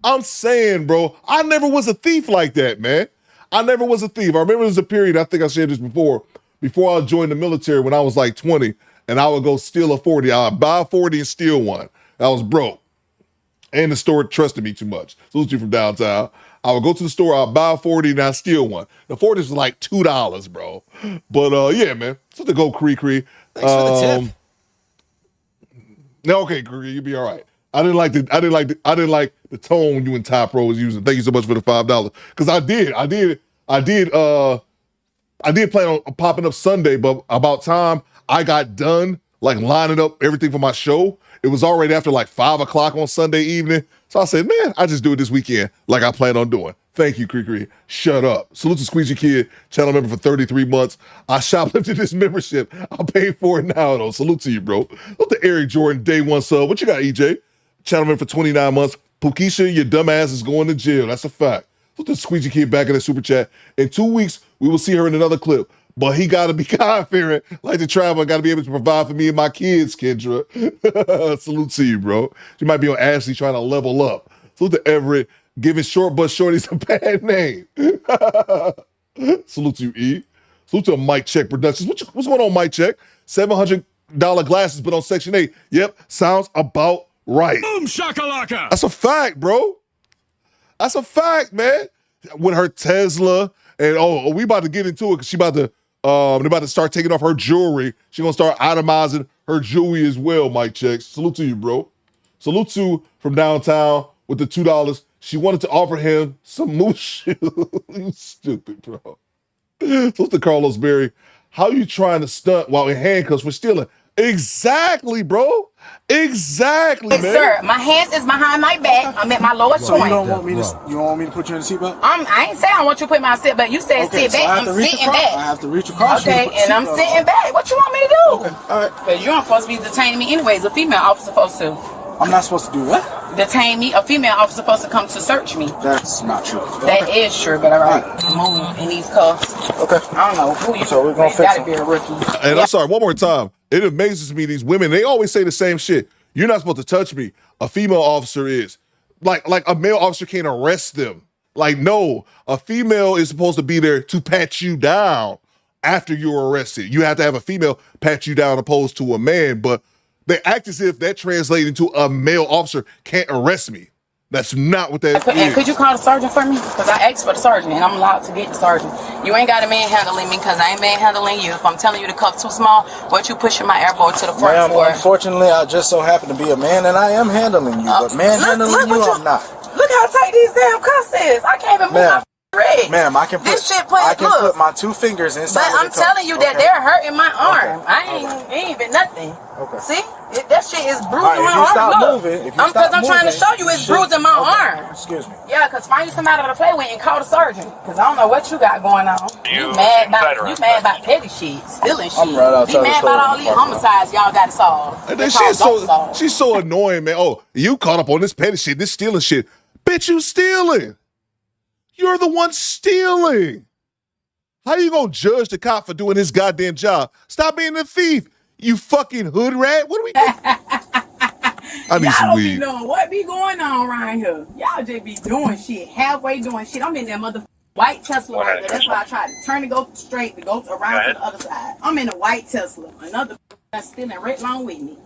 [SPEAKER 6] I'm saying, bro, I never was a thief like that, man. I never was a thief. I remember there was a period, I think I shared this before I joined the military when I was like 20, and I would go steal a 40. I would buy a 40 and steal one. I was broke. And the store trusted me too much. Salute you from downtown. I would go to the store, I'll buy a 40 and I steal one. The 40 was like $2, bro. But yeah, man. So to go Cree.
[SPEAKER 12] Thanks for the tip.
[SPEAKER 6] No, okay, Cree, you'll be all right. I didn't like the tone you and Ty Pro was using. Thank you so much for the $5. Because I did plan on popping up Sunday, but about time I got done, like lining up everything for my show, it was already after like 5 o'clock on Sunday evening. So I said, man, I just do it this weekend like I plan on doing. Thank you, Cree. Shut up. Salute to Squeegee Kid, channel member for 33 months. I shoplifted this membership. I'll pay for it now, though. Salute to you, bro. Salute to Eric Jordan, day one sub. What you got, EJ? Channel member for 29 months. Pukisha, your dumb ass is going to jail. That's a fact. Salute to Squeegee Kid back in the super chat. In 2 weeks, we will see her in another clip. But he got to be God-fearing, like the traveler, got to be able to provide for me and my kids, Kendra. Salute to you, bro. You might be on Ashley trying to level up. Salute to Everett, giving short but shorties a bad name. Salute to you, E. Salute to Mike Check Productions. What's going on, Mike Check? $700 glasses, but on Section 8. Yep, sounds about right.
[SPEAKER 12] Boom shakalaka.
[SPEAKER 6] That's a fact, bro. That's a fact, man. With her Tesla, and we about to get into it because they're about to start taking off her jewelry. She's gonna start itemizing her jewelry as well, Mike Checks. Salute to you, bro. Salute to from downtown with the $2. She wanted to offer him some moose shoes. You stupid, bro. Salute to Carlos Berry. How you trying to stunt while in handcuffs for stealing? Exactly, bro. Exactly, man.
[SPEAKER 8] Sir, my hands is behind my back. I'm at my lowest
[SPEAKER 9] So
[SPEAKER 8] point.
[SPEAKER 9] you don't want me to put you in the seatbelt?
[SPEAKER 8] I ain't saying I want you to put my seatbelt. You said sit back. I'm sitting back.
[SPEAKER 9] I have to reach across.
[SPEAKER 8] Okay, and I'm sitting back. What you want me to do?
[SPEAKER 9] Okay, all right.
[SPEAKER 8] Because you aren't supposed to be detaining me anyways. A female officer supposed to.
[SPEAKER 9] I'm not supposed to do what?
[SPEAKER 8] Detain me. A female officer supposed to come to search me.
[SPEAKER 9] That's not true.
[SPEAKER 8] That is true, but all right. Move in these cuffs.
[SPEAKER 9] Okay.
[SPEAKER 8] I don't know who you.
[SPEAKER 9] So we're gonna fix
[SPEAKER 8] gotta
[SPEAKER 9] it.
[SPEAKER 8] be a rookie.
[SPEAKER 6] And I'm sorry, one more time. It amazes me, these women, they always say the same shit. You're not supposed to touch me. A female officer is. Like a male officer can't arrest them. Like, no, a female is supposed to be there to pat you down after you're arrested. You have to have a female pat you down opposed to a man, but they act as if that translates into a male officer can't arrest me. That's not what that is.
[SPEAKER 8] And could you call the sergeant for me? Because I asked for the sergeant, and I'm allowed to get the sergeant. You ain't got a manhandling me because I ain't manhandling you. If I'm telling you the cuff too small, what you pushing my airboard to the front for?
[SPEAKER 9] Unfortunately, I just so happen to be a man, and I am handling you. But manhandling you, I'm not.
[SPEAKER 8] Look how tight these damn cuffs is. I can't even move my leg.
[SPEAKER 9] Ma'am, I can put my 2 fingers inside.
[SPEAKER 8] But I'm telling you that they're hurting my arm. I ain't even nothing.
[SPEAKER 9] Okay.
[SPEAKER 8] See? That shit is bruising my arm. Because I'm trying to show you it's bruising my arm.
[SPEAKER 9] Excuse me.
[SPEAKER 8] Yeah, because find you somebody to play with and call the sergeant. Because I don't know what you got going on. You mad about petty shit, stealing shit.
[SPEAKER 9] I'm right outside
[SPEAKER 8] You mad about all these homicides y'all got to solve.
[SPEAKER 6] And then she's so annoying, man. Oh, you caught up on this petty shit, this stealing shit. Bitch, you stealing. You're the one stealing. How you gonna judge the cop for doing his goddamn job? Stop being a thief, you fucking hood rat. What are we doing? I need some
[SPEAKER 8] Y'all
[SPEAKER 6] weed.
[SPEAKER 8] be knowing what be going on around here. Y'all just be doing shit, halfway doing shit. I'm in that mother white Tesla right there. That's why I tried to turn to go straight to go around to the other side. I'm in a white Tesla. Another that's stealing right along with me.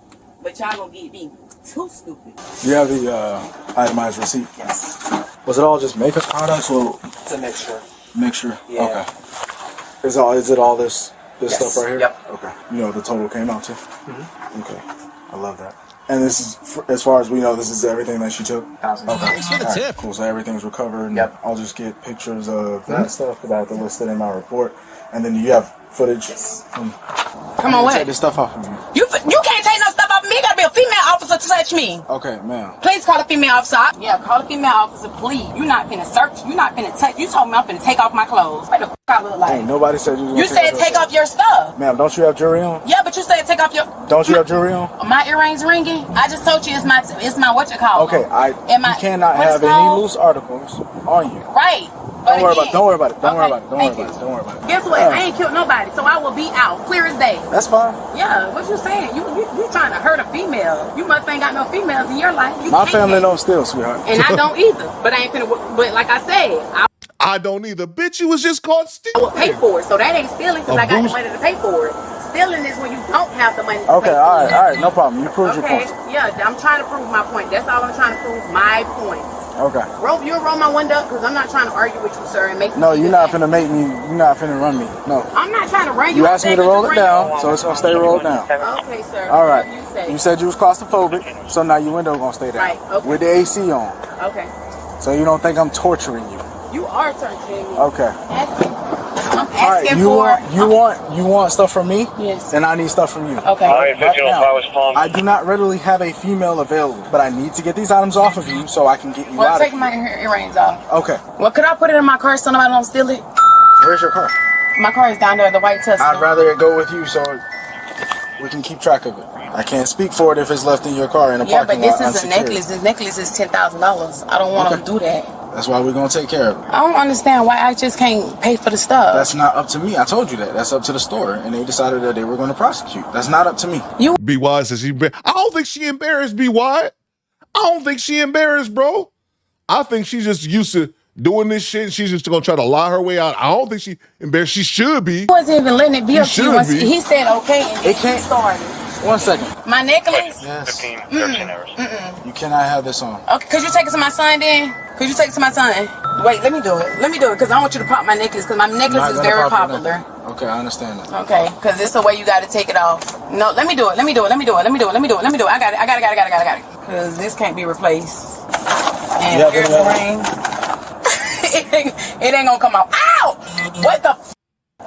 [SPEAKER 8] But y'all gonna get me too stupid.
[SPEAKER 9] You have the itemized receipt?
[SPEAKER 8] Yes.
[SPEAKER 9] Was it all just makeup products or?
[SPEAKER 21] It's a mixture.
[SPEAKER 9] Mixture?
[SPEAKER 21] Yeah.
[SPEAKER 9] Okay. Is it all this stuff right here?
[SPEAKER 21] Yep.
[SPEAKER 9] Okay. You know what the total came out to? Mm-hmm. Okay. I love that. And this is, as far as we know, this is everything that she took?
[SPEAKER 21] Okay.
[SPEAKER 12] Thanks for the tip.
[SPEAKER 9] Cool. So everything's recovered. And
[SPEAKER 21] Yep.
[SPEAKER 9] I'll just get pictures of that stuff because I have to list it in my report. And then you have footage from...
[SPEAKER 8] Come on,
[SPEAKER 9] take this stuff off of me.
[SPEAKER 8] You can't take no stuff off of me. You gotta be a female officer to touch me.
[SPEAKER 9] Okay, ma'am.
[SPEAKER 8] Please call a female officer. Yeah, call a female officer, please. You not finna search. You not finna touch. You told me I'm finna take off my clothes. What the f*** I look like?
[SPEAKER 9] Hey, nobody said you was
[SPEAKER 8] You said take off your stuff.
[SPEAKER 9] Ma'am, don't you have jewelry on?
[SPEAKER 8] Yeah, but you said take off your...
[SPEAKER 9] Don't you have jewelry on?
[SPEAKER 8] My earrings ringing? I just told you it's my what you call
[SPEAKER 9] Okay, you cannot have any loose articles on you.
[SPEAKER 8] Right.
[SPEAKER 9] Don't worry about it.
[SPEAKER 8] Guess what? I ain't killed nobody, so I will be out. Clear as day.
[SPEAKER 9] That's fine.
[SPEAKER 8] Yeah, what you saying? You trying to hurt a female. You must ain't got no females in your life.
[SPEAKER 9] My family don't steal, sweetheart.
[SPEAKER 8] And I don't either. But I ain't finna... But like I said...
[SPEAKER 6] I don't either. Bitch, you was just caught stealing.
[SPEAKER 8] I will pay for it, so that ain't stealing because I got the money to pay for it.
[SPEAKER 11] stealing is when you don't have the money to
[SPEAKER 9] Okay,
[SPEAKER 11] pay
[SPEAKER 9] all
[SPEAKER 11] for it.
[SPEAKER 9] right, no problem. You proved your
[SPEAKER 11] Okay,
[SPEAKER 9] point.
[SPEAKER 11] yeah, I'm trying to prove my point. That's all I'm trying to prove, my point.
[SPEAKER 9] Okay.
[SPEAKER 11] You'll roll my window up because I'm not trying to argue with you, sir, and make you
[SPEAKER 9] No,
[SPEAKER 11] do
[SPEAKER 9] you're
[SPEAKER 11] that.
[SPEAKER 9] not finna make me. You're not finna run me. No.
[SPEAKER 11] I'm not trying to run you.
[SPEAKER 9] You
[SPEAKER 11] I
[SPEAKER 9] asked me
[SPEAKER 11] said
[SPEAKER 9] to
[SPEAKER 11] you
[SPEAKER 9] roll
[SPEAKER 11] can
[SPEAKER 9] it
[SPEAKER 11] bring
[SPEAKER 9] down, so it's gonna stay rolled down.
[SPEAKER 11] Okay, sir.
[SPEAKER 9] All right.
[SPEAKER 11] You say.
[SPEAKER 9] You said you was claustrophobic, so now your window gonna stay down.
[SPEAKER 11] Right, okay.
[SPEAKER 9] With the AC on.
[SPEAKER 11] Okay.
[SPEAKER 9] So you don't think I'm torturing you?
[SPEAKER 11] You are torturing me.
[SPEAKER 9] Okay.
[SPEAKER 11] I'm
[SPEAKER 9] All right.
[SPEAKER 11] asking
[SPEAKER 9] You want stuff from me?
[SPEAKER 11] Yes.
[SPEAKER 9] And I need stuff from you.
[SPEAKER 11] Okay.
[SPEAKER 9] Right now, I do not readily have a female available, but I need to get these items off of you so I can get you
[SPEAKER 11] Well,
[SPEAKER 9] out
[SPEAKER 11] take
[SPEAKER 9] of
[SPEAKER 11] my earrings off.
[SPEAKER 9] here. Okay.
[SPEAKER 11] Well, could I put it in my car so nobody don't steal it?
[SPEAKER 9] Where's your car?
[SPEAKER 11] My car is down there, the white Tesla.
[SPEAKER 9] I'd rather it go with you so we can keep track of it. I can't speak for it if it's left in your car in a
[SPEAKER 11] Yeah,
[SPEAKER 9] parking
[SPEAKER 11] but
[SPEAKER 9] lot.
[SPEAKER 11] this is a
[SPEAKER 9] unsecured.
[SPEAKER 11] necklace. This necklace is $10,000. I don't want to do that.
[SPEAKER 9] That's why we're gonna take care of it.
[SPEAKER 11] I don't understand why I just can't pay for the stuff.
[SPEAKER 9] That's not up to me. I told you that. That's up to the store, and they decided that they were going to prosecute. That's not up to me.
[SPEAKER 6] B.Y. says I don't think she embarrassed B.Y. I don't think she embarrassed, bro. I think she's just used to doing this shit. And she's just gonna try to lie her way out. I don't think she embarrassed. She should be.
[SPEAKER 11] He wasn't even letting it be up to you. Once
[SPEAKER 6] be.
[SPEAKER 11] he said okay, and then he started.
[SPEAKER 9] 1 second.
[SPEAKER 11] My necklace?
[SPEAKER 9] Yes.
[SPEAKER 11] 13 hours.
[SPEAKER 9] You cannot have this on.
[SPEAKER 11] Okay, could you take it to my son then? Could you take it to my son? Wait, let me do it. Let me do it, because I want you to pop my necklace, because my necklace is very popular.
[SPEAKER 9] Okay, I understand that.
[SPEAKER 11] Okay, because it's the way you got to take it off. No, let me do it. Let me do it. Let me do it. Let me do it. Let me do it. Let me do it. I got it. I got it. Because this can't be replaced. And here's the ring. It ain't gonna come out. Ow! What the?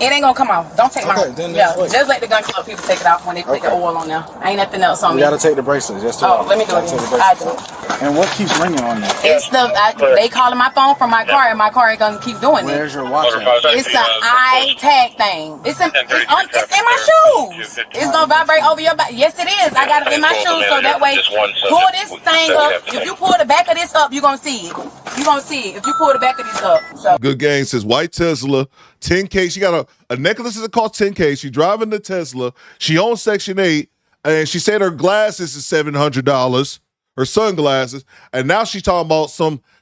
[SPEAKER 11] It ain't gonna come out. Don't take my. Just let the gun club people take it out when they put the oil on there. Ain't nothing else on
[SPEAKER 9] We
[SPEAKER 11] me.
[SPEAKER 9] gotta take the bracelets. Just
[SPEAKER 11] Let me do it. I do it.
[SPEAKER 9] And what keeps ringing on you?
[SPEAKER 11] It's they calling my phone from my car, and my car ain't gonna keep doing it.
[SPEAKER 9] Where's your watch at?
[SPEAKER 11] It's an eye tag thing. It's in my shoes. It's gonna vibrate over your back. Yes, it is. I got it in my shoes, so that way, pull this thing up. If you pull the back of this up, you're gonna see it. You're gonna see it if you pull the back of this up. So.
[SPEAKER 6] Good Gang says white Tesla, 10K. She got a necklace that costs 10K. She driving the Tesla. She owns Section 8, and she said her glasses is $700, her sunglasses, and now she's talking about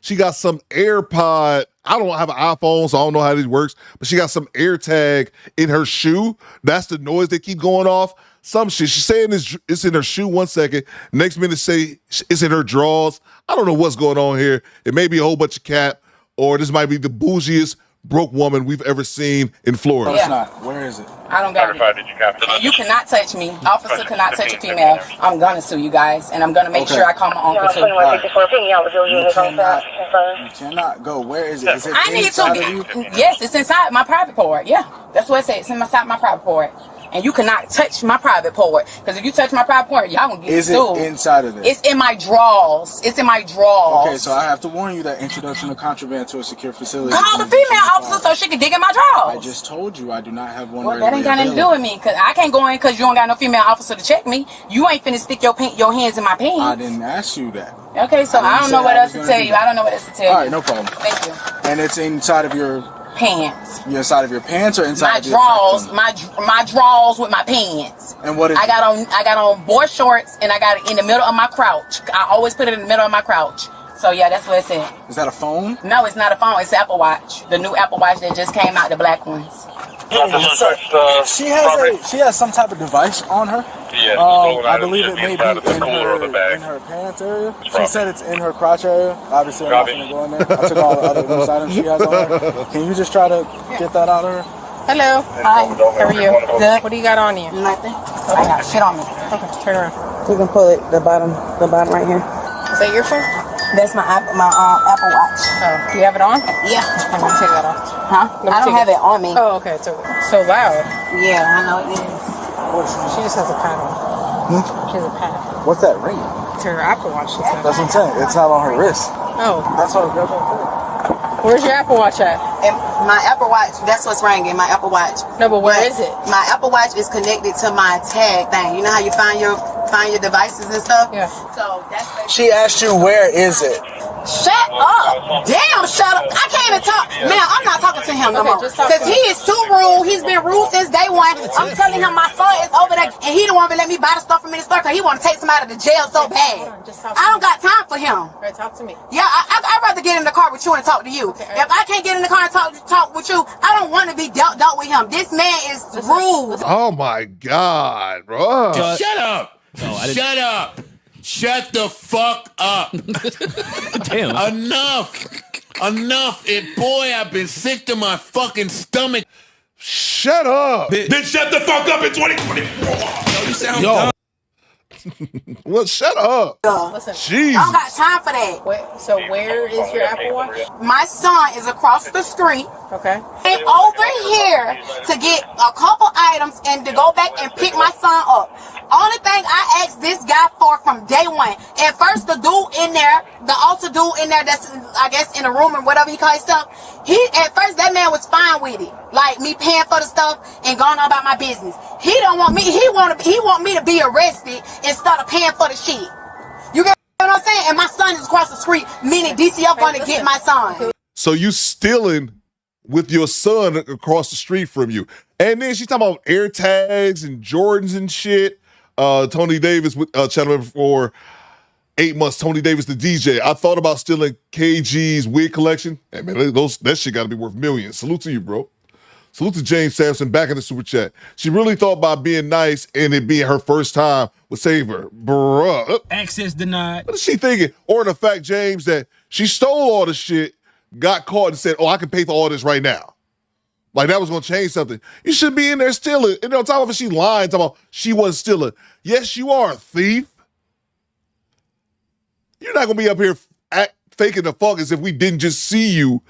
[SPEAKER 6] she got some AirPod. I don't have an iPhone, so I don't know how this works, but she got some AirTag in her shoe. That's the noise that keep going off. Some shit. She's saying it's in her shoe 1 second. Next minute say it's in her drawers. I don't know what's going on here. It may be a whole bunch of cap, or this might be the bougiest broke woman we've ever seen in Florida.
[SPEAKER 9] No, it's not. Where is it?
[SPEAKER 11] I don't got it. And you cannot touch me. Officer cannot touch a female. I'm gonna sue you guys, and I'm gonna make sure I call my uncle too.
[SPEAKER 9] You cannot go. Where is it? Is it
[SPEAKER 11] I need
[SPEAKER 9] inside of you?
[SPEAKER 11] to. Yes, it's inside my private part. Yeah, that's what it says. It's inside my private part. And you cannot touch my private part. Because if you touch my private part, y'all gonna get
[SPEAKER 9] Is
[SPEAKER 11] sued.
[SPEAKER 9] it inside of it?
[SPEAKER 11] It's in my drawers. It's in my drawers.
[SPEAKER 9] Okay, so I have to warn you that introduction of contraband to a secure facility.
[SPEAKER 11] Call the female officer so she can dig in my drawers.
[SPEAKER 9] I just told you I do not have one.
[SPEAKER 11] Well, that ain't got nothing to do with me. Because I can't go in because you don't got no female officer to check me. You ain't finna stick your hands in my pants.
[SPEAKER 9] I didn't ask you that.
[SPEAKER 11] Okay, so I don't know what else to tell you. I don't know what else to tell you.
[SPEAKER 9] All right, no problem.
[SPEAKER 11] Thank you.
[SPEAKER 9] And it's inside of your
[SPEAKER 11] pants.
[SPEAKER 9] You're inside of your pants or inside
[SPEAKER 11] my
[SPEAKER 9] of your
[SPEAKER 11] drawers, my drawers with my pants.
[SPEAKER 9] And what is
[SPEAKER 11] I got on board shorts and I got it in the middle of my crouch. I always put it in the middle of my crouch. So yeah, that's what it said.
[SPEAKER 9] Is that a phone?
[SPEAKER 11] No, it's not a phone. It's an Apple Watch. The new Apple Watch that just came out, the black ones.
[SPEAKER 9] She has some type of device on her.
[SPEAKER 3] Yes,
[SPEAKER 9] I believe it may be in her pants area. She said it's in her crotch area. Obviously, I'm not going to go in there. I took all the other loose items she has on her. Can you just try to get that out of her?
[SPEAKER 10] Hello. Hi. How are you? Good. What do you got on you?
[SPEAKER 11] Nothing. I got shit on me.
[SPEAKER 10] Okay, turn around.
[SPEAKER 11] You can pull it, the bottom right here.
[SPEAKER 10] Is that your phone?
[SPEAKER 11] That's my Apple Watch.
[SPEAKER 10] Oh, do you have it on?
[SPEAKER 11] Yeah.
[SPEAKER 10] I'm gonna take that off.
[SPEAKER 11] Huh? I don't have it on me.
[SPEAKER 10] Oh, okay. So loud.
[SPEAKER 11] Yeah, I know it is.
[SPEAKER 10] She just has a pad on. She has a pad.
[SPEAKER 9] What's that ring?
[SPEAKER 10] It's her Apple Watch.
[SPEAKER 9] That's what I'm saying. It's not on her wrist.
[SPEAKER 10] Oh.
[SPEAKER 9] That's what I'm saying.
[SPEAKER 10] Where's your Apple Watch at?
[SPEAKER 11] And my Apple Watch, that's what's ringing, my Apple Watch.
[SPEAKER 10] No, but where is it?
[SPEAKER 11] My Apple Watch is connected to my tag thing. You know how you find your devices and stuff?
[SPEAKER 10] Yeah.
[SPEAKER 11] So that's
[SPEAKER 9] She asked you where is it?
[SPEAKER 8] Shut up. Damn, shut up. I can't even talk. Man, I'm not talking to him no more. Because he is too rude. He's been rude since day one. I'm telling him my son is over there, and he don't want to let me buy the stuff from in the store because he want to take somebody to jail so bad. I don't got time for him.
[SPEAKER 10] All right, talk to me.
[SPEAKER 8] Yeah, I'd rather get in the car with you and talk to you. If I can't get in the car and talk with you, I don't want to be dealt with him. This man is rude.
[SPEAKER 6] Oh my God, bro.
[SPEAKER 12] Shut up.
[SPEAKER 3] No, I didn't.
[SPEAKER 12] Shut up. Shut the fuck up.
[SPEAKER 3] Damn.
[SPEAKER 12] Enough. Boy, I've been sick to my fucking stomach.
[SPEAKER 6] Shut up.
[SPEAKER 12] Then shut the fuck up in 2024. You sound dumb.
[SPEAKER 6] Well, shut up.
[SPEAKER 8] Listen,
[SPEAKER 6] Jesus.
[SPEAKER 8] I don't got time for that.
[SPEAKER 10] So where is your Apple Watch?
[SPEAKER 8] My son is across the street.
[SPEAKER 10] Okay.
[SPEAKER 8] And over here to get a couple items and to go back and pick my son up. Only thing I asked this guy for from day one. At first, the dude in there, the altar dude in there that's, I guess, in the room or whatever he calls himself, at first, that man was fine with it. Like, me paying for the stuff and going on about my business. He don't want me, he want me to be arrested instead of paying for the shit. You get what I'm saying? And my son is across the street, meaning DCF going to get my son.
[SPEAKER 6] So you stealing with your son across the street from you. And then she's talking about air tags and Jordans and shit. Tony Davis with channel for 8 months. Tony Davis, the DJ. I thought about stealing KG's wig collection. Hey man, that shit got to be worth millions. Salute to you, bro. Salute to James Sampson back in the super chat. She really thought about being nice and it being her first time would save her. Bruh.
[SPEAKER 2] Access denied.
[SPEAKER 6] What is she thinking? Or the fact, James, that she stole all the shit, got caught and said, oh, I can pay for all this right now. Like that was going to change something. You should be in there stealing. And on top of it, she lying, talking about she wasn't stealing. Yes, you are a thief. You're not going to be up here faking the fuck as if we didn't just see you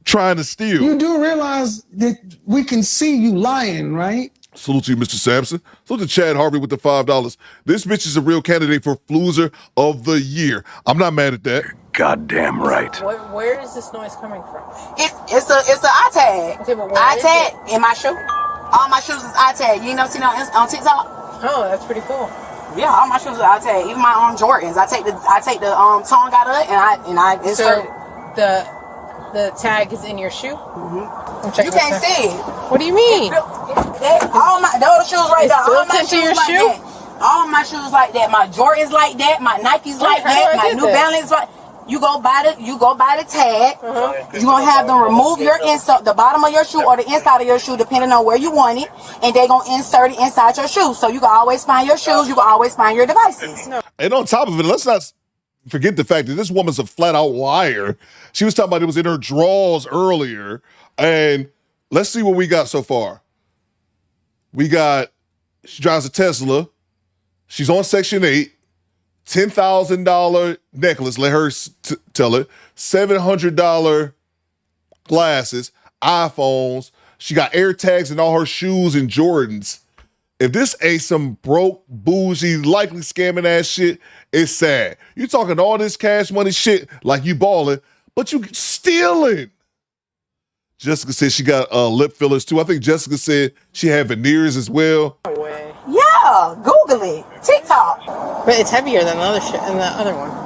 [SPEAKER 6] trying to steal.
[SPEAKER 5] You do realize that we can see you lying, right?
[SPEAKER 6] Salute to you, Mr. Sampson. Salute to Chad Harvey with the $5. This bitch is a real candidate for Floozer of the Year. I'm not mad at that.
[SPEAKER 5] Goddamn right.
[SPEAKER 10] Where is this noise coming from?
[SPEAKER 8] It's a eye tag.
[SPEAKER 10] Okay, but
[SPEAKER 8] eye tag in my shoe. All my shoes is eye tag. You ain't never seen it on TikTok?
[SPEAKER 10] Oh, that's pretty cool.
[SPEAKER 8] Yeah, all my shoes are eye tag. Even my Jordans. I take the tongue out of it and I insert.
[SPEAKER 10] So the tag is in your shoe?
[SPEAKER 8] Mm-hmm. You can't see it.
[SPEAKER 10] What do you mean?
[SPEAKER 8] All my those shoes right there. All my shoes
[SPEAKER 10] your
[SPEAKER 8] like
[SPEAKER 10] shoe?
[SPEAKER 8] that. All my shoes like that. My Jordans like that. My Nikes like that. My New Balance like. You go buy the tag. You're gonna have them remove your insert, the bottom of your shoe or the inside of your shoe, depending on where you want it, and they're gonna insert it inside your shoe. So you can always find your shoes, you can always find your devices.
[SPEAKER 6] And on top of it, let's not forget the fact that this woman's a flat out liar. She was talking about it was in her drawers earlier. And let's see what we got so far. We got, she drives a Tesla. She's on Section 8. $10,000 necklace, let her tell it. $700 glasses, iPhones. She got air tags in all her shoes and Jordans. If this ain't some broke, bougie, likely scamming ass shit, it's sad. You talking all this cash money shit like you balling, but you stealing. Jessica said she got lip fillers too. I think Jessica said she had veneers as well.
[SPEAKER 10] No way.
[SPEAKER 8] Yeah, Google it. TikTok.
[SPEAKER 10] But it's heavier than the other shit and the other one.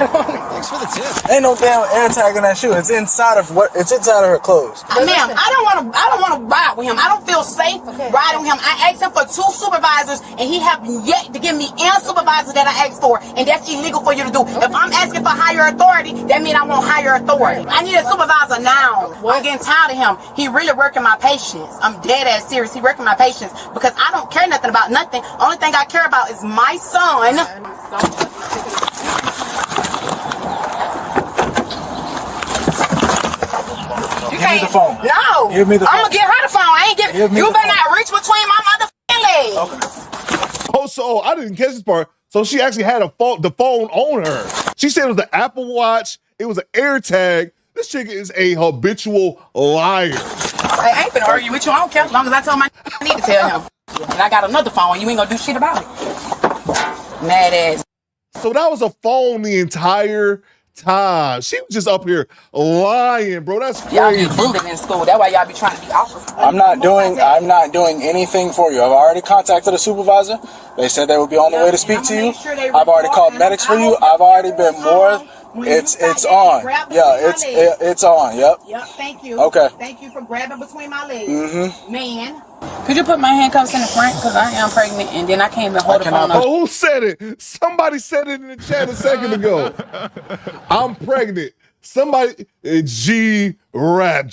[SPEAKER 3] Thanks for the tip.
[SPEAKER 9] Ain't no damn air tag in that shoe. It's inside of her clothes.
[SPEAKER 8] Ma'am, I don't wanna ride with him. I don't feel safe riding with him. I asked him for 2 supervisors and he have yet to give me any supervisor that I asked for, and that's illegal for you to do. If I'm asking for higher authority, that means I want higher authority. I need a supervisor now. I'm getting tired of him. He really working my patience. I'm dead ass serious. He working my patience because I don't care nothing about nothing. Only thing I care about is my son.
[SPEAKER 9] Give me the phone.
[SPEAKER 8] No.
[SPEAKER 9] Give me the phone.
[SPEAKER 8] I'm gonna get her the phone. I ain't giving. You better not reach between my motherfucking legs.
[SPEAKER 6] Oh, so I didn't catch this part. So she actually had the phone on her. She said it was the Apple Watch. It was an air tag. This chick is a habitual liar.
[SPEAKER 8] I ain't gonna argue with you. I don't care as long as I tell my I need to tell him. And I got another phone. You ain't gonna do shit about it. Mad ass.
[SPEAKER 6] So that was a phone the entire time. She was just up here lying, bro. That's crazy.
[SPEAKER 11] Y'all get bullied in school. That's why y'all be trying to be officers.
[SPEAKER 9] I'm not doing anything for you. I've already contacted a supervisor. They said they would be on the way to speak to you. I've already called medics for you. I've already been more. It's on. Yeah, it's on. Yep.
[SPEAKER 8] Yep. Thank you.
[SPEAKER 9] Okay.
[SPEAKER 8] Thank you for grabbing between my legs, man.
[SPEAKER 11] Could you put my handcuffs in the front? Because I am pregnant, and then I can't even hold the phone up.
[SPEAKER 6] Oh, who said it? Somebody said it in the chat a second ago. I'm pregnant. Somebody, G-Rap.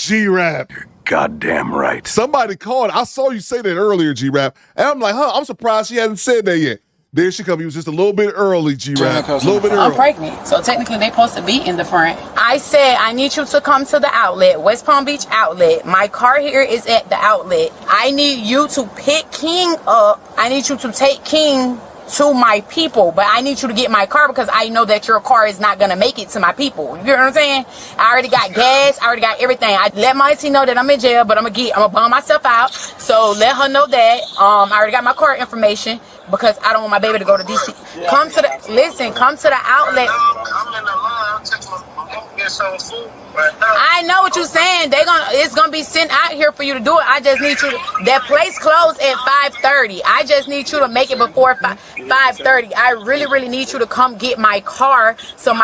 [SPEAKER 3] Goddamn right.
[SPEAKER 6] Somebody called. I saw you say that earlier, G-Rap. And I'm like, I'm surprised she hasn't said that yet. There she come. He was just a little bit early, G-Rap. A little bit early.
[SPEAKER 11] I'm pregnant, so technically they're supposed to be in the front. I said, I need you to come to the outlet, West Palm Beach outlet. My car here is at the outlet. I need you to pick King up. I need you to take King to my people, but I need you to get my car because I know that your car is not gonna make it to my people. You know what I'm saying? I already got gas, I already got everything. I let my auntie know that I'm in jail, but I'm gonna bum myself out. So let her know that I already got my car information because I don't want my baby to go to DC. Come to the outlet.
[SPEAKER 1] I'm in the line. I'm taking my mom get some food right now.
[SPEAKER 11] I know what you're saying. It's gonna be sent out here for you to do it. I just need you to, that place closed at 5:30. I just need you to make it before 5:30. I really need you to come get my car so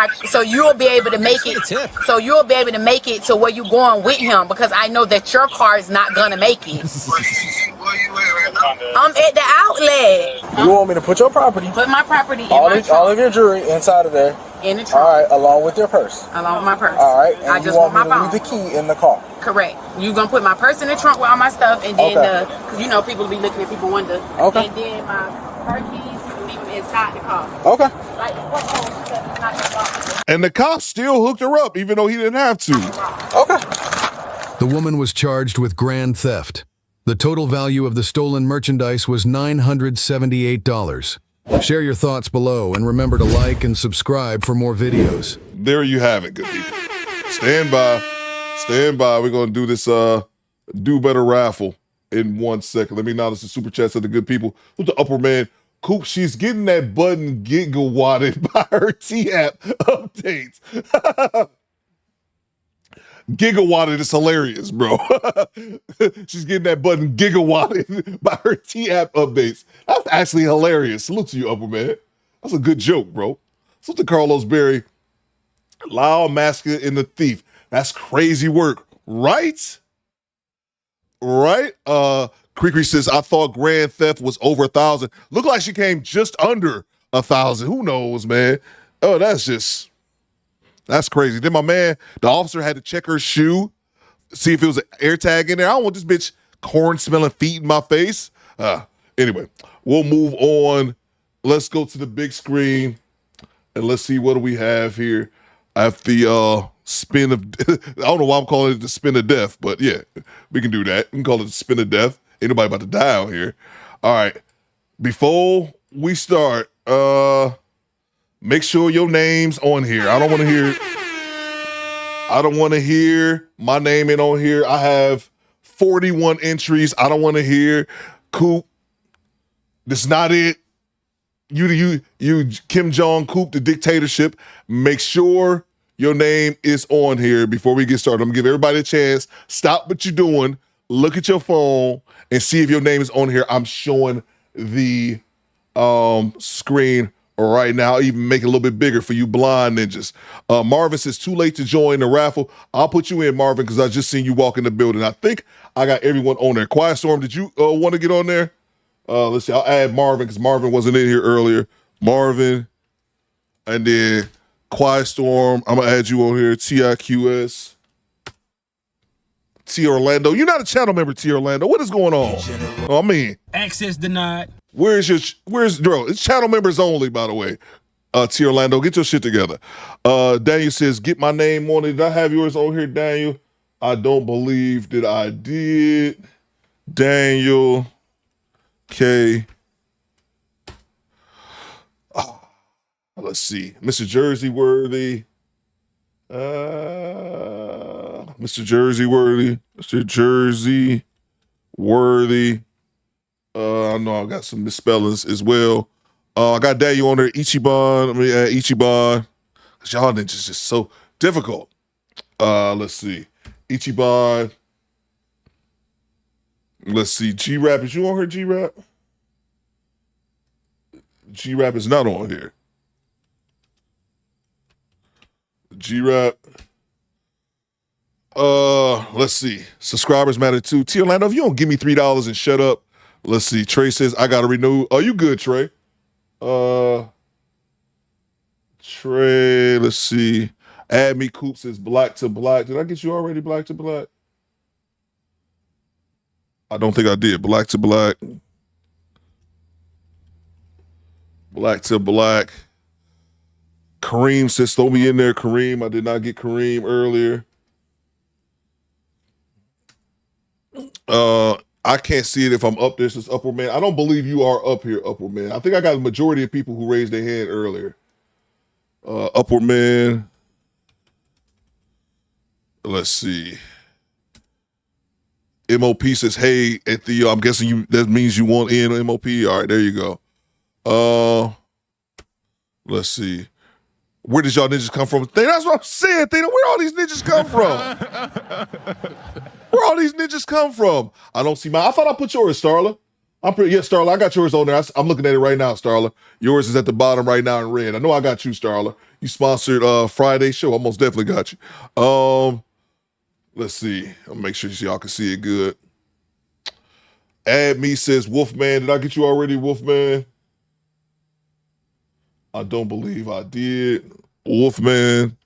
[SPEAKER 11] you'll be able to make it. So you'll be able to make it to where you're going with him because I know that your car is not gonna make it.
[SPEAKER 1] Where you at right now?
[SPEAKER 11] I'm at the outlet.
[SPEAKER 9] You want me to put your property?
[SPEAKER 11] Put my property in
[SPEAKER 9] all
[SPEAKER 11] my trunk.
[SPEAKER 9] All of your jewelry inside of there.
[SPEAKER 11] In the trunk.
[SPEAKER 9] All right, along with your purse.
[SPEAKER 11] Along with my purse.
[SPEAKER 9] All right, and
[SPEAKER 11] I
[SPEAKER 9] you
[SPEAKER 11] just
[SPEAKER 9] want
[SPEAKER 11] want
[SPEAKER 9] me
[SPEAKER 11] my
[SPEAKER 9] to
[SPEAKER 11] phone.
[SPEAKER 9] leave the key in the car.
[SPEAKER 11] Correct. You gonna put my purse in the trunk with all my stuff, and then cause you know people be looking at people wonder.
[SPEAKER 9] Okay.
[SPEAKER 11] And then my car keys, you can leave them inside the car.
[SPEAKER 9] Okay.
[SPEAKER 11] Like what?
[SPEAKER 6] And the cops still hooked her up, even though he didn't have to.
[SPEAKER 9] Okay.
[SPEAKER 7] The woman was charged with grand theft. The total value of the stolen merchandise was $978. Share your thoughts below and remember to like and subscribe for more videos.
[SPEAKER 6] There you have it, good people. Stand by. We're going to do this Do Better raffle in 1 second. Let me acknowledge the super chats of the good people. Who's the upper man? Coop, she's getting that button gigawatted by her T-app updates. Gigawatted is hilarious, bro. She's getting that button gigawatted by her T-app updates. That's actually hilarious. Salute to you, upper man. That's a good joke, bro. Salute to Carlos Berry. Loud, masculine, and the thief. That's crazy work, right? Right? Cree says, I thought grand theft was over 1,000. Look like she came just under 1,000. Who knows, man? Oh, that's crazy. Then my man, the officer had to check her shoe, see if it was an air tag in there. I don't want this bitch corn smelling feet in my face. Anyway, we'll move on. Let's go to the big screen and let's see what do we have here. I have the spin of, I don't know why I'm calling it the spin of death, but yeah, we can do that. We can call it the spin of death. Ain't nobody about to die out here. All right. Before we start, make sure your name's on here. I don't want to hear my name ain't on here. I have 41 entries. I don't want to hear Coop. That's not it. You Kim Jong Coop, the dictatorship. Make sure your name is on here before we get started. I'm gonna give everybody a chance. Stop what you're doing. Look at your phone and see if your name is on here. I'm showing the screen right now. I'll even make it a little bit bigger for you blind ninjas. Marvin says, too late to join the raffle. I'll put you in, Marvin, because I just seen you walk in the building. I think I got everyone on there. Quiet Storm, did you want to get on there? Let's see. I'll add Marvin because Marvin wasn't in here earlier. Marvin, and then Quiet Storm. I'm going to add you on here. TIQS. T Orlando. You're not a channel member, T Orlando. What is going on? Oh, I mean,
[SPEAKER 19] Access denied.
[SPEAKER 6] where's bro? It's channel members only, by the way. T Orlando, get your shit together. Daniel says, get my name on it. Did I have yours on here, Daniel? I don't believe that I did. Daniel K. Let's see. Mr. Jersey Worthy. Mr. Jersey Worthy. Mr. Jersey Worthy. I know I got some misspellings as well. I got Daniel on there. Ichiban. Let me add Ichiban. Y'all ninjas just so difficult. Let's see. Ichiban. Let's see. G-Rap. Is you on here, G-Rap? G-Rap is not on here. G-Rap. Let's see. Subscribers matter too. T Orlando, if you don't give me $3 and shut up. Let's see. Trey says, I gotta renew. Oh, you good, Trey? Trey, let's see. Add me Coop says black to black. Did I get you already black to black? I don't think I did. Black to black. Black to black. Kareem says throw me in there, Kareem. I did not get Kareem earlier. I can't see it if I'm up there. Says Upward Man. I don't believe you are up here, Upward Man. I think I got a majority of people who raised their hand earlier. Upward Man. Let's see. MOP says, hey, at the I'm guessing you that means you want in on MOP. All right, there you go. Let's see. Where did y'all ninjas come from? That's what I'm saying, Theta. Where all these ninjas come from? Where all these ninjas come from? I don't see mine. I thought I put yours, Starla. Yeah, Starla, I got yours on there. I'm looking at it right now, Starla. Yours is at the bottom right now in red. I know I got you, Starla. You sponsored Friday show. I most definitely got you. Let's see. I'll make sure y'all can see it good. Add me says Wolfman. Did I get you already, Wolfman? I don't believe I did. Wolfman.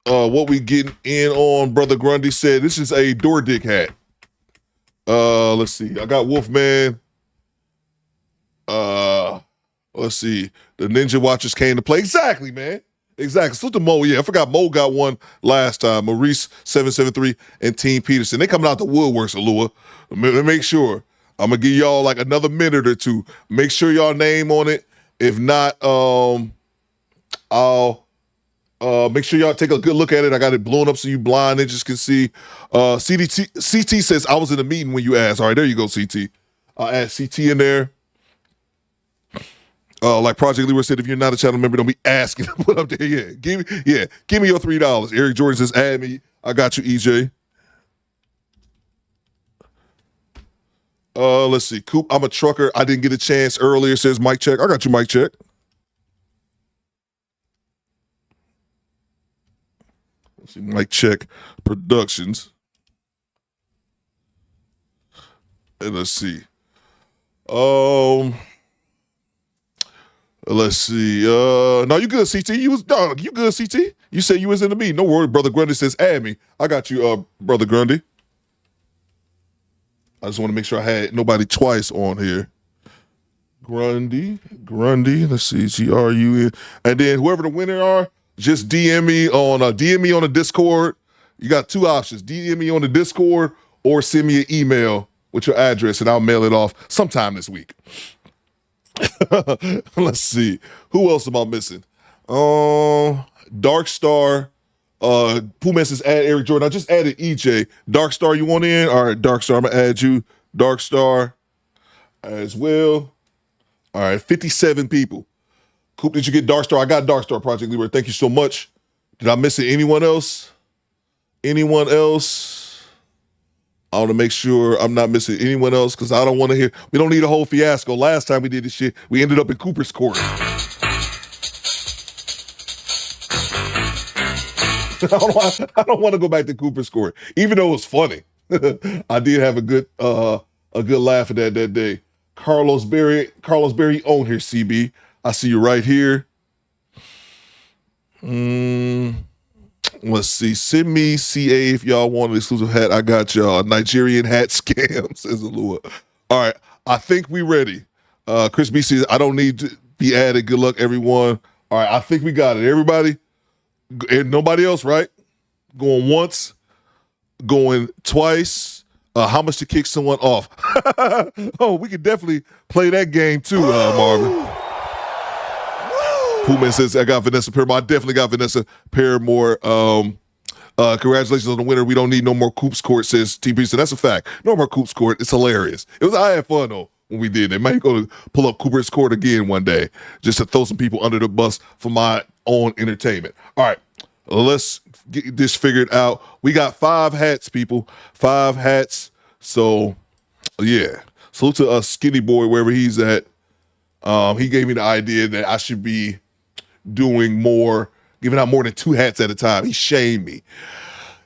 [SPEAKER 6] What we getting in on, Brother Grundy said, this is a door dick hat. Let's see. I got Wolfman. Let's see. The Ninja Watchers came to play. Exactly, man. Exactly. Salute to Mo. Yeah, I forgot Mo got one last time. Maurice 773 and Team Peterson. They coming out the woodworks, Alua. Let me make sure. I'm gonna give y'all like another minute or two. Make sure y'all name on it. If not, I'll make sure y'all take a good look at it. I got it blown up so you blind ninjas can see. CT says I was in a meeting when you asked. All right, there you go, CT. I'll add CT in there. Like Project Leroy said, if you're not a channel member, don't be asking to put up there. Yeah, give me your $3. Eric Jordan says, add me. I got you, EJ. Let's see. Coop, I'm a trucker. I didn't get a chance earlier, says Mike Check. I got you, Mike Check. Let's see, Mike Check Productions. And let's see. Let's see. No, you good, CT. You good, CT. You said you was in the meeting. No worry, Brother Grundy says, add me. I got you, Brother Grundy. I just want to make sure I had nobody twice on here. Grundy. Let's see, GRUN. And then whoever the winner are, just DM me on the Discord. You got two options: DM me on the Discord or send me an email with your address, and I'll mail it off sometime this week. Let's see. Who else am I missing? Dark Star. Pooh says add Eric Jordan. I just added EJ. Dark Star, you want in? All right, Dark Star, I'm gonna add you. Dark Star as well. All right, 57 people. Coop, did you get Dark Star? I got Dark Star, Project Leroy. Thank you so much. Did I miss it? Anyone else? Anyone else? I want to make sure I'm not missing anyone else because I don't want to hear. We don't need a whole fiasco. Last time we did this shit, we ended up in Cooper's Court. I don't want to go back to Cooper's Court, even though it was funny. I did have a good laugh at that day. Carlos Berry on here, CB. I see you right here. Let's see. Send me CA if y'all want an exclusive hat. I got y'all. Nigerian hat scam, says Alua. All right. I think we ready. Chris B says, I don't need to be added. Good luck, everyone. All right. I think we got it. Everybody? And nobody else, right? Going once, going twice. How much to kick someone off? Oh, we could definitely play that game too, Marvin. Poohman says, I got Vanessa Paramore. I definitely got Vanessa Paramore. Congratulations on the winner. We don't need no more Coops Court, says TP. So that's a fact. No more Coops Court. It's hilarious. I had fun though. when we did. They might go to pull up Cooper's Court again one day just to throw some people under the bus for my own entertainment. All right, let's get this figured out. We got 5 hats, people. 5 hats. So, yeah. Salute to Skinny Boy, wherever he's at. He gave me the idea that I should be doing more, giving out more than 2 hats at a time. He shamed me.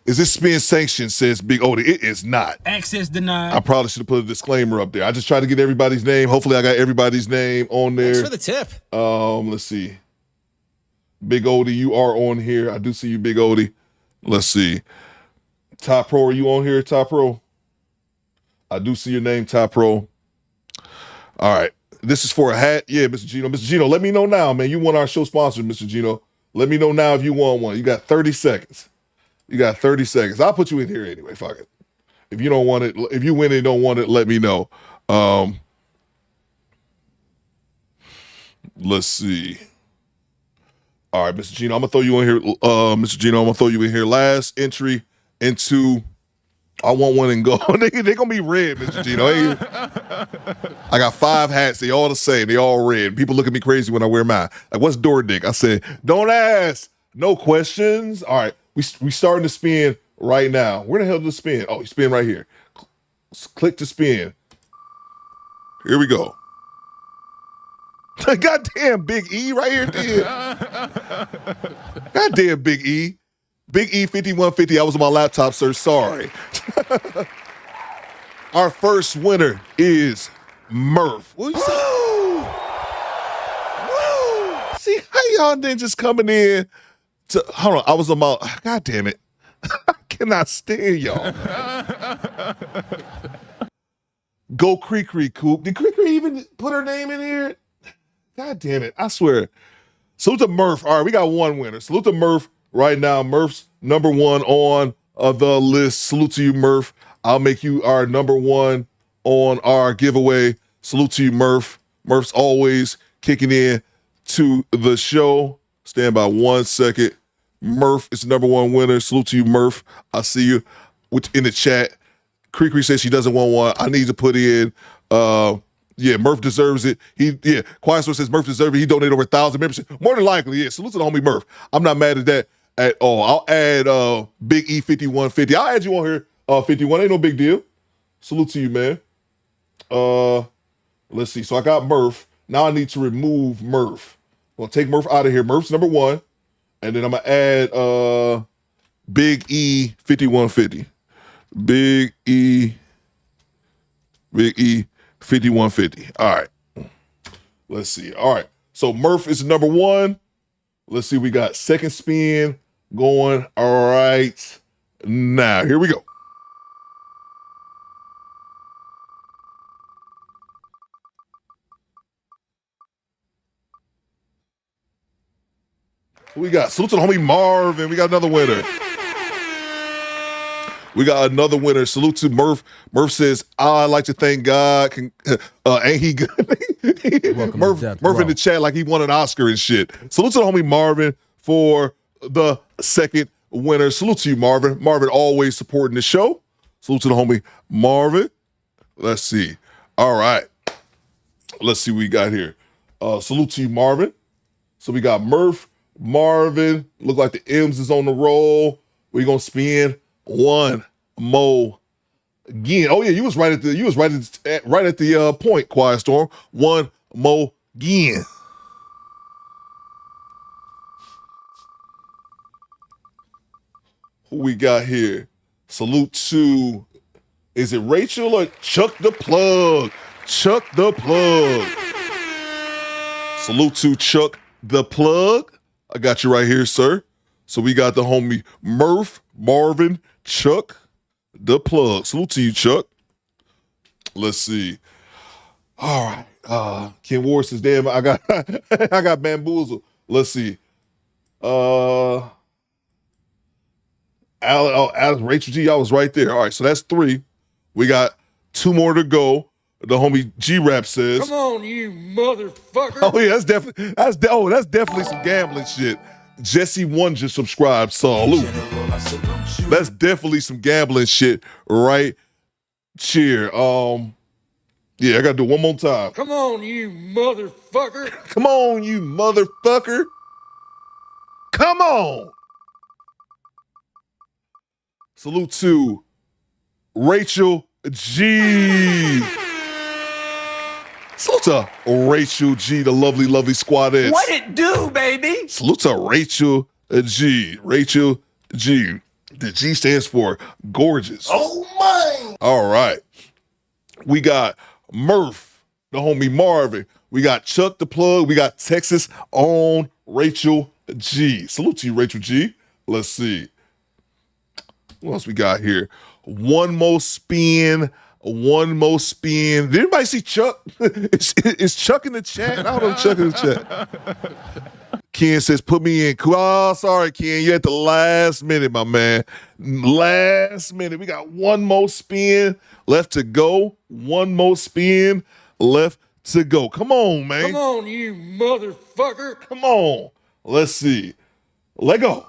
[SPEAKER 6] Is this spin sanctioned, says Big Odie? It is not.
[SPEAKER 13] Access denied.
[SPEAKER 6] I probably should have put a disclaimer up there. I just tried to get everybody's name. Hopefully I got everybody's name on there.
[SPEAKER 13] Thanks for the tip.
[SPEAKER 6] Let's see. Big Odie, you are on here. I do see you, Big Odie. Let's see. Ty Pro, are you on here, Ty Pro? I do see your name, Ty Pro. All right. This is for a hat. Yeah, Mr. Gino. Mr. Gino, let me know now, man. You want our show sponsor, Mr. Gino. Let me know now if you want one. You got 30 seconds. You got 30 seconds. I'll put you in here anyway. Fuck it. If you don't want it, if you win and don't want it, let me know. Let's see. All right, Mr. Gino, I'm gonna throw you in here. Mr. Gino, I'm gonna throw you in here. Last entry into I want one and go. They're gonna be red, Mr. Gino. I got 5 hats. They all the same. They all red. People look at me crazy when I wear mine. Like, what's door dick? I said, don't ask. No questions. All right. We starting to spin right now. Where the hell does it spin? Oh, you spin right here. Click to spin. Here we go. Goddamn Big E right here, dude. Goddamn Big E. Big E 5150. I was on my laptop, sir. Sorry. Our first winner is Murph. Woo! See how y'all then just coming in to, hold on, I was on my, God damn it. I cannot stand y'all. Go Cree Coop. Did Cree even put her name in here? God damn it. I swear. Salute to Murph. All right, we got 1 winner. Salute to Murph right now. Murph's number 1 on the list. Salute to you, Murph. I'll make you our number 1 on our giveaway. Salute to you, Murph. Murph's always kicking in to the show. Stand by 1 second. Murph is the number 1 winner. Salute to you, Murph. I see you in the chat. Cree says she doesn't want one. I need to put in, yeah, Murph deserves it. Quiet Source says Murph deserves it. He donated over 1,000 memberships. More than likely, yeah. Salute to the homie Murph. I'm not mad at that at all. I'll add Big E 5150. I'll add you on here, 51. Ain't no big deal. Salute to you, man. Let's see. So I got Murph. Now I need to remove Murph. I'm going to take Murph out of here. Murph's number 1. And then I'm going to add Big E 5150. Big E 5150. All right. Let's see. All right. So Murph is number 1. Let's see. We got second spin going. All right. Now, here we go. We got salute to the homie Marvin. We got another winner. Salute to Murph. Murph says, I'd like to thank God. Ain't he good? Murph in the chat like he won an Oscar and shit. Salute to the homie Marvin for the second winner. Salute to you, Marvin. Marvin always supporting the show. Salute to the homie Marvin. Let's see. All right. Let's see what we got here. Salute to you, Marvin. So we got Murph, Marvin. Look like the M's is on the roll. We're gonna spin 1 more again. Oh yeah, you was right at the point, Quiet Storm. 1 more again. Who we got here? Salute to, is it Rachel or Chuck the Plug? Chuck the Plug. Salute to Chuck the Plug. I got you right here, sir. So we got the homie Murph, Marvin, Chuck the Plug. Salute to you, Chuck. Let's see. All right. Ken Ward says, damn, I got bamboozled. Let's see. Alex, Rachel G, I was right there. All right, so that's 3. We got 2 more to go. The homie G-Rap says,
[SPEAKER 13] come on, you motherfucker.
[SPEAKER 6] Oh yeah, that's definitely some gambling shit. Jesse 1 just subscribed. Salute. That's definitely some gambling shit right here. Yeah, I gotta do it one more time.
[SPEAKER 13] Come on, you motherfucker.
[SPEAKER 6] Come on, you motherfucker. Come on. Salute to Rachel G. Salute to Rachel G, the lovely, lovely squadette.
[SPEAKER 2] What it do, baby?
[SPEAKER 6] Salute to Rachel G. Rachel G. The G stands for gorgeous.
[SPEAKER 5] Oh my!
[SPEAKER 6] All right. We got Murph, the homie Marvin. We got Chuck the Plug. We got Texas on Rachel G. Salute to you, Rachel G. Let's see. What else we got here? One more spin. One more spin. Did anybody see Chuck? Is Chuck in the chat? I don't know if Chuck in the chat. Ken says, put me in. Oh, sorry, Ken. You're at the last minute, my man. Last minute. We got one more spin left to go. One more spin left to go. Come on, man.
[SPEAKER 13] Come on, you motherfucker.
[SPEAKER 6] Come on. Let's see. Let go.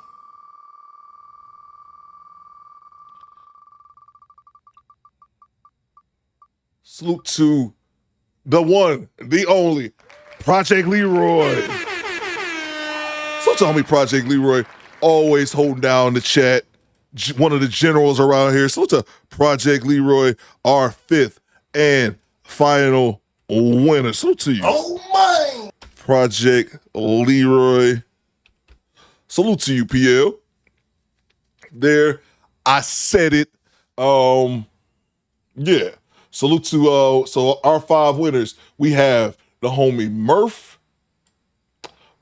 [SPEAKER 6] Salute to the one, the only, Project Leroy. So tell me, Project Leroy, always holding down the chat. One of the generals around here. So to Project Leroy, our fifth and final winner. So to you.
[SPEAKER 5] Oh my!
[SPEAKER 6] Project Leroy. Salute to you, PL. There, I said it. Yeah. Salute to so our 5 winners. We have the homie Murph.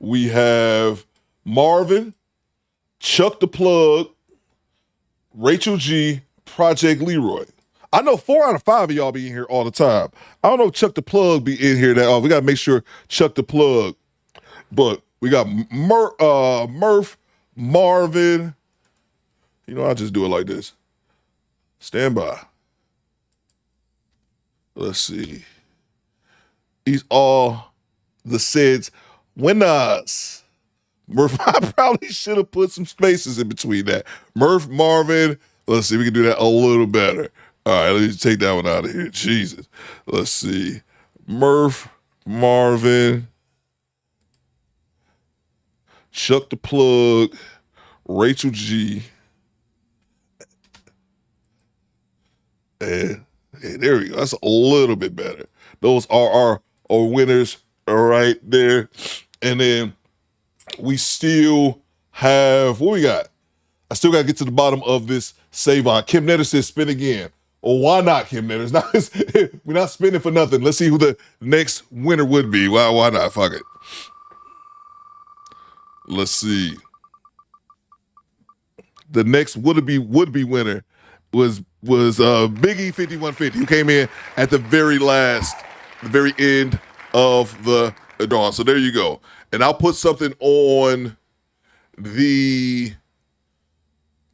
[SPEAKER 6] We have Marvin, Chuck the Plug, Rachel G, Project Leroy. I know 4 out of 5 of y'all be in here all the time. I don't know if Chuck the Plug be in here that often. We got to make sure Chuck the Plug. But we got Murph, Marvin. You know, I'll just do it like this. Stand by. Let's see. He's all the said winners. Murph, I probably should have put some spaces in between that. Murph, Marvin. Let's see, we can do that a little better. All right, let's take that one out of here. Jesus. Let's see. Murph, Marvin, Chuck the Plug, Rachel G. And there we go. That's a little bit better. Those are our winners right there. And then we still have, what we got? I still got to get to the bottom of this save on. Kim Netter says spin again. Well, why not, Kim Netter? We're not spinning for nothing. Let's see who the next winner would be. Why not? Fuck it. Let's see. The next would-be winner was Biggie 5150, who came in at the very end of the dawn. So there you go. And I'll put something on the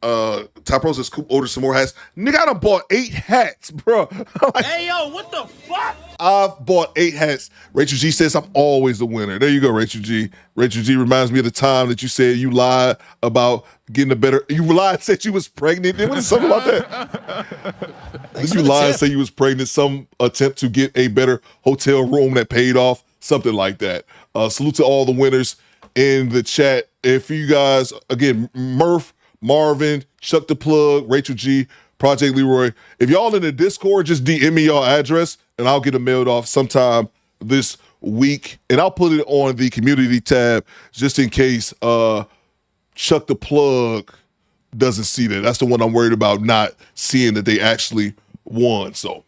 [SPEAKER 6] Top Pro says Coop ordered some more hats. Nigga, I done bought 8 hats, bro. Like,
[SPEAKER 19] Hey, yo, what the fuck?
[SPEAKER 6] I've bought 8 hats. Rachel G says I'm always the winner. There you go, Rachel G. Rachel G reminds me of the time that you said you lied about getting a better. You lied, said you was pregnant. There was something about that. Did you lie and say you was pregnant? Some attempt to get a better hotel room that paid off. Something like that. Salute to all the winners in the chat. If you guys, again, Murph, Marvin, Chuck the Plug, Rachel G, Project Leroy. If y'all in the Discord, just DM me y'all address and I'll get it mailed off sometime this week. And I'll put it on the community tab just in case Chuck the Plug doesn't see that. That's the one I'm worried about not seeing that they actually won. So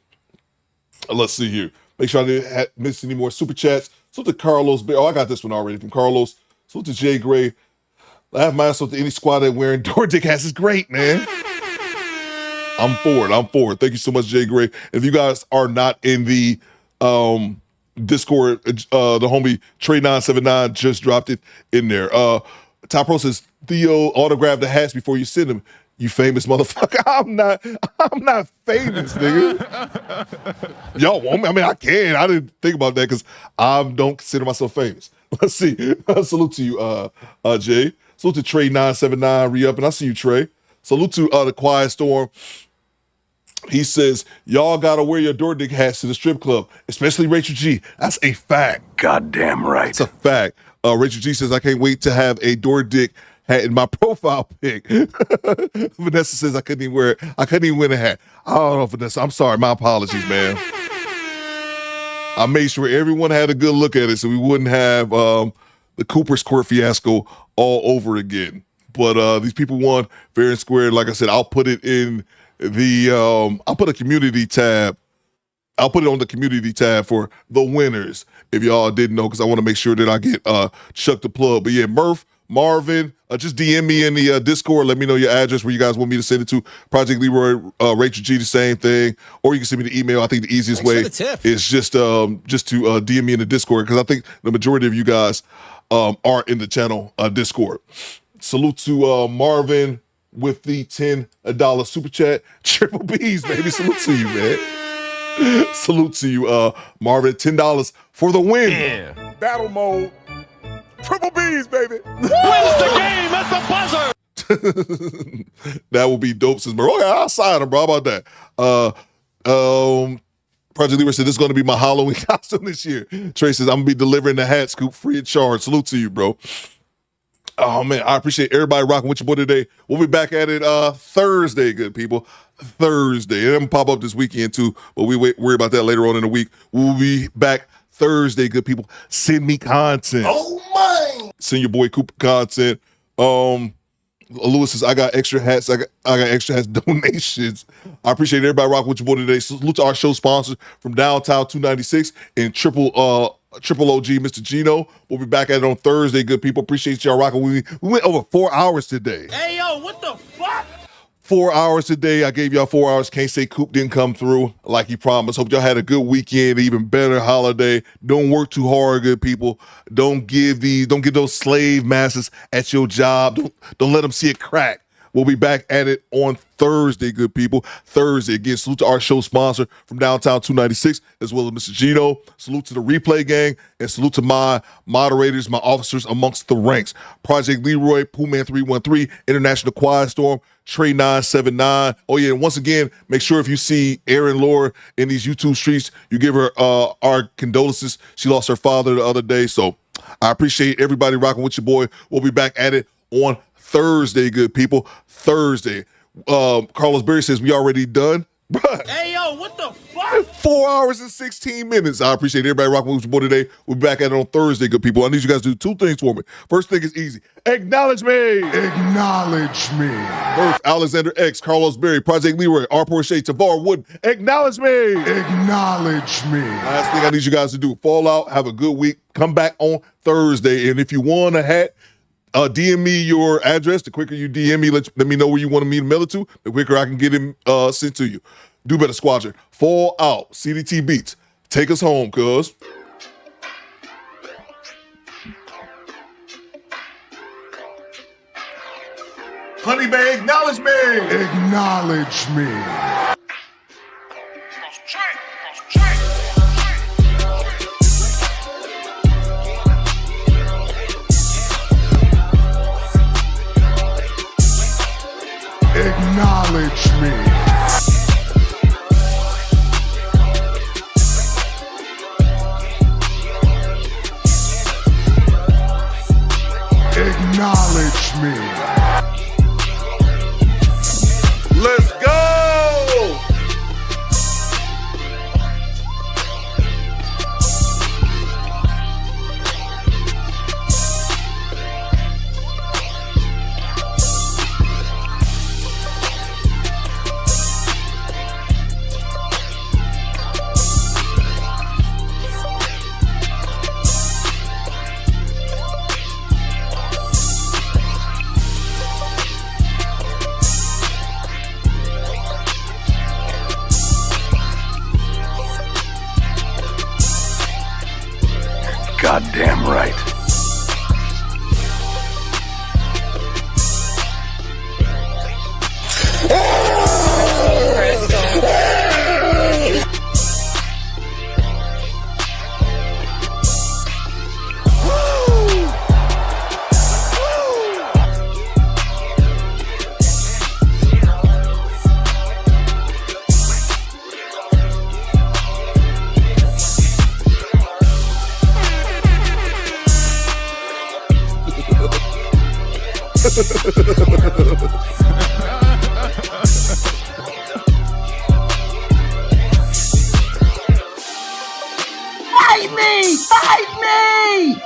[SPEAKER 6] let's see here. Make sure I didn't miss any more super chats. So to Carlos. Oh, I got this one already from Carlos. So to Jay Gray. I have mine so to any squad that wearing door dick hats is great, man. I'm for it. Thank you so much, Jay Gray. If you guys are not in the Discord, the homie Trey979 just dropped it in there. Top Pro says, Theo, autograph the hats before you send them. You famous motherfucker. I'm not famous, nigga. Y'all want me? I mean, I can. I didn't think about that because I don't consider myself famous. Let's see. Salute to you, Jay. Salute to Trey979, re-up, and I see you, Trey. Salute to the Quiet Storm. He says, y'all got to wear your door dick hats to the strip club, especially Rachel G. That's a fact.
[SPEAKER 3] Goddamn right.
[SPEAKER 6] It's a fact. Rachel G says, I can't wait to have a door dick hat in my profile pic. Vanessa says, I couldn't even wear it. I couldn't even win a hat. I don't know, Vanessa. I'm sorry. My apologies, man. I made sure everyone had a good look at it so we wouldn't have the Cooper Squirt fiasco all over again. But these people won fair and square. Like I said, I'll put it in the I'll put a community tab. I'll put it on the community tab for the winners if y'all didn't know, because I want to make sure that I get Chuck the plug. But yeah, Murph, Marvin, just DM me in the Discord. Let me know your address where you guys want me to send it to. Project Leroy, Rachel G, the same thing. Or you can send me the email. I think the easiest way is just to DM me in the Discord, because I think the majority of you guys are in the channel Discord. Salute to Marvin with the $10 super chat. Triple B's, baby. Salute to you, man. Salute to you, Marvin. $10 for the win.
[SPEAKER 12] Yeah. Battle mode. Triple B's, baby.
[SPEAKER 19] Wins the game at the buzzer.
[SPEAKER 6] That will be dope, says Murray. Okay, I'll sign him, bro. How about that? Project Leroy said, this is going to be my Halloween costume this year. Trey says, I'm going to be delivering the hat scoop free of charge. Salute to you, bro. Oh, man, I appreciate everybody rocking with your boy today. We'll be back at it Thursday, good people. Thursday. It doesn't pop up this weekend, too, but we worry about that later on in the week. We'll be back Thursday, good people. Send me content.
[SPEAKER 5] Oh, my.
[SPEAKER 6] Send your boy Cooper content. Lewis says, I got extra hats. I got extra hats donations. I appreciate everybody rocking with your boy today. Salute to our show sponsors from Downtown 296 and Triple OG, Mr. Gino. We'll be back at it on Thursday, good people. Appreciate y'all rocking with me. We went over 4 hours today.
[SPEAKER 19] Hey, yo, what the fuck?
[SPEAKER 6] 4 hours today. I gave y'all 4 hours. Can't say Coop didn't come through like he promised. Hope y'all had a good weekend, even better holiday. Don't work too hard, good people. Don't give those slave masters at your job. Don't let them see it crack. We'll be back at it on Thursday, good people. Thursday. Again, salute to our show sponsor from Downtown 296, as well as Mr. Gino. Salute to the replay gang, and salute to my moderators, my officers amongst the ranks. Project Leroy, Poohman 313, International Quiet Storm, Trey 979. Oh yeah, and once again, make sure if you see Erin Laura in these YouTube streets, you give her our condolences. She lost her father the other day, so I appreciate everybody rocking with your boy. We'll be back at it on Thursday, good people. Thursday. Carlos Berry says we already done.
[SPEAKER 19] Hey, yo, what the fuck?
[SPEAKER 6] 4 hours and 16 minutes. I appreciate everybody rocking with your boy today. We'll be back at it on Thursday, good people. I need you guys to do two things for me. First thing is easy. Acknowledge me.
[SPEAKER 5] Acknowledge me.
[SPEAKER 6] Murph, Alexander X, Carlos Berry, Project Leroy, R. Porsche, Tavar Wood. Acknowledge me.
[SPEAKER 5] Acknowledge me.
[SPEAKER 6] Last thing I need you guys to do. Fall out. Have a good week. Come back on Thursday. And if you want a hat, DM me your address. The quicker you DM me, let me know where you want me to mail it to, the quicker I can get him sent to you. Do better, Squadron. Fall out. CDT Beats. Take us home, cuz. Honey Bay, acknowledge me.
[SPEAKER 5] Acknowledge me. Acknowledge me. Acknowledge me.
[SPEAKER 6] Let's go.
[SPEAKER 3] Goddamn right.
[SPEAKER 23] Fight me! Fight me!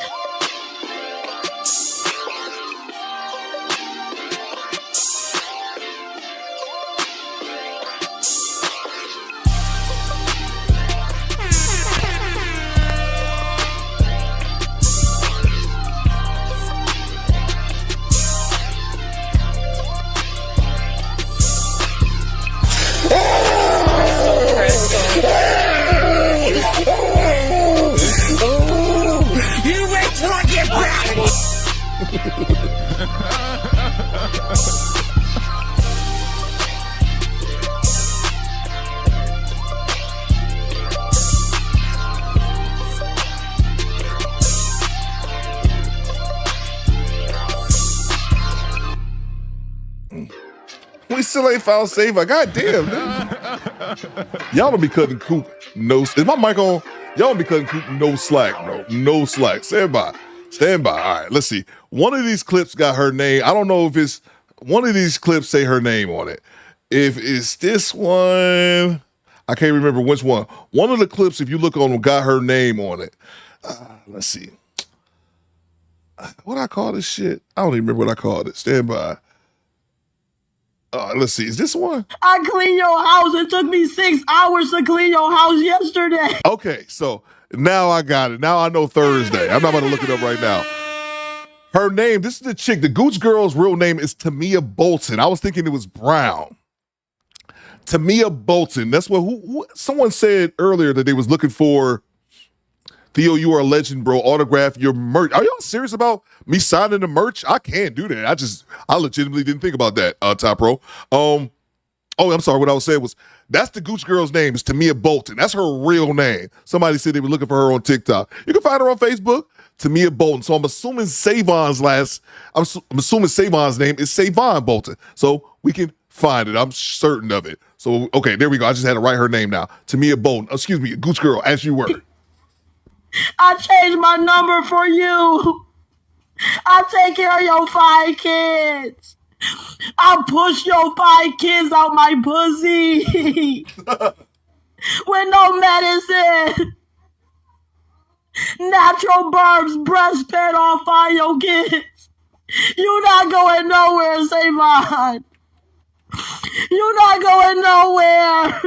[SPEAKER 12] You wait till I get back!
[SPEAKER 6] We still ain't found Savon. God damn, dude. Y'all don't be cutting Coop no. Is my mic on? Y'all don't be cutting Coop no slack, bro. No slack. Stand by. Stand by. All right, let's see. One of these clips got her name. I don't know if it's one of these clips say her name on it. If it's this one, I can't remember which one. One of the clips, if you look on them, got her name on it. Let's see. What I call this shit? I don't even remember what I called it. Stand by. Let's see. Is this one?
[SPEAKER 23] I clean your house. It took me 6 hours to clean your house yesterday.
[SPEAKER 6] Okay, so now I got it. Now I know Thursday. I'm not about to look it up right now. Her name, this is the chick. The Gooch Girl's real name is Tamia Bolton. I was thinking it was Brown. Tamia Bolton. That's what who someone said earlier that they was looking for. Theo, you are a legend, bro. Autograph your merch. Are y'all serious about me signing the merch? I can't do that. I legitimately didn't think about that, Top Pro. Oh, I'm sorry. What I was saying was that's the Gooch Girl's name. It's Tamia Bolton. That's her real name. Somebody said they were looking for her on TikTok. You can find her on Facebook, Tamia Bolton. So I'm assuming Savon's name is Savon Bolton. So we can find it. I'm certain of it. So, okay, there we go. I just had to write her name now. Tamia Bolton. Excuse me, Gooch Girl, as you were.
[SPEAKER 23] I changed my number for you. I take care of your 5 kids. I push your 5 kids out my pussy. With no medicine. Natural births, breastfed all 5 your kids. You not going nowhere, Savon. You not going nowhere.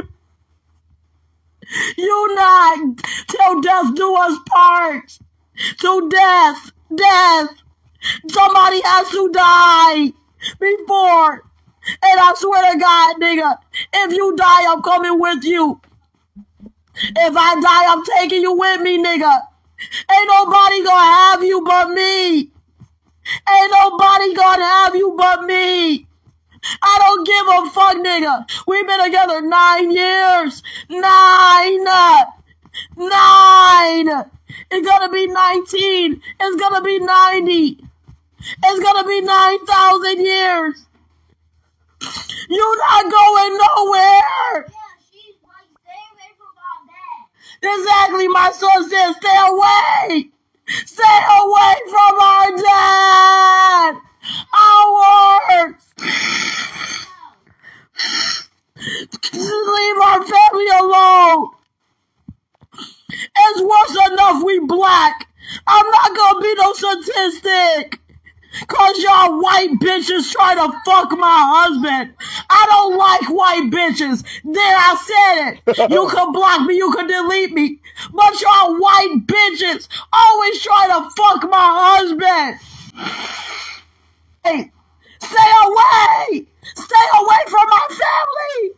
[SPEAKER 23] You not till death do us part. To death. Somebody has to die before. And I swear to God, nigga, if you die, I'm coming with you. If I die, I'm taking you with me, nigga. Ain't nobody gonna have you but me. Ain't nobody gonna have you but me. I don't give a fuck, nigga. We've been together 9 years. 9. It's gonna be 19. It's gonna be 90. It's gonna be 9,000 years. You're not going nowhere. Exactly, my son said, stay away. Stay away from our dad. Ours. Leave our family alone. It's worse enough we black. I'm not gonna be no statistic. Cause y'all white bitches try to fuck my husband. I don't like white bitches. There, I said it. You can block me, you can delete me. But y'all white bitches always try to fuck my husband. Hey, stay away. Stay away from my family.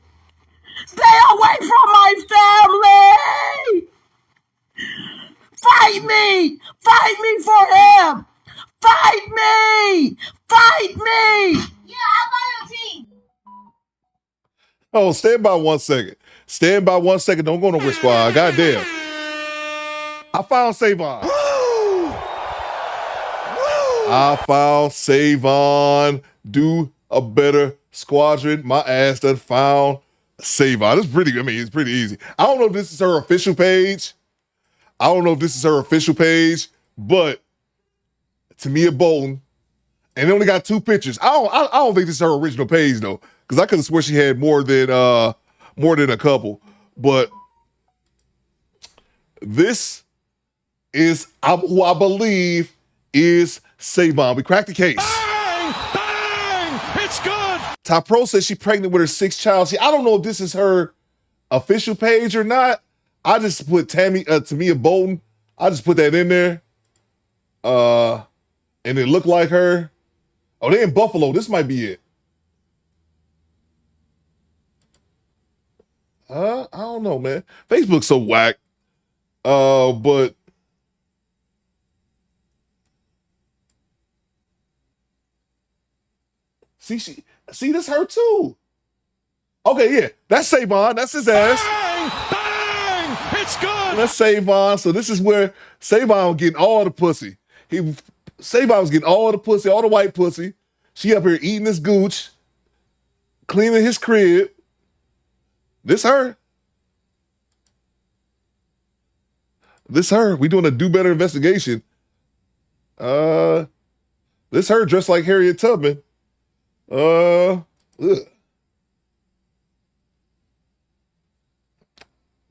[SPEAKER 23] Stay away from my family. Fight me. Fight me for him. Fight me. Fight me. Yeah, I'm on your team.
[SPEAKER 6] Oh, stand by 1 second. Stand by 1 second. Don't go nowhere, squad. Goddamn. I found Savon. I found Savon. Do a better squadron. My ass done found Savon. It's pretty, it's pretty easy. I don't know if this is her official page. But Tamia Bolton, And they only got 2 pictures. I don't think this is her original page though, because I could have sworn she had more than a couple. But this is who I believe is Savon. We cracked the case.
[SPEAKER 19] Bang! Bang! It's good.
[SPEAKER 6] Ty Pro says she's pregnant with her 6th child. See, I don't know if this is her official page or not. I just put Tamia Bolton. I just put that in there. And it looked like her. Oh, they in Buffalo. This might be it. I don't know, man. Facebook's so whack. But see, this her too. Okay, yeah, that's Savon. That's his ass.
[SPEAKER 19] Bang! Bang! It's good.
[SPEAKER 6] That's Savon. So this is where Savon was getting all the pussy. Savon was getting all the pussy, all the white pussy. She up here eating this gooch, cleaning his crib. This her. This her. We doing a do better investigation. This her dressed like Harriet Tubman. Ugh.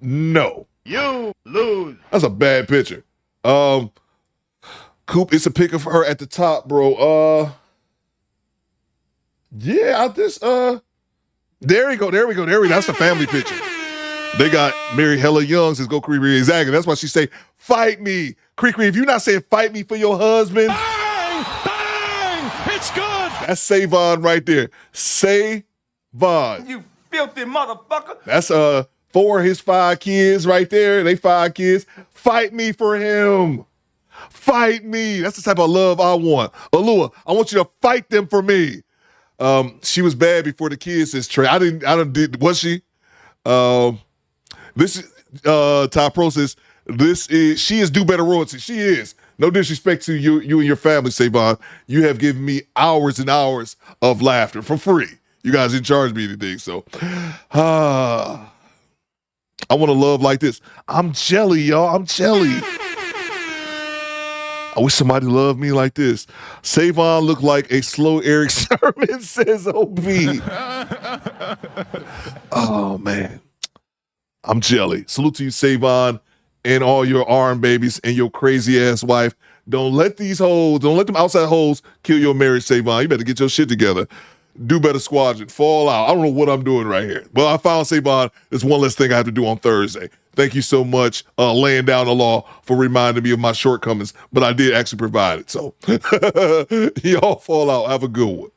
[SPEAKER 6] No.
[SPEAKER 19] You lose.
[SPEAKER 6] That's a bad picture. Coop, it's a pic of her at the top, bro. Yeah, there we go. That's the family picture. They got Mary Hella Young says go Cree. Exactly. That's why she say, fight me. Cree, if you're not saying fight me for your husband.
[SPEAKER 19] Bang! Bang! It's good.
[SPEAKER 6] That's Savon right there. Savon.
[SPEAKER 19] You filthy motherfucker.
[SPEAKER 6] That's 4 of his 5 kids right there. They 5 kids. Fight me for him. Fight me. That's the type of love I want. Alua, I want you to fight them for me. She was bad before the kids, says Trey. Was she? This is Ty Pro says, she is do better royalty. She is. No disrespect to you and your family, Savon. You have given me hours and hours of laughter for free. You guys didn't charge me anything, so I want to love like this. I'm jelly, y'all. I'm jelly. I wish somebody loved me like this. Savon looked like a slow Eric Sermon, says OB. Oh, man. I'm jelly. Salute to you, Savon, and all your arm babies and your crazy-ass wife. Don't let them outside hoes kill your marriage, Savon. You better get your shit together. Do better, Squadron. Fall out. I don't know what I'm doing right here. Well, I found Savon. There's one less thing I have to do on Thursday. Thank you so much, laying down the law, for reminding me of my shortcomings. But I did actually provide it. So y'all fall out. Have a good one.